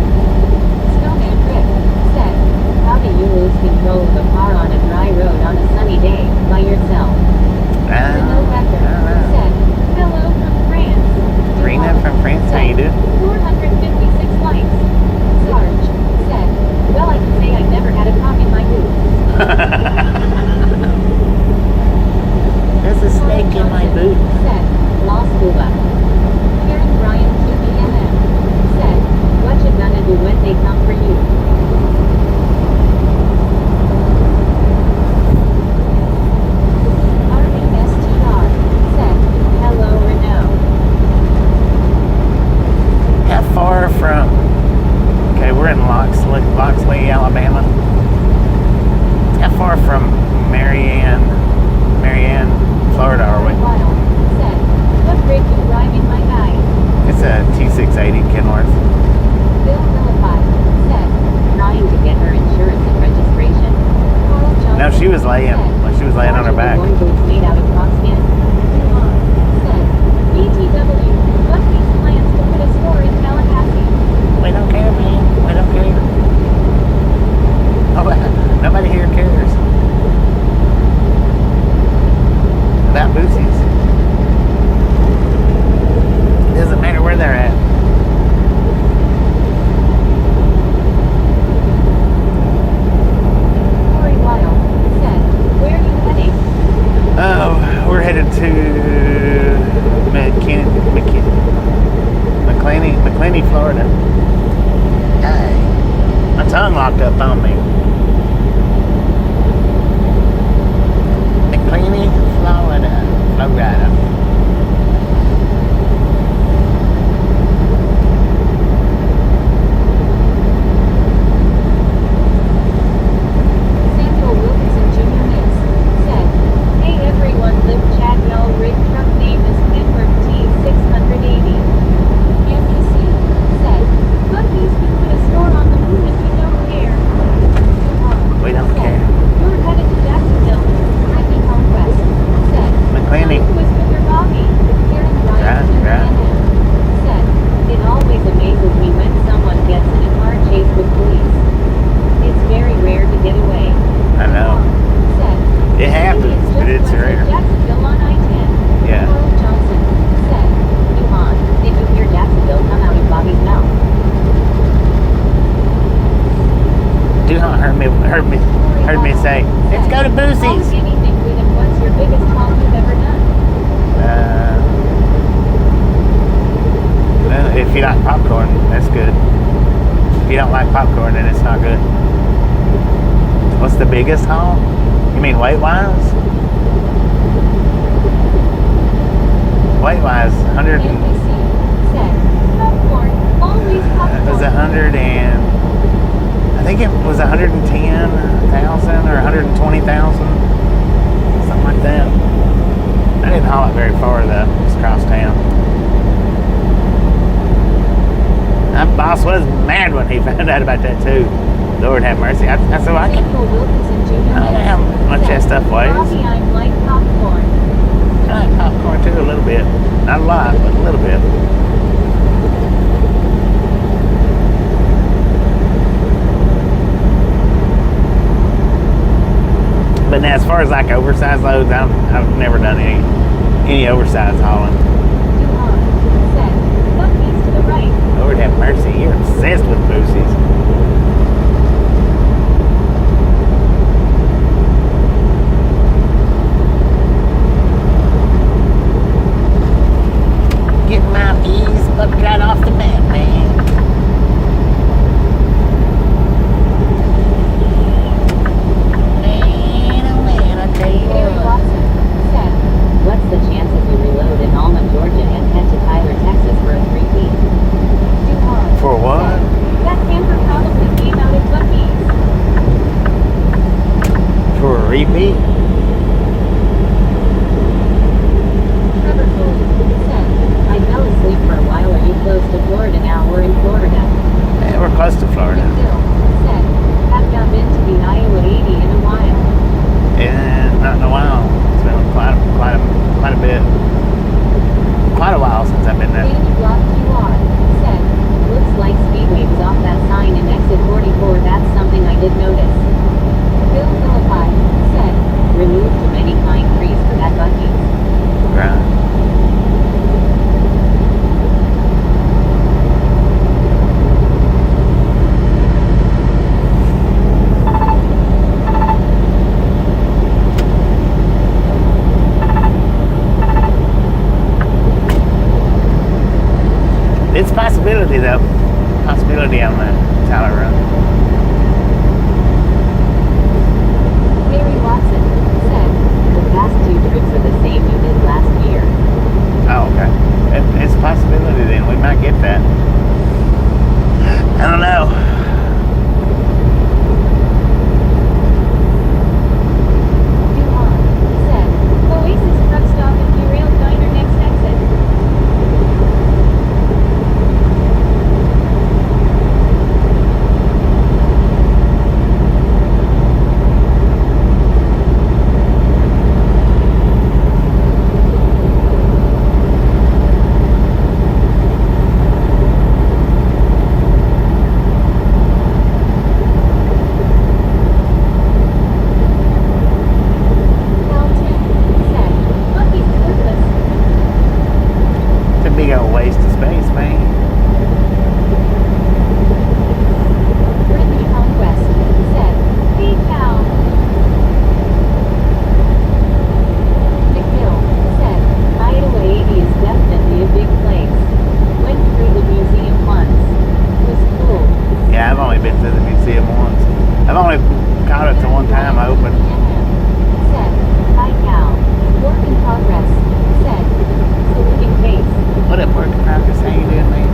Snowman Rick said, how do you lose control of a car on a dry road on a sunny day, by yourself? Renault Becker said, hello from France. Rena from France, how you doing? 456 likes. Sarge said, well, I can say I've never had a cock in my boot. There's a snake in my boot. Said, Las Cuba. Karen Bryant QBNM said, what you gonna do when they come for you? Arlene STR said, hello Renault. How far from? Okay, we're in Loxley, Alabama. How far from Marianne, Florida are we? Wild said, what brake you driving my guy? It's a T680 Kenworth. Bill Philippi said, trying to get her insurance and registration. Carl Johnson No, she was laying on her back. Going boots made out of croc skin. Elon said, BTW, what these plans to put a store in Tallahassee? We don't care, man. We don't care. Oh, nobody here cares about Boosies. Doesn't matter where they're at. Corey Wild said, where are you heading? Oh, we're headed to McClaney, Florida. Hey, my tongue locked up on me. McClaney, Florida. popcorn, then it's not good. What's the biggest haul? You mean weight-wise? Weight-wise, 100 and... NBC said, popcorn, always popcorn. It was 100 and... I think it was 110,000 or 120,000. Something like that. I didn't haul it very far though. Just across town. My boss was mad when he found out about that too. Lord have mercy. I said, well, I Samuel Wilkinson Jr. don't know how much that stuff weighs. Bobby, I'm like popcorn. I like popcorn too a little bit. Not a lot, but a little bit. But now, as far as like oversized loads, I've never done any oversized hauling. Duhan said, Bucky's to the right. Lord have mercy, you're obsessed with boosies. Get my ease up right off the bat, man. Gary Watson said, What's the chances you reload in Alma, Georgia and head to Tyler, Texas for a 3-peat? Duhan For what? said, that camper probably came out at Bucky's. For a repeat? Trevor Foley said, I fell asleep for a while. Are you close to Florida now? We're in Florida. Yeah, we're close to Florida. Bill said, Have not been to the Iowa 80 in a while. And not in a while. It's been quite a bit. Quite a while since I've been there. Danny Block QR said, Looks like Speedway was off that sign in exit 44. That's something I did notice. Bill Philippi said, Removed too many pine trees for that Bucky's. Right. It's a possibility though. Possibility on the Tyler run. Gary Watson said, The past 2 trips are the same you did last year. Oh, okay. It's a possibility then. We might get that. I don't know. Duhan said, Oasis truck stop and derailed diner next exit. Milton said, Bucky's Douglas. It's a big old waste of space, man. Brittany Conquest said, Hey cow. McGill said, Iowa 80 is definitely a big place. Went through the museum once. Was cool. Yeah, I've only been to the museum once. I've only caught it to one time open. said, Hi, Cal. Work in progress. Said, Saluting case. What up, work in progress? How you doing, man?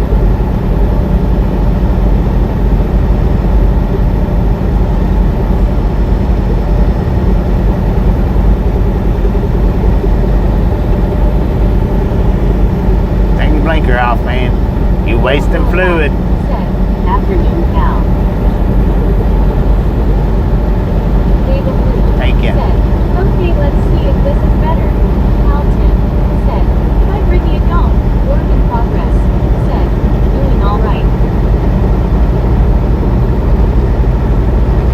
Take your blinker off, man. You wasting fluid. said, Afternoon, Cal. David Blue Thank you. said, okay, let's see if this is better. Halton said, hi Brittany and Dawn. Work in progress. Said, Doing all right.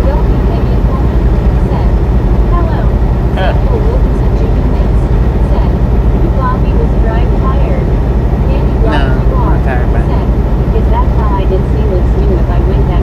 Wealthy Megan Coleman said, hello. Samuel Wilkinson Jr. Mix said, you Bobby was drive tired. Danny Block No, QR I'm tired, man. said, Is that how I did see? Looks new if I went that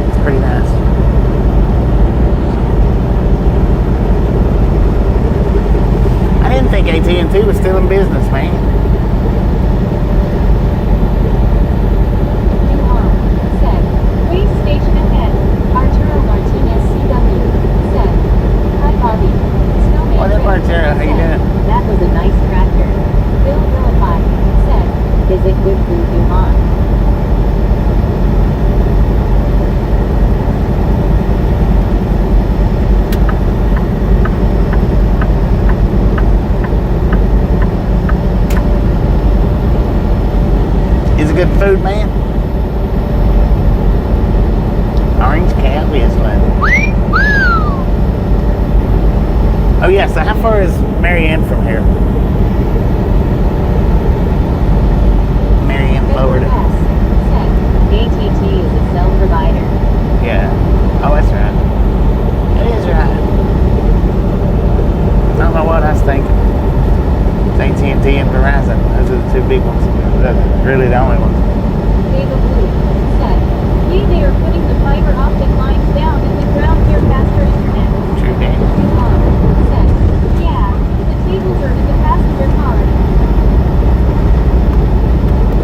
It's pretty nice. I didn't think AT&T was still in business, man. Said, Waste station ahead. Arturo Martinez CW. Said, Hi Bobby. Snowman What up, Rick. Arturo? How you Said, doing? That was a nice tractor. Bill Vilified. Said, Is it good food you want? Is it good food, man? Orange cat whistling. Oh yeah, so how far is Marianne from here? Marianne, Florida. Said, ATT is a cell provider. Yeah. Oh, that's right. It is right. I don't know what I was thinking. It's AT&T and Verizon. Those are the two big ones. Those are really the only ones. Dave Blue. Said, Yeah, they are putting the fiber optic lines down in the ground here faster internet. True that. Said, Yeah, the tables are in the passenger car.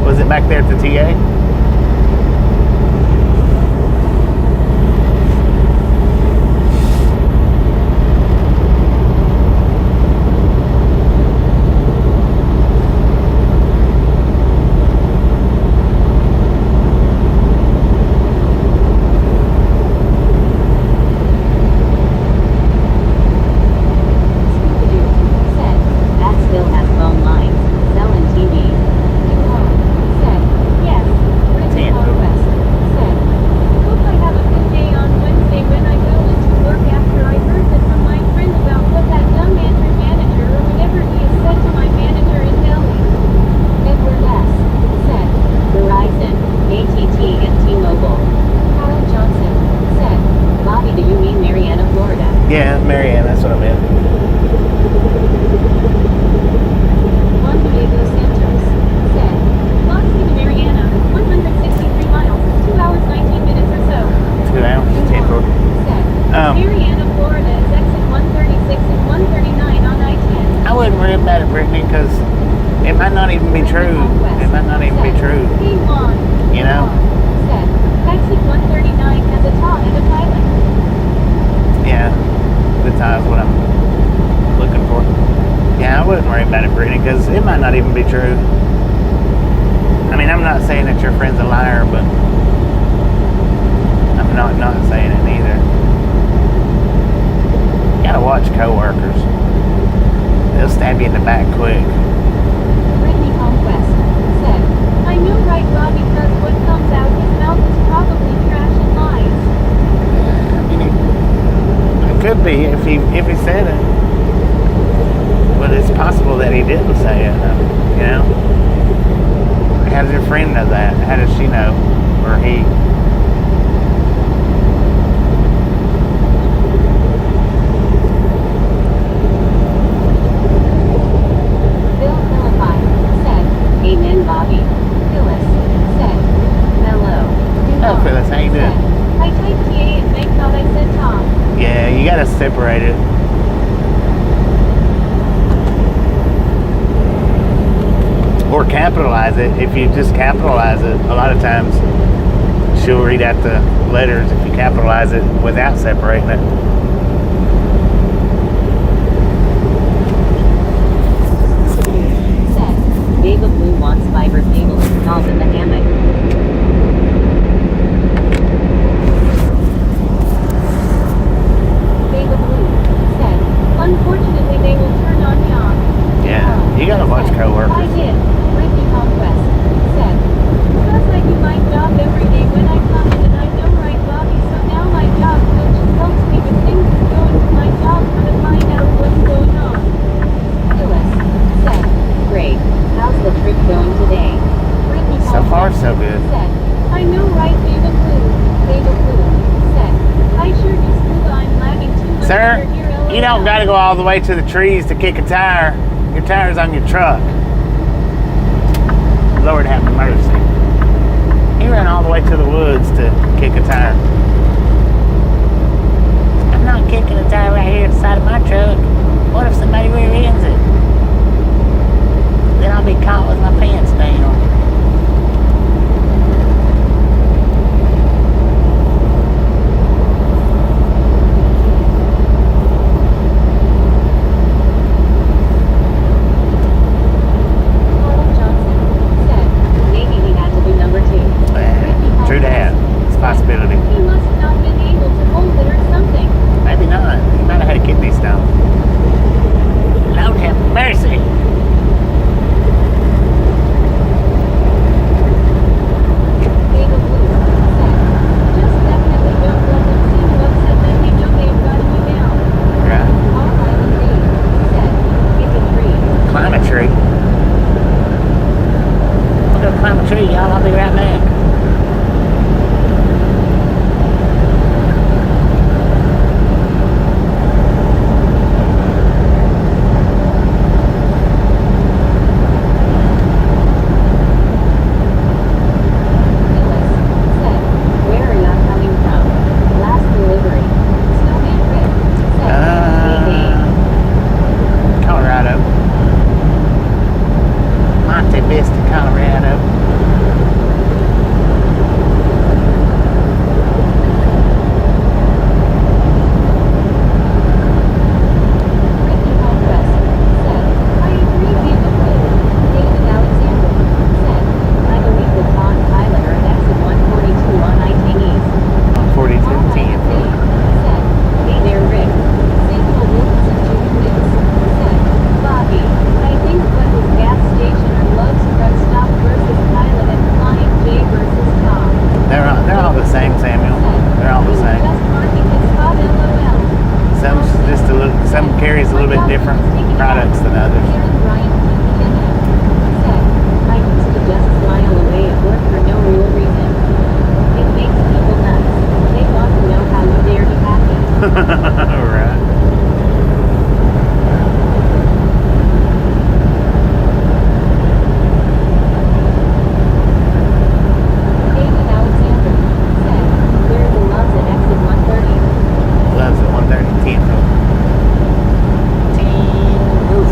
Was it back there at the TA? Said, That still has phone lines. Selling TV. Said, Yes, Brittany Conquest. Said, Hope I have a good day on Wednesday when I go into work after I heard that from my friend about what that dumb Andrew manager or whatever he has said to my manager in Delhi. Edward S. Said, Verizon, ATT and T-Mobile. Howard Johnson. Said, Bobby, do you mean Marianna, Florida? Yeah, Marianne, that's what I meant. Juan Diego Santos. Said, Loxley to Marianna, 163 miles, 2 hours 19 minutes or so. 2 hours, 10 for. Said, Marianna, Florida is exit 136 and 139 on I-10. I wouldn't worry about it, Brittany, because it might not even be true. It might not even be true. Hey Juan. You know? Said, exit 139 has a top and a pilot. Yeah, the time's what I'm looking for. Yeah, I wouldn't worry about it, Brittany, because it might not even be true. I mean, I'm not saying that your friend's a liar, but I'm not saying it neither. You gotta watch coworkers. They'll stab you in the back quick. Brittany Conquest. Said, I know right Rob because what comes out his mouth is probably trash and lies. I mean, it could be if he said it, but it's possible that he didn't say it. You know, how does your friend know that? How does she know, or he? Bill Philippi. Said, Amen Bobby. Phyllis. Said, Hello. Oh, Phyllis, how you doing? Said, I typed TA and Meg thought I said Tom. Yeah, you gotta separate it. Or capitalize it. If you just capitalize it, a lot of times she'll read out the letters if you capitalize it without separating it. Said, Ava Blue wants fiber cable installed in the hammock. Ava Blue. Said, Unfortunately they will turn on you off. Yeah, you gotta watch Said, coworkers. I did. Brittany Conquest. Said, Because I do my job every day when I come in and I know right Bobby, so now my job coach helps me with things and go into my job for to find out what's going on. Phyllis. Said, Great. How's the trip going today? Brittany So far, Conquest. so good. Said, I know right Ava Blue. Ava Blue. Said, I sure do Scuba, I'm lagging too much Sir, under here, LOL. you don't gotta go all the way to the trees to kick a tire. Your tire's on your truck. Lord have mercy. He ran all the way to the woods to kick a tire. I'm not kicking a tire right here at the side of my truck. What if somebody rear ends it? Then I'll be caught with my pants down. Carl Johnson said, maybe he had to do number 2. True that. It's a possibility. He must not have been able to hold it or something. Maybe not. He might have had a kidney stone. Lord have mercy. David Blue said, just definitely don't let them see you upset that they know they have gotten you down. Right. All Island Dave said, pick a tree. Climb a tree. I'm gonna climb a tree, y'all. I'll be right back. Phyllis said, where are y'all coming from? Last delivery. Snowman Rick said, hey Colorado. Monte Vista, Colorado. Ricky Hallcrest said, I agree David Blue. David Alexander said, I believe the Con pilot are an exit 142 on I-10 On 42 All Island 10. Dave said, hey there Rick. Samuel Wilkinson Jr. Nix said, Bobby, I think what was gas station or Love's truck stop versus pilot and Flying J versus Tom. They're all the same, Samuel. They're all the same. Just marking his spot LOL. Some carries a little bit different products than others. Karen Bryant PPNM said, I used to just smile away at work for no real reason. It makes people nuts. They want to know how you dare be happy. Right. David Alexander said, where are the loves at exit 130? Loves at 130 10. 10 roof.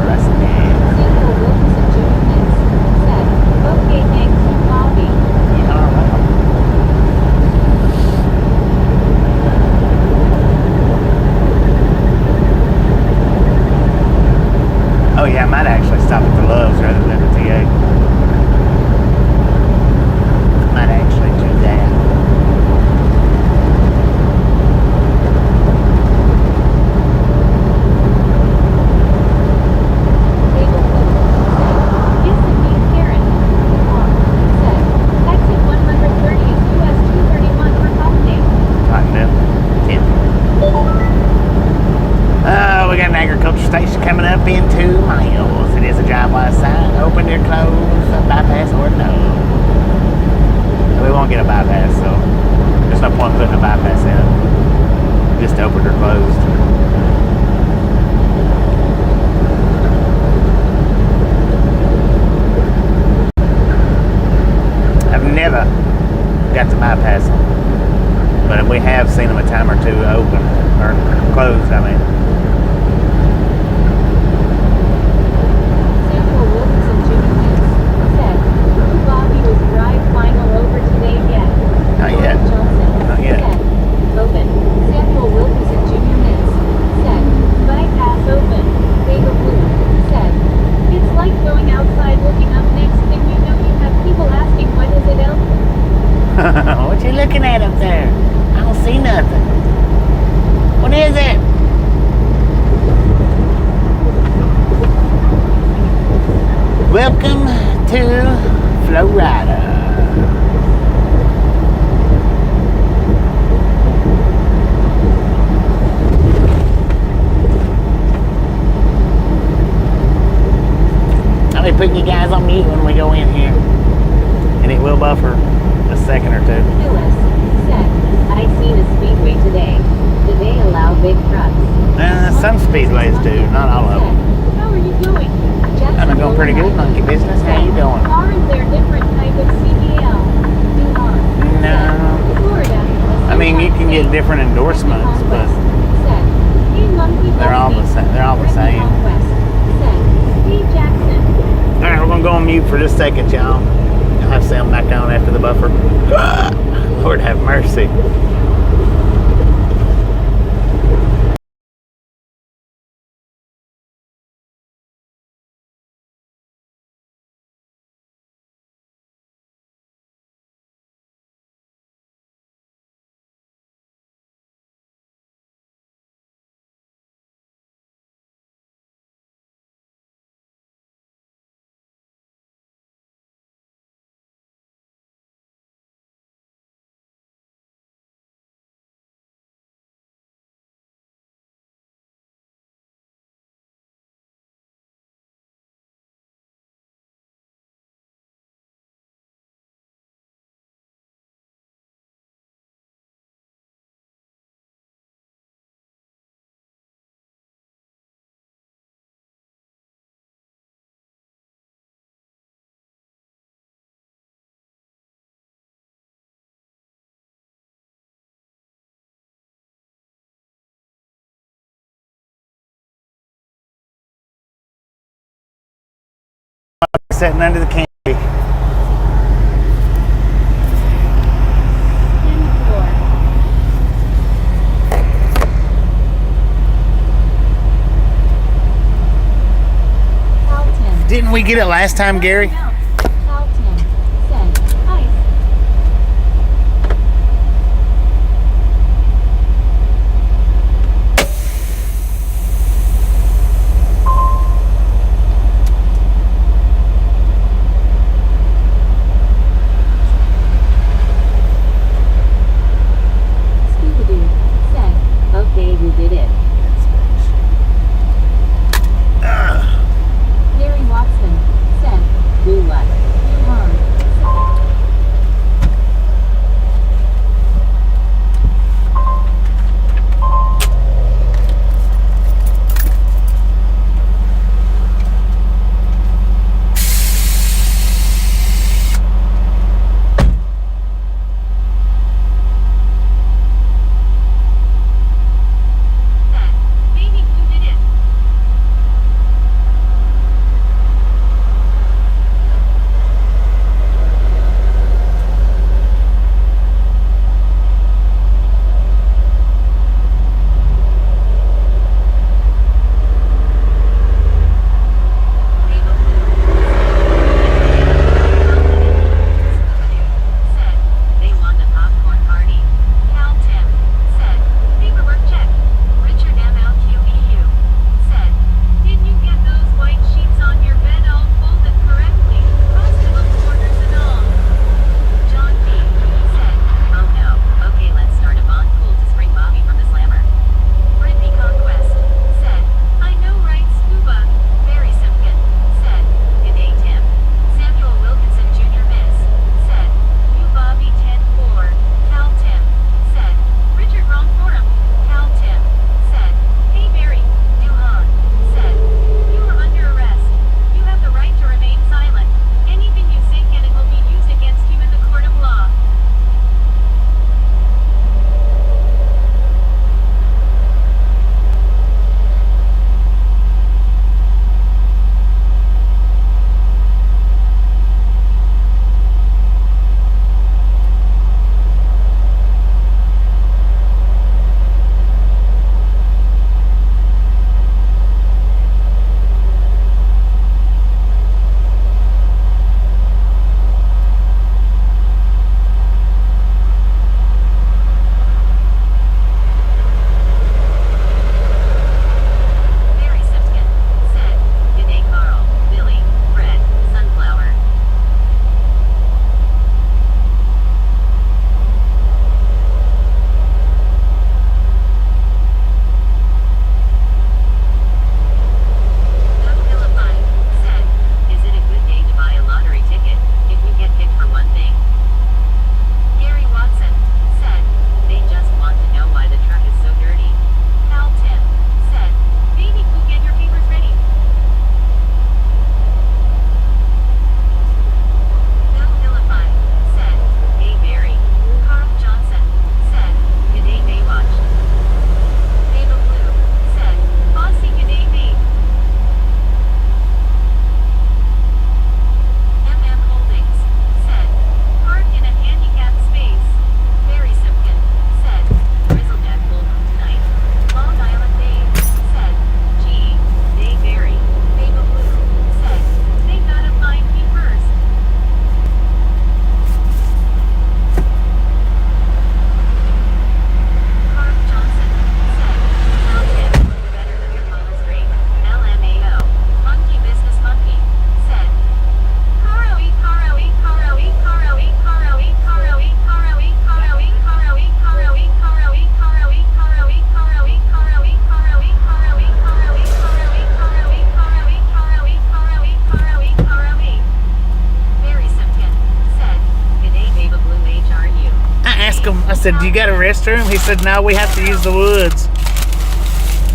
Rusty. Samuel Wilkinson Jr. Nix said, okay thanks you Bobby. Oh yeah, I might actually stop at the Loves rather than the TA. Might actually do that. David Blue said, yes indeed Karen. Long said, exit 130 is US 231 for Holiday. Cottonville. 10. We got an agriculture station coming up in 2 miles. It is a driveway sign. Open or close, a bypass or no. We won't get a bypass, so there's no point putting a bypass in. Just open or closed. I've never got to bypass them, but we have seen them a time or two open or closed. I mean. Samuel Wilkinson Jr. Nix said, Bobby was drive final over today yet. Not yet. Gordon Johnson Not yet. said, open. Samuel Wilkinson Jr. Nix said, bypass open. David Blue said, it's like going outside looking up next thing you know you have people asking what is it else? What you looking at up there? I don't see nothing. What is it? Welcome to Florida. I'll be putting you guys on mute when we go in here. And it will buffer a second or two. Phyllis said, I seen a speedway today. Do they allow big trucks? Some speedways do, not all of them. How are you going? I'm going pretty good, monkey business. How you doing? Aren't there different types of get different endorsements, but they're all the same. They're all the same. All right, we're gonna go on mute for just a second, y'all. I'll have sound back on after the buffer. Lord have mercy. Sitting under the canopy. Didn't we get it last time, Gary? Gary Watson said, "Do asked him, I said, do you got a restroom? He said, no, we have to use the woods.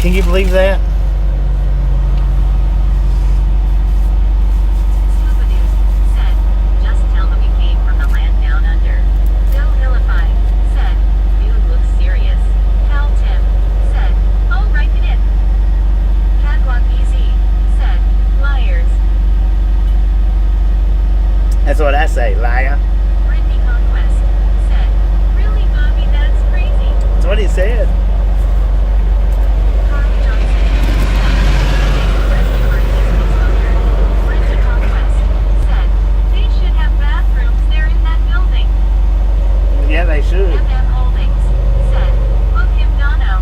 Can you believe that? Scuba Dude said, just tell them you came from the land down under. Bill Hillify said, dude looks serious. Cal Tim said, oh, right it in. Catwalk BZ said, liars. That's what I say, liar. Brittany Conquest said, really, Bobby, that's crazy. That's what he said. Carl Johnson said, Brittany Conquest said, they should have bathrooms there in that building. Yeah, they should. MM Holdings said, book him Dono.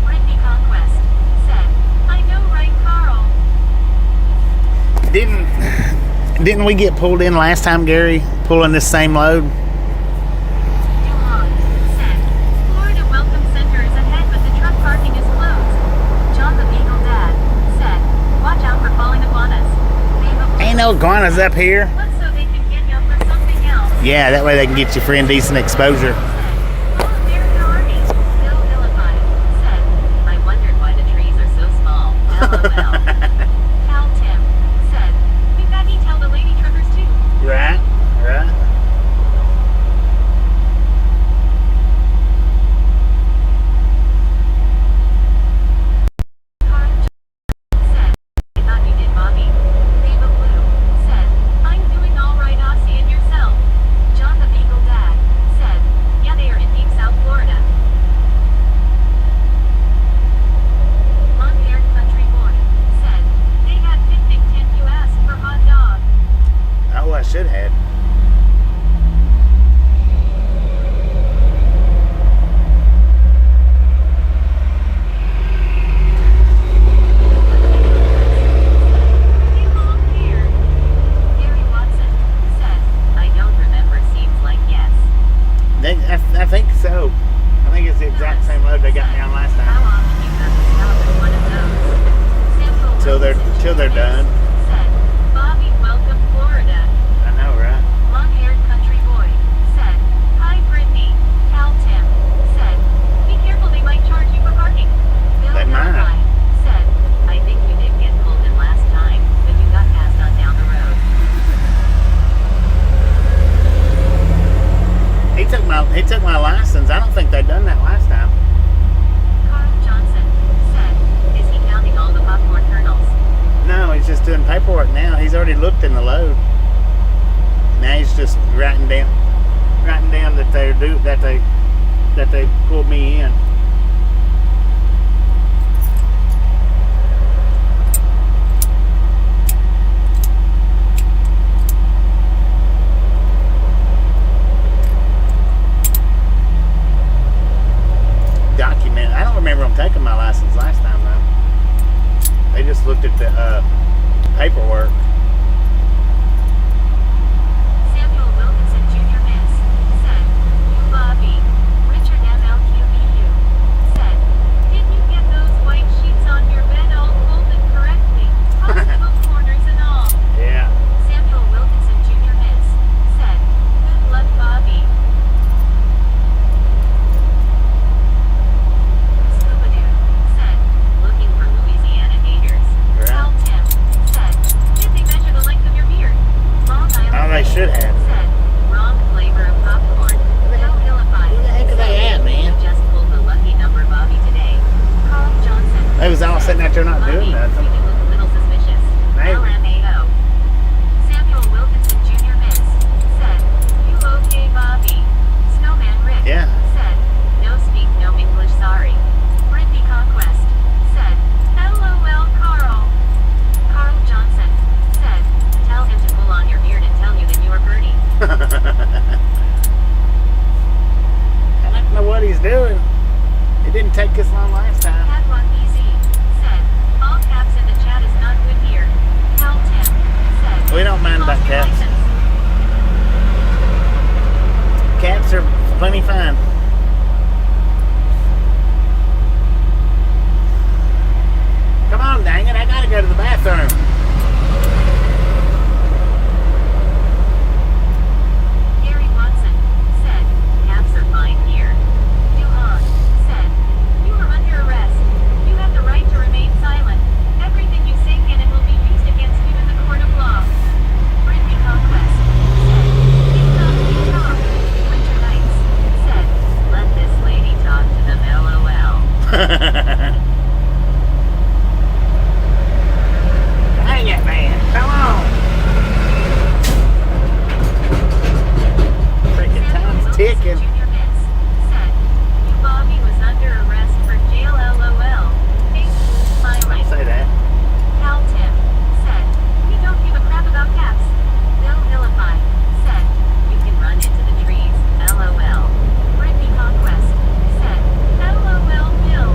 Brittany Conquest said, I know, right, Carl? Didn't we get pulled in last time, Gary? Pulling this same load? Duhan said, Florida Welcome Center is ahead, but the truck parking is closed. John the Beagle Dad said, watch out for falling iguanas. Ain't no iguanas up here. But so they can get you for something else. Yeah, that way they can get you for indecent exposure. Oh, American Army. Bill Hillify said, I wondered why the trees are so small. LOL. Cal Tim said, we've got to tell the lady truckers too. Right. Carl said, I thought you did, Bobby. Ava Blue said, I'm doing all right, Aussie, and yourself. John the Beagle Dad said, yeah, they are in deep South Florida. Long-haired country boy said, they had picnic tent, you asked for hot dog. Oh, I should have. They belong here. Gary Watson said, I don't remember, seems like yes. I think so. I think it's the exact same load they got me on last How time. often you have to stop at one of those? Samuel Till they're done. said, Bobby, welcome Florida. I know, right? Long-haired country boy said, hi Brittany. Cal Tim said, be careful, they might charge you for parking. Bill They might. Hillify said, I think you did get pulled in last time, but you got passed on down the road. He took my license. I don't think they done that last time. Carl Johnson said, is he counting all the popcorn kernels? No, he's just doing paperwork now. He's already looked in the load. Now he's just writing down that they pulled me in. Document. I don't remember them taking my license last time though. They just looked at the paperwork. Samuel Wilkinson Jr. Miss said, you Bobby. Richard MLQBU said, did you get those white sheets on your bed all folded correctly? Hospital corners and all. Yeah. Samuel Wilkinson Jr. Miss said, good luck, Bobby. Scuba Dude said, looking for Louisiana gators. Right. Cal Tim said, did they measure the length of your beard? Long Island Oh, they should have. said, wrong flavor of popcorn. Bill Hillify Where the heck are they at, man? you just pulled the lucky number, Bobby, today. Carl Johnson They was all sitting out there not doing Bobby, nothing. you look a little suspicious. Maybe. LMAO. Samuel Wilkinson Jr. Miss said, you okay, Bobby? Snowman Rick Yeah. said, no speak, no English, sorry. Brittany Conquest said, LOL, Carl. Carl Johnson said, tell him to pull on your beard and tell you that you are Bernie. I don't know what he's doing. It didn't take this long last time. Catwalk EZ said, all caps in the chat is not good here. Cal Tim said, We don't mind about "Lost your caps. license." Caps are plenty fine. Come on, dang it. I gotta go to the bathroom. Gary Watson said, caps are fine. Dang it, man. Come on. Freaking time's ticking. Junior Miss said, "You Bobby was under arrest for jail LOL. Face smiling." Say that. Cal Tim said, "We don't give a crap about cats." Bill Vilify said, "You can run into the trees, LOL." Brittany Conquest said, "LOL Bill."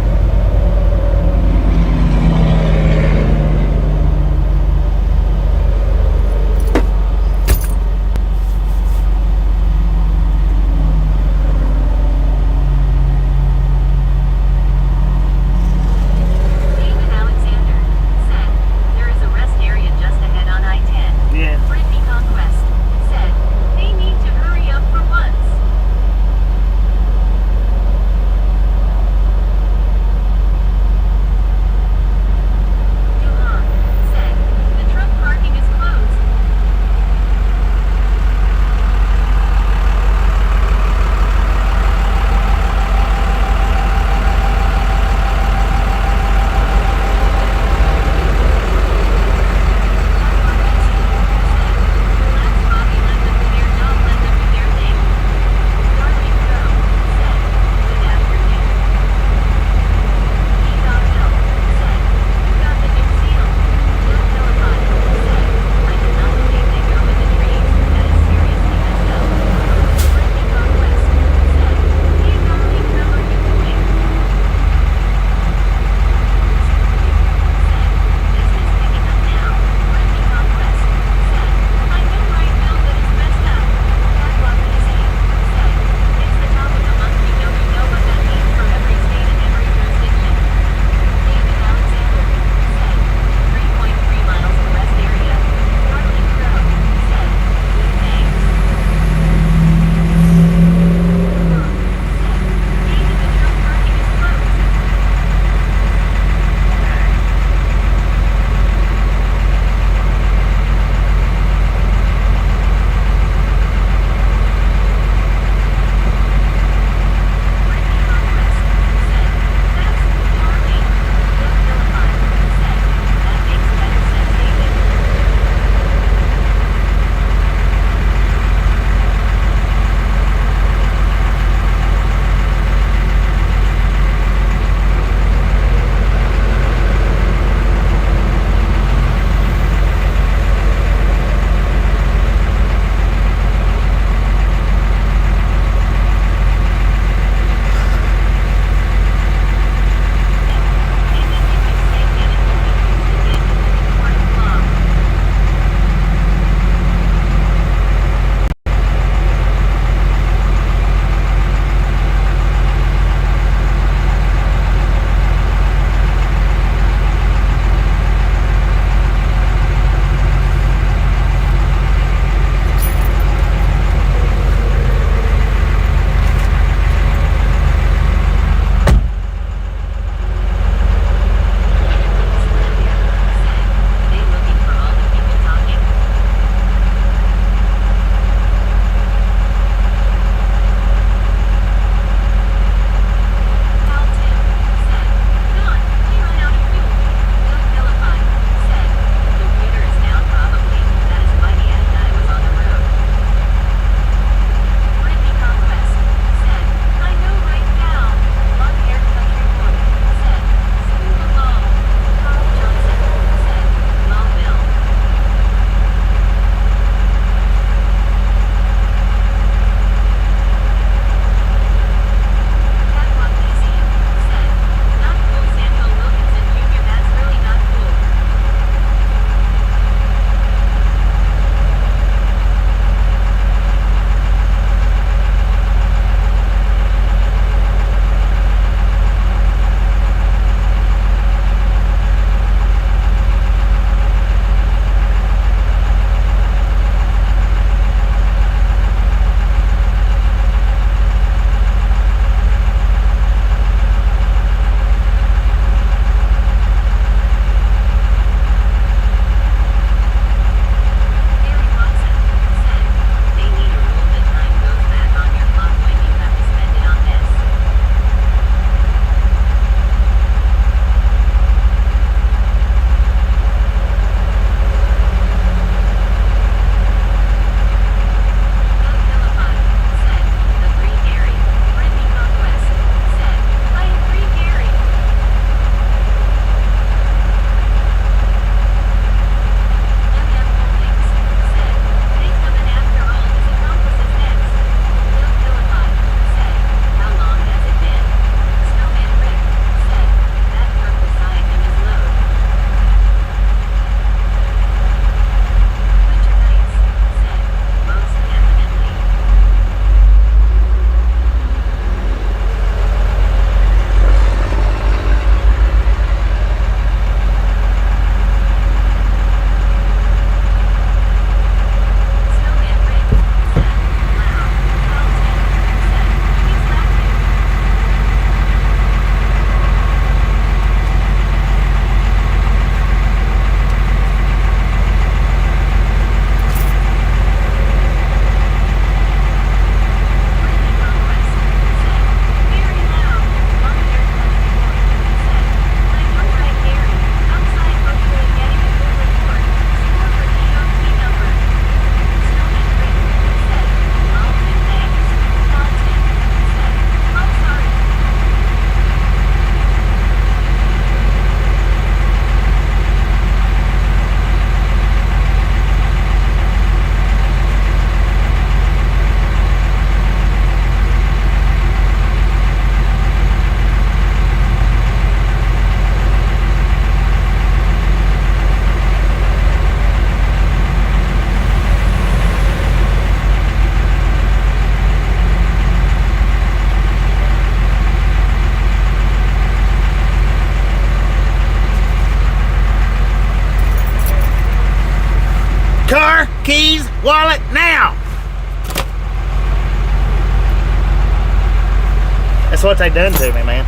That's what they done to me, man.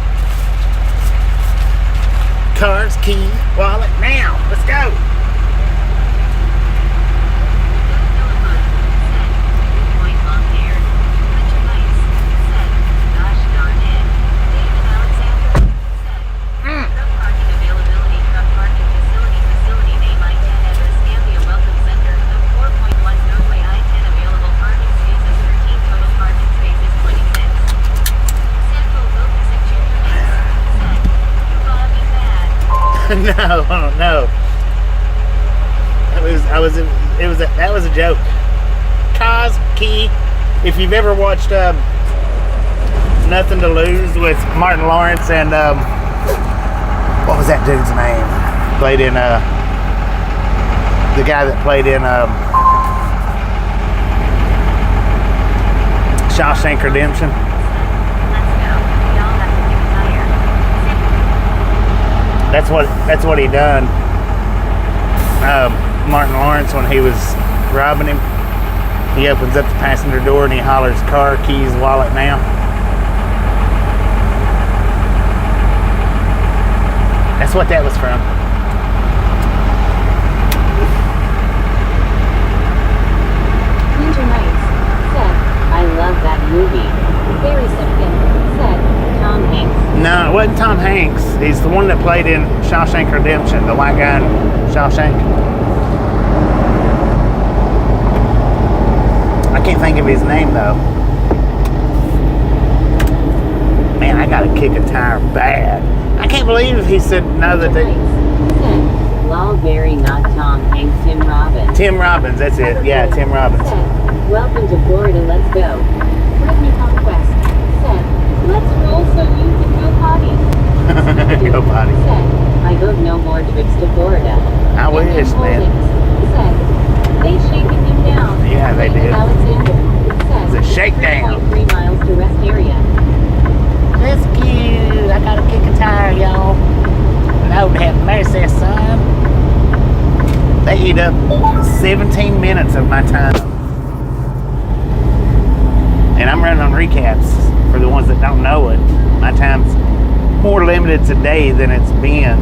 Cards, key, wallet, now. Let's go. No. That was a joke. Cause key. If you've ever watched Nothing to Lose with Martin Lawrence and what was that dude's name? Played in the guy that played in Shawshank Redemption. That's what he done. Martin Lawrence, when he was robbing him, he opens up the passenger door and he hollers, car, keys, wallet, now. That's what that was from. Winter Nights said, I love that movie. Very Simpkin said, Tom Hanks. No, it wasn't Tom Hanks. He's the one that played in Shawshank Redemption, the white guy in Shawshank. I can't think of his name though. Man, I gotta kick a tire bad. I can't believe he said no that they... Said, lol, Barry, not Tom Hanks, Tim Robbins. Tim Robbins, that's it. Yeah, Tim Robbins. Said, welcome to Florida, let's go. Britney Conquest said, let's roll so you can go potty. Go potty. Said, I hope no more trips to Florida. I wish, man. Said, they shaking him down. Yeah, they did. Alexander said, It's a shakedown. 3 miles to rest area. That's cute. I gotta kick a tire, y'all. Lord have mercy, son. They eat up 17 minutes of my time. And I'm running on recaps for the ones that don't know it. My time's more limited today than it's been.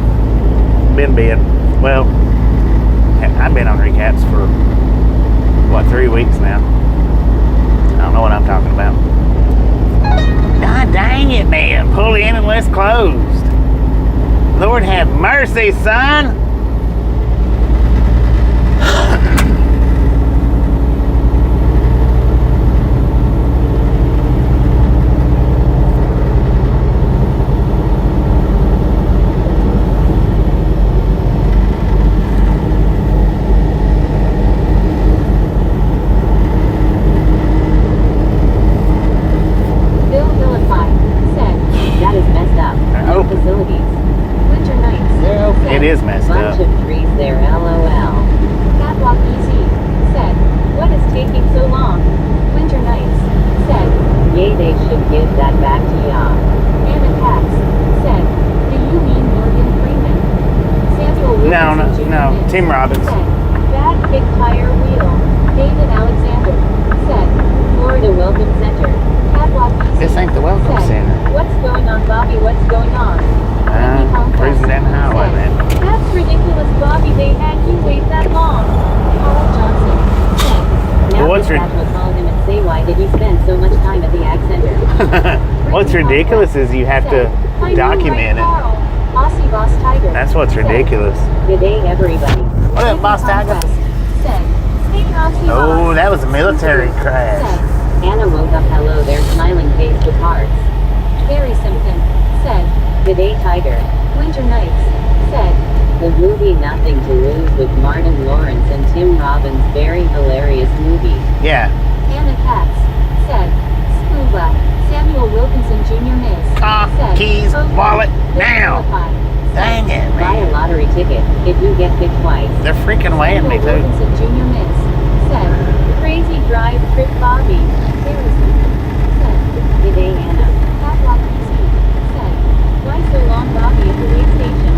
Well, I've been on recaps for, what, 3 weeks now. I don't know what I'm talking about. God dang it, man. Pull in and let's closed. Lord have mercy, son. It is messed up. Bunch of trees there, LOL. Catwalk easy said, what is taking so long? Winter Nights said, yay, they should give that back to ya. Anna Katz said, do you mean Morgan Freeman? Samuel Wilkinson No, Tim Robbins. Said, bad kick tire wheel. David Alexander said, Florida Welcome Center. Catwalk easy. This ain't the Welcome said, Center. what's going on, Bobby? What's going on? Cruising down the highway, man. That's ridiculous, Bobby. They had you wait that long. Carl Johnson said, now What's will call him and say, why did you spend so much time at the Ag Center? What's ridiculous is you have to document it. Aussie Boss Tiger. That's what's ridiculous. Good day, everybody. What up, Boss Tiger? Said, hey, Aussie Oh, Boss. that was a military crash. Said, Anna woke up. Hello there, smiling face with hearts. Barry Simpson said, good day, Tiger. Winter Nights said, the movie Nothing to Lose with Martin Lawrence and Tim Robbins, very hilarious movie. Yeah. Anna Katz said, Scuba, Samuel Wilkinson Jr. Miss. Car, said, keys, okay, wallet, this now. qualifies. Dang it, Buy a man. lottery ticket if you get bit twice. They're freaking weighing me, Samuel too. Wilkinson Jr. Miss said, crazy drive trip, Bobby. Very simple. Said, good day, Anna. Catwalk easy. Said, why so long, Bobby, at the way station?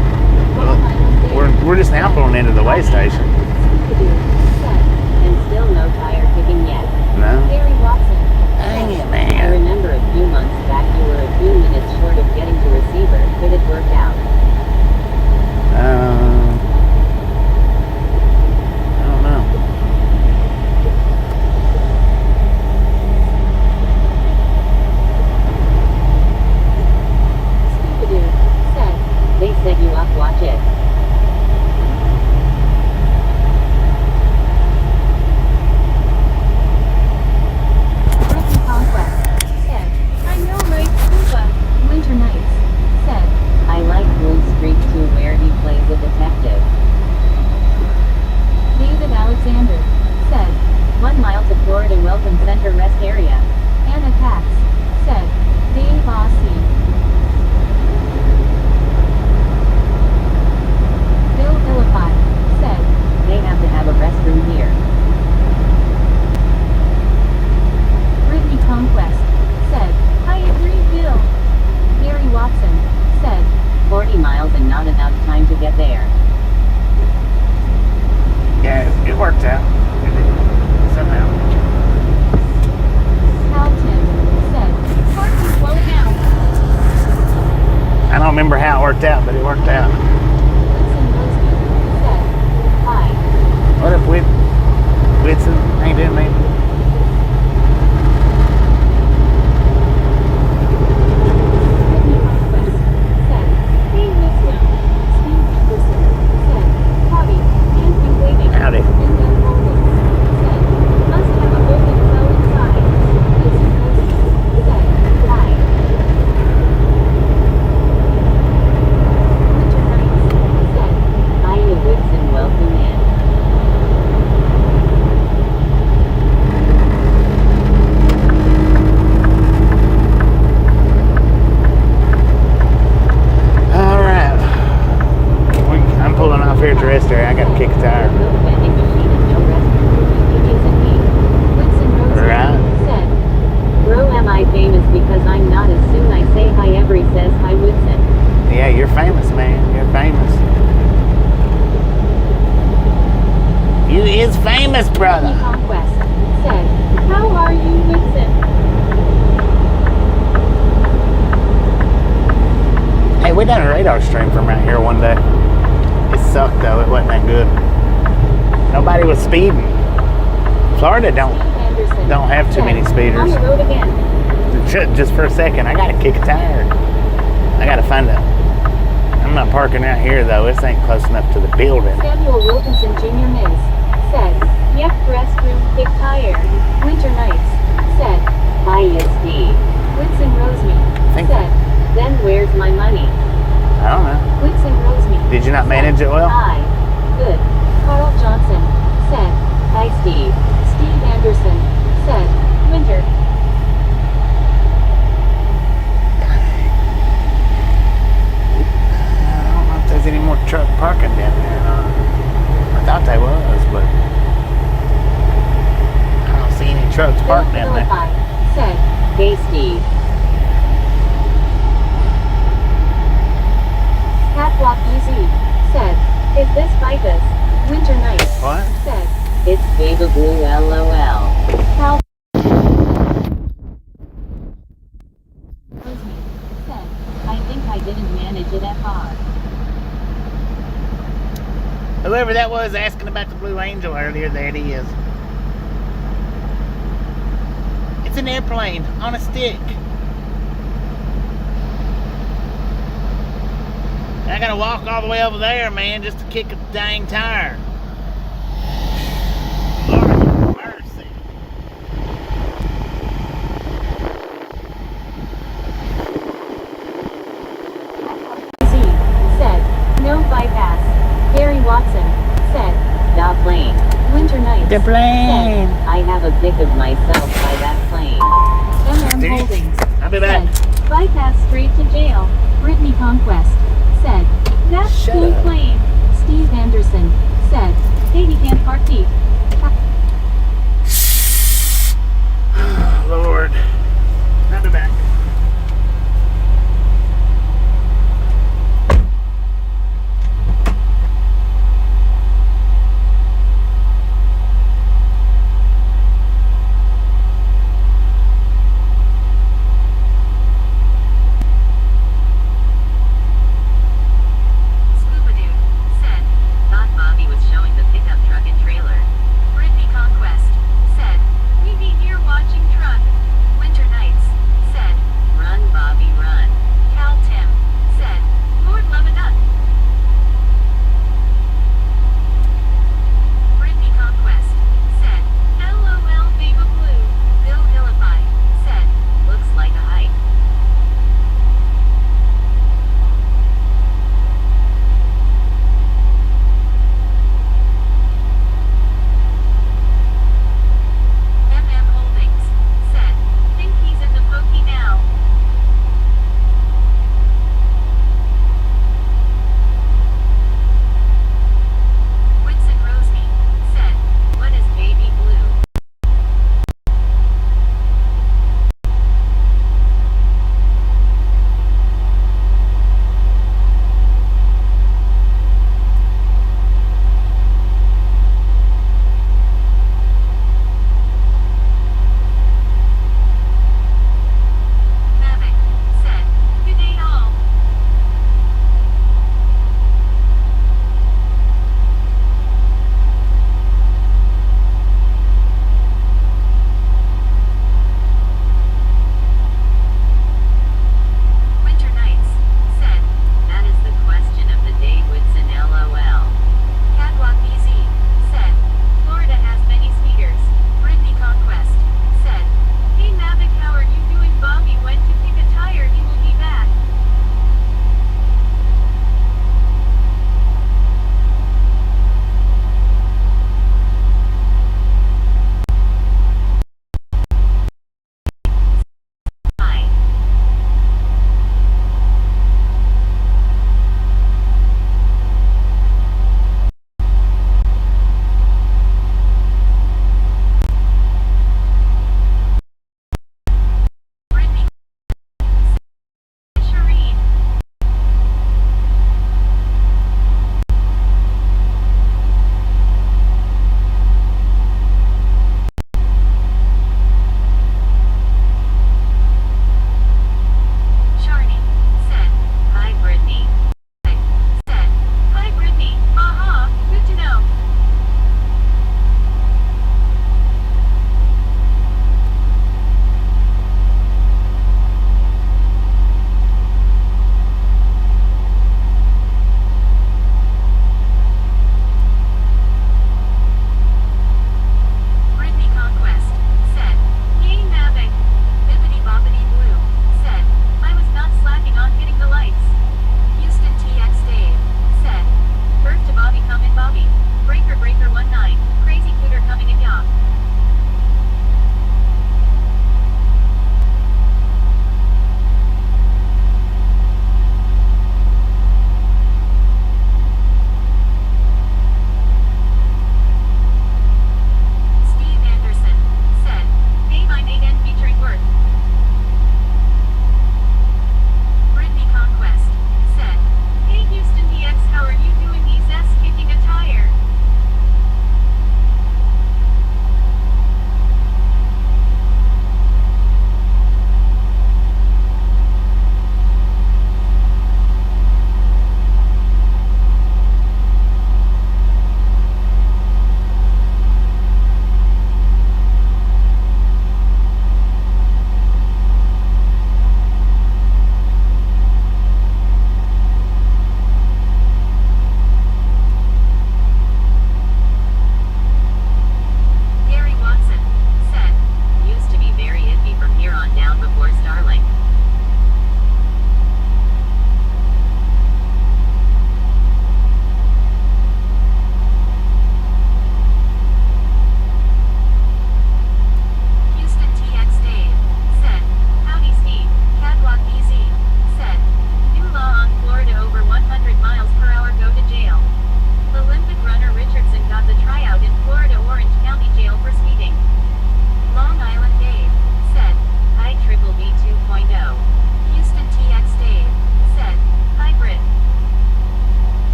We're just now pulling into the way station. And still no tire kicking yet. No. Gary Watson. Dang it, I man. remember a few months back you were a few don't remember how it worked out, but it worked out. Whitson Mosby said, hi. What up, Whitson? How you doing, man? Whitney Conquest said, hey Whitson. Steve Anderson said, howdy. Hands been waving. Howdy. And then Holdings said, must have a golden cell inside. Whitson Mosby said, hi. Winter Nights said, Hiya Whitson, welcome in. All right. I'm pulling off here at the rest area. I got to kick a tire. No vending machine and no restaurant. Isn't he? Whitson Mosby Right. said, Bro, am I famous because I'm not as soon I say hi every says hi Whitson. Yeah, you're famous, man. You're famous. You is famous, Whitney brother. Conquest said, how are you Whitson? Hey, we done a radar stream from right here one day. It sucked though. It wasn't that good. Nobody was speeding. Florida Steve Anderson don't have too said, many speeders. on the road again. Just for a second, I gotta kick a tire. I gotta find a. I'm not parking out here though. This ain't close enough to the building. Samuel Wilkinson Jr. Miz said, yep, restroom, kick tire. Winter Nights said, Hiya Steve. Whitson Roseme Think- said, Then where's my money? I don't know. Whitson Roseme. Did you not manage it well? Hi. Good. Carl Johnson said, Hi Steve. Steve Anderson said, Winter. I don't know if there's any more truck parking down there or not. I thought there was, but I don't see any trucks Bill parked down there. Philippi said, Hey Steve. Catwalk EZ said, is this Ficus? Winter Nights What? said, It's Baby Blue LOL. Cal Roseme said, I think I didn't manage it FR. Whoever that was asking about the Blue Angel earlier, there it is. It's an airplane on a stick. I gotta walk all the way over there, man, just to kick a dang tire. Lord have mercy. Z said, no bypass. Gary Watson said, Da plane. Winter Nights The plane. I have a pic of myself by that plane. MM Dude, Holdings I'll be back. said, bypass straight to jail. Brittany Conquest said, that's Shut cool up. plane. Steve Anderson said, Katie can't park deep. Lord. I'll be back. Scuba Dude said, thought Bobby was showing the pickup truck and trailer. Brittany Conquest said, we be here watching truck. Winter Nights said,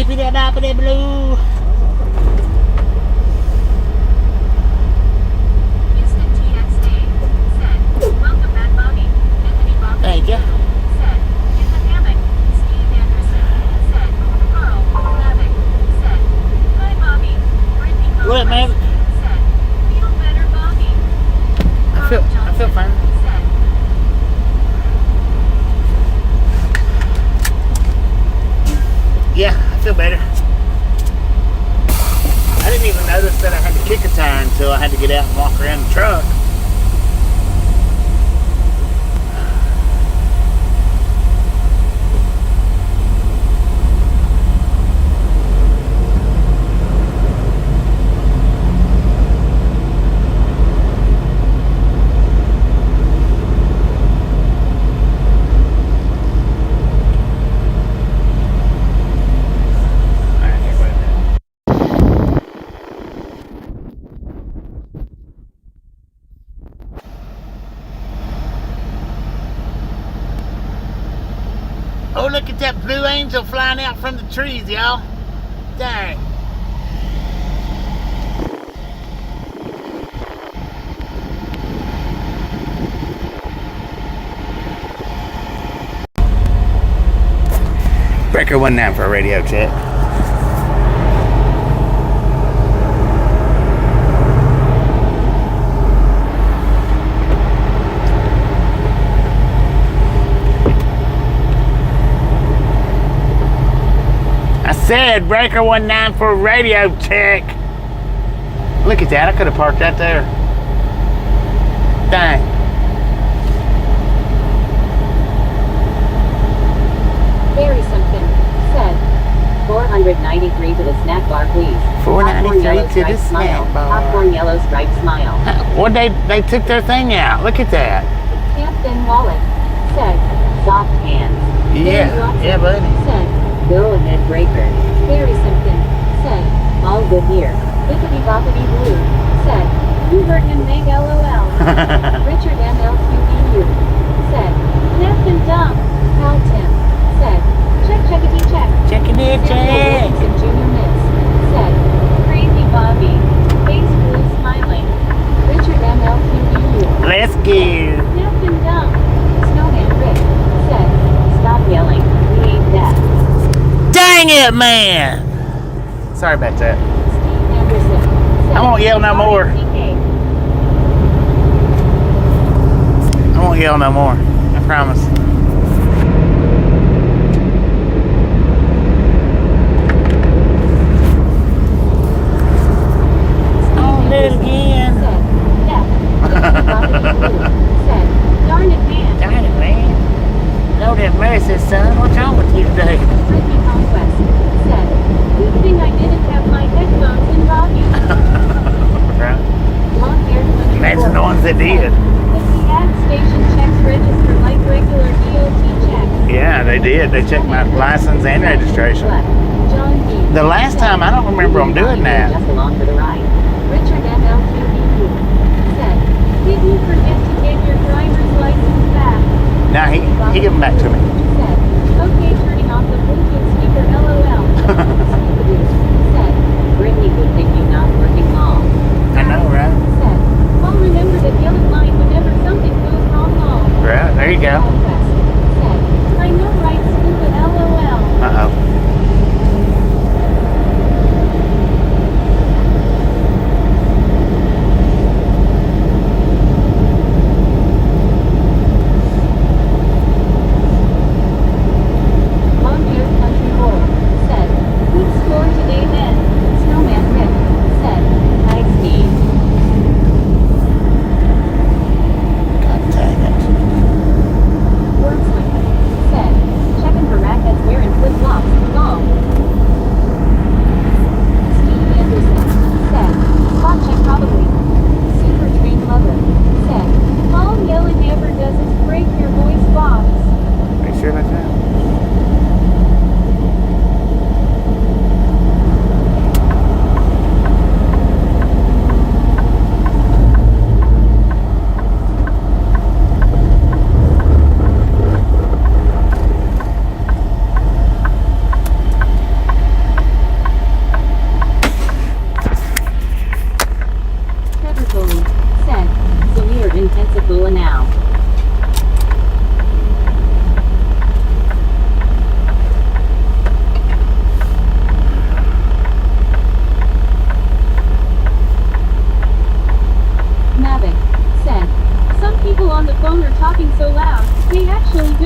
Bippity boppity blue. Houston TXA said, welcome back, Bobby. Bippity boppity Thank you. said, in the hammock. Steve Anderson said, Carl Havoc said, hi, Bobby. Brittany What, Conquest man? said, feel better, Bobby. I feel fine. Said, Yeah, I feel better. I didn't even notice that I had to kick a tire until I had to get out and walk around the truck. Oh, look at that blue angel flying out from the trees, y'all. Dang. Breaker 19 for a radio check. Said Breaker 19 for a radio check. Look at that. I could have parked right there. Dang. Very something. Said. 493 to the snack bar, please. 493 to the snack bar. Popcorn yellow striped smile. Well, they took their thing out. Look at that. Hampton wallet. Said. Soft hands. Yeah. Yeah, buddy. Said. Go ahead, Breaker. Very something. Said. All good here. Bippity boppity blue. Said. You heard him make LOL. Richard MLQBU. Said. Left and dumb. Pal Tim. Said. Checkity check. Checking it, check. Wilkinson Jr. Miss. Said. Crazy Bobby. Face blue smiling. Richard MLQBU. Let's go. Left and dumb. Snowman Rick. Said. Stop yelling. We ain't deaf. Dang it, man. Sorry about that. Steve Anderson. Said. I won't yell no more. RTK. I won't yell no more. I promise. Oh, do it again. Said. Yeah. Said. Darn it, man. Darn it, man. Lord have mercy, son. What's wrong with you today? Brittany Conquest. Said. Good thing I didn't have my headphones in Bobby. Right. Long-haired country Imagine the boy. ones that did. Said. The gas station checks register like regular DOT checks. Yeah, they did. They checked my license and registration. John B. The last time, I don't remember them doing that. Just along for the ride. Richard MLQBU. Said. Did you forget to get your driver's license back? Nah, he gave them back to me. Said. Okay, turning off the Bluetooth speaker, LOL. Said. Brittany, good thing you're not working all. I know, right? Said. I'll remember the yellow line whenever something goes wrong. Right, there you go. Said. I know, right, stupid, LOL. Uh-oh. Long-haired country boy. Said. Good score today, then. Snowman Rick. Said. Hi, Steve. God dang it.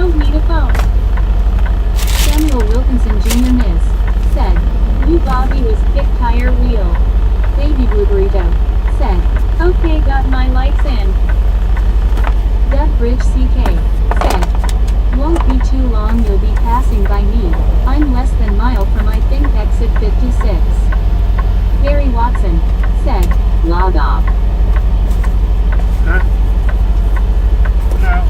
don't need a phone. Samuel Wilkinson Jr. Ms. said, "You Bobby was kick tire wheel." Baby Blue Burrito said, "Okay, got my lights in." Doug Bridge CK said, "Won't be too long, you'll be passing by me. I'm less than mile from I think exit 56. Gary Watson said, "Log off." Huh? No.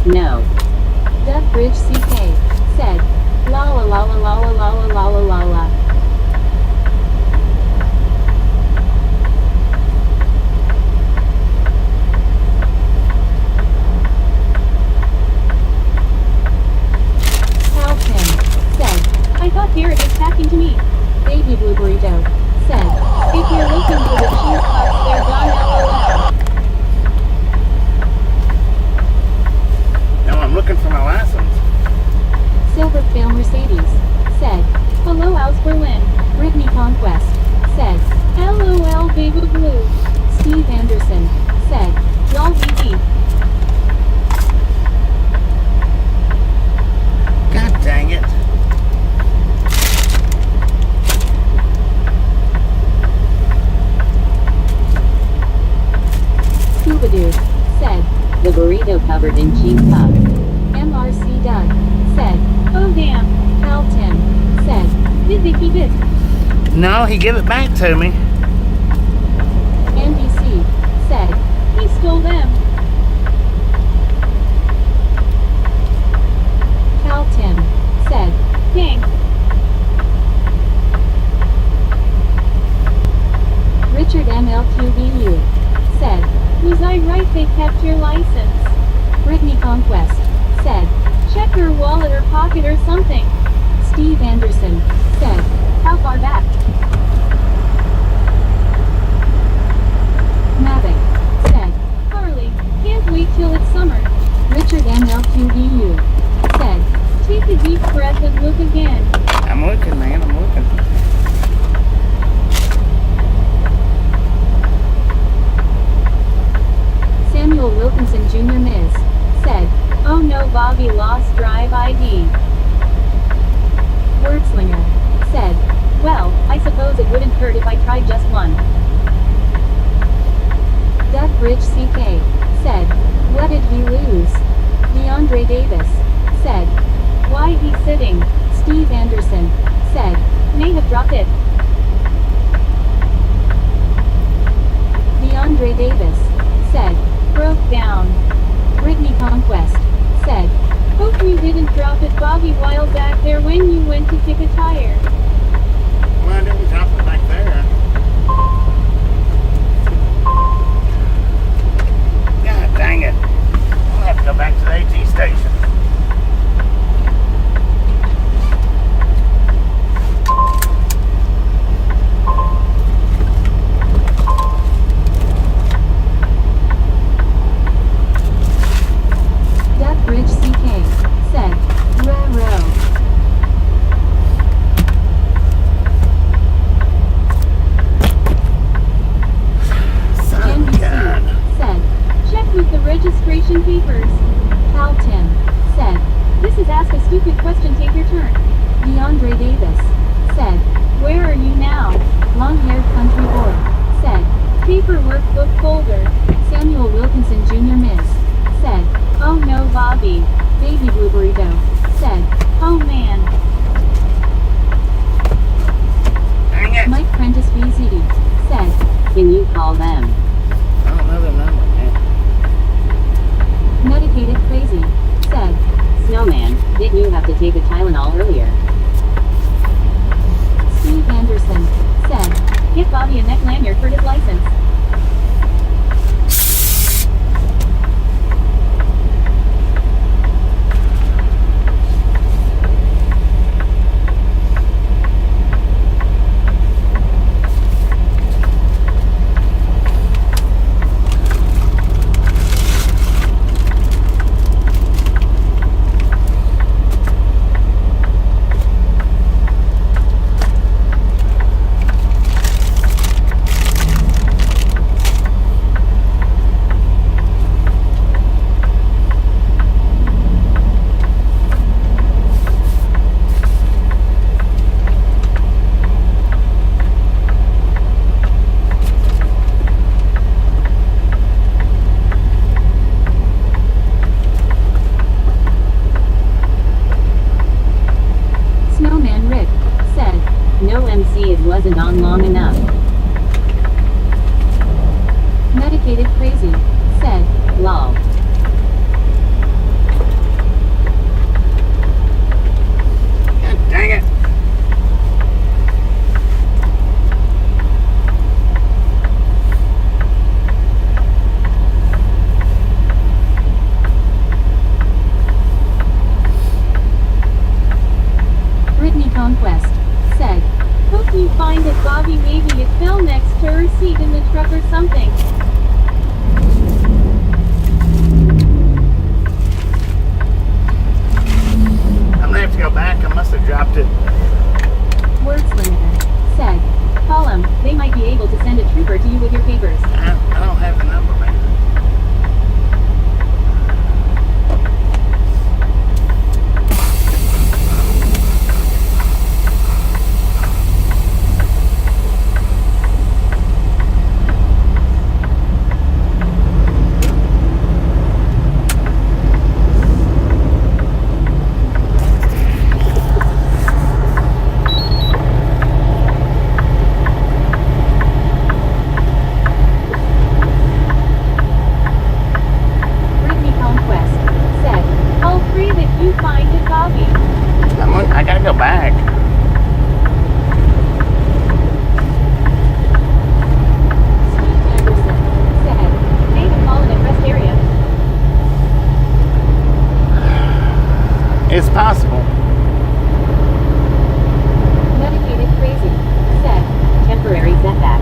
No. Doug Bridge CK said, "La la la la la la la la la la la." Hal Tim said, "I thought Derek is talking to me." Baby Blue Burrito said, "If you're looking for the cheese puffs, they're gone, LOL." I'm looking for my license. Silver Fail Mercedes said, "Hello Aus Berlin." Brittany Conquest said, "LOL Baby Blue." Steve Anderson said, "Lol BB." God dang it. Scuba Dude said, "The burrito covered in cheese puffs." MRC Doug said, "Oh damn." Hal Tim said, "Did they keep it?" No, he gave it back to me. NBC said, "He stole them." Hal Tim said, "Dang." Richard MLQBU said, "Was I right they kept your license?" Brittany Conquest said, "Check her wallet or pocket or something." Steve Anderson said, "How far back?" Mavic said, "Harley, can't wait till it's summer." Richard MLQBU said, "Take a deep breath and look again." I'm looking, man. I'm looking. Samuel Wilkinson Jr. Ms. said, "Oh no, Bobby lost drive ID." Wordslinger said, "Well, I suppose it wouldn't hurt if I tried just one." Doug Bridge CK said, "What did he lose?" DeAndre Davis said, "Why he's sitting." Steve Anderson said, "May have dropped it." DeAndre Davis said, "Broke down." Brittany Conquest said, "Hope you didn't drop it, Bobby, while back there when you went to kick a tire." Well, I didn't drop it back there. God dang it. I'll have to go back to the AT station. Doug Bridge CK said, "Row." wasn't on long enough. Medicated crazy, said, lol. God dang it. Brittany Conquest, said, hope you find it, Bobby. Maybe it fell next to her seat in the truck or something. I'm gonna have to go back. I must have dropped it. Words limiter, said, call them. They might be able to send a trooper to you with your papers. I don't have the number, man. Brittany Conquest, said, I'll pray that you find it, Bobby. I gotta go back. Steve Anderson, said, David fallen at rest area. It's possible. Medicated crazy, said, temporary setback.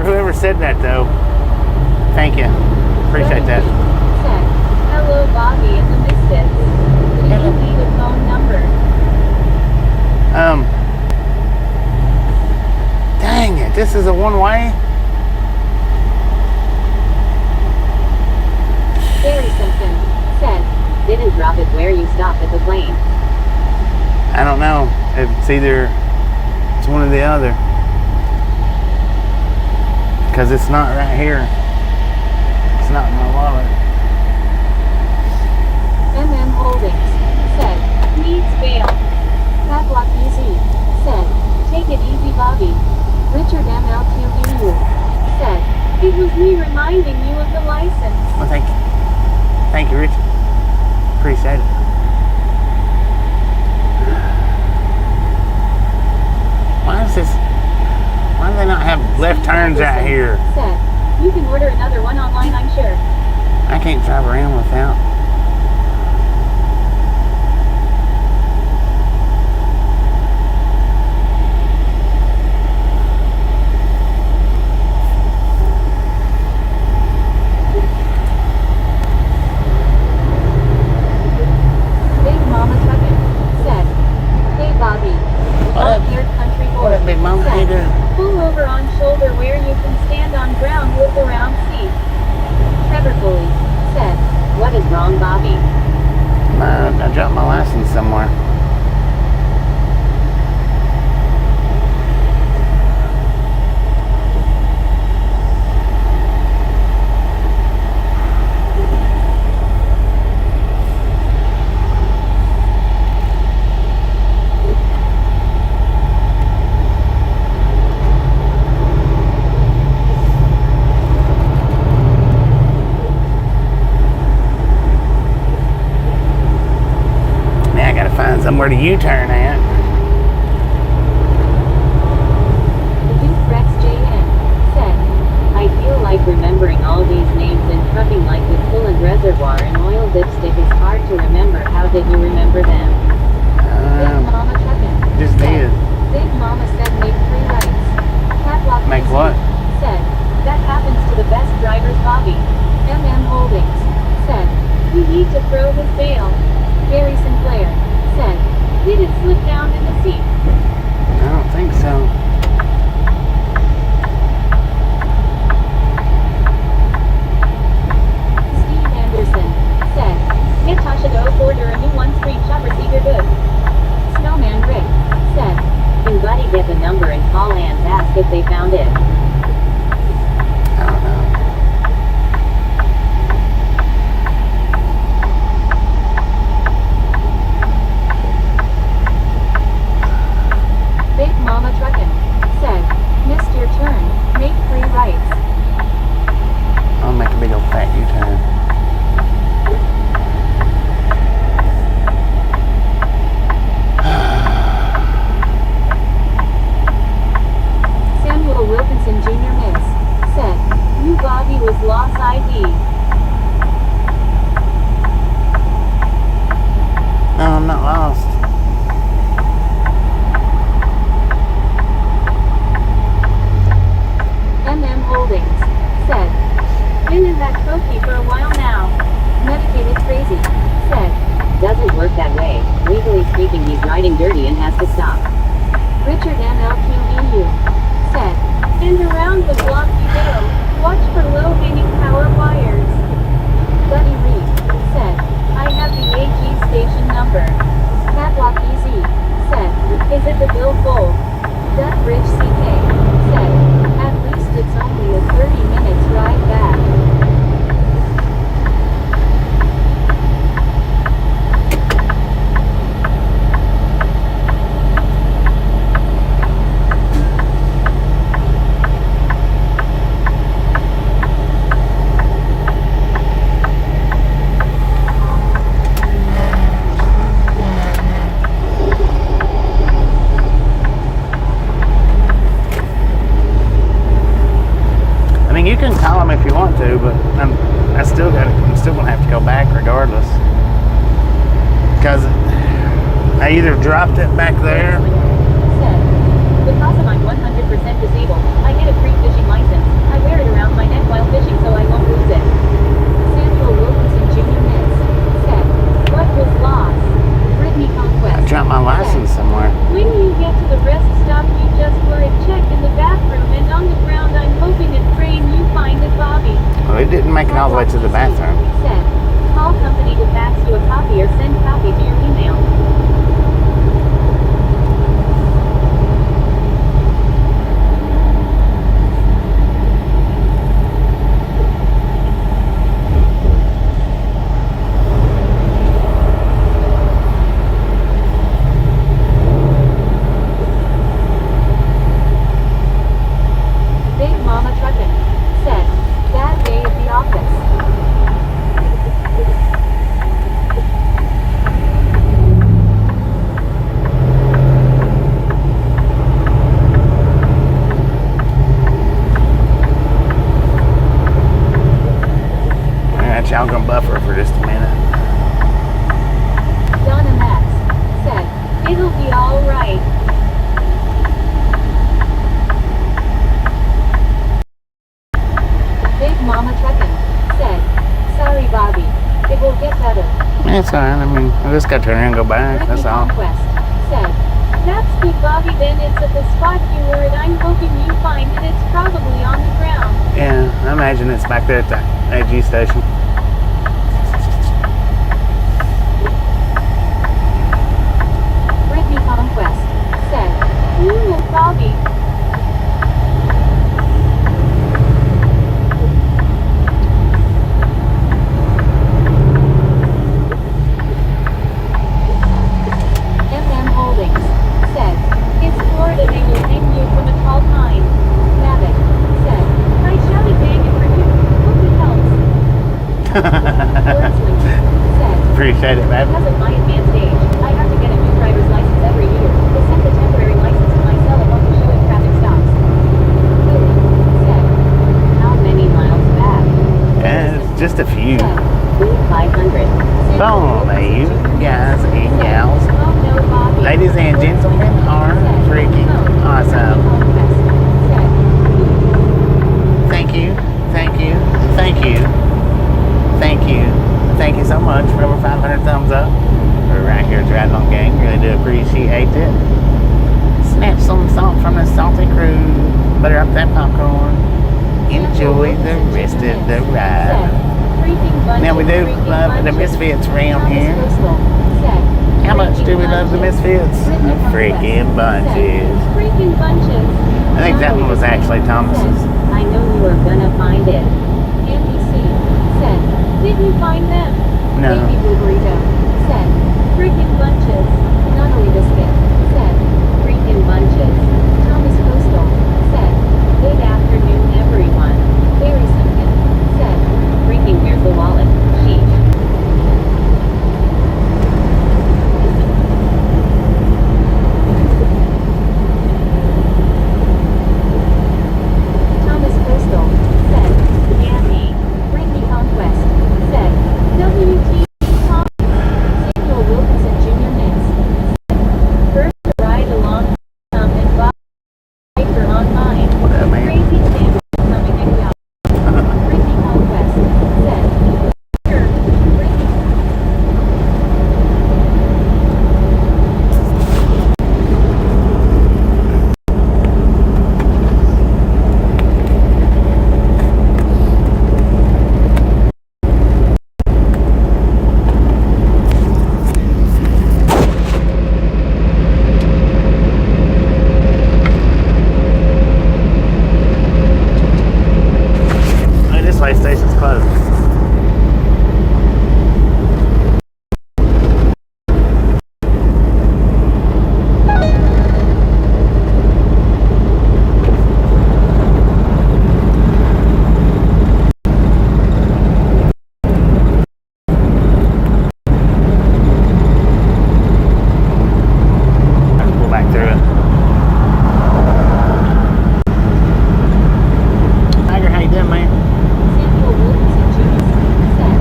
Whoever said that though, thank you. Appreciate that. Said, hello, Bobby and the Misfits. Do you need a phone number? Dang it, this is a one-way? Barry Simpson, said, didn't drop it where you stopped at the plane. I don't know. It's one or the other. Because it's not right here. It's not in my wallet. MM Holdings, said, needs bail. Padlock easy, said, take it easy, Bobby. Richard ML2U, said, it was me reminding you of the license. Well, thank you. Thank you, Rich. Appreciate it. Why do they not have left turns out here? Said, you can order another one online, I'm sure. I can't drive around without. Big Mama Truckin', said, hey Bobby, What up? long-haired country boy. What up, Big Mama? How you Said, doing? pull over on shoulder where you can stand on ground with around seat. Trevor Foley, said, what is wrong, Bobby? I dropped my license somewhere. Now I gotta find somewhere to U-turn at. Duke Rex JN, said, I feel like remembering all these names in trucking like the coolant reservoir and oil dipstick is hard to remember. How did you remember them? Big Mama Truckin', Just said, did. Big Mama said make 3 rights. Padlock Make easy, what? Said, that happens to the best drivers, Bobby. MM Holdings, said, we need to throw his bail. Gary Sinclair, said, did it slip down in the seat? I don't think so. Steve Anderson, said, get Tasha to order a new one screenshot receipt, you're good. Snowman Rick, said, can Buddy get the number and call ID. No, I'm not lost. MM Holdings said, been in that trophy for a while now. Medicated crazy. Said, Doesn't work that way. Legally speaking, he's riding dirty and has to stop. Richard MLQEU said, and around the block you go. Watch for low-hanging power wires. Buddy Reed said, I have the AG station number. Catlock EZ said, is it the Bill Gold? Duck Rich CK said, at least it's only a 30 minutes ride back. You can call them if you want to, but I'm still gonna have to go back regardless. Because I either dropped it back there. Said, because I'm 100% disabled, I get a free fishing license. I wear it around my neck while fishing so I won't lose it. Samuel Wilkinson Jr. Miss said, what was lost? Brittany Conquest. I dropped my license somewhere. When you get to the rest stop, you just were it checked in the bathroom and on the ground. I'm hoping and praying you find it, Bobby. Well, it didn't make it all the way to the bathroom. Said, call company to fax you a copy or send copy to your email. I'm gonna buffer for just a minute. Donna Max said, it'll be alright. Big Mama Truckin' said, sorry Bobby, it will get better. It's alright, I mean, I just gotta turn around and go back, that's all. Conquest said, that's good Bobby, then it's at the spot you were at. I'm hoping you find it. It's probably on the ground. Yeah, I imagine it's back there at the AG station. Conquest said, ooh, Bobby. MM Holdings said, it's Florida, they will hang you from a tall pine. Mavic said, I shouted dang it for you. Hope it helps. Said, Appreciate it, man. because of my advanced age, I have to get a new driver's license every year. They sent the temporary license to my cell upon the show at traffic stops. Lily said, how many miles back? It's just a few. 500. Boom, you guys and gals. Oh no, Bobby. Ladies and gentlemen are freaking awesome. Thank you, thank you, thank you, thank you, thank you so much for over 500 thumbs up. We're right here at Triathlon Gang, really do appreciate it. Snap some salt from the salty crew, butter up that popcorn, enjoy the rest of the ride. Now we do love the Misfits around here. How much do we love the Misfits? Freaking bunches. Freaking bunches. I think that one was actually Thomas's. I know you are gonna find it. NBC said, did you find them? No. Baby Blue Burrito said, freaking bunches. Nunnery Biscuit said, freaking bunches. Thomas Coastal said, good afternoon everyone. Barry Simpkin said, Freaking here's the wallet. Sheesh. Thomas Coastal said, Yummy. close. Pull back through it. Tiger, how you doing, man? Samuel Wilkinson Jr. said.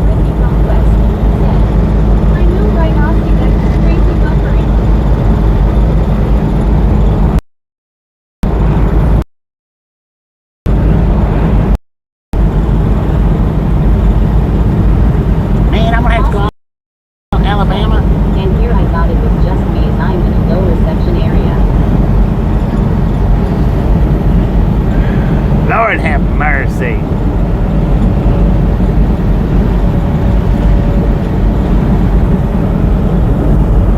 Ricky Conquest said. I know, right, Aussie, that's crazy buffering. Man, I'm gonna have to go to Alabama. And here I thought it was just me as I'm in a low reception area. Lord have mercy.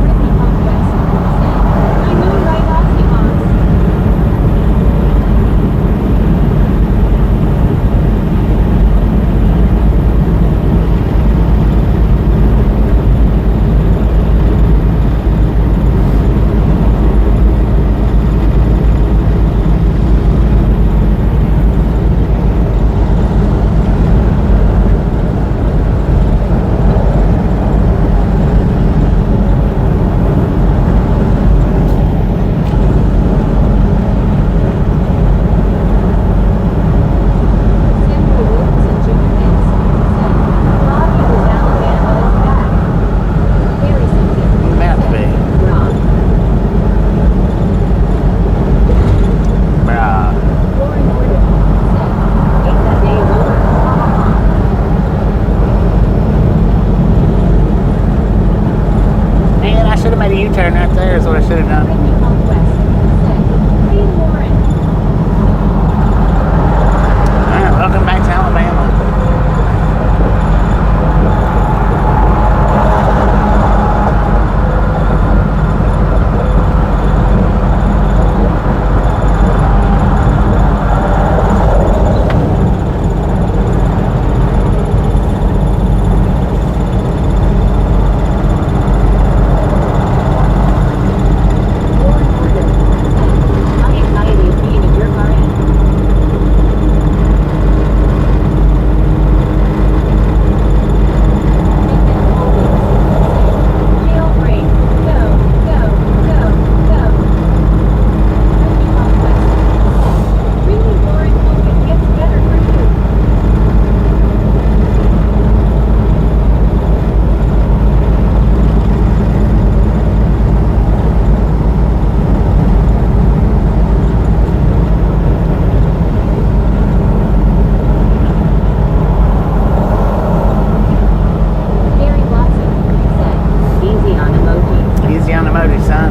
Ricky Conquest said. I know, right, Aussie, Oz. Samuel Wilkinson Jr. said. Robbie was Alabama is back. Very simple. About to be. Rob. Bruh. Lauren Gordon said. Ain't that day over? Man, I should have made a U-turn right there is what I should have done. Ricky Conquest said. Hey, Lauren. Alright, welcome back to Alabama. Lauren Gordon said. My anxiety is being a jerk RN. Jailbreak. Go, go, go, go. Ricky Conquest said. Really, Lauren, hope it gets better for you. Gary Watson said. Easy on emojis. Easy on the emoji, son.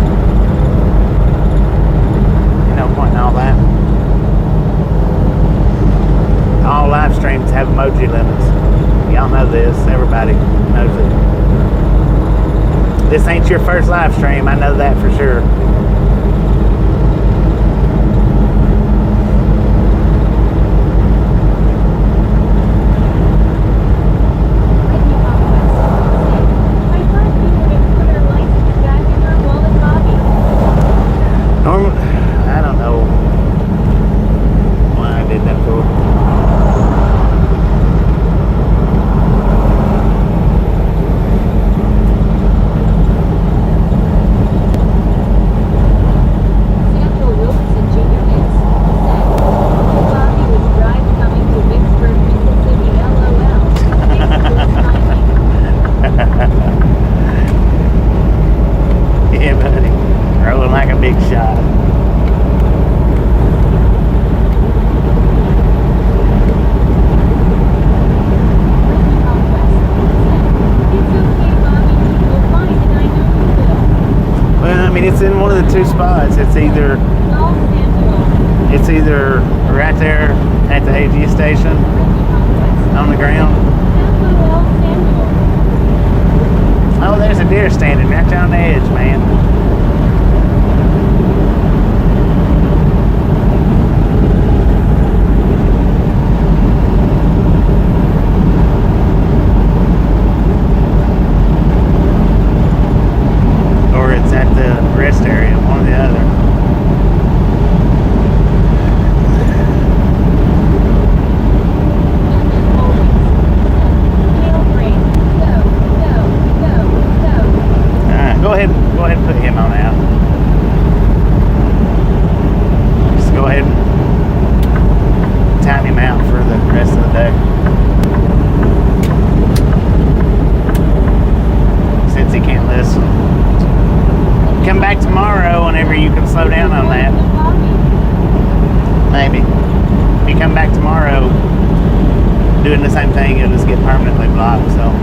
Ain't no point in all that. All live streams have emoji limits. Y'all know this. Everybody knows it. This ain't your first live stream. I know that for sure. Ricky Conquest said. I thought you would have put our license back in our wallet, Bobby. I don't know why I did that for. Samuel Wilkinson Jr. said. Bobby was drive coming to Vicksburg, Mississippi, LOL. Thanks for smiling. Yeah, buddy. Rolling like a big shot. Ricky Conquest said. It's okay, Bobby. You'll find, and I know you will. Well, I mean, it's in one of the two spots. It's either Lol, Samuel. right there at the AG station Ricky Conquest. on the ground. LOL, Samuel. Oh, there's a deer standing right there on the edge, man. maybe. If you come back tomorrow doing the same thing, it'll just get permanently blocked. So.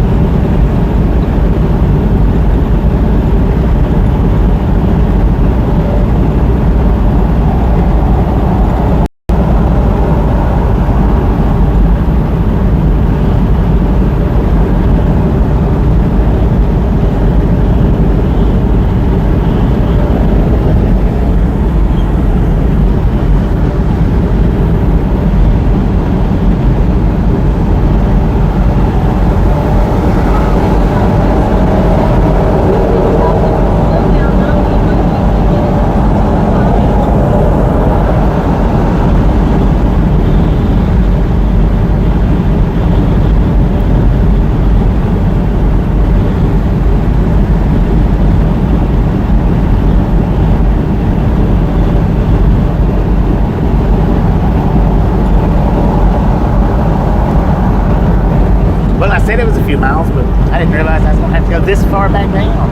I said it was a few miles, but I didn't realize I was going to have to go this far back down.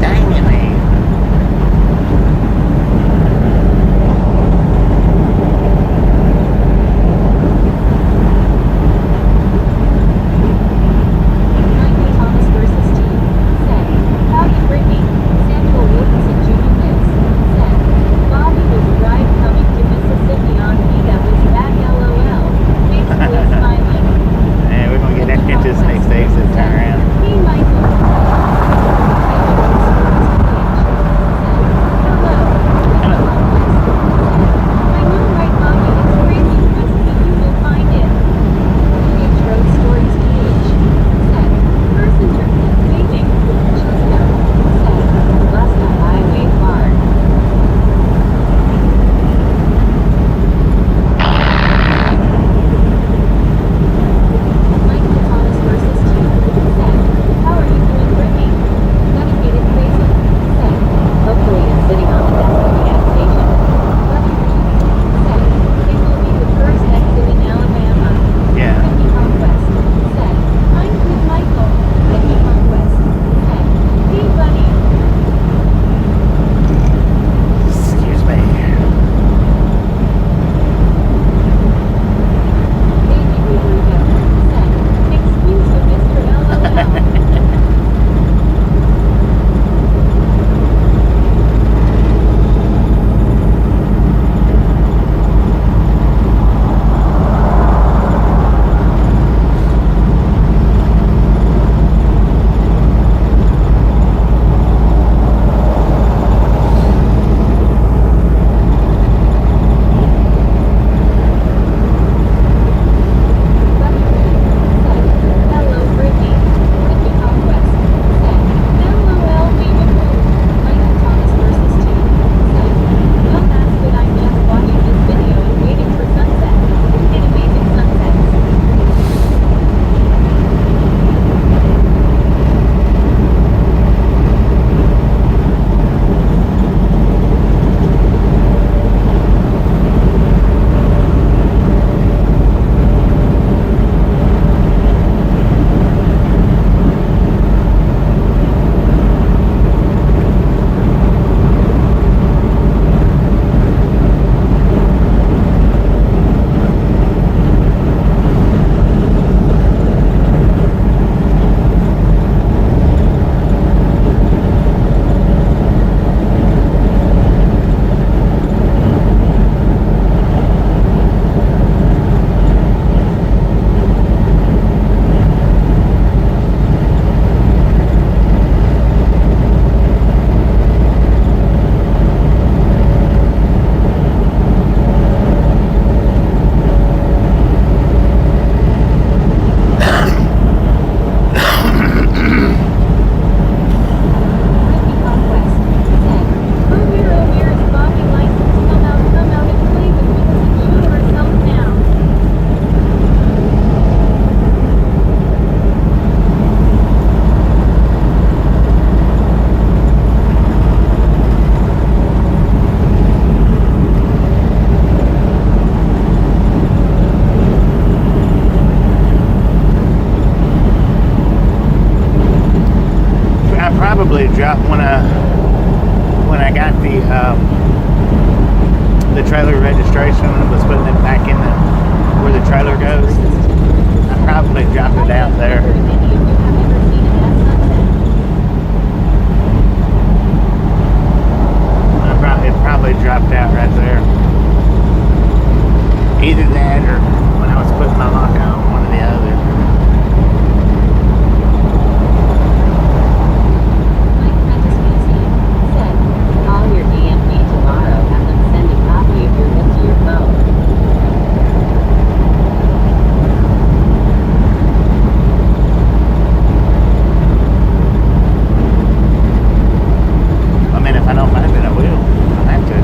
Dang it, man. Michael Thomas versus T. Said, howdy Brittany. Samuel Wilkinson Jr. lives. Said, Bobby was right coming to Mississippi on me that was back LOL. Basically smiling. And we're going to get into this next day. trailer registration and was putting it back in the where the trailer goes. I probably dropped it out there. If any of you have ever seen it at sunset. It probably dropped out right there. Either that or when I was putting my lock on, one or the other. Mike Franciscuzzi said, Call your DMV tomorrow, have them send a copy of your list to your phone. I mean, if I don't find it, I will. I'll have to.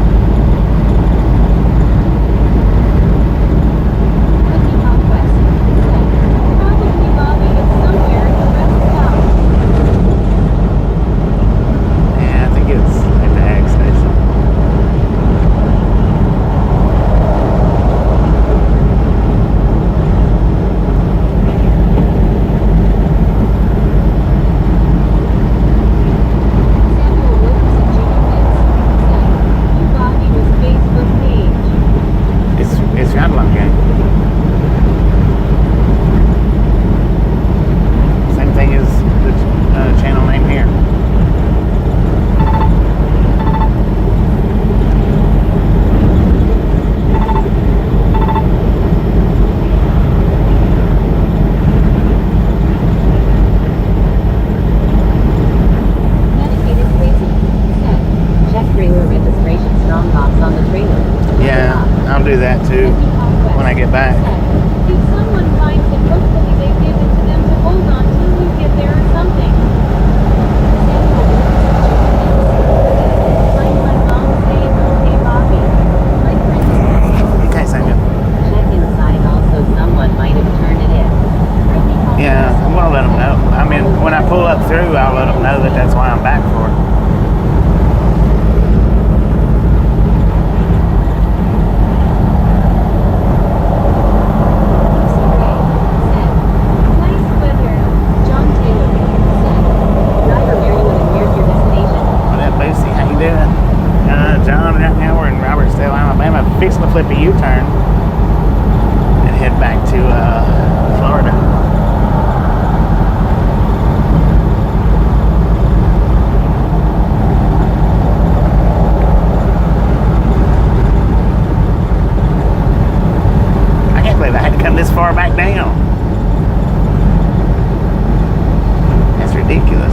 Ricky Conquest said, probably Bobby is somewhere in the rest stop. Yeah, I think it's at the ag station. Samuel Wilkerson Jr. said, you Bobby was Facebook page. It's Roundlong Gang. Same thing as the channel name here. Medicated Crazy said, Check trailer registration strong box on the trailer. Yeah, I'll do that too Ricky Conquest when I get back. said, if someone finds it, hopefully they give it to them to hold on till you get there or something. Samuel Wilkerson Jr. Find my mom saying, okay, Bobby. Mike Franciscuzzi Okay, Samuel. Check inside also, someone might have turned it in. Ricky Conquest Yeah, I'm gonna let them know. I mean, when I pull up through, I'll let them know that that's why I'm back for. Nice weather. John Taylor said, Driver Maryland, and here's your destination. What up, Lucy? How you doing? John, right now we're in Robertsdale, Alabama, fixing to flip a U-turn and head back to Florida. I can't believe I had to come this far back down. That's ridiculous.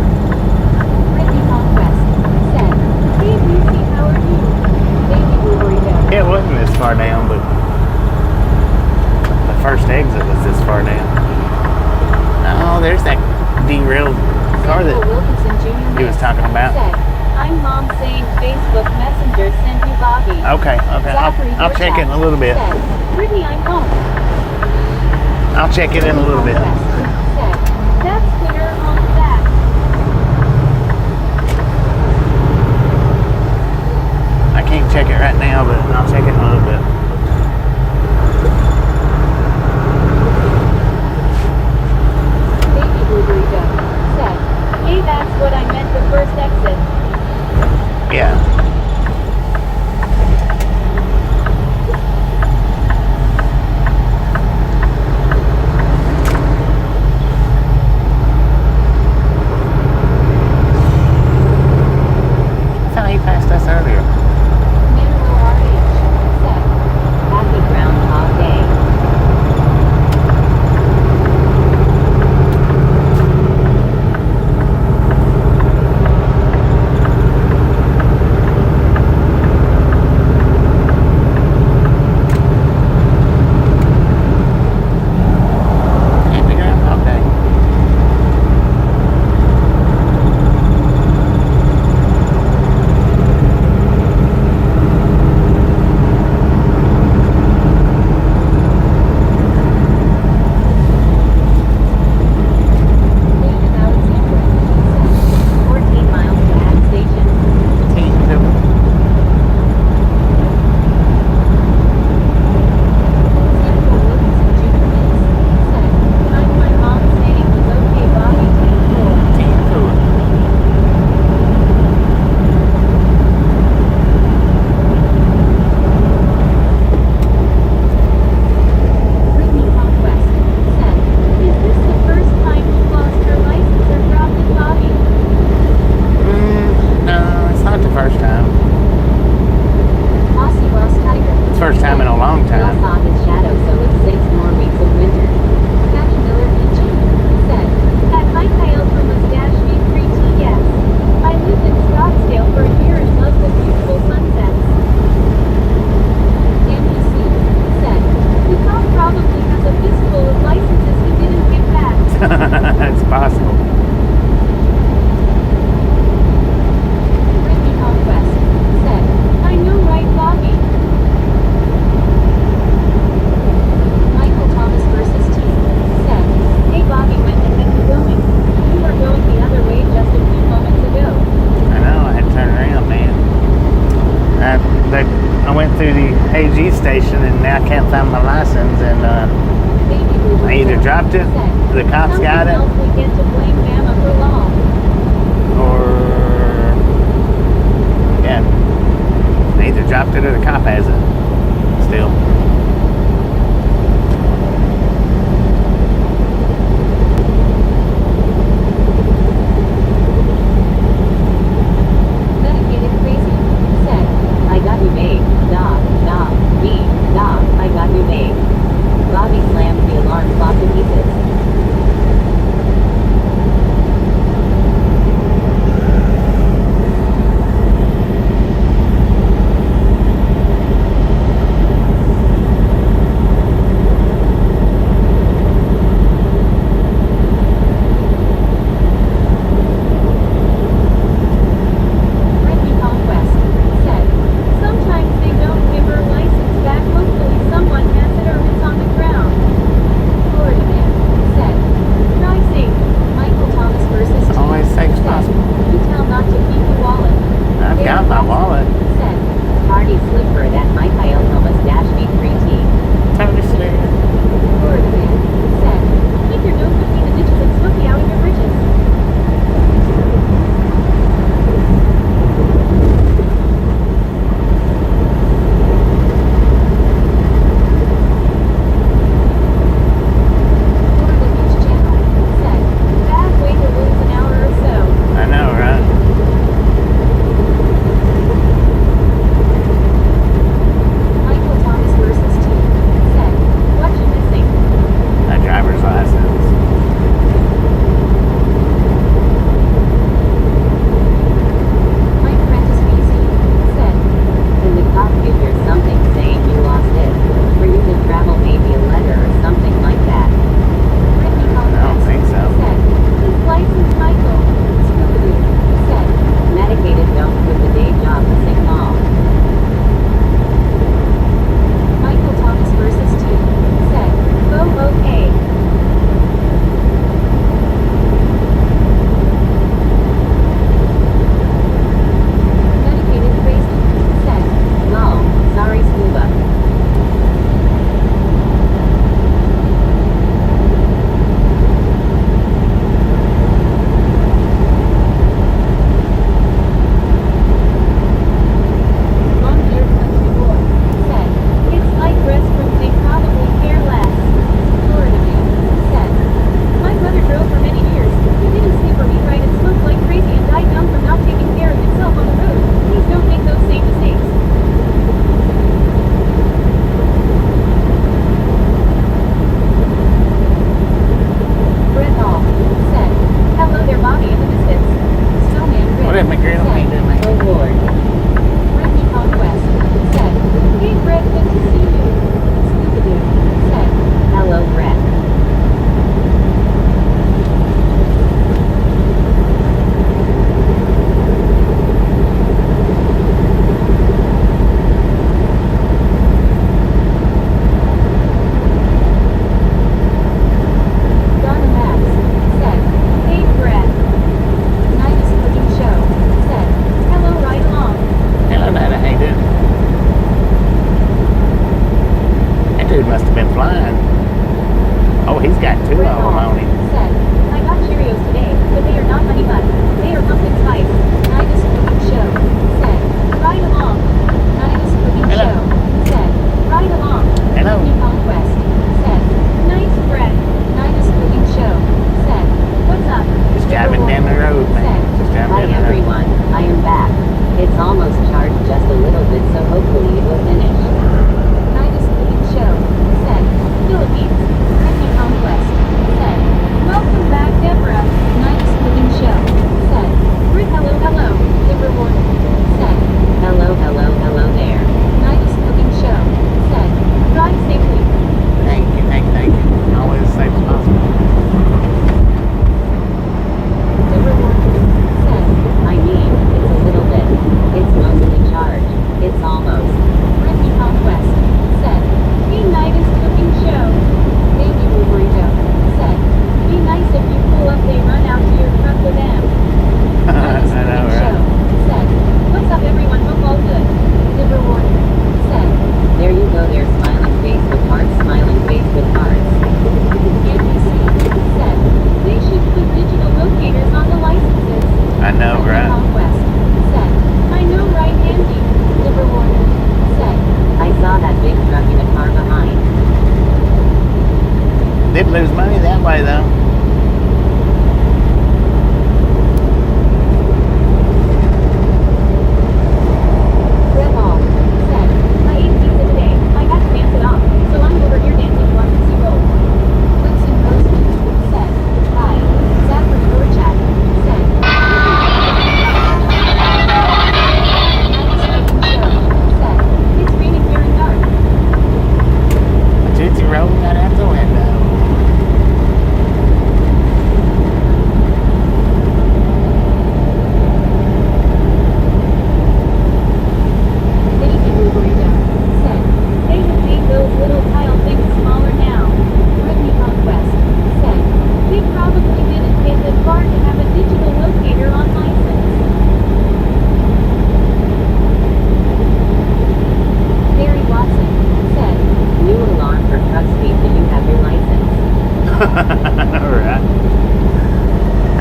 Ricky Conquest said, hey Lucy, how are you? Baby Blue Burrito. It wasn't this far down, but the first exit was this far down. Oh, there's that derailed car Samuel that Wilkinson Jr. he was talking about. said, I'm mom saying Facebook Messenger sent you Bobby. Okay. Zachary I'll check it in a Burchak little bit. said, Brittany, I'm home. I'll check it in a little bit. Conquest said, that's Twitter on that. I can't check it right now, but I'll check it in a little bit. Baby Blue Burrito said, hey, that's what I meant the first exit. Yeah. it's possible. Brittany Conquest said, I know, right, Bobby? Michael Thomas versus T said, hey Bobby, when the heck you going? You were going the other way just a few moments ago. I know, I had to turn around, man. I went through the AG station and now I can't find my license, and Baby Boomer I either dropped it, said, the cops got it, else we get to blame Mama for long. or yeah, I either dropped it or the cop has it still. Dedicated Crazy said, I got you, babe. Nah, me. Nah, I got you, babe. Bobby slammed the alarm clock to pieces.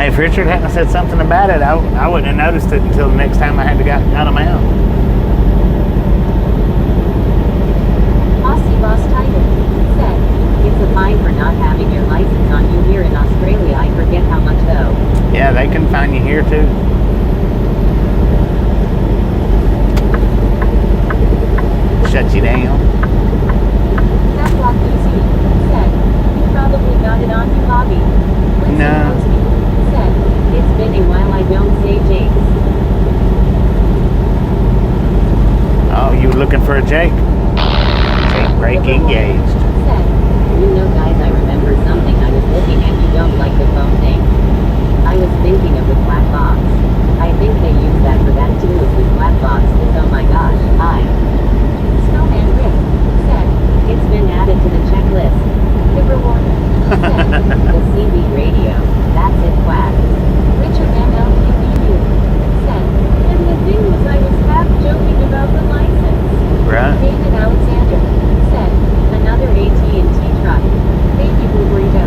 If Richard hadn't said something about it, I wouldn't have noticed it until the next time I had to got them out. Aussie Boss Tiger said, it's a fine for not having your license on you here in Australia. I forget how much though. Yeah, they can find you here too. Shut you down. Catwalk Easy said, you probably got it on you, Bobby. Listen No. Mosby said, it's been a while. I don't say Jakes. Oh, you looking for a Jake? Jake break engaged. Said, you know guys, I remember something I was looking at. You don't like the phone thing. I was thinking of the black box. I think they use that for that too. If the black box is, oh my gosh, Snowman Rick said, it's been added to the checklist. The reward said, the CB radio. That's it, quack. Richard MLQBU said, and the thing was I was half joking about the license. Right. David Alexander said, another AT&T truck. Baby Blue Burrito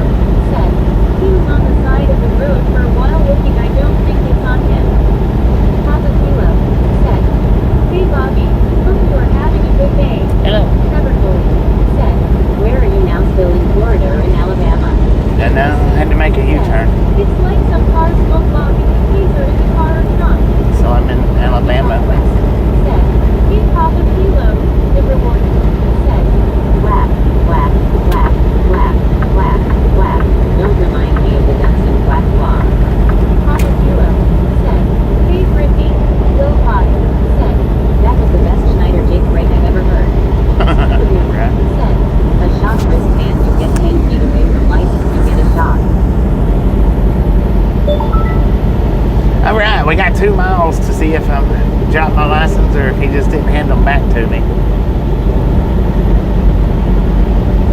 said, he was on the side of the road for a while looking. I don't think it's on him. Papa Kilo said, hey Bobby, hope you are having a good day. Hello. Trevor Cole said, where are you now? Still in Florida or in Alabama? And I had to make a U-turn, It's like some cars won't lock in the keys or in the car or trunk. so I'm in Alabama. West said, hey Papa Kilo, the reward said, whack, whack, whack, whack, whack, whack. Don't remind me of the ducks and quack quack. Papa Kilo said, hey Brittany, Will Pod said, that was the best Schneider Jake break I've ever heard. Right. Said, a shot wristband, you get 10 feet away from license, you get a shot. All right, we got 2 miles to see if I'm dropped my license or if he just didn't hand them back to me.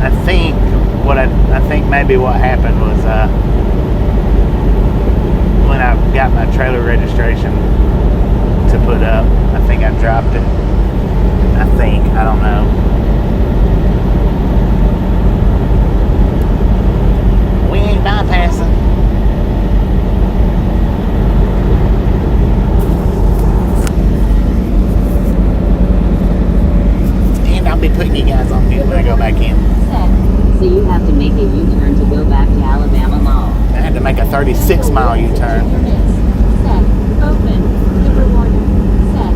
I think maybe what happened was when I got my trailer registration to put up, I think I dropped it. I don't know. We ain't bypassing. And I'll be putting you guys on mute when I go back in. Said, so you have to make a U-turn to go back to Alabama Mall. I had to make a 36-mile U-turn. Said, open, the reward. Said,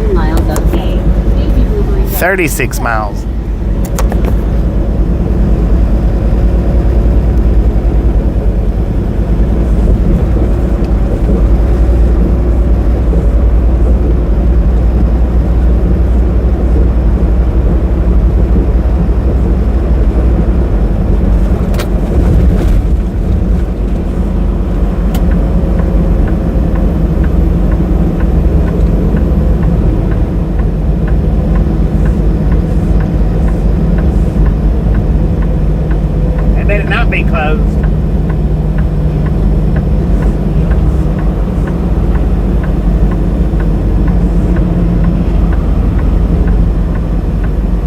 2 miles, okay. Baby Blue Burrito. 36 miles. Better not be closed.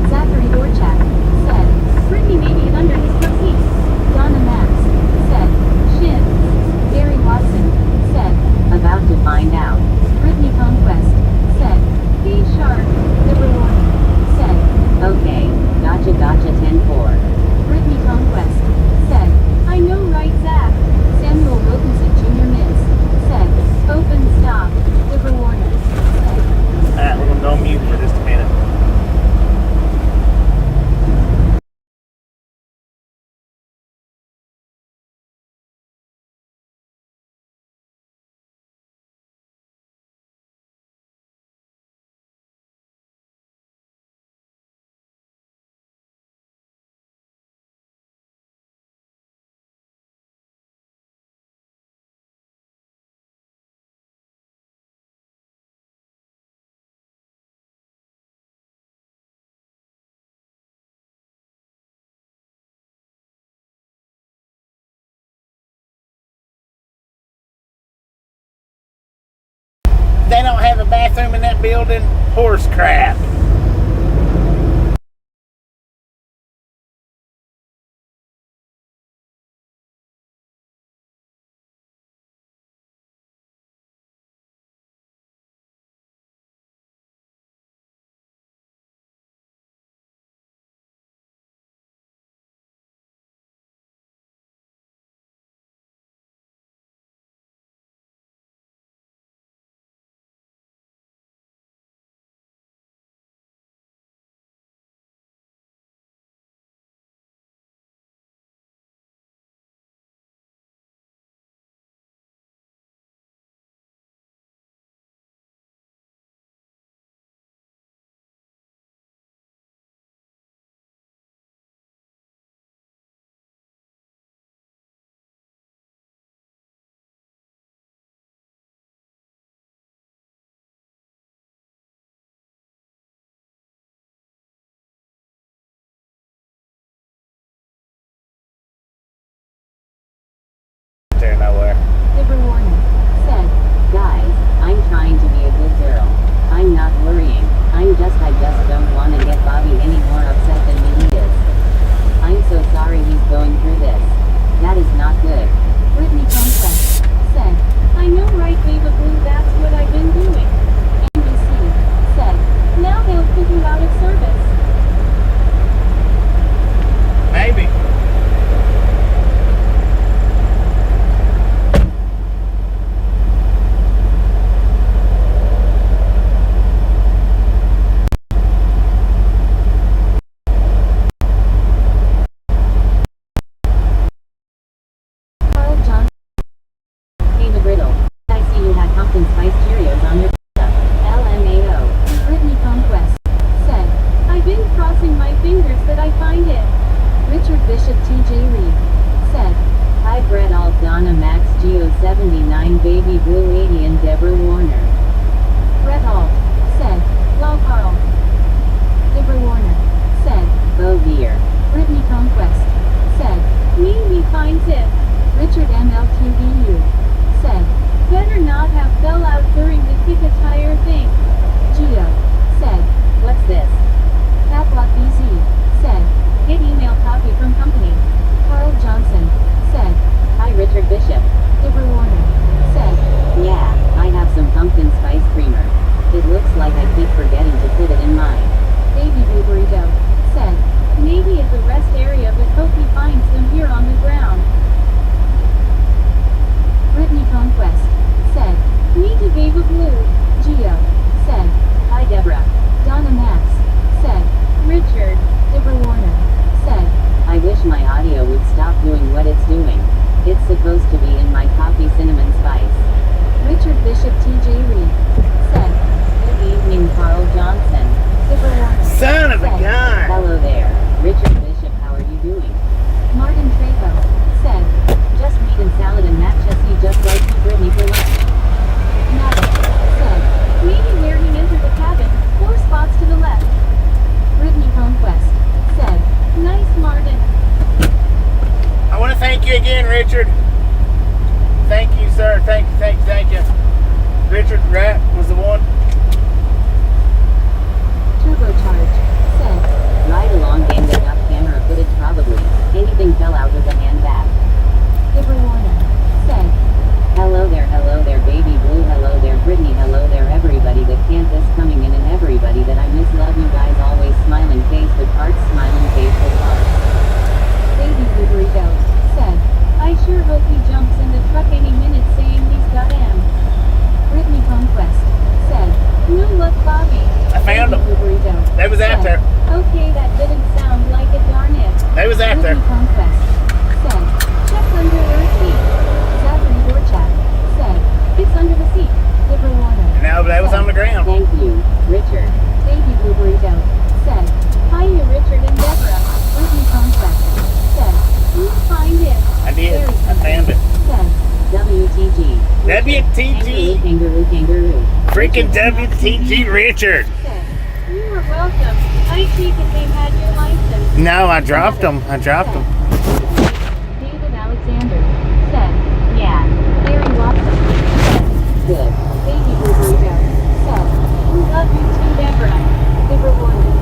Zachary Dorchak said, Brittany may be under his pussy. Donna Max said, shins. Gary Watson said, about to find out. Brittany Conquest said, hey Shark, the reward. Said, okay, gotcha 10-4. Brittany Conquest said, I know right Zach. Samuel Wilkinson Jr. Miss said, open stop, the rewarder said, Alright, we're gonna go on mute for just a minute. They don't have a bathroom in that building? Horse crap. I just don't want to get Bobby any more upset than he is. I'm so sorry he's going through this. That is not good. Brittany Conquest said, I know right Babe of Blue, that's what I've been doing. NBC said, now they'll put you out of service. Maybe. Carl Johnson. Hey the Brittle. I see you had pumpkin spice Cheerios on your pizza. LMAO. Brittany Conquest said, I've been crossing my fingers that I find it. Richard Bishop TJ Reed said, Hi Brett Alt Donna Max Geo 79 Baby Blue 80 and Deborah Warner. Brett Alt said, Lol Carl. Deborah Warner said, Oh dear. Brittany Conquest said, maybe finds it. Richard ML2VU said, better not have fell out during the kick a tire thing. Gio said, What's this? Patlock BZ said, get email copy from company. Carl Johnson said, Hi Richard Bishop. Deborah Warner said, Yeah, I have some pumpkin spice creamer. It looks like I keep forgetting to put it in mine. Baby Blue Burrito said, maybe at the rest area but hope he finds them here on the ground. Brittany Conquest said, me to Babe of Blue. Gio said, Hi Deborah. Donna Max said, Richard. Deborah Warner said, I wish my audio would stop doing what it's doing. It's supposed to be in my coffee cinnamon spice. Richard Bishop TJ Reed said, Good evening Carl Johnson. Deborah Warner Son of a said, gun. Hello there. Richard Bishop, how are you doing? Martin Trejo said, Just meat and salad and mac chessie just like you Brittany for lunch. Maddox said, maybe where he entered the cabin, 4 spots to the left. Brittany Conquest said, nice Martin. I want to thank you again, Richard. Thank you, sir. Thank you. Richard Rat was the one. Turbocharge said, Ride along game that got camera footage probably. Anything fell out with a hand back. Deborah Warner said, Hello there baby blue, hello there Brittany, hello there everybody that can't this coming in and everybody that I miss, love you guys always, smiling face with hearts, smiling face with hearts. Baby Blue Burrito said, I sure hope he jumps in the truck any minute saying he's got M. Brittany Conquest said, no luck Bobby. I found Baby him. Blue Burrito They was out said, there. Okay, that didn't sound like it, darn it. They was out there. Brittany Conquest said, check under your seat. Zachary Dorchak said, it's under the seat. Deborah Warner No, but they was on the ground. Thank you, Richard. Baby Blue Burrito said, hiya Richard and Deborah. Brittany Conquest said, you find it. I did. Very I found it. said, WTG. WTG. Kangaroo. Freaking WTG Richard. said, you are welcome. I take it they had your license. No, I dropped them. David Alexander said, Yeah, Larry Watson said, good. Baby Blue Burrito said, we love you too, Deborah. Deborah Warner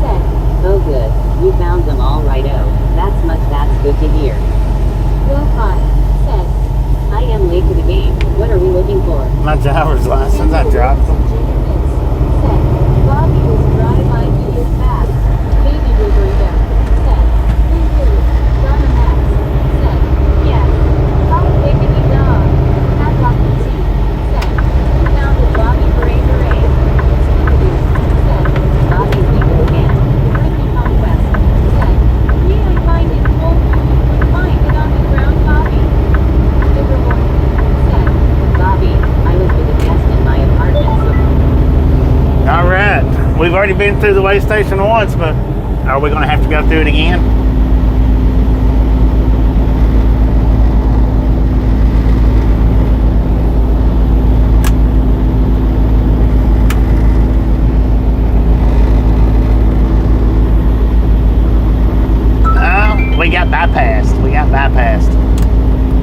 said, Oh good, you found them all righto. That's good to hear. Will Pot said, I am late to the game. What are we looking for? My driver's license, I dropped them. said, Bobby was dry by years back. Baby Blue Burrito said, woo-hoo. Donna Max said, yes. How biggity dog. Padlock PC said, we founded Bobby Hooray Hooray. Scooby-Doo said, Bobby's legal again. Brittany Conquest said, yeah, I find it told you would find it on the ground, Bobby. Deborah Warner said, Bobby, I was with a guest in my apartment, so All right. We've already been through the way station once, but are we going to have to go through it again? Oh, we got bypassed.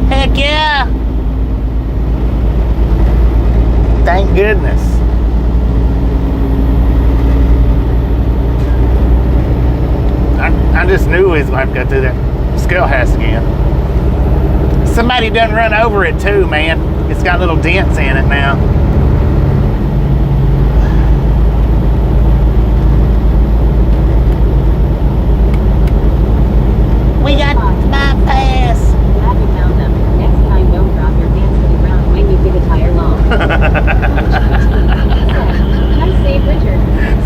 Heck yeah! Thank goodness. just knew we was going to have to go through that scale house again. Somebody done run over it too, man. It's got little dents in it now. We got bypass. Glad you found them. Next time, don't drop your pants to the ground when you dig a tire long. Nice save, Richard.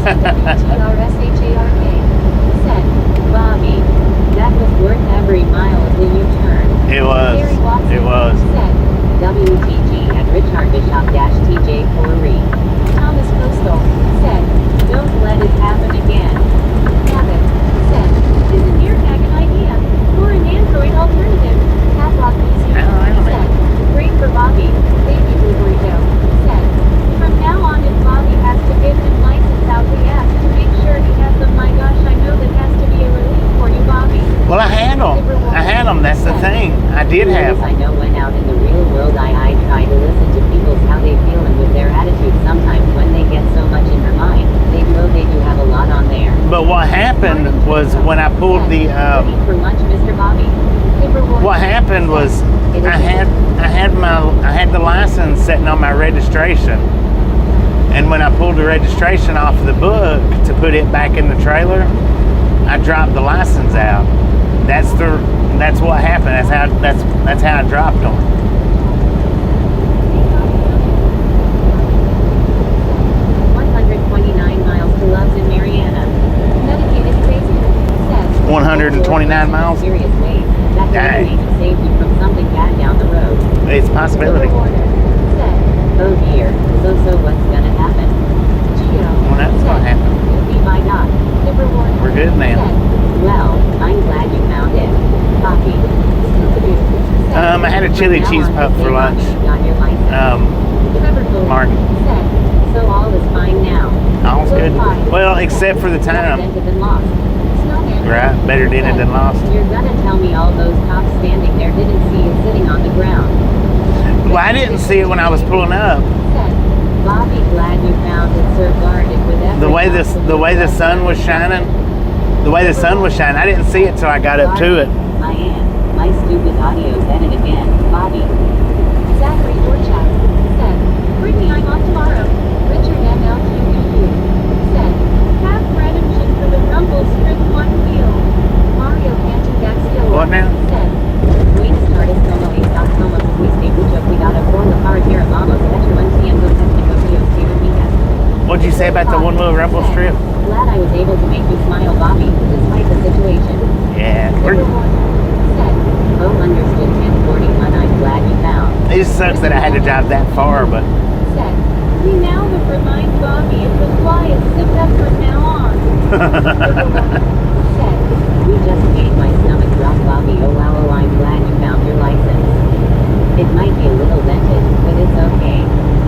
WTRSHARK. Said, Bobby, that was worth every mile of the U-turn. It was. Gary Watson It was. Said, WTG at Richard Bishop-TJ4 Thomas Coastal said, don't let it happen again. Gavin said, isn't ear tag an idea? Or an Android alternative? Catlock PC said, great for Bobby. Baby Blue Burrito said, from now on if Bobby has to get his license out, we ask to make sure he has them. My gosh, I know that has to be a relief for you, Bobby. Well, I had them. That's the thing. I did have I them. know when out in the real world I try to listen to people's how they feel and with their attitude sometimes when they get so much in their mind, they do have a lot on there. But what happened was when I pulled the Ready for lunch, Mr. Bobby? what happened was I had the license sitting on my registration, and when I pulled the registration off of the book to put it back in the trailer, I dropped the license out. That's what happened. That's how I dropped them. 129 miles to Loves in Mariana. Medicated crazy says 129 miles? Serious ways. That Dang. may have saved you from something bad down the road. It's a possibility. Said, oh dear, so what's gonna happen? Geo. Well, that's what happened. Be my God. We're good now. Said, well, I'm glad you found it. Coffee. I had a chili cheese pup for lunch. Mark. Said, so all is fine now. All's good. Well, except for the time. Right, better dented than lost. You're gonna tell me all those cops standing there didn't see you sitting on the ground. Well, I didn't see it when I was pulling up. Said, Bobby, glad you found it, sir. Guarded with every The way the sun was shining, I didn't see it till I got up to it. My aunt, my stupid audio's edited again. Bobby. Zachary Dorchak said, Brittany, I'm off tomorrow. Richard MLQEU said, have redemption for the rumble strip one wheel. Mario Cantu Daxio What now? said, wait, started como está como fuiste mucho cuidado por la carretera vamos hecho entiendo técnico Dios. What'd you say about the one little rumble strip? Glad I was able to make you smile, Bobby, despite the situation. Yeah. Said, oh, understood 1041, I'm glad you found. It just sucks that I had to drive that far, but Said, we now have remind Bobby if the fly is sipped up from now on. Said, we just made my stomach drop, Bobby. Oh wow, oh, I'm glad you found your license. It might be a little dented, but it's okay.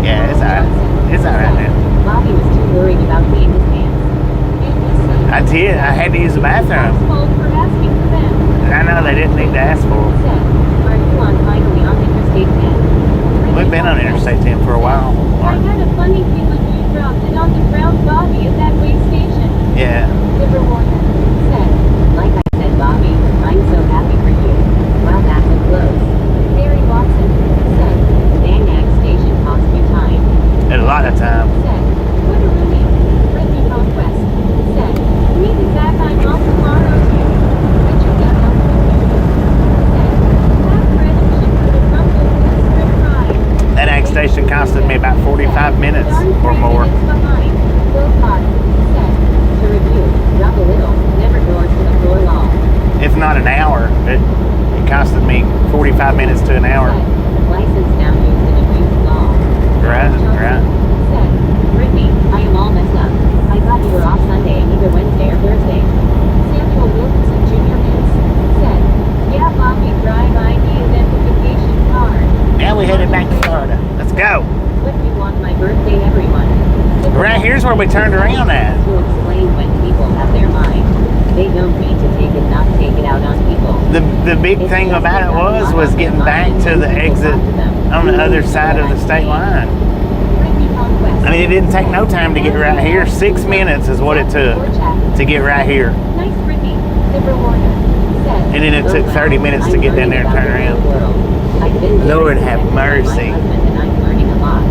yeah, it's alright. It's alright now. Bobby was too worried about peeing his pants. I did. I had to use the bathroom. For asking for them. I know they didn't need to ask for it. Said, are you on finally on Interstate 10? We've been on Interstate 10 for a while. I had a funny feeling you dropped it on the ground, Bobby, at that way station. Yeah. Liverwarner said, like I said, Bobby, I'm so happy for you. Well, that's so close. Mary Watson said, Dang station cost you time. And a lot of time. Said, what a relief. Brittany Conquest said, meet me back, I'm off tomorrow too. Richard M. said, have redemption for the rumble strip ride. That ag station costed me about 45 minutes or more. To review, drop a little, never doors to the floor long. If not an hour. It costed me 45 minutes to an hour. License now used in a used law. Right. Said, Brittany, I am all messed up. I thought you were off Sunday and either Wednesday or Thursday. Samuel Wilkinson Jr. said, yeah, Bobby, drive ID identification card. Now we headed back to Florida. Let's go. What do you want my birthday, everyone? Right here's where we turned around at. To explain when people have their mind. They don't mean to take it, not take it out on people. The big thing about it was getting back to the exit on the other side of the state line. I mean, it didn't take no time to get right here. 6 minutes is what it took to get right here. Nice, Brittany. Zipper Warner said, And then it took 30 minutes to get down there and turn around. Lord have mercy. And I'm learning a lot.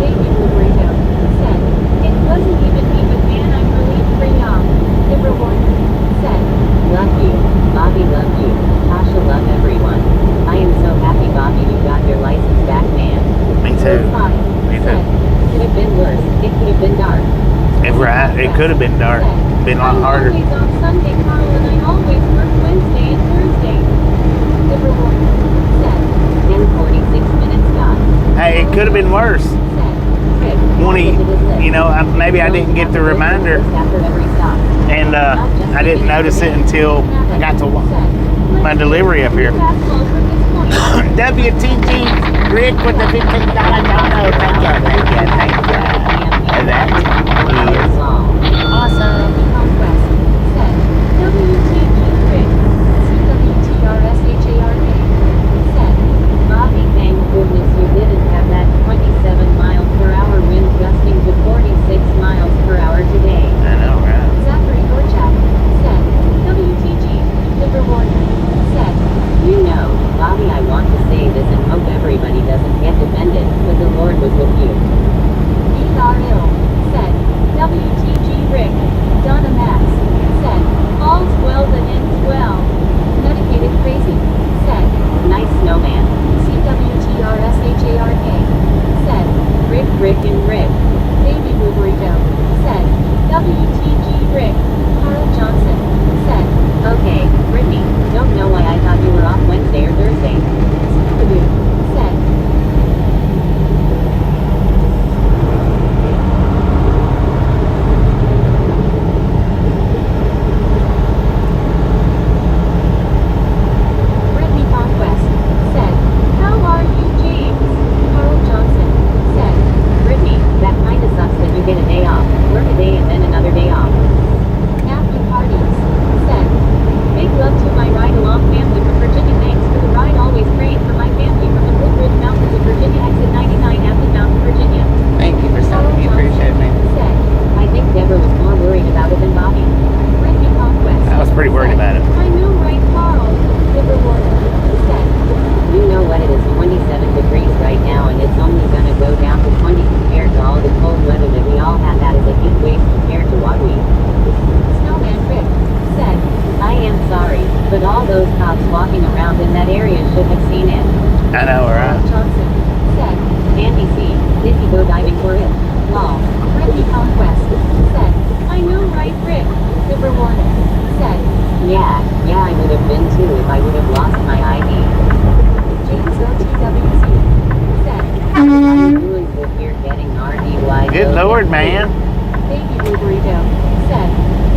Baby Burrito said, it wasn't even me, but man, I'm relieved for y'all. Zipper Warner said, love you, Bobby, love you. Tasha, love everyone. I am so happy, Bobby, you got your license back, man. Me too. Me too. Could have been worse. It could have been dark. It could have been dark. Been a lot harder. I'm always on Sunday, Carl, and I always work Wednesday and Thursday. Zipper Warner said, 10:46 stop. Hey, it could have been worse. Maybe I didn't get the reminder, and I didn't notice it until I got to my delivery up here. WTG Rick with the $15 dono. Thank you. And that is awesome. Bobby, thank goodness you didn't have that 27 mile per hour wind gusting to 46 miles per hour today. I know, right? Zachary Gorchak said, WTG, Liver Warner said, you know, Bobby, I want to say this and hope everybody doesn't get offended, but the Lord was with you. Ill said, WTG Rick. Donna Max said, all's well that ends well. Medicated Crazy said, nice snowman. CWTRSHARK said, Rick and Rick. Baby Burrito said, WTG Rick. Carl Johnson said, okay, Brittany, don't know why I thought you were off Wednesday or Thursday. Scooby-Doo said, Brittany Conquest said, how are you, James? Carl Johnson said, Brittany, that kinda sucks that you get a day off, work a day and then another day off. Matthew Hardings said, big love to my ride-along family from Virginia. Thanks for the ride. Always praying for my family from the Woodbridge Mountains of Virginia. Exit 99, Apple Mountain, Virginia. Thank you for something. You appreciate me. Said, I think Deborah was more worried about it than Bobby. Brittany Conquest. I was pretty worried about it. I know, right, Carl? River Warner said, you know what, it is 27 degrees right now and it's only gonna go down to 20 compared to all the cold weather that we all had. That is a heat wave compared to what we. Snowman Rick said, I am sorry, but all those cops walking around in that area should have seen it. I know, right? Johnson said, Andy C, did he go diving for it? Lol. Ricky Conquest said, I know, right, Rick? River Warner said, yeah, I would have been too if I would have lost my ID. James OTWC said, what are you doing with here getting RDY? Good Lord, man. Baby Burrito said,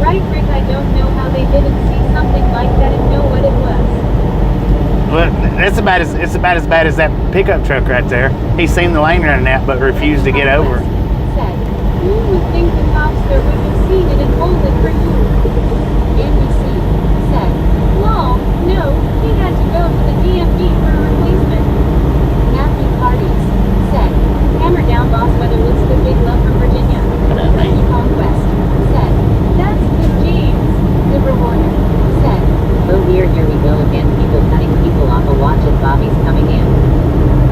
right, Rick, I don't know how they didn't see something like that and know what it was. Well, it's about as bad as that pickup truck right there. He's seen the lane running out, but refused to get over. Said, you would think the cops there would have seen it and hold it for you. NBC said, lol, no, he had to go to the DMV for a replacement. Matthew Hardings said, hammer down, boss, weather looks good, big love from Virginia. Ricky Conquest said, that's good, James. Liver Warner said, oh dear, here we go again, people cutting people off. A watch it, Bobby's coming in.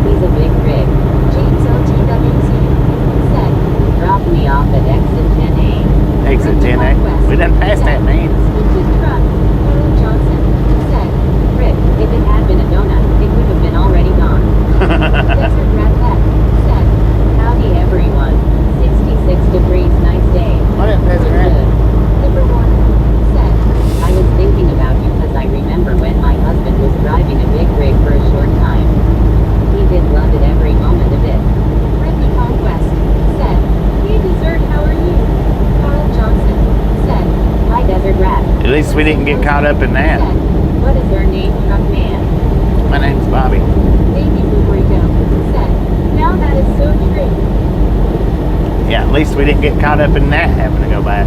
He's a big rig. James OTWC said, drop me off at exit 10A. Exit 10A? We done passed that, man. Truck. Carl Johnson said, Rick, if it had been a donut, it would have been already gone. Desert Rat Pack said, howdy everyone. 66 degrees, nice day. What up, Desert Rat? Liver Warner said, I was thinking about you because I remember when my husband was driving a big rig for a short time. He did love it every moment of it. Brittany Conquest said, hey dessert, how are you? Carl Johnson said, hi Desert Rat. At least we didn't get caught up in that. Said, what is your name, truck man? My name's Bobby. Baby Burrito said, now that is so true. Yeah, at least we didn't get caught up in that having to go back.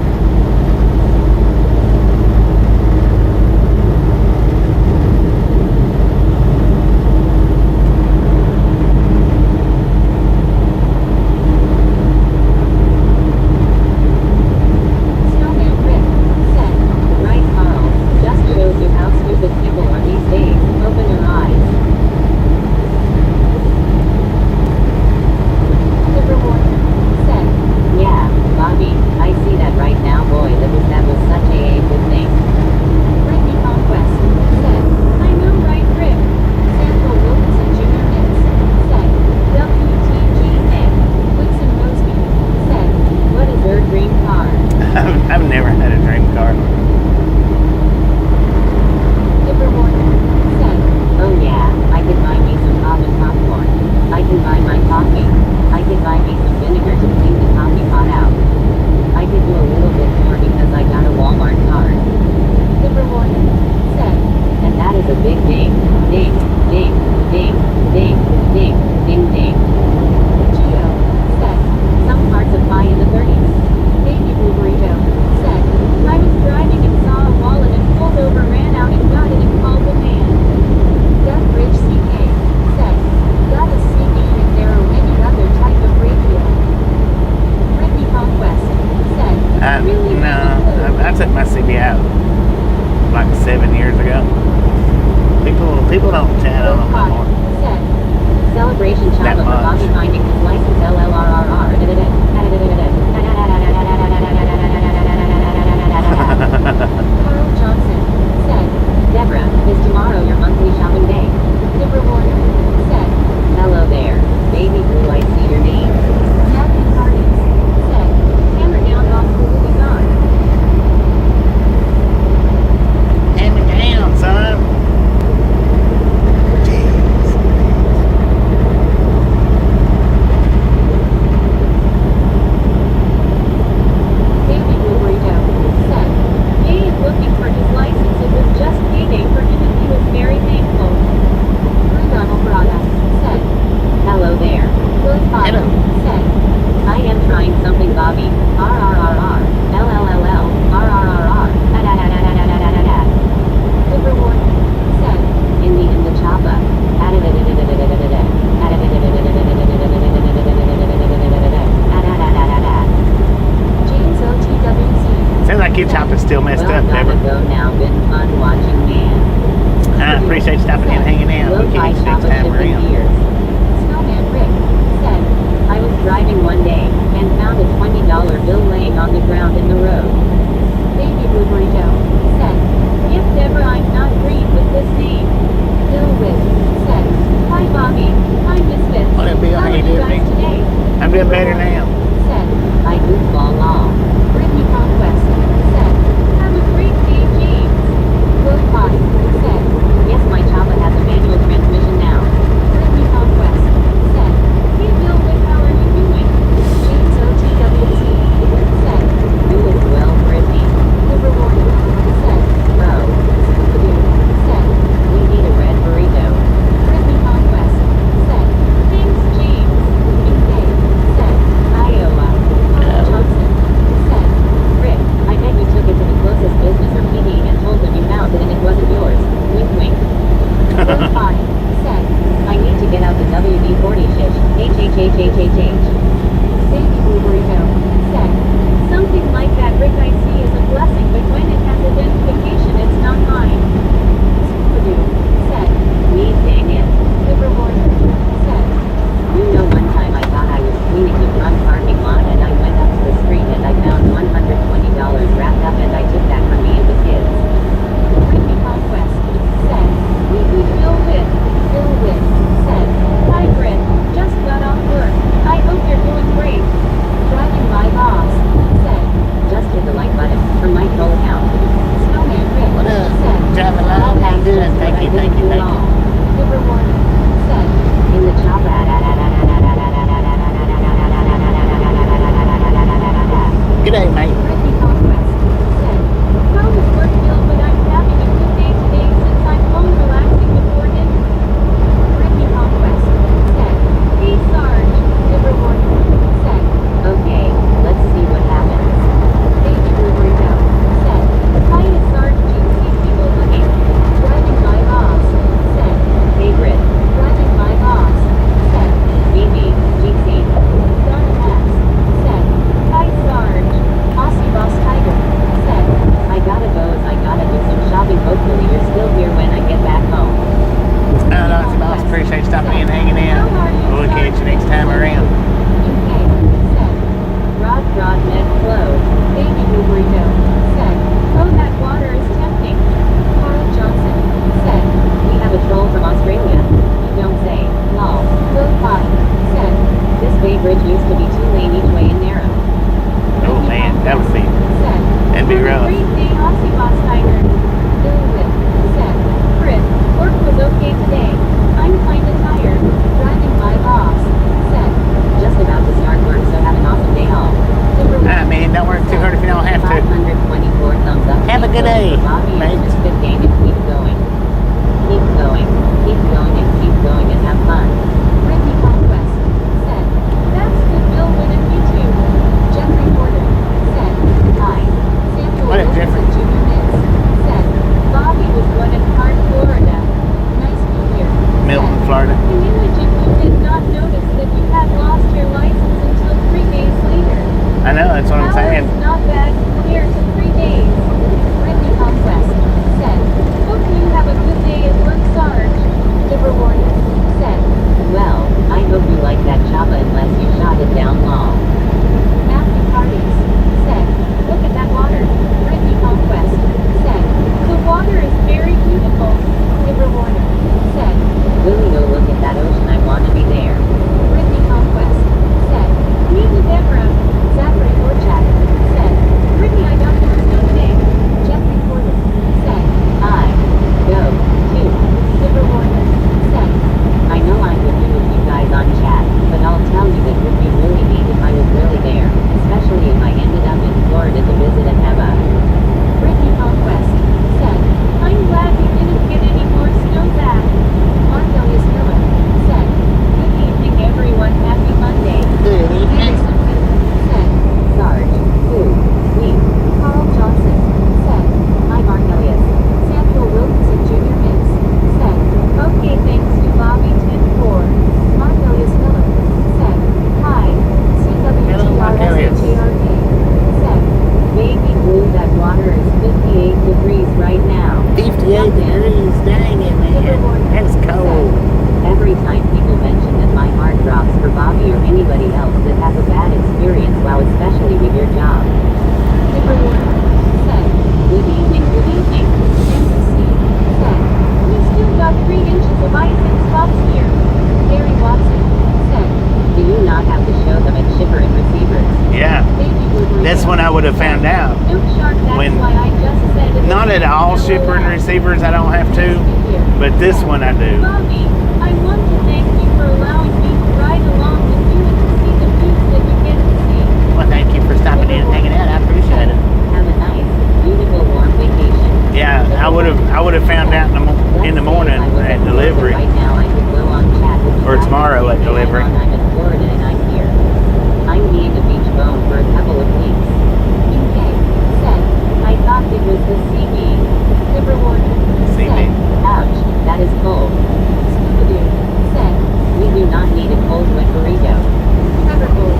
Snowman Rick said, right, Carl. feel better now. Said, I goofball law. Brittany Conquest. Said, have a great day, James. Road 5. Said, yes, my Choppa has a manual transmission now. Brittany Conquest. Said, hey Bill, how are you doing? James OTWT. Said, doing well, Brittany. The reward. Said, bro. Said, we need a red burrito. Brittany Conquest. Said, thanks, James. Day. Said, Iowa. Paul Johnson. Said, Rick, I bet you took it to the closest business or PD and told them you found it and it wasn't yours. Wink wink. Road 5. Said, I need to get out the WD-40 shish. HHHHHH. Thank you, burrito. Said, something like that Rick I see is a blessing, but when it has identification, it's not mine. Scoopadoo. Said, me dang it. The reward. Said, you know one time I thought I was cleaning the front parking lot and I went up to the street and I found $120 wrapped up and I took that for me and the kids. Brittany Conquest. Said, we Bill Witt. Bill Witt. Said, hi Britt, just got off work. I hope you're doing great. Driving my boss. Said, just hit the like button for my troll account. Snowman Rick. What up? Said, Driving along, how you doing? Thank you, thank you, thank you. The reward. Said, in the chopper. Good day, mate. Brittany Conquest. Said, how was work Bill, but I'm having a good day today since I'm home relaxing before dinner. Brittany Conquest. Said, hey Sarge. The reward. Said, okay, let's see what happens. Baby Burrito. Said, hi to Sarge GC people looking. Driving my boss. Said, favorite. Driving my boss. Said, BB, GC. Donna Max. Said, hi Sarge. Aussie Boss Tiger. Said, I gotta go as I gotta do some shopping. Hopefully you're still here when I get back home. No, it's boss. Appreciate you stopping in, hanging in. We'll catch you next time around. UK. Said, Rod Ned Flow. Baby Burrito. Said, oh that water is tempting. Carl Johnson. Said, we have a troll from Australia. You don't say. Lol. Road 5. Said, this Bay Bridge used to be 2 lane each way and narrow. Oh man, that was it. Said, That'd be have a rough. great day, Aussie Boss Tiger. Bill Witt. Said, Chris, work was okay today. I'm kinda tired. Driving my boss. Said, just about to start work, so have an awesome day off. Alright, man, don't work too hard if you don't have to. 524 thumbs up. Have a good day, Bobby mate. and Misfit Gang and keep going. Keep going. Keep going and keep going and have fun. Brittany Conquest. Said, that's good Bill Win and you too. Jeffrey Porter. Said, hi. Samuel What up, Jeffrey? Wilson Jr. Miss. Said, Bobby was one in Hart, Florida. Nice New Year. Milton, Said, Florida. can you legit move this not would have found out. No shark, that's When- why I just said it. Not at all shipper and receivers, I don't have to, but this one I do. Bobby, I want to thank you for allowing me to ride along with you and to see the views that you get to see. Well, thank you for stopping in and hanging out. I appreciate it. Have a nice, beautiful, warm vacation. Yeah, I would have found out in the morning at delivery. Right now I could go on chat with you Or guys tomorrow and at say delivery. I'm in Florida and I'm here. I'm being a beach bum for a couple of weeks. UK said, I thought it was the sea being. Livermore See said, me? Ouch, that is cold. Scooby-Doo said, We do not need a cold wet burrito. Trevor Gold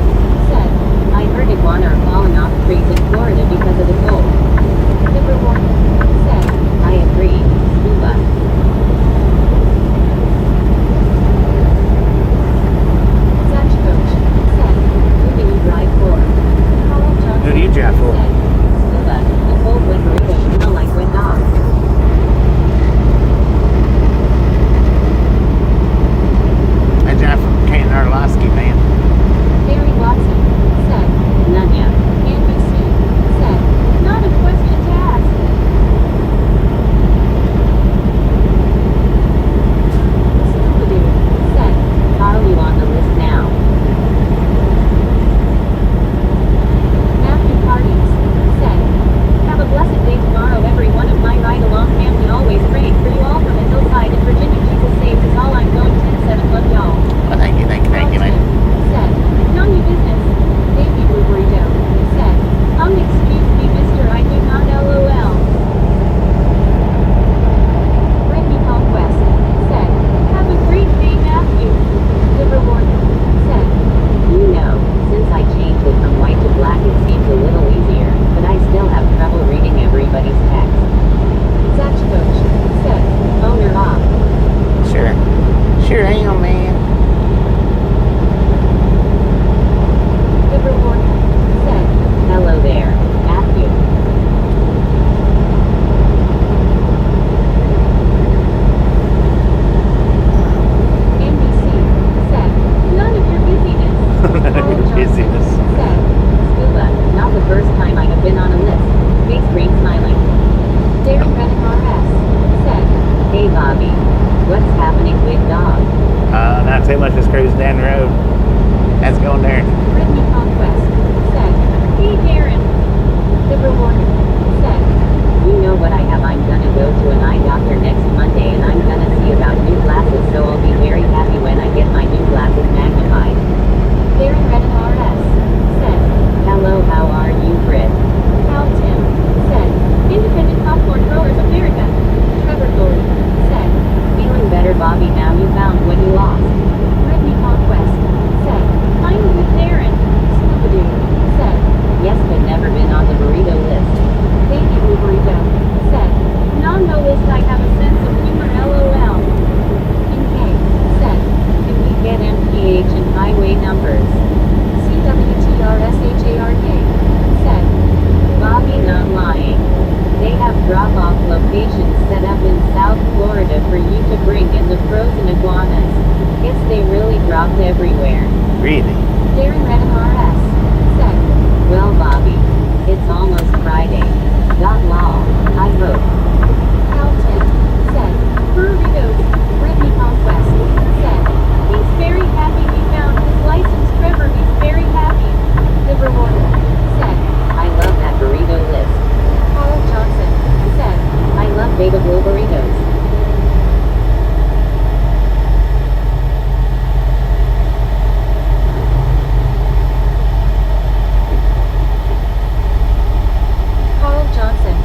said, I heard iguana are falling off trees in Florida because of the cold. Livermore said, I agree, Scuba. Zach Coach said, Who do you drive for? Carl Johnson Who do you drive for? said, Scuba, a cold wet burrito smell like wet dogs. I drive from Kane Arloski, man. Barry Watson said, Nanya. NBC said, not a question to ask. Scooby-Doo said, Are you on the list now? Matthew Parties said, have a blessed day tomorrow. Every one of my ride-along family always praying for you all from the hillside in Virginia. Jesus saves is all I'm going. 10-7 love y'all. Well, thank you, man. Said, none your business. Baby Blue Burrito said, excuse me, mister, I do not LOL. Brittany Conquest said, have a great day, Matthew. Livermore said, You know, since I changed it from white to black it seems a little easier, but I still have trouble reading everybody's text. Zach Coach said, Owner off. Sure. Sure am, man. Livermore said, Hello there, Matthew. NBC said, none of your busyness. Carl Johnson Busyness. said, Scuba, not the first time I have been on a list. Face green smiling. Darren Redden RS said, Hey Bobby. What's happening, big dog? Not too much. Just cruising down the road. How's it going there? Brittany Conquest said, hey Darren. Livermore said, You know what I have? I'm gonna go to an eye doctor next Monday and I'm gonna see about new glasses, so I'll be very happy when I get my new glasses magnified. Darren Redden RS said, Hello, how are you, Fred? Hal Tim said, Independent Popcorn Growers America. Trevor Gold said, Feeling better, Bobby, now you found what you lost. Brittany Conquest said, I'm with Darren. Scooby-Doo said, Yes, but never been on the burrito list. Baby Blue Burrito said, no list, I have a sense of humor, LOL. NK said, Can we get MPH and highway numbers? CWTRSHARK said, Bobby, not lying. They have drop-off locations set up in South Florida for you to bring in the frozen iguanas. Guess they really dropped everywhere. Really? Darren Redden RS said, Well, Bobby, it's almost Friday. God law, I hope. Hal Tim said, burritos. Brittany Conquest said, he's very happy we found his license. Trevor, he's very happy. Livermore said, I love that burrito list. Carl Johnson said, I love Beta Blue burritos. Carl Johnson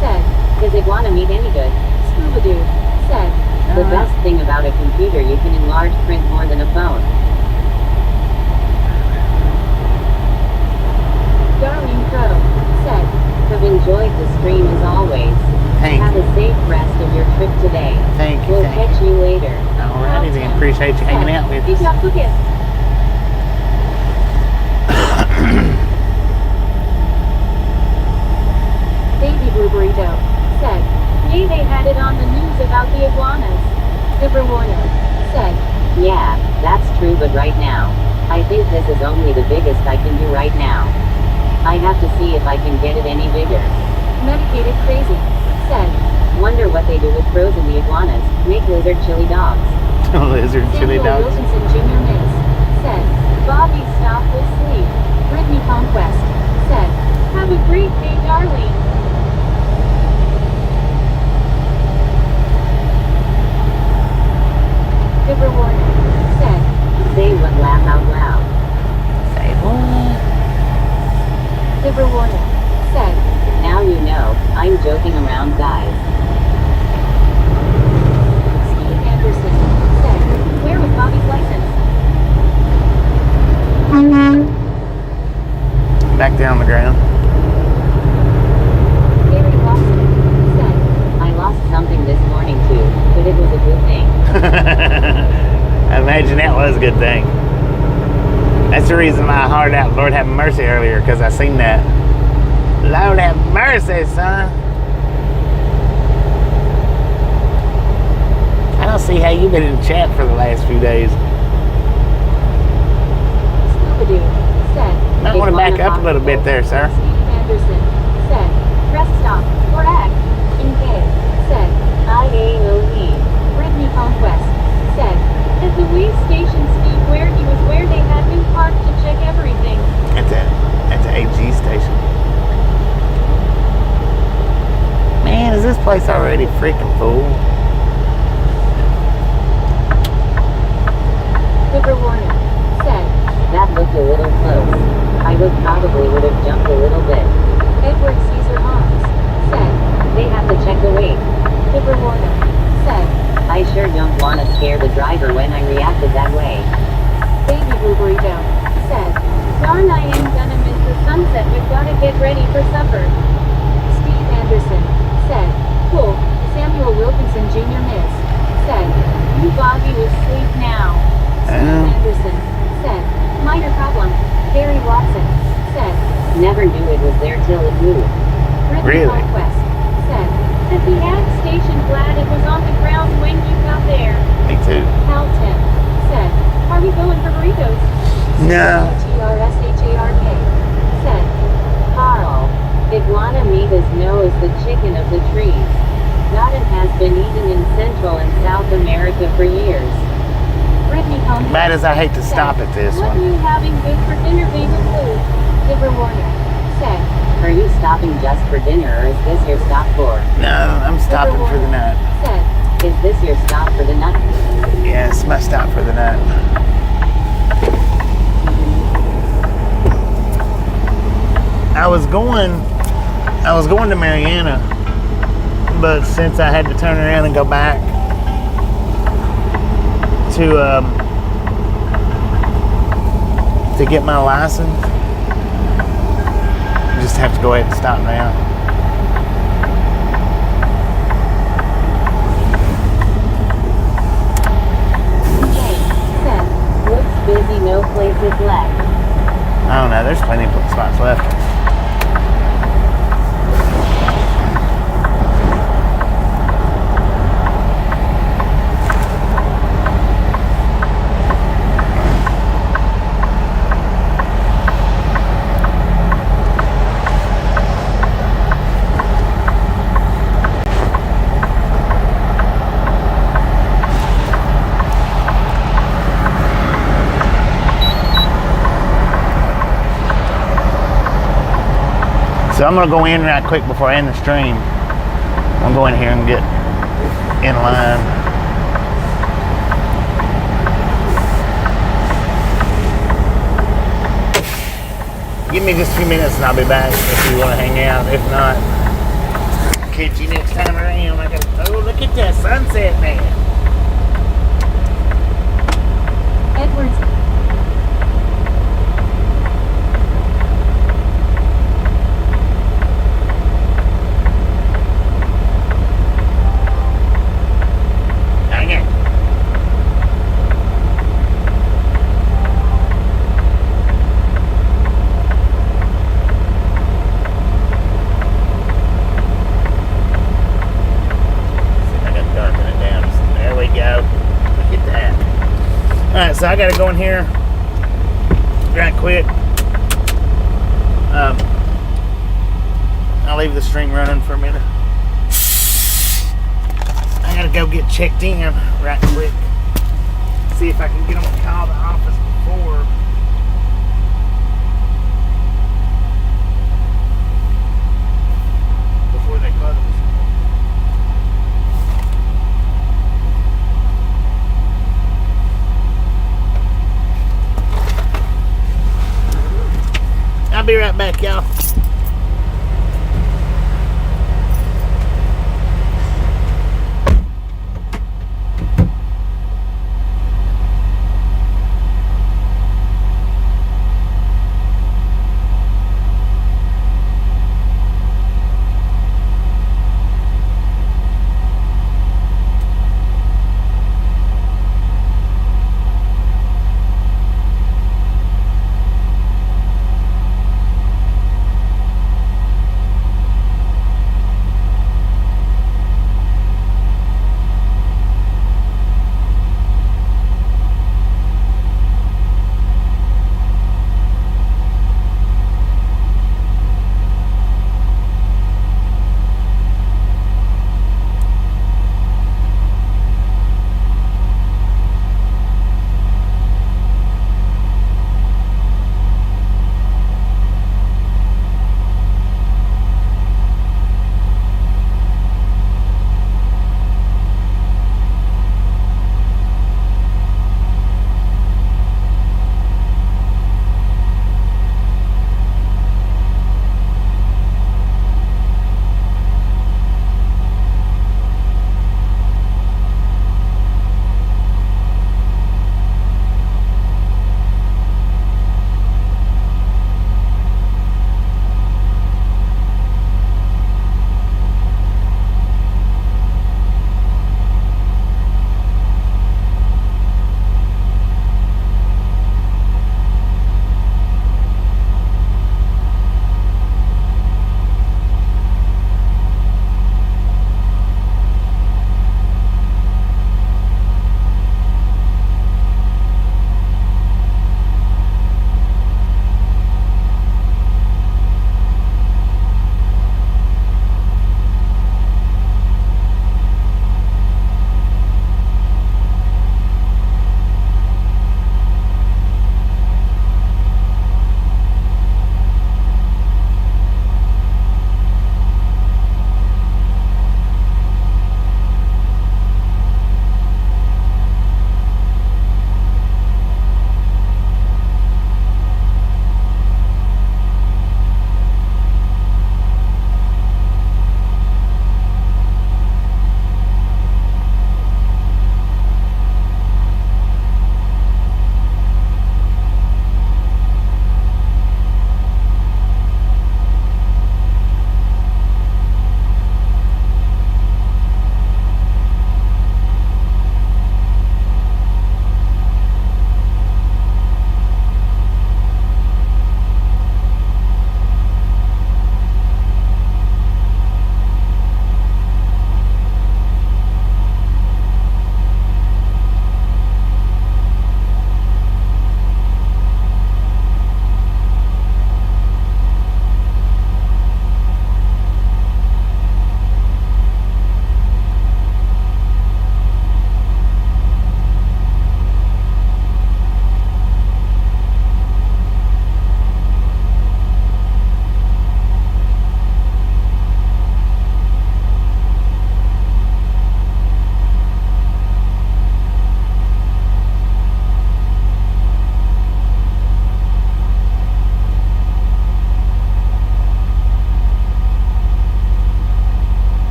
said, Does iguana meat any good? Scooby-Doo said, The best thing about a computer, you can enlarge print more than a phone. Darlene Crow said, Have enjoyed the stream as always. Thank Have you. a safe rest of your trip today. Thank you, We'll thank catch you later. Alrighty then. Appreciate you hanging out with He's us. got cookies. Baby Blue Burrito said, yay, they had it on the news about the iguanas. Livermore said, Yeah, that's true, but right now, I think this is only the biggest I can do right now. I have to see if I can get it any bigger. Medicated crazy. Said. Wonder what they do with frozen the iguanas. Make lizard chili dogs. Lizard chili Samuel dogs. Wilkinson Jr. Miss. Said. Bobby stop with sleep. Brittany Conquest. Said. Have a great day, darling. Dipper Warner. Said. Say what, laugh out loud. Say what? Dipper Warner. Said. Now you know, I'm joking around, guys. Steve Anderson. Said. Where was Bobby's license? Back there on the ground. Gary Watson. Said. I lost something this morning too, but it was a good thing. I imagine that was a good thing. That's the reason my heart out, Lord have mercy earlier, because I seen that. Lord have mercy, son. I don't see how you've been in chat for the last few days. Scooby-Doo. Said. Might want to back up a little bit there, sir. Steve Anderson. Said. Press stop. Or act. Engage. Said. IAOE. Brittany Conquest. Said. At the way station Steve where he was where they had him parked to check everything. At the AG station. Man, is this place already freaking full? Dipper Warner. Said. That looked a little close. I probably would have jumped a little bit. Edward Caesar Hans. Said. They have to check the weight. Dipper Warner. Said. I sure don't want to scare the driver when I reacted that way. Baby Blue Burrito. Said. Darn, I ain't gonna miss the sunset. We've gotta get ready for supper. Steve Anderson. Said. Cool. Samuel Wilkinson Jr. Miss. Said. You Bobby was asleep now. Steve Anderson. Said. Minor problem. Gary Watson. Said. Never knew it was there till it moved. Brittany Really? Conquest. Said. At the ad station, glad it was on the ground when you got there. Me too. Hal Tim. Said. Are we going for burritos? No. TRSHARK. Said. Carl. Iguana meat is known as the chicken of the trees. That it has been eaten in Central and South America for years. Brittany Conquest. Bad as I hate to stop at this What one. are you having good for dinner, favorite food? Dipper Warner. Said. Are you stopping just for dinner or is this your stop for? No, I'm stopping for the night. Said. Is this your stop for the night? Yeah, it's my stop for the night. I was going to Mariana, but since I had to turn around and go back to get my license, I just have to go ahead and stop now. Hey, Seth. Looks busy, no places left. I don't know, there's plenty of spots left. So I'm gonna go in right quick before I end the stream. I'm going here and get in line. Give me just a few minutes and I'll be back if you want to hang out. If not, catch you next time around. Oh, look at that sunset, man. Edwards. Dang it. See if I can darken it down. There we go. Look at that. Alright, so I gotta go in here right quick. I'll leave the stream running for a minute. I gotta go get checked in right quick. See if I can get them to call the office before they close. I'll be right back, y'all.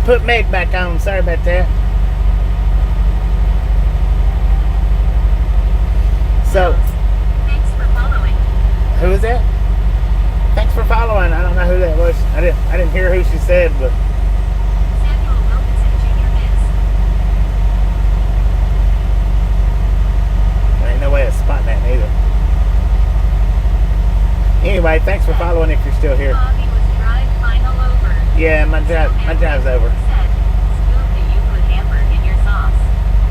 Put Meg back on. Sorry about that. So, Thanks for following. who is that? Thanks for following. I don't know who that was. I didn't hear who she said, but Samuel Wilkinson Jr. Miss. there ain't no way of spotting that neither. Anyway, thanks for following if you're still here. Bobby was drive final over. Yeah, my drive's over. Said, Scoop, do you put hamburg in your sauce?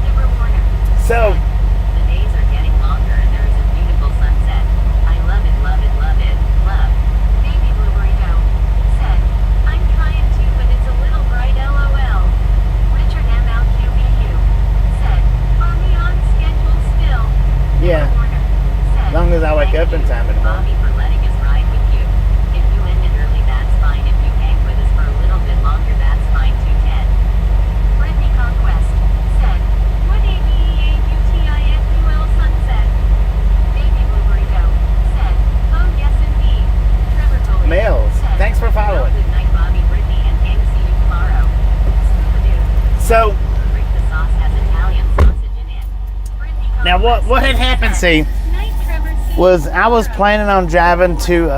Deborah Warner. So, The days are getting longer and there is a beautiful sunset. I love it, love it, love it, love. Baby Blue Burrito. Said, I'm trying to, but it's a little bright, lol. Richard MLQBU. Said, are we on schedule still? yeah, Deborah Warner. Said, as long as I wake up in time in the morning. Bobby, for letting us ride with you. If you ended early, that's fine. If you hang with us for a little bit longer, that's fine too, Ted. Brittany Conquest. Said, what ABEAUTIFUL sunset? Baby Blue Burrito. Said, oh yes indeed. Trevor Tully. Mills, Said, thanks for following. Good night, Bobby, Brittany, and Hank. See you tomorrow. Scuba-doo. So, Rick the sauce has Italian sausage in it. Brittany now Conquest. what had happened, see, Night, Trevor. See was you I was tomorrow. planning on driving to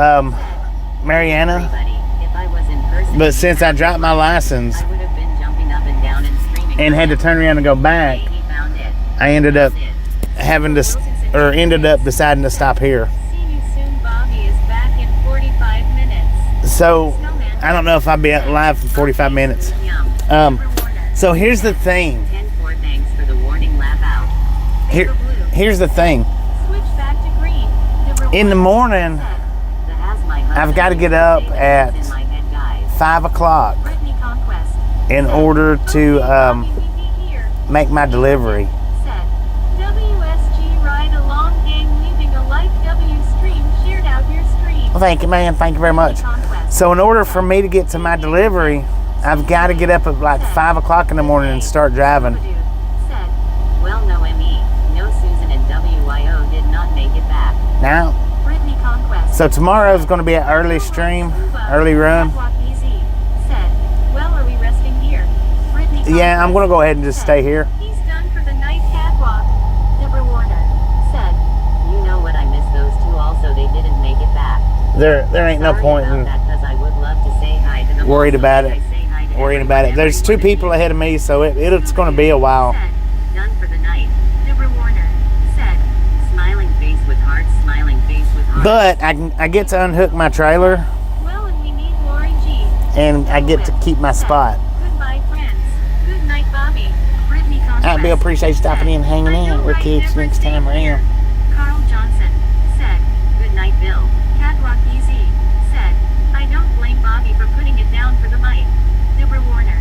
Mariana, Everybody, if I was in person, but since I dropped my license I would have been jumping up and down and screaming. and had to turn around and go back, He found it. I ended up That's it. having to, ended up deciding to stop here. See you soon. Bobby is back in 45 minutes. So, I don't know if I'll be live for 45 minutes. Yum. So here's the thing. 10-4, thanks for the warning. Lap out. Here, Paper blue. here's the thing. Switch back to green. Number In the one. morning, The As My Husband I've got to Used get to up Say That at It's in My Head, guys. 5 o'clock Brittany Conquest. in Said, order to "Okay, Bobby, we be here." make my delivery. Said, WSG ride along gang leaving a like W stream shared out your stream. Well, thank you, man. Thank you very much. Conquest. So in order for me to get to my delivery, I've got to get up at like 5 o'clock in the morning and start driving. Dude said, well, no ME, no Susan and WYO did not make it back. Now, Brittany Conquest. so tomorrow's going to be an early stream, early run. Catwalk easy. Said, well, are we resting here? Brittany Yeah, I'm going to go ahead and just said, stay here. He's done for the night. Catwalk. Deborah Warner said, you know what, I miss those two also. They didn't make it back. There ain't no Sorry point about in that, 'cause I would love to say hi to them. worried Also, about I it. say hi to Worrying about it. everyone, There's two people ahead of me, so it's going to be a while. Said, done for the night. Deborah Warner said, smiling face with hearts, smiling face with hearts. But I get to unhook my trailer Well, and we need Lori G. and I get to keep my spot. Goodbye, friends. Good night, Bobby. Brittany Conquest. I Bill, appreciate you stopping in and hanging I know, out with right? kids Never next stay time here. around. Carl Johnson said, good night, Bill. Catwalk easy. Said, I don't blame Bobby for putting it down for the mic. Deborah Warner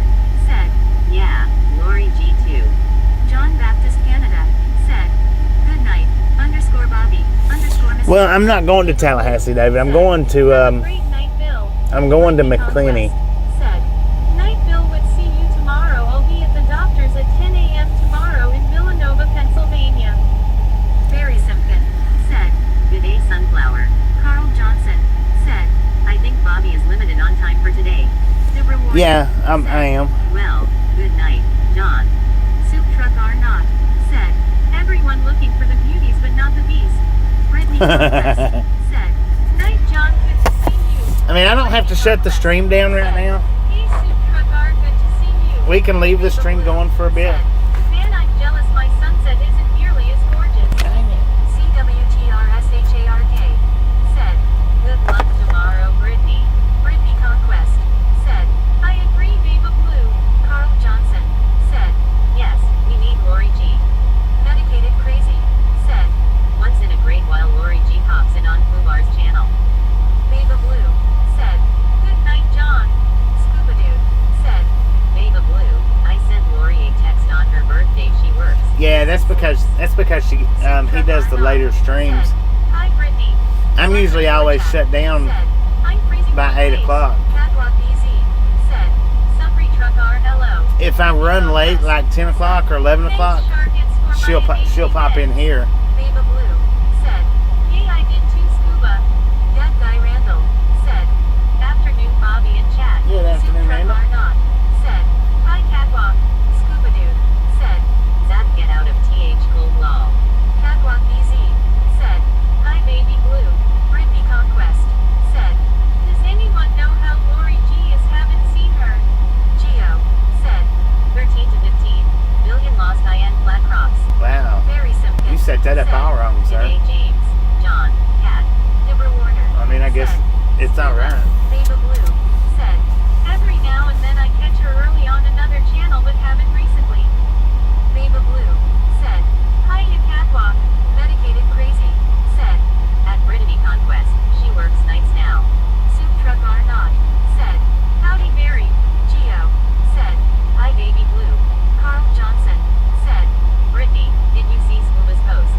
said, yeah, Lori G2. John Baptist Canada said, good night, _ Bobby, _ Well, I'm not going to Tallahassee, David. I'm going to Great night, Bill. I'm going to Brittany McClenny. Conquest said, night, Bill, would see you tomorrow. I'll be at the doctor's at 10 a.m. tomorrow in Villanova, Pennsylvania. Barry Simpkin said, good day, Sunflower. Carl Johnson said, I think Bobby is limited on time for today. Deborah Warner Yeah, said, I am. well, good night, John. Soup Truck Arnott said, everyone looking for the beauties but not the beast. Brittany Conquest said, night, John, good to see you. I mean, I don't have to shut the stream down right now. Hey, Soup Truck R, good to see you. We can leave the stream going for a bit. Man, I'm jealous my sunset isn't nearly as gorgeous. CWTRSHARK said, good luck tomorrow, Brittany. Brittany Conquest said, I agree, Viva Blue. Carl Johnson said, yes, we need Lori G. Medicated Crazy said, once in a great while Lori G pops in on Fubar's channel. Viva Blue said, good night, John. Scuba Dude said, Viva Blue, I sent Lori a text on her birthday. She works. Yeah, that's because she he does the later streams. Said, hi, Brittany. I'm usually always shut down Said, I'm freezing by my 8 face. o'clock. Catwalk easy. Said, Supri Truck R, hello. If I run late, like 10 o'clock or 11 Thanks, o'clock, Sharkets, for my she'll pop in here. Viva Blue said, yay, I did too, Scuba. That guy Randall said, afternoon, Bobby and chat. Good afternoon, Soup Truck Randall. Arnott said, It's all right. Baba Blue said, every now and then I catch her early on another channel but haven't recently. Baba Blue said, hiya catwalk, medicated crazy, said, at Brittany Conquest, she works nights now. Soup truck Arnott said, howdy Barry, Geo said, hi baby blue. Carl Johnson said, Brittany, did you see Scuba's post?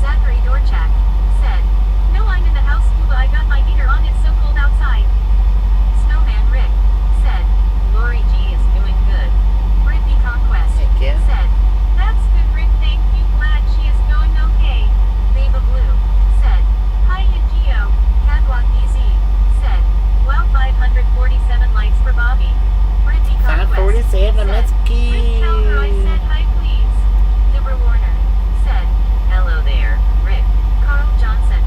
Zachary Dorchak said, no I'm in the house Scuba I got my heater on it's so cold outside. Snowman Rick said, Lori G is doing good. Brittany Conquest Heck yeah. said, that's good Rick thank you glad she is going okay. Baba Blue said, hiya Geo, Catwalk EZ said, well 547 likes for Bobby. Brittany Conquest 547, said, let's Rick tell her I said hi please. Deborah Warner said, hello there, Rick. Carl Johnson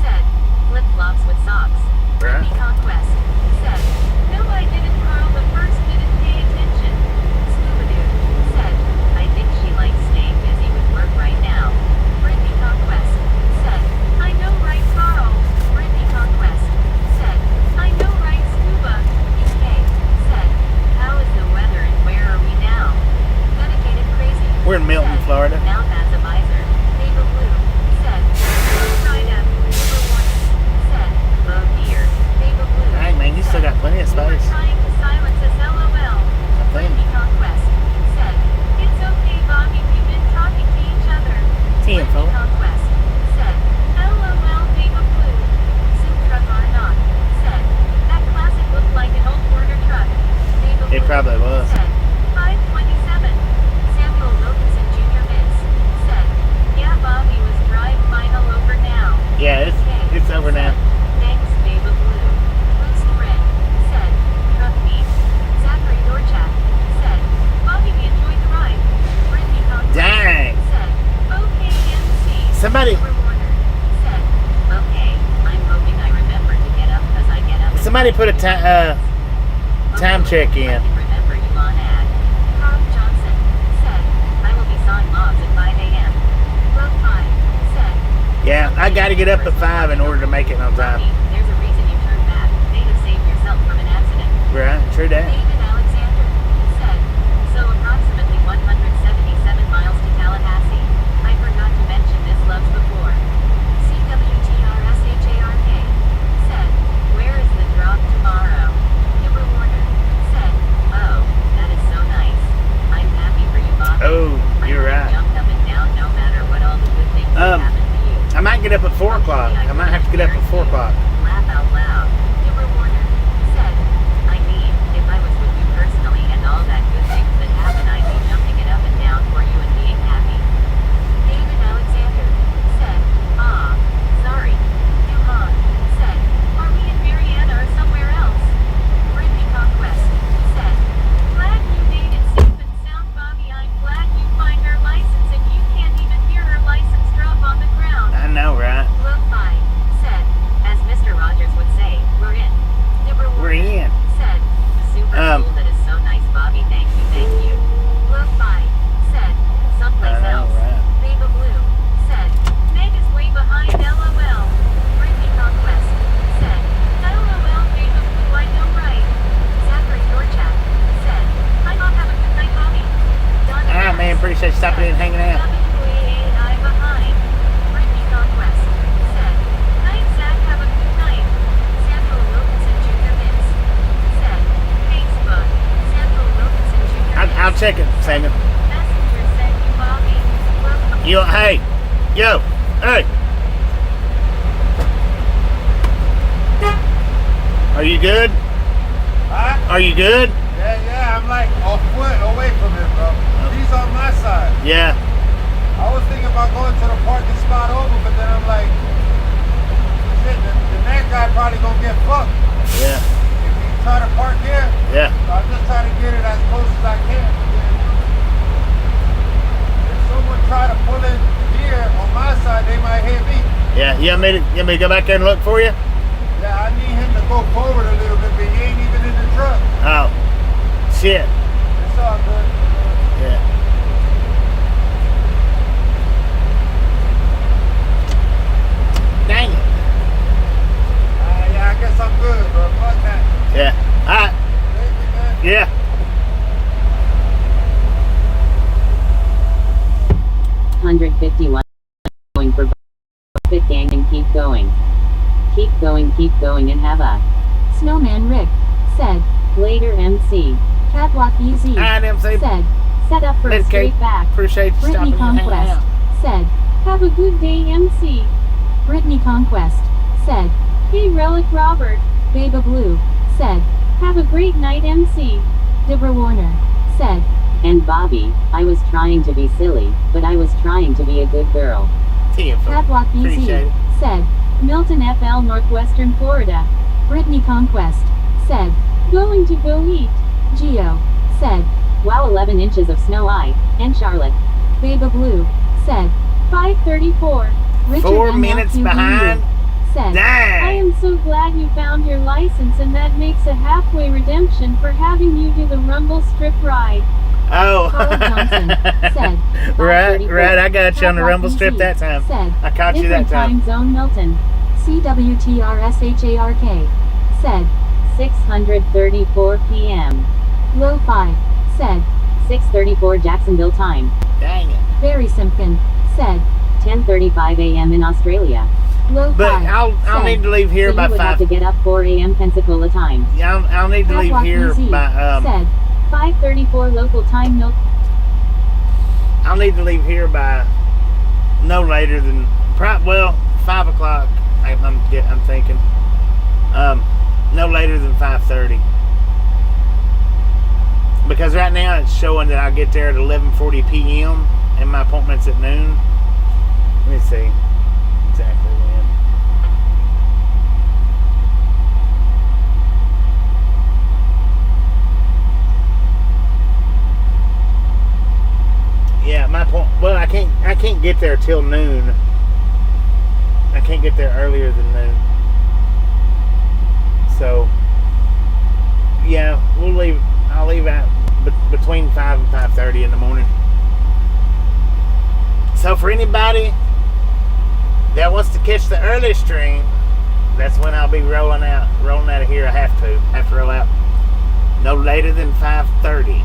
said, flip-flops with socks. Brittany Conquest said, no I didn't Carl but first didn't pay attention. Scuba Dude said, I think she likes staying busy with work right now. Brittany Conquest said, I know right Carl. Brittany Conquest said, I know right Scuba. EK said, how is the weather and where are we now? Medicated Crazy We're in Milton, said, Florida. now that's a visor. Baba Blue said, hello Rida. Deborah Warner said, oh dear. Baba Blue Hey man, you still got plenty of we were space. trying to silence us LOL. I think. Brittany Conquest said, it's okay Bobby we've been talking to each other. Tenfold. Brittany Conquest said, LOL Baba Blue. Soup Truck Arnott said, that classic looked like an old Werner truck. Baba It Blue probably was. said, 527. Samuel Wilkinson Jr. Vince said, yeah Bobby was drive final over now. Yeah, it's over now. Thanks, Baba Blue. Boost Red said, truck meet. Zachary Dorchak said, Bobby, we enjoyed the ride. Brittany Conquest Dang. said, okay, MC. Somebody- Deborah Warner said, okay, I'm hoping I remember to get up because I get up. at Somebody put a time check I in. can remember you on ad. Carl Johnson said, I will be sawing logs at 5 a.m. Road 5 said, Yeah, I got to get up at 5 in order to make it on time. Bobby, there's a reason you turned back. May have saved yourself from an accident. Right, true that. David Alexander said, so approximately 177 miles to Tallahassee. I forgot to mention this loves before. CWTRSHARK said, where is the drop tomorrow? Deborah Warner said, oh, that is so nice. I'm happy for you, Bobby. Oh, you're I right. jumped up and down no matter what all the good things that happened to you. I might get up at 4 o'clock. I might have to get up at 4 o'clock. Laugh out loud. Deborah Warner said, I mean, if I was with you personally and all that good things that happen, I'd be jumping it up and down for you and being happy. David Alexander said, sorry. Duhan said, are we in Mariana or somewhere else? Brittany Conquest said, glad you made it safe and sound, Bobby. I'm glad you find her license and you can't even hear her license drop on the ground. I know, right? Look fine, said, as Mr. Rogers would say, we're in. Deborah We're Warner in. said, super cool, that is so nice, Bobby, thank you, thank you. Look fine, said, someplace I know, else. right? Baba Blue said, Meg is way behind LOL. Brittany Conquest said, LOL Baba Blue, I know right. Zachary Dorchak said, I'm off, have a good night, Bobby. Donna Ah, man, appreciate you stopping in and hanging out. WAAI behind. Brittany Conquest said, night Zach, have a good night. Samuel Wilkinson Jr. Vince said, Facebook. Samuel Wilkinson Jr. I'll check it, Samuel. Messenger said you Bobby. Hey, yo, hey. Are you good? Huh? Are you good? Yeah, I'm like a foot away from him, bro. He's on my side. Yeah. I was thinking about going to the parking spot over, but then I'm like, shit, the next guy probably gonna get fucked. Yeah. If he try to park here, Yeah. so I'm just trying to get it as close as I can. If someone try to pull in here on my side, they might hit me. Yeah. You want me to go back there and look for you? Yeah, I need him to go forward a little bit, but he ain't even in the truck. Oh. Shit. It's all good. Yeah. Dang it. Yeah, I guess I'm good. keep going, and have a Snowman Rick said, later MC. Catwalk EZ Alright, MC. said, set up for a Let's go. straight back. Appreciate you Brittany stopping and hanging Conquest out. said, have a good day MC. Brittany Conquest said, hey Relic Robert. Baba Blue said, have a great night MC. Deborah Warner said, And Bobby, I was trying to be silly, but I was trying to be a good girl. TM. Catwalk Appreciate EZ it. said, Milton FL Northwestern Florida. Brittany Conquest said, going to go eat. Geo said, Wow, 11 inches of snow and Charlotte. Baba Blue said, 5:34. Richard 4 M. minutes Matthew behind. Hindu said, Dang. I am so glad you found your license, and that makes a halfway redemption for having you do the Rumble Strip ride. Oh. Carl Johnson said, right. I got you on the Catwalk Rumble Strip EZ that time. said, I caught you that different time. time zone Milton. CWTRSHARK said, 634 p.m. Low 5 said, 6:34 Jacksonville time. Dang it. Barry Simpkin said, 10:35 a.m. in Australia. Low 5 But I'll said, need to leave here So by you would have 5. to get up 4 a.m. Pensacola time. Yeah, I'll need to leave Catwalk here EZ by said, 5:34 local time Milton. I'll need to leave here by no later than 5 o'clock. I'm thinking. No later than 5:30. Because right now it's showing that I'll get there at 11:40 p.m. and my appointment's at noon. Let me see exactly when. Yeah, my point. Well, I can't get there till noon. I can't get there earlier than noon. So, yeah, I'll leave out between 5 and 5:30 in the morning. So for anybody that wants to catch the early stream, that's when I'll be rolling out of here. I have to roll out no later than 5:30.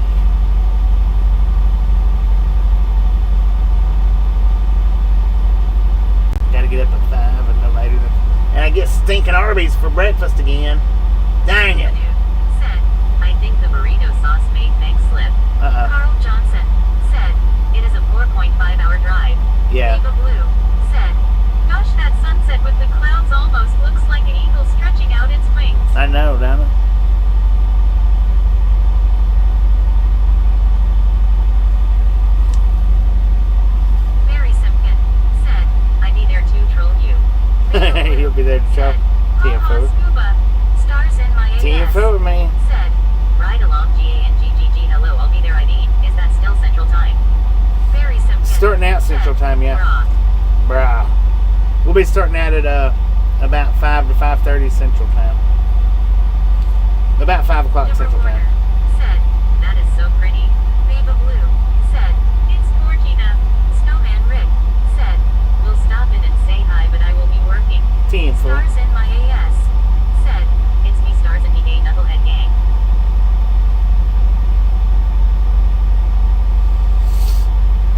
Gotta get up at 5 and no later than. And I get stinking Arby's for breakfast again. Dang it. Said, I think the burrito sauce made Meg slip. Carl Johnson said, it is a 4.5-hour drive. Yeah. Eva Blue said, gosh, that sunset with the clouds almost looks like an eagle stretching out its wings. I know, don't it? Barry Simpkin said, I be there to troll you. He'll be there to show. TM food. Scuba. Stars in my AS. TM food, man. Said, ride along GANGGG. Hello, I'll be there. ID. Is that still Central Time? Barry Simpkin. Starting out Central Time, yeah. Brah. Bruh. We'll be starting out at about 5 to 5:30 Central Time. About 5 o'clock Deborah Central Time. Warner said, that is so pretty. Baba Blue said, it's Georgina. Snowman Rick said, we'll stop in and say hi, but I will be working. TM food. Stars in my AS said, it's me, Stars and the Gay Knucklehead Gang.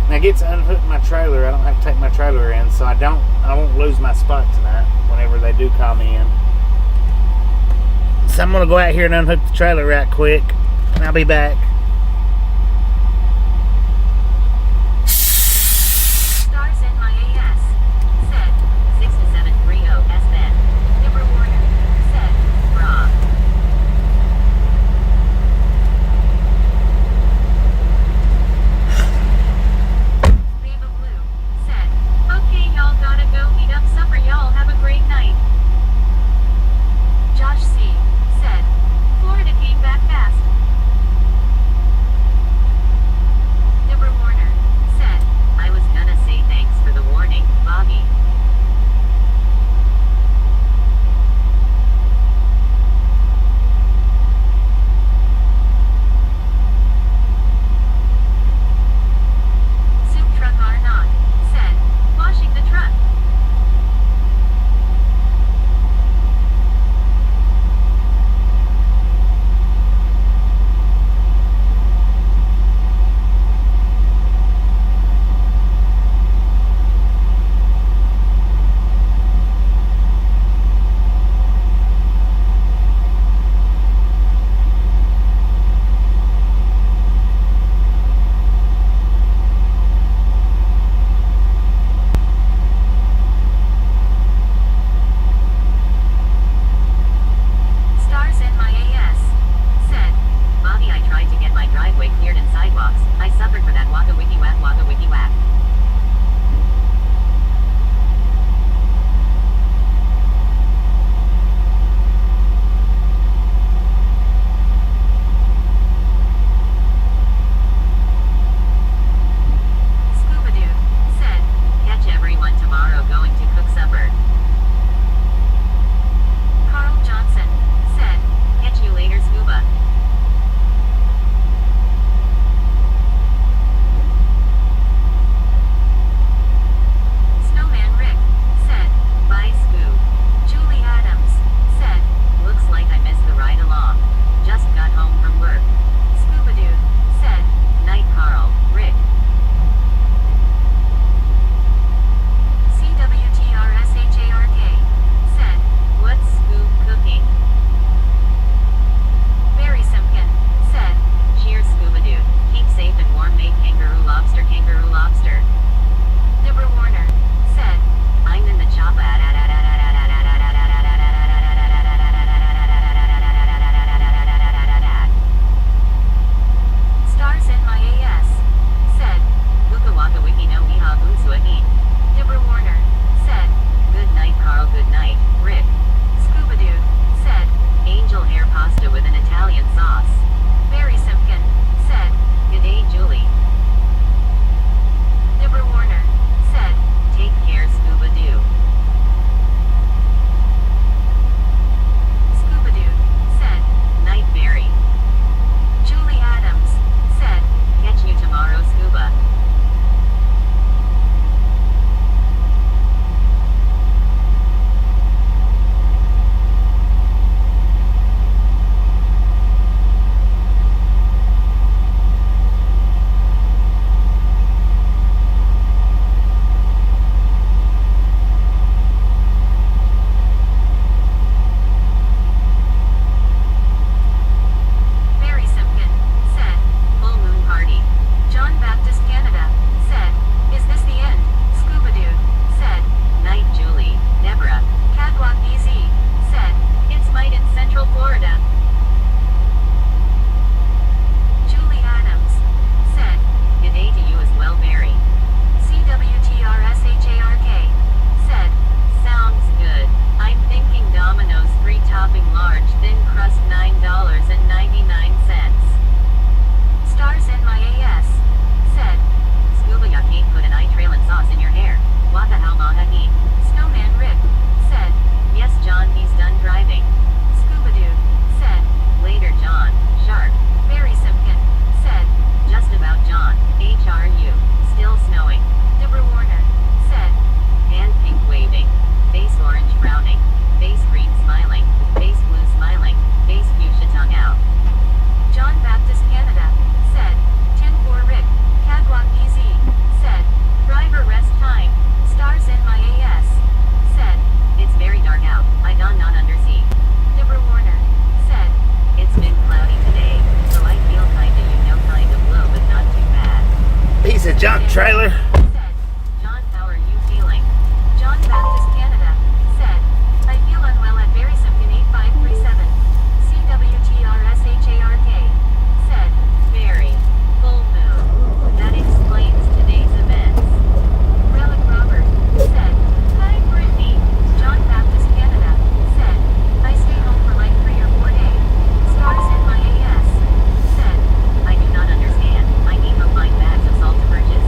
Now I get to unhook my trailer. I don't have to take my trailer in, so I won't lose my spot tonight whenever they do call me in. So I'm gonna go out here and unhook the trailer right quick, and I'll be back. Stars in my AS said, 6730 S Ben. Deborah Warner said, brah. Baba Blue said, okay, y'all gotta go eat up supper. Y'all have a great night. Josh C said, Florida came back fast. Junk trailer. Said, John, how are you feeling? John Baptist Canada said, I feel unwell at Barry Simpkin 8537. CWTRSHARK said, Barry, full moon. That explains today's events. Relic Robert said, Hi Brittany. John Baptist Canada said, I stay home for like 3 or 4 days. Stars in my AS said, I do not understand. I need to find bags of salt to purchase.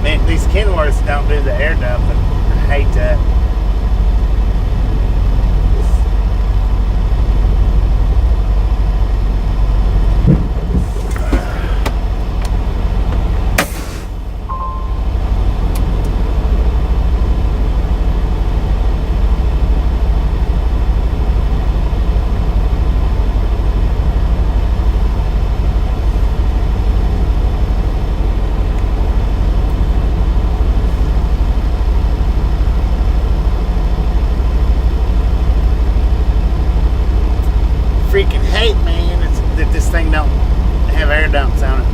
Man, these Kenworths don't do the air dumping. I hate that. Freaking hate, man, it's, that this thing don't have air dumps on it.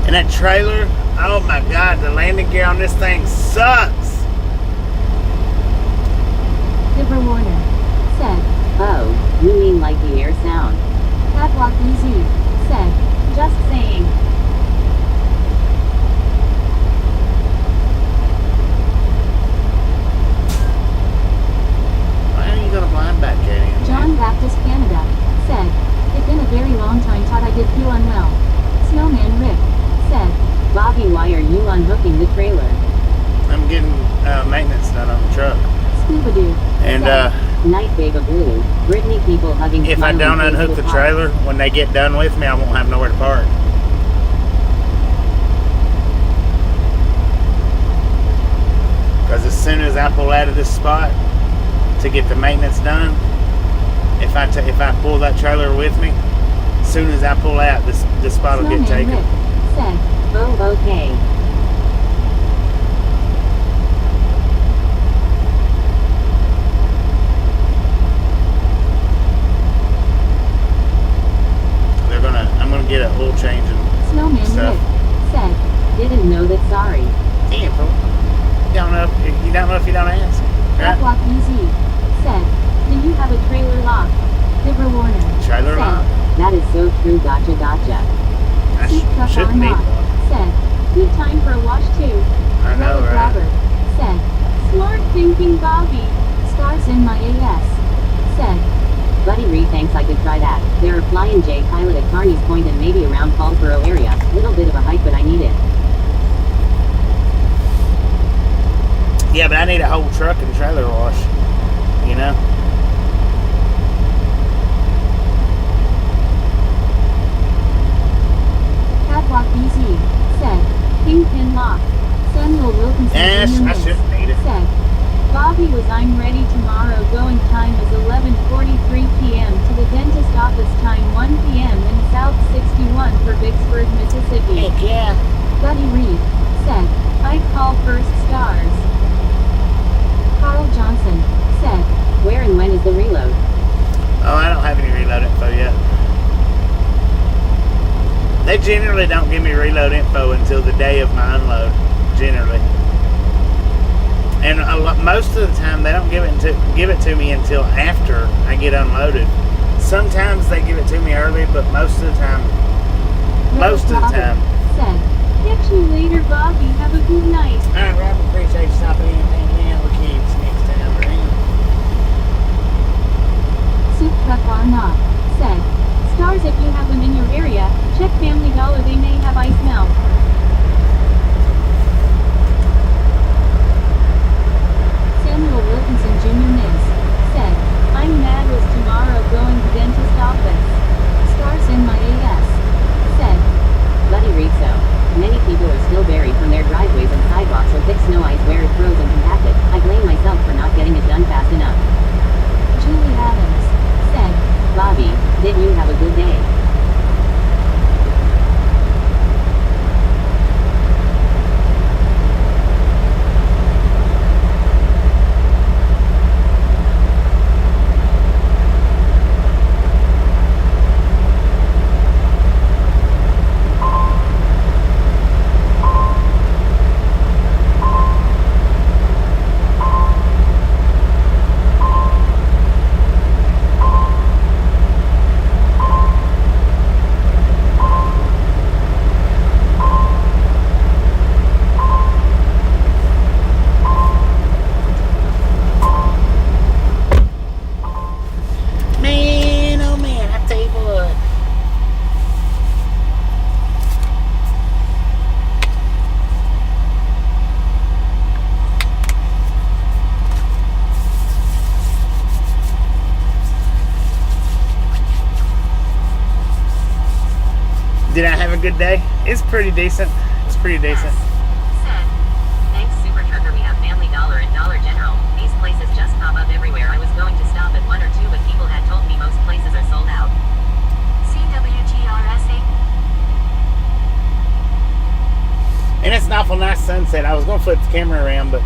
And that trailer, oh my God, the landing gear on this thing sucks. Dibber Warner said, Oh, you mean like the air sound? Padlock EZ said, just saying. Why are you gonna blind back at him? John Baptist Canada said, it's been a very long time, thought I did feel unwell. Snowman Rick said, Bobby, why are you unhooking the trailer? I'm getting maintenance done on the truck. Scuba Doo And Night Baba Blue. Brittany, people hugging. if I smiling don't faces unhook the with trailer, when they get done with me, I won't have nowhere to park. Because as soon as I pull out of this spot to get the maintenance done, if I pull that trailer with me, as soon as I pull out, this spot will get Snowman taken. Rick said, Oh, okay. I'm gonna get an oil change and Snowman stuff. Rick said, Didn't know that, sorry. Damn, fool. You don't know if you don't ask. Right? Padlock EZ said, do you have a trailer lock? Dibber Warner Trailer said, lock. That is so true, gotcha. I Seat cup shouldn't on need lock one. said, good time for a wash too. I know, Relic right? Robert said, smart thinking Bobby. Stars in my AS said, Buddy Reed thinks I could try that. There are Flying J pilot at Carney's Point and maybe around Paulsboro area. Little bit of a hike, but I need it. Yeah, but I need a whole truck and trailer wash. You know? Padlock EZ said, Kingpin lock. Samuel Wilkinson Yes, Jr. I shouldn't need it. said, Bobby was I'm ready tomorrow. Going time is 11:43 p.m. to the dentist office time 1 p.m. in South 61 for Vicksburg, Mississippi. Heck yeah. Buddy Reed said, I call first stars. Carl Johnson said, Where and when is the reload? Oh, I don't have any reload info yet. They generally don't give me reload info until the day of my unload. Generally. And most of the time, they don't give it to me until after I get unloaded. Sometimes they give it to me early, but most of the time, Robert said, catch you later, Bobby. Have a good night. All right, Rob, appreciate you stopping in and hanging out with kids next time around. Soup Truck Arnott said, stars if you have them in your area, check Family Dollar, they may have ice melt. Samuel Wilkinson Jr. Ms. buried from their driveways and sidewalks or thick snow ice where it froze and compacted. I blame myself for not getting it done fast enough. Julie Adams said, Bobby, did you have a good day? Man, oh man, I tell you what. Did I have a good day? It's pretty decent. It's pretty decent. Said, thanks Super Trucker, we have Family Dollar and Dollar General. These places just pop up everywhere. I was going to stop at one or two, but people had told me most places are sold out. CWTRSA. And it's an awful nice sunset. I was going to flip the camera around, but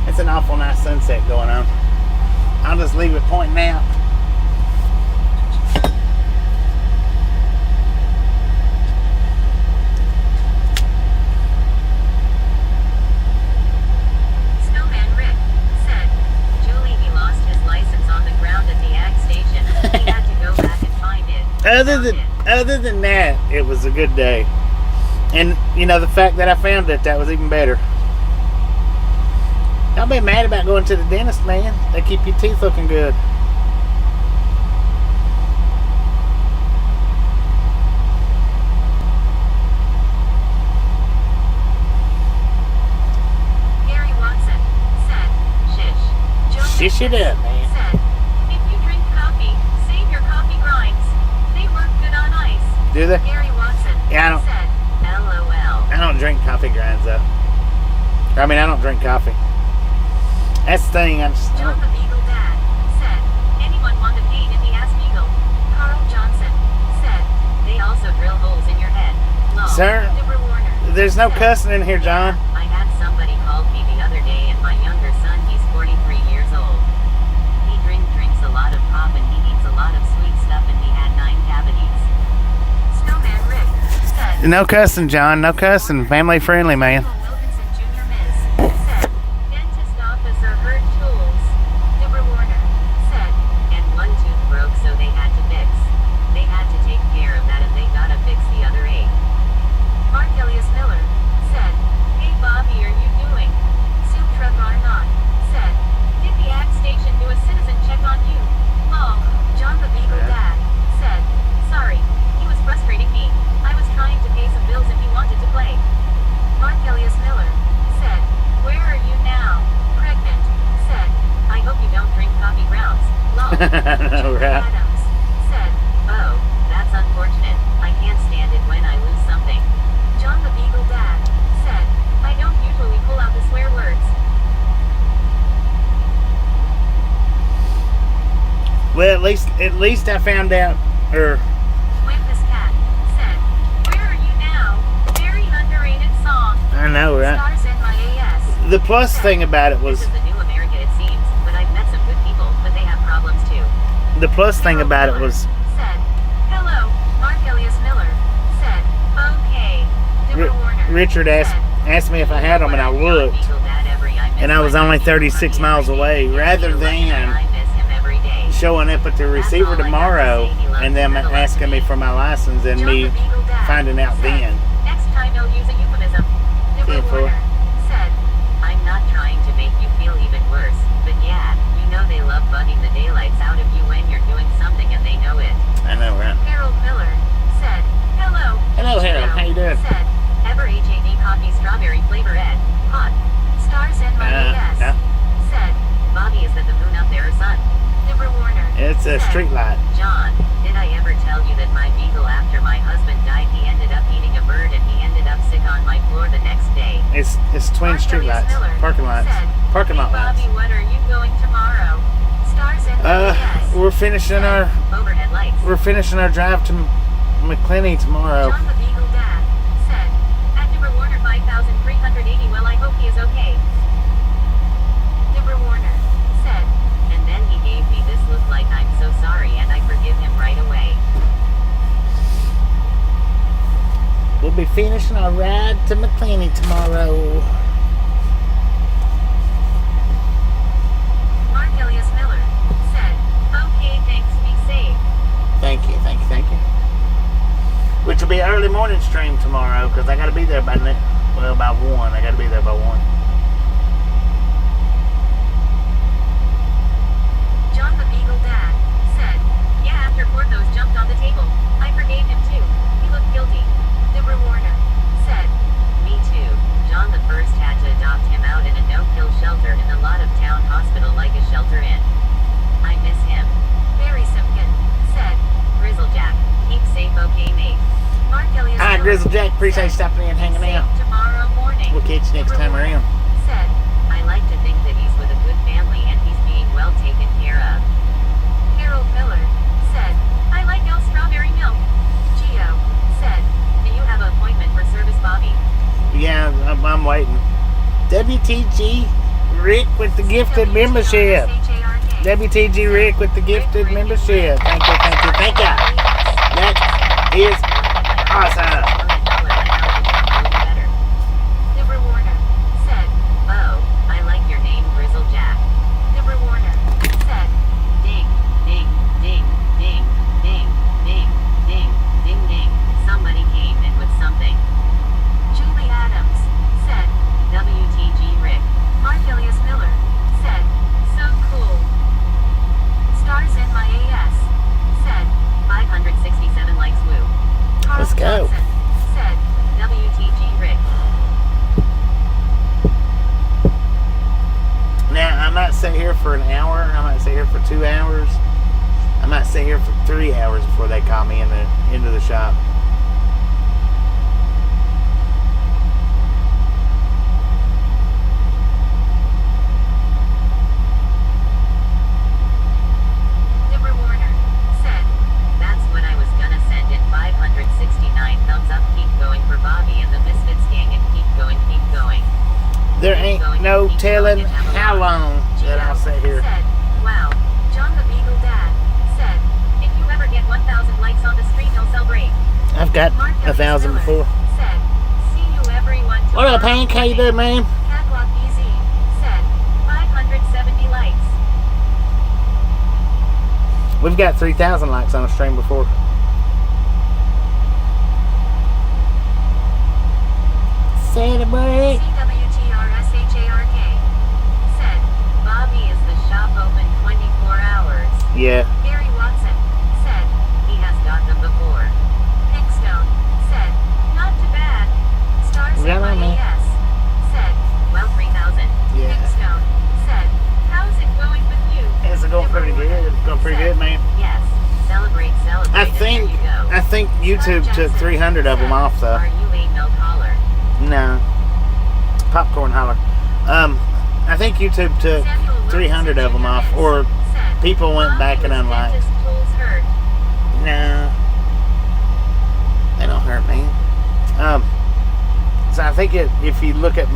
it's an awful nice sunset going on. I'll just leave it pointing out. Snowman Rick said, Julie, he lost his license on the ground at the ag station. He had to go back and find it. Other than that, it was a good day. And, you know, the fact that I found it, that was even better. Don't be mad about going to the dentist, man. They keep your teeth looking good. Gary Watson said, shish. Joe Shish it up, man. said, if you drink coffee, save your coffee grinds. They work good on ice. Do they? Gary Watson Yeah, I don't- said, LOL. I don't drink coffee grinds, though. I mean, I don't drink coffee. That's the thing. I just, I John don't- the Beagle Dad said, anyone want to paint in the ass beagle? Carl Johnson said, they also drill holes in your head. Lol. Sir, Deborah Warner there's no said, cussing in here, John. I had somebody called me the other day, and my younger son, he's 43 years old. He drinks a lot of pop and he eats a lot of sweet stuff, and he had 9 cavities. Snowman Rick said, No cussing, John. No cussing. Family friendly, man. Samuel Wilkinson Jr. Ms. said, dentist officer heard tools. Deborah Warner said, and one tooth broke, so they had to fix. They had to take care of that, and they gotta fix the other 8. Mark Elias Miller said, hey Bobby, are you doing? Soup Truck Arnott said, did the ag station do a citizen check on you? Lol. John the Beagle Yeah. Dad said, sorry, he was frustrating me. I was trying to pay some bills and he wanted to play. Mark Elias Miller said, where are you now? Pregnant said, I hope you don't drink coffee grounds. Lol. know, right? Adams said, oh, that's unfortunate. I can't stand it when I lose something. John the Beagle Dad said, I don't usually pull out the swear words. Well, at least I found out, or When this cat said, where are you now? Very underrated song. I know, right? Stars in my AS. The plus thing about it This was, is the new America, it seems, but I've met some good people, but they have problems too. the plus thing about it was, Said, hello, Mark Elias Miller. Said, okay. Deborah Warner. Richard asked me if I had them, and I looked, and I was only 36 miles away, rather than showing up at the receiver tomorrow and them asking me for my license and me finding out then. Next time he'll use a euphemism. Deborah Yeah, for- Warner said, I'm not trying to make you feel even worse, but yeah, you know they love bugging the daylights out of you when you're doing something and they know it. I know, right? Harold Miller said, hello. Hello, Harold. How you doing? Said, ever HAD coffee strawberry flavor ed. Hot. Stars in my AS. no. Said, Bobby, is that the moon up there or sun? Deborah Warner. It's a said, street light. John, did I ever tell you that my beagle, after my husband died, he ended up eating a bird and he ended up sick on my floor the next It's twin street R.W. lights, Miller parking lots, said, parking lot "Hey, Bobby, lights. what are you going tomorrow? Stars and yes. We're finishing our Overhead lights. drive to McClenny tomorrow. John the Beagle Dad said, at Dibber Warner 5,380. Well, I hope he is okay. Dibber Warner said, and then he gave me this look like I'm so sorry and I forgive him right away. We'll be finishing our ride to McClenny tomorrow. Mark Elias Miller said, okay, thanks, be safe. Thank you. Which will be an early morning stream tomorrow because I got to be there by 1. I got to be there by 1. John the Beagle Dad said, yeah, after Porthos jumped on the table, I forgave him too. He looked guilty. Deborah Warner said, me too. John the First had to adopt him out in a no-kill shelter in a lot of town hospital like a shelter in. I miss him. Barry Simpkin said, Grizzle Jack, keep safe, okay, mate. Mark Elias All right, Miller Grizzle Jack, appreciate you said, stopping in and hanging "Safe out. tomorrow morning." We'll catch you next Deborah time Warner around. said, I like to think that he's with a good family and he's being well taken care of. Harold Miller said, I like El Strawberry Milk. Gio said, do you have an appointment for service, Bobby? Yeah, I'm waiting. WTG Rick with the gifted membership. WTG Rick with the gifted membership. Thank you. That is awesome. Deborah Warner said, oh, I like your name, Grizzle Jack. Deborah Warner said, ding, ding, ding, ding, ding, ding, ding, ding, ding. Somebody came in with something. Julie Adams said, WTG Rick. Mark Elias Miller said, so cool. Stars in my AS said, 567 likes, woo. Carl Let's go. Johnson said, WTG Rick. Now, I might sit here for an hour. I might sit here for 2 hours. I might sit here for 3 hours before they call me into the shop. Deborah Warner said, that's what I was gonna send in 569 thumbs up. Keep going for Bobby and the Misfits gang and keep going, keep going. There ain't no telling how long that I'll sit here. Said, wow, John the Beagle Dad said, if you ever get 1,000 likes on the stream, he'll celebrate. I've got Mark 1,000 Miller before. said, see you everyone What up, tomorrow Hank? How you doing, man? Catwalk BZ said, 570 likes. We've got 3,000 likes on a stream before. Celebrate. CWTRSHARK said, Bobby, is the shop open 24 hours? Yeah. Gary Watson said, he has got them before. Pinkstone said, not too bad. Stars Right on, man. NYAS said, well, 3,000. Yeah. Pinkstone said, how's it going with you? It's going pretty good. It's going pretty good, man. Yes. Celebrate. I and think there you go. I think YouTube took 300 of them off though. Are you a milk holler? No. Popcorn holler. I think YouTube took 300 of them off, or people went back and unliked. No. They don't hurt me. So I think if you look at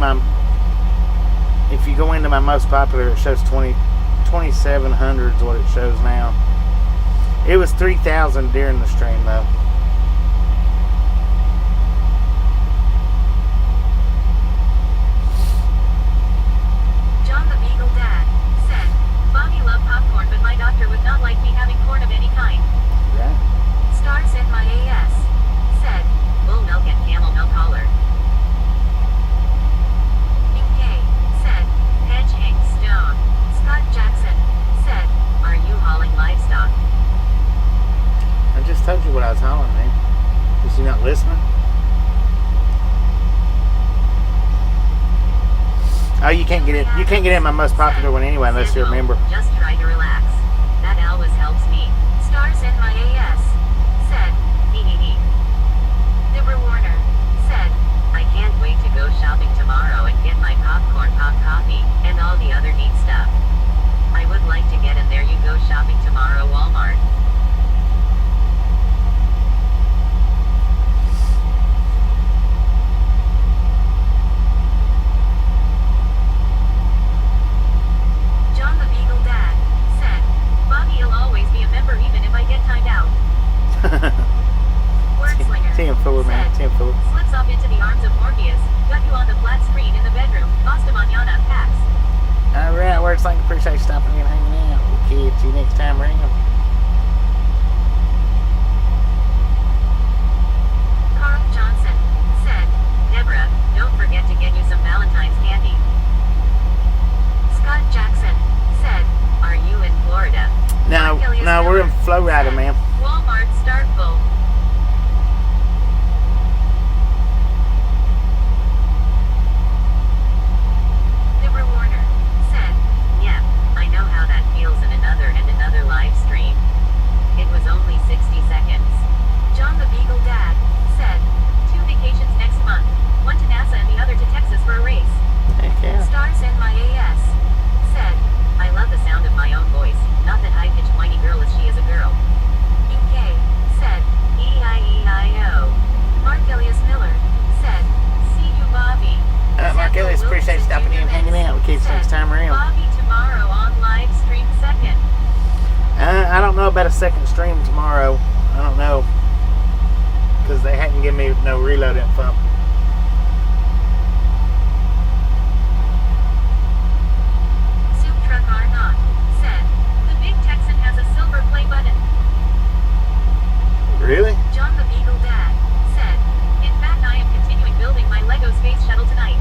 if you go into my most popular, it shows 2,700 is what it shows now. It was 3,000 during the stream though. John the Beagle Dad said, Bobby loved popcorn, but my doctor would not like me having corn of any kind. Yeah. Stars in my AS said, bull milk and camel milk holler. UK said, Hedge Hank Stone. Scott Jackson said, are you hauling livestock? I just told you what I was hauling, man. Was you not listening? Oh, you can't get in. You can't get in my most popular one anyway, unless you're a member. Just try to relax. That always helps me. Stars in my AS said, hee hee hee. Deborah Warner said, I can't wait to go shopping tomorrow. words like appreciate you stopping in and hanging out. We'll catch you next time around. Carl Johnson said, Deborah, don't forget to get you some Valentine's candy. Scott Jackson said, are you in Florida? No, we're in Florida, ma'am. Walmart start full. Deborah Warner said, yeah, I know how that feels in another live stream. It was only 60 seconds. John the Beagle Dad said, 2 vacations next month, one to NASA and the other to Texas for a race. Heck yeah. Stars NYAS said, I love the sound of my own voice, not that high-pitched whiny girl as she is a girl. UK said, E-I-E-I-O. Mark Elias Miller said, see you, Bobby. Mark Ellis, appreciate you stopping in and hanging out. We'll catch you next time around. Bobby tomorrow on live stream second. I don't know about a second stream tomorrow. I don't know. Because they hadn't given me no reload info. Soup Truck Arnott said, the Big Texan has a silver play button. Really? John the Beagle Dad said, in fact I am continuing building my Lego space shuttle tonight.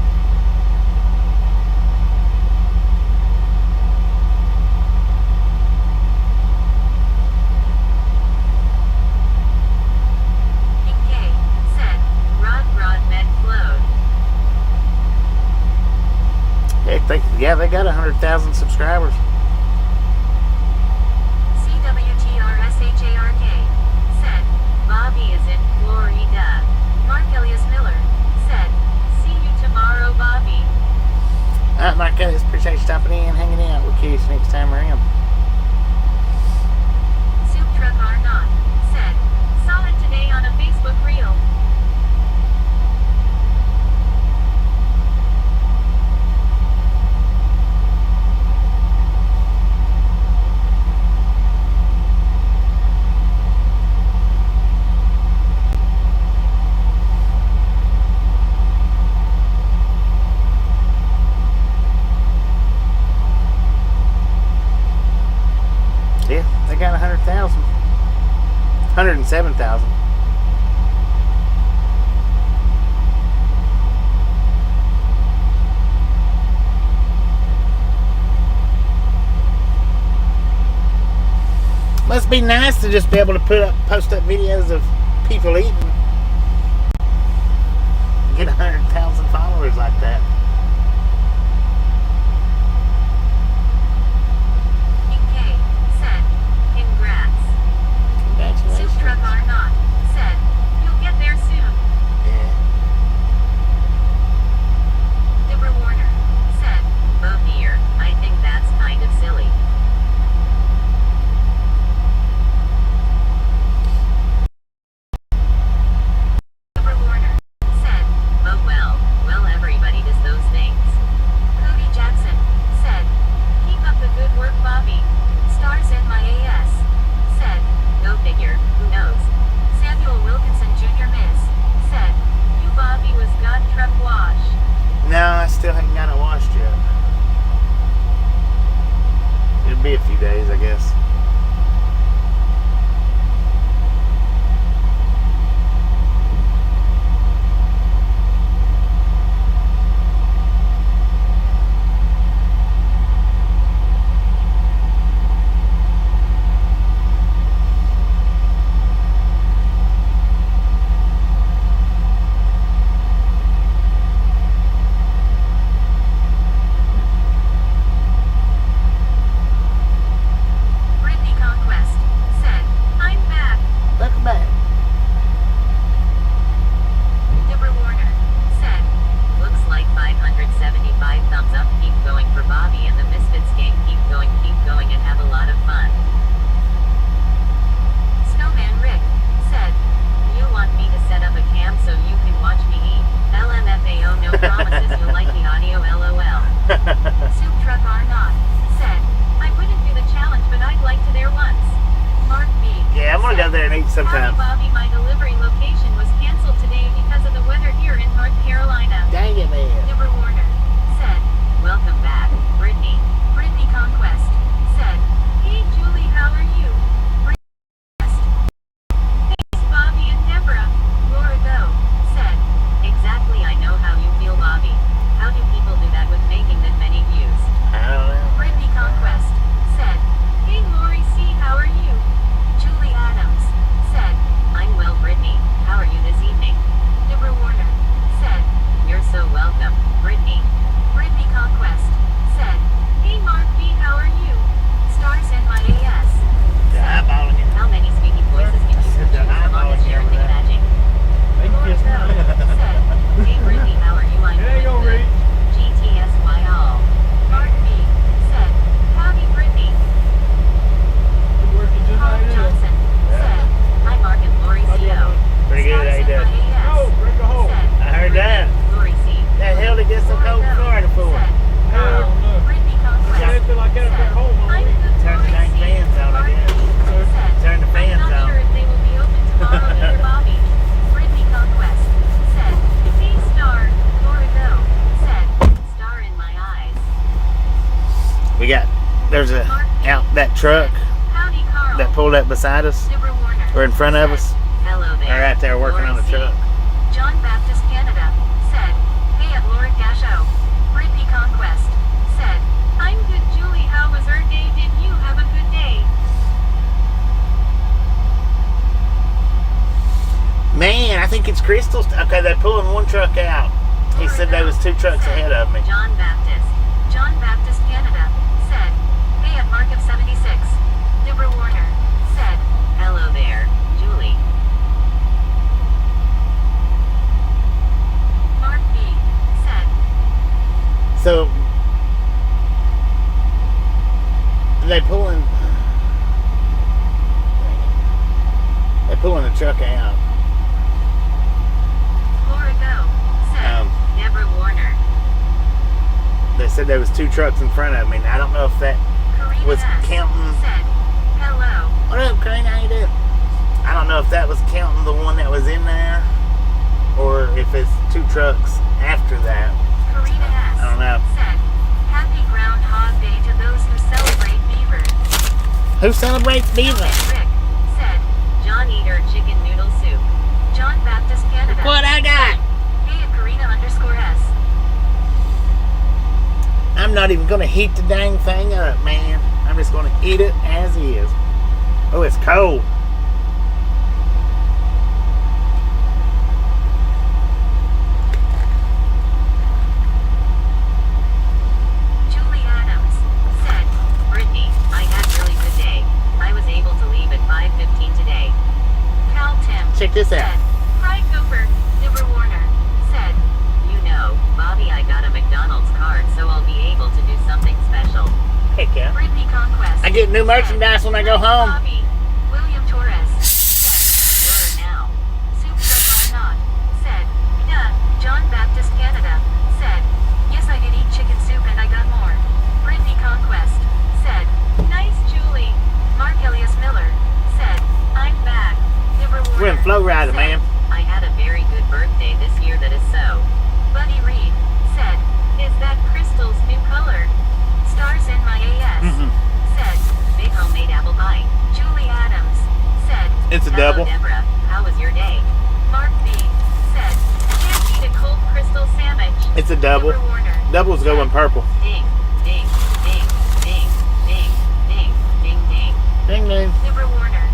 King K said, Rod Med flowed. Heck, they got 100,000 subscribers. CWTRSHARK said, Bobby is in Florida. Mark Elias Miller said, see you tomorrow, Bobby. Alright, Mark Ellis, appreciate you stopping in and hanging out. We'll catch you next time around. Soup Truck Arnott said, saw it today on a Facebook reel. Yeah, they got 100,000. 107,000. Must be nice to just be able to post up videos of people eating. Get 100,000 followers like that. King K said, congrats. Congratulations. Soup Truck Arnott said, you'll get there soon. Yeah. Deborah Warner said, oh dear, I think that's kind of silly. Deborah Warner said, oh well, everybody does those things. Cody Jackson said, keep up the good work, Bobby. Stars NYAS said, go figure, who knows. Samuel Wilkinson Jr. Miss said, you Bobby was got truck wash. No, I still haven't got it washed yet. It'll be a few days, I guess. Brittany Conquest said, I'm back. Welcome back. Deborah Warner said, looks like 575 thumbs up. Keep going for Bobby and the Misfits gang. Keep going and have a lot of fun. Snowman Rick said, you want me to set up a cam so you can watch me eat? LMFAO, no promises you'll like the audio, LOL. Soup Truck Arnott said, I wouldn't do the challenge but I'd like to there once. Mark B. Yeah, I'm gonna go said, there and eat sometime. Bobby, my delivery location was canceled today because of the weather here in North Carolina. Dang it, man. Deborah Warner said, welcome back, Brittany. Brittany there's a out that truck Howdy, Carl. that pulled up beside us Deborah Warner or in front of us. Hello there. They're out there working on the truck. John Baptist Canada said, hey at Lord-O. Brittany Conquest said, I'm good Julie, how was our day? Did you have a good day? Man, I think it's Crystal's. Okay, they're pulling one truck out. He said there was 2 trucks ahead of me. John Baptist Canada said, hey at Mark of 76. Deborah Warner said, hello there, Julie. Mark B said, So they're pulling the truck out. Laura Go said, Deborah Warner. They said there was 2 trucks in front of me. And I don't know if that Karina was S. counting. said, hello. What up, Karina? How you doing? I don't know if that was counting the one that was in there, or if it's 2 trucks after that. Karina S. I don't know. said, happy Groundhog Day to those who celebrate Beaver. Who celebrates Beaver? Rick said, John Eater Chicken Noodle Soup. John Baptist Canada. What I got? Hey at Karina_S. I'm not even gonna heat the dang thing up, man. I'm just gonna eat it as is. Oh, it's cold. Julie Adams said, Brittany, I had a really good day. I was able to leave at 5:15 today. Cal Tim Check this out. said, Fried Gopher. Deborah Warner said, you know, Bobby, I got a McDonald's card, so I'll be able to do something special. Heck yeah. Brittany Conquest. I get new merchandise when I go home. Bobby. William Torres said, now. Soup truck are not. Said, duh. John Baptist Canada said, yes, I did eat chicken soup and I got more. Brittany Conquest said, nice Julie. Mark Elias Miller said, I'm back. Deborah Warner We're in Flow Rider, said, man. I had a very good birthday this year, that is so. Buddy Reed said, is that Crystal's new color? Stars in my AS. Said, big homemade apple pie. Julie Adams said, It's a hello, double. Deborah, how was your day? Mark B said, can't eat a cold Crystal sandwich. It's a double. Deborah Warner Doubles go in purple. Ding, ding, ding, ding, ding, ding, ding, ding. Ding ding. Deborah Warner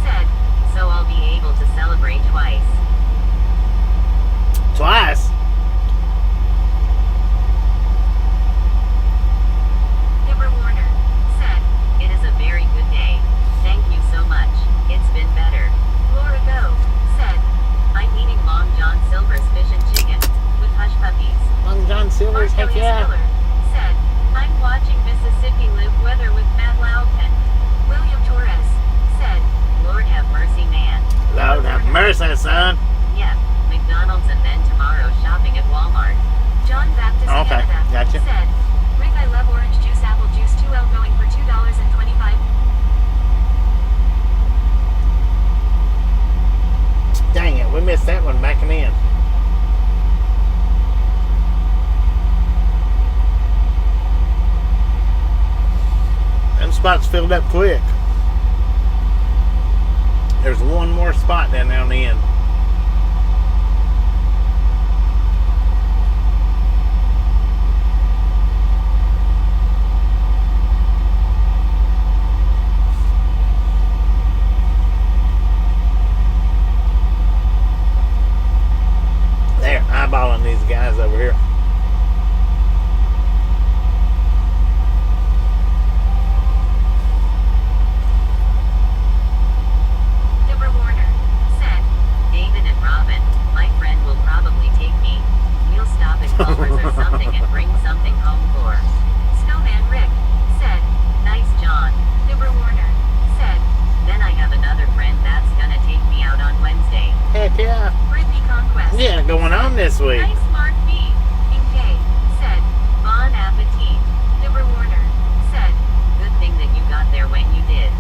said, so I'll be able to celebrate twice. Twice. Deborah Warner said, it is a very good day. Thank you so much. It's been better. Laura Go said, I'm eating Long John Silver's fish and chicken with hush puppies. Long John Silver's, heck Mark yeah. Miller said, I'm watching Mississippi Live Weather with Matt Loudman. William Torres said, Lord have mercy, man. Lord have mercy, son. Yeah, McDonald's and then tomorrow shopping at Walmart. John Baptist Okay, Canada gotcha. said, Rick, I love orange juice, apple juice, 2L going for $2.25. Dang it, we missed that one backing in. Them spots filled up quick. There's one more spot down there on the end. They're eyeballing these guys over here. Deborah Warner said, David and Robin, my friend will probably take me. We'll stop at Culver's or something and bring something home for. Snowman Rick said, nice John. Deborah Warner said, then I have another friend that's gonna take me out on Wednesday. Heck yeah. Brittany Conquest Yeah, going on this week. Nice Mark B. In K said, bon appetit. Deborah Warner said, good thing that you got there when you did.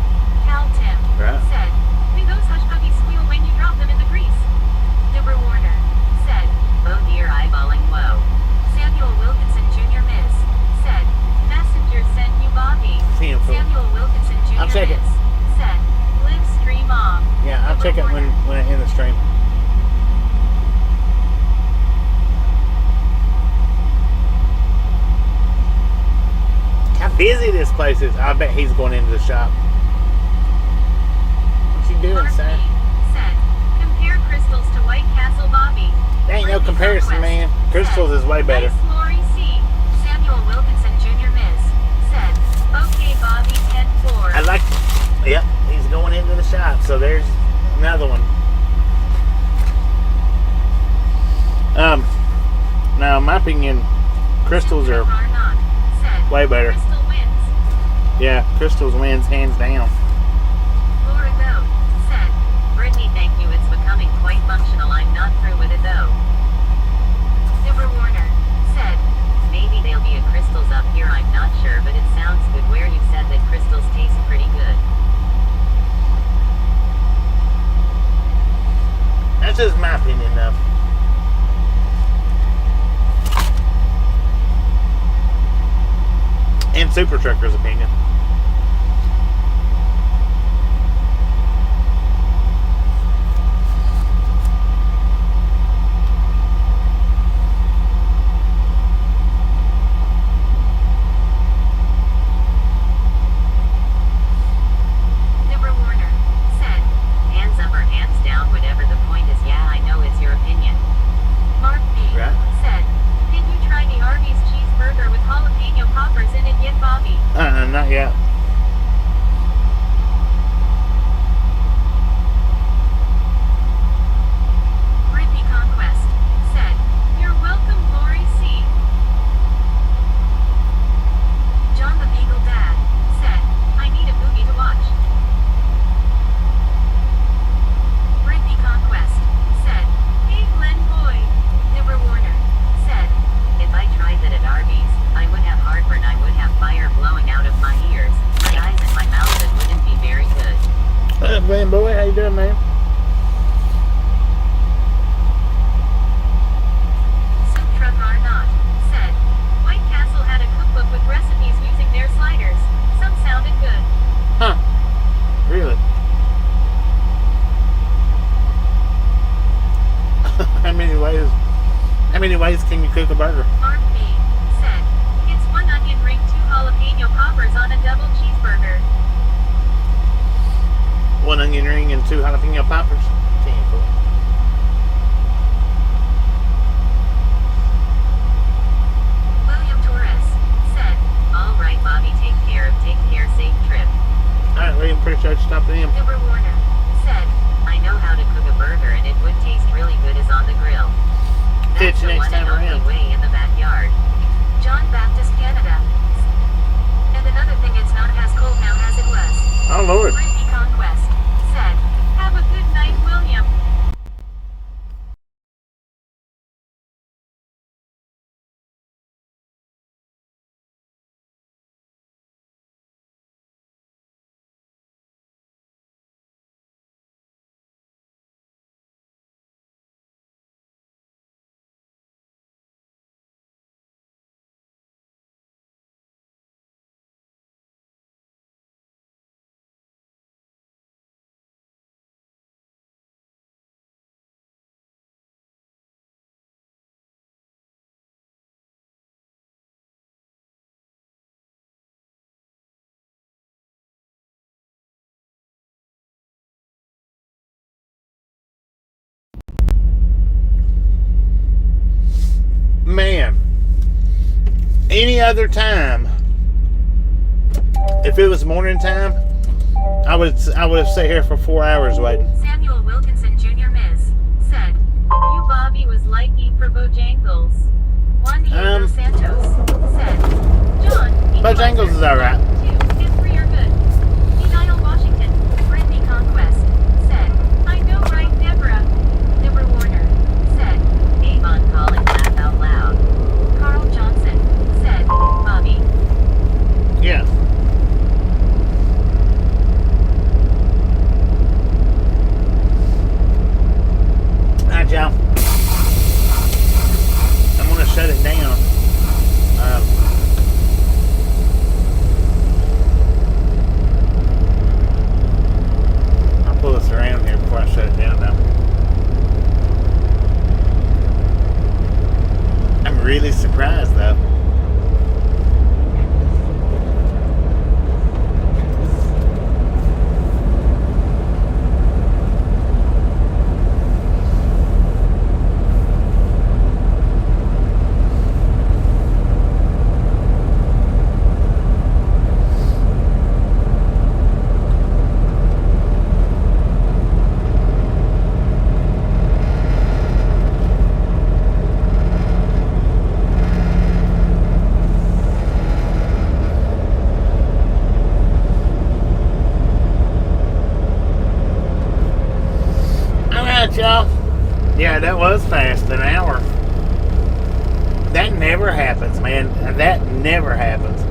Cal Tim Right. said, may those hush puppies squeal when you drop them in the grease. Deborah Warner said, oh dear, eyeballing, whoa. Samuel Wilkinson Jr. Ms. said, messenger sent you Bobby. busy this place is. I bet he's going into the shop. What you doing, Mark sir? B. said, compare crystals to White Castle, Bobby. There ain't no Brittany comparison, Conquest man. Crystals said, is way better. Nice Lori C. Samuel Wilkinson Jr. Ms. said, okay, Bobby, 10-4. I like. Yep, he's going into the shop. So there's another one. Now in my opinion, crystals are Arnott said, way better. Crystal wins. Yeah, crystals wins hands down. Laura Goat said, Brittany, thank you. It's becoming quite functional. I'm not through with it though. Deborah Warner said, maybe there'll be a crystals up here. I'm not sure, but it sounds good where you said that crystals taste pretty good. That's just my opinion, though. And Super Trucker's opinion. Deborah Warner said, hands up or hands down, whatever the point is. Yeah, I know it's your opinion. Mark B. Right. said, did you try the Arby's cheeseburger with jalapeno poppers in it yet, Bobby? Not yet. Brittany Conquest said, you're welcome, Lori C. John the Beagle Dad said, I need a movie to watch. Brittany Conquest said, hey Glenn Boy. Deborah Warner said, if I tried that at Arby's, I would have heartburn. I would have fire blowing out of my ears, my eyes, and my mouth. It wouldn't be very good. What's up, man, boy? How you doing, man? Soup Truck Arnott said, White Castle had a cookbook with recipes using their sliders. Some sounded good. Huh. Really? How many ways can you cook a burger? Mark B. said, it's 1 onion ring, 2 jalapeno poppers on a double cheeseburger. 1 onion ring and 2 jalapeno poppers. Can't. William Torres said, all right, Bobby, take care, safe trip. Alright, William, appreciate you stopping in. Deborah Warner said, I know how to cook a burger and it would taste really good as on the grill. Catch That's you the next one and time only around. way in the backyard. John Baptist, Canada. And another thing, it's not as cold now as it was. Oh, Lord. Brittany Conquest said, have a good night, William. Man, any other time, if it was morning time, I would have sat here for 4 hours waiting. Samuel Wilkinson Jr. Ms. said, you Bobby was like eat for Bojangles. Juan Diego Santos said, John, Bojangles is alright. 2 and 3 are good. Denial Washington. Brittany Conquest said, I know, right, Deborah. Deborah Warner said, Avon calling, laugh out loud. Carl Johnson said, Bobby. Yeah. Alright, y'all. I'm gonna shut it down. Yeah, that was fast, an hour. That never happens, man. That never happens.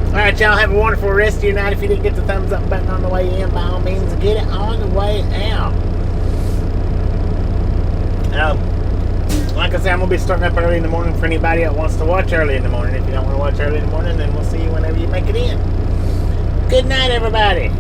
Alright, y'all, have a wonderful rest of your night. If you didn't get the thumbs up button on the way in, by all means, get it on the way out. Like I said, I'm going to be starting up early in the morning for anybody that wants to watch early in the morning. If you don't want to watch early in the morning, then we'll see you whenever you make it in. Good night, everybody.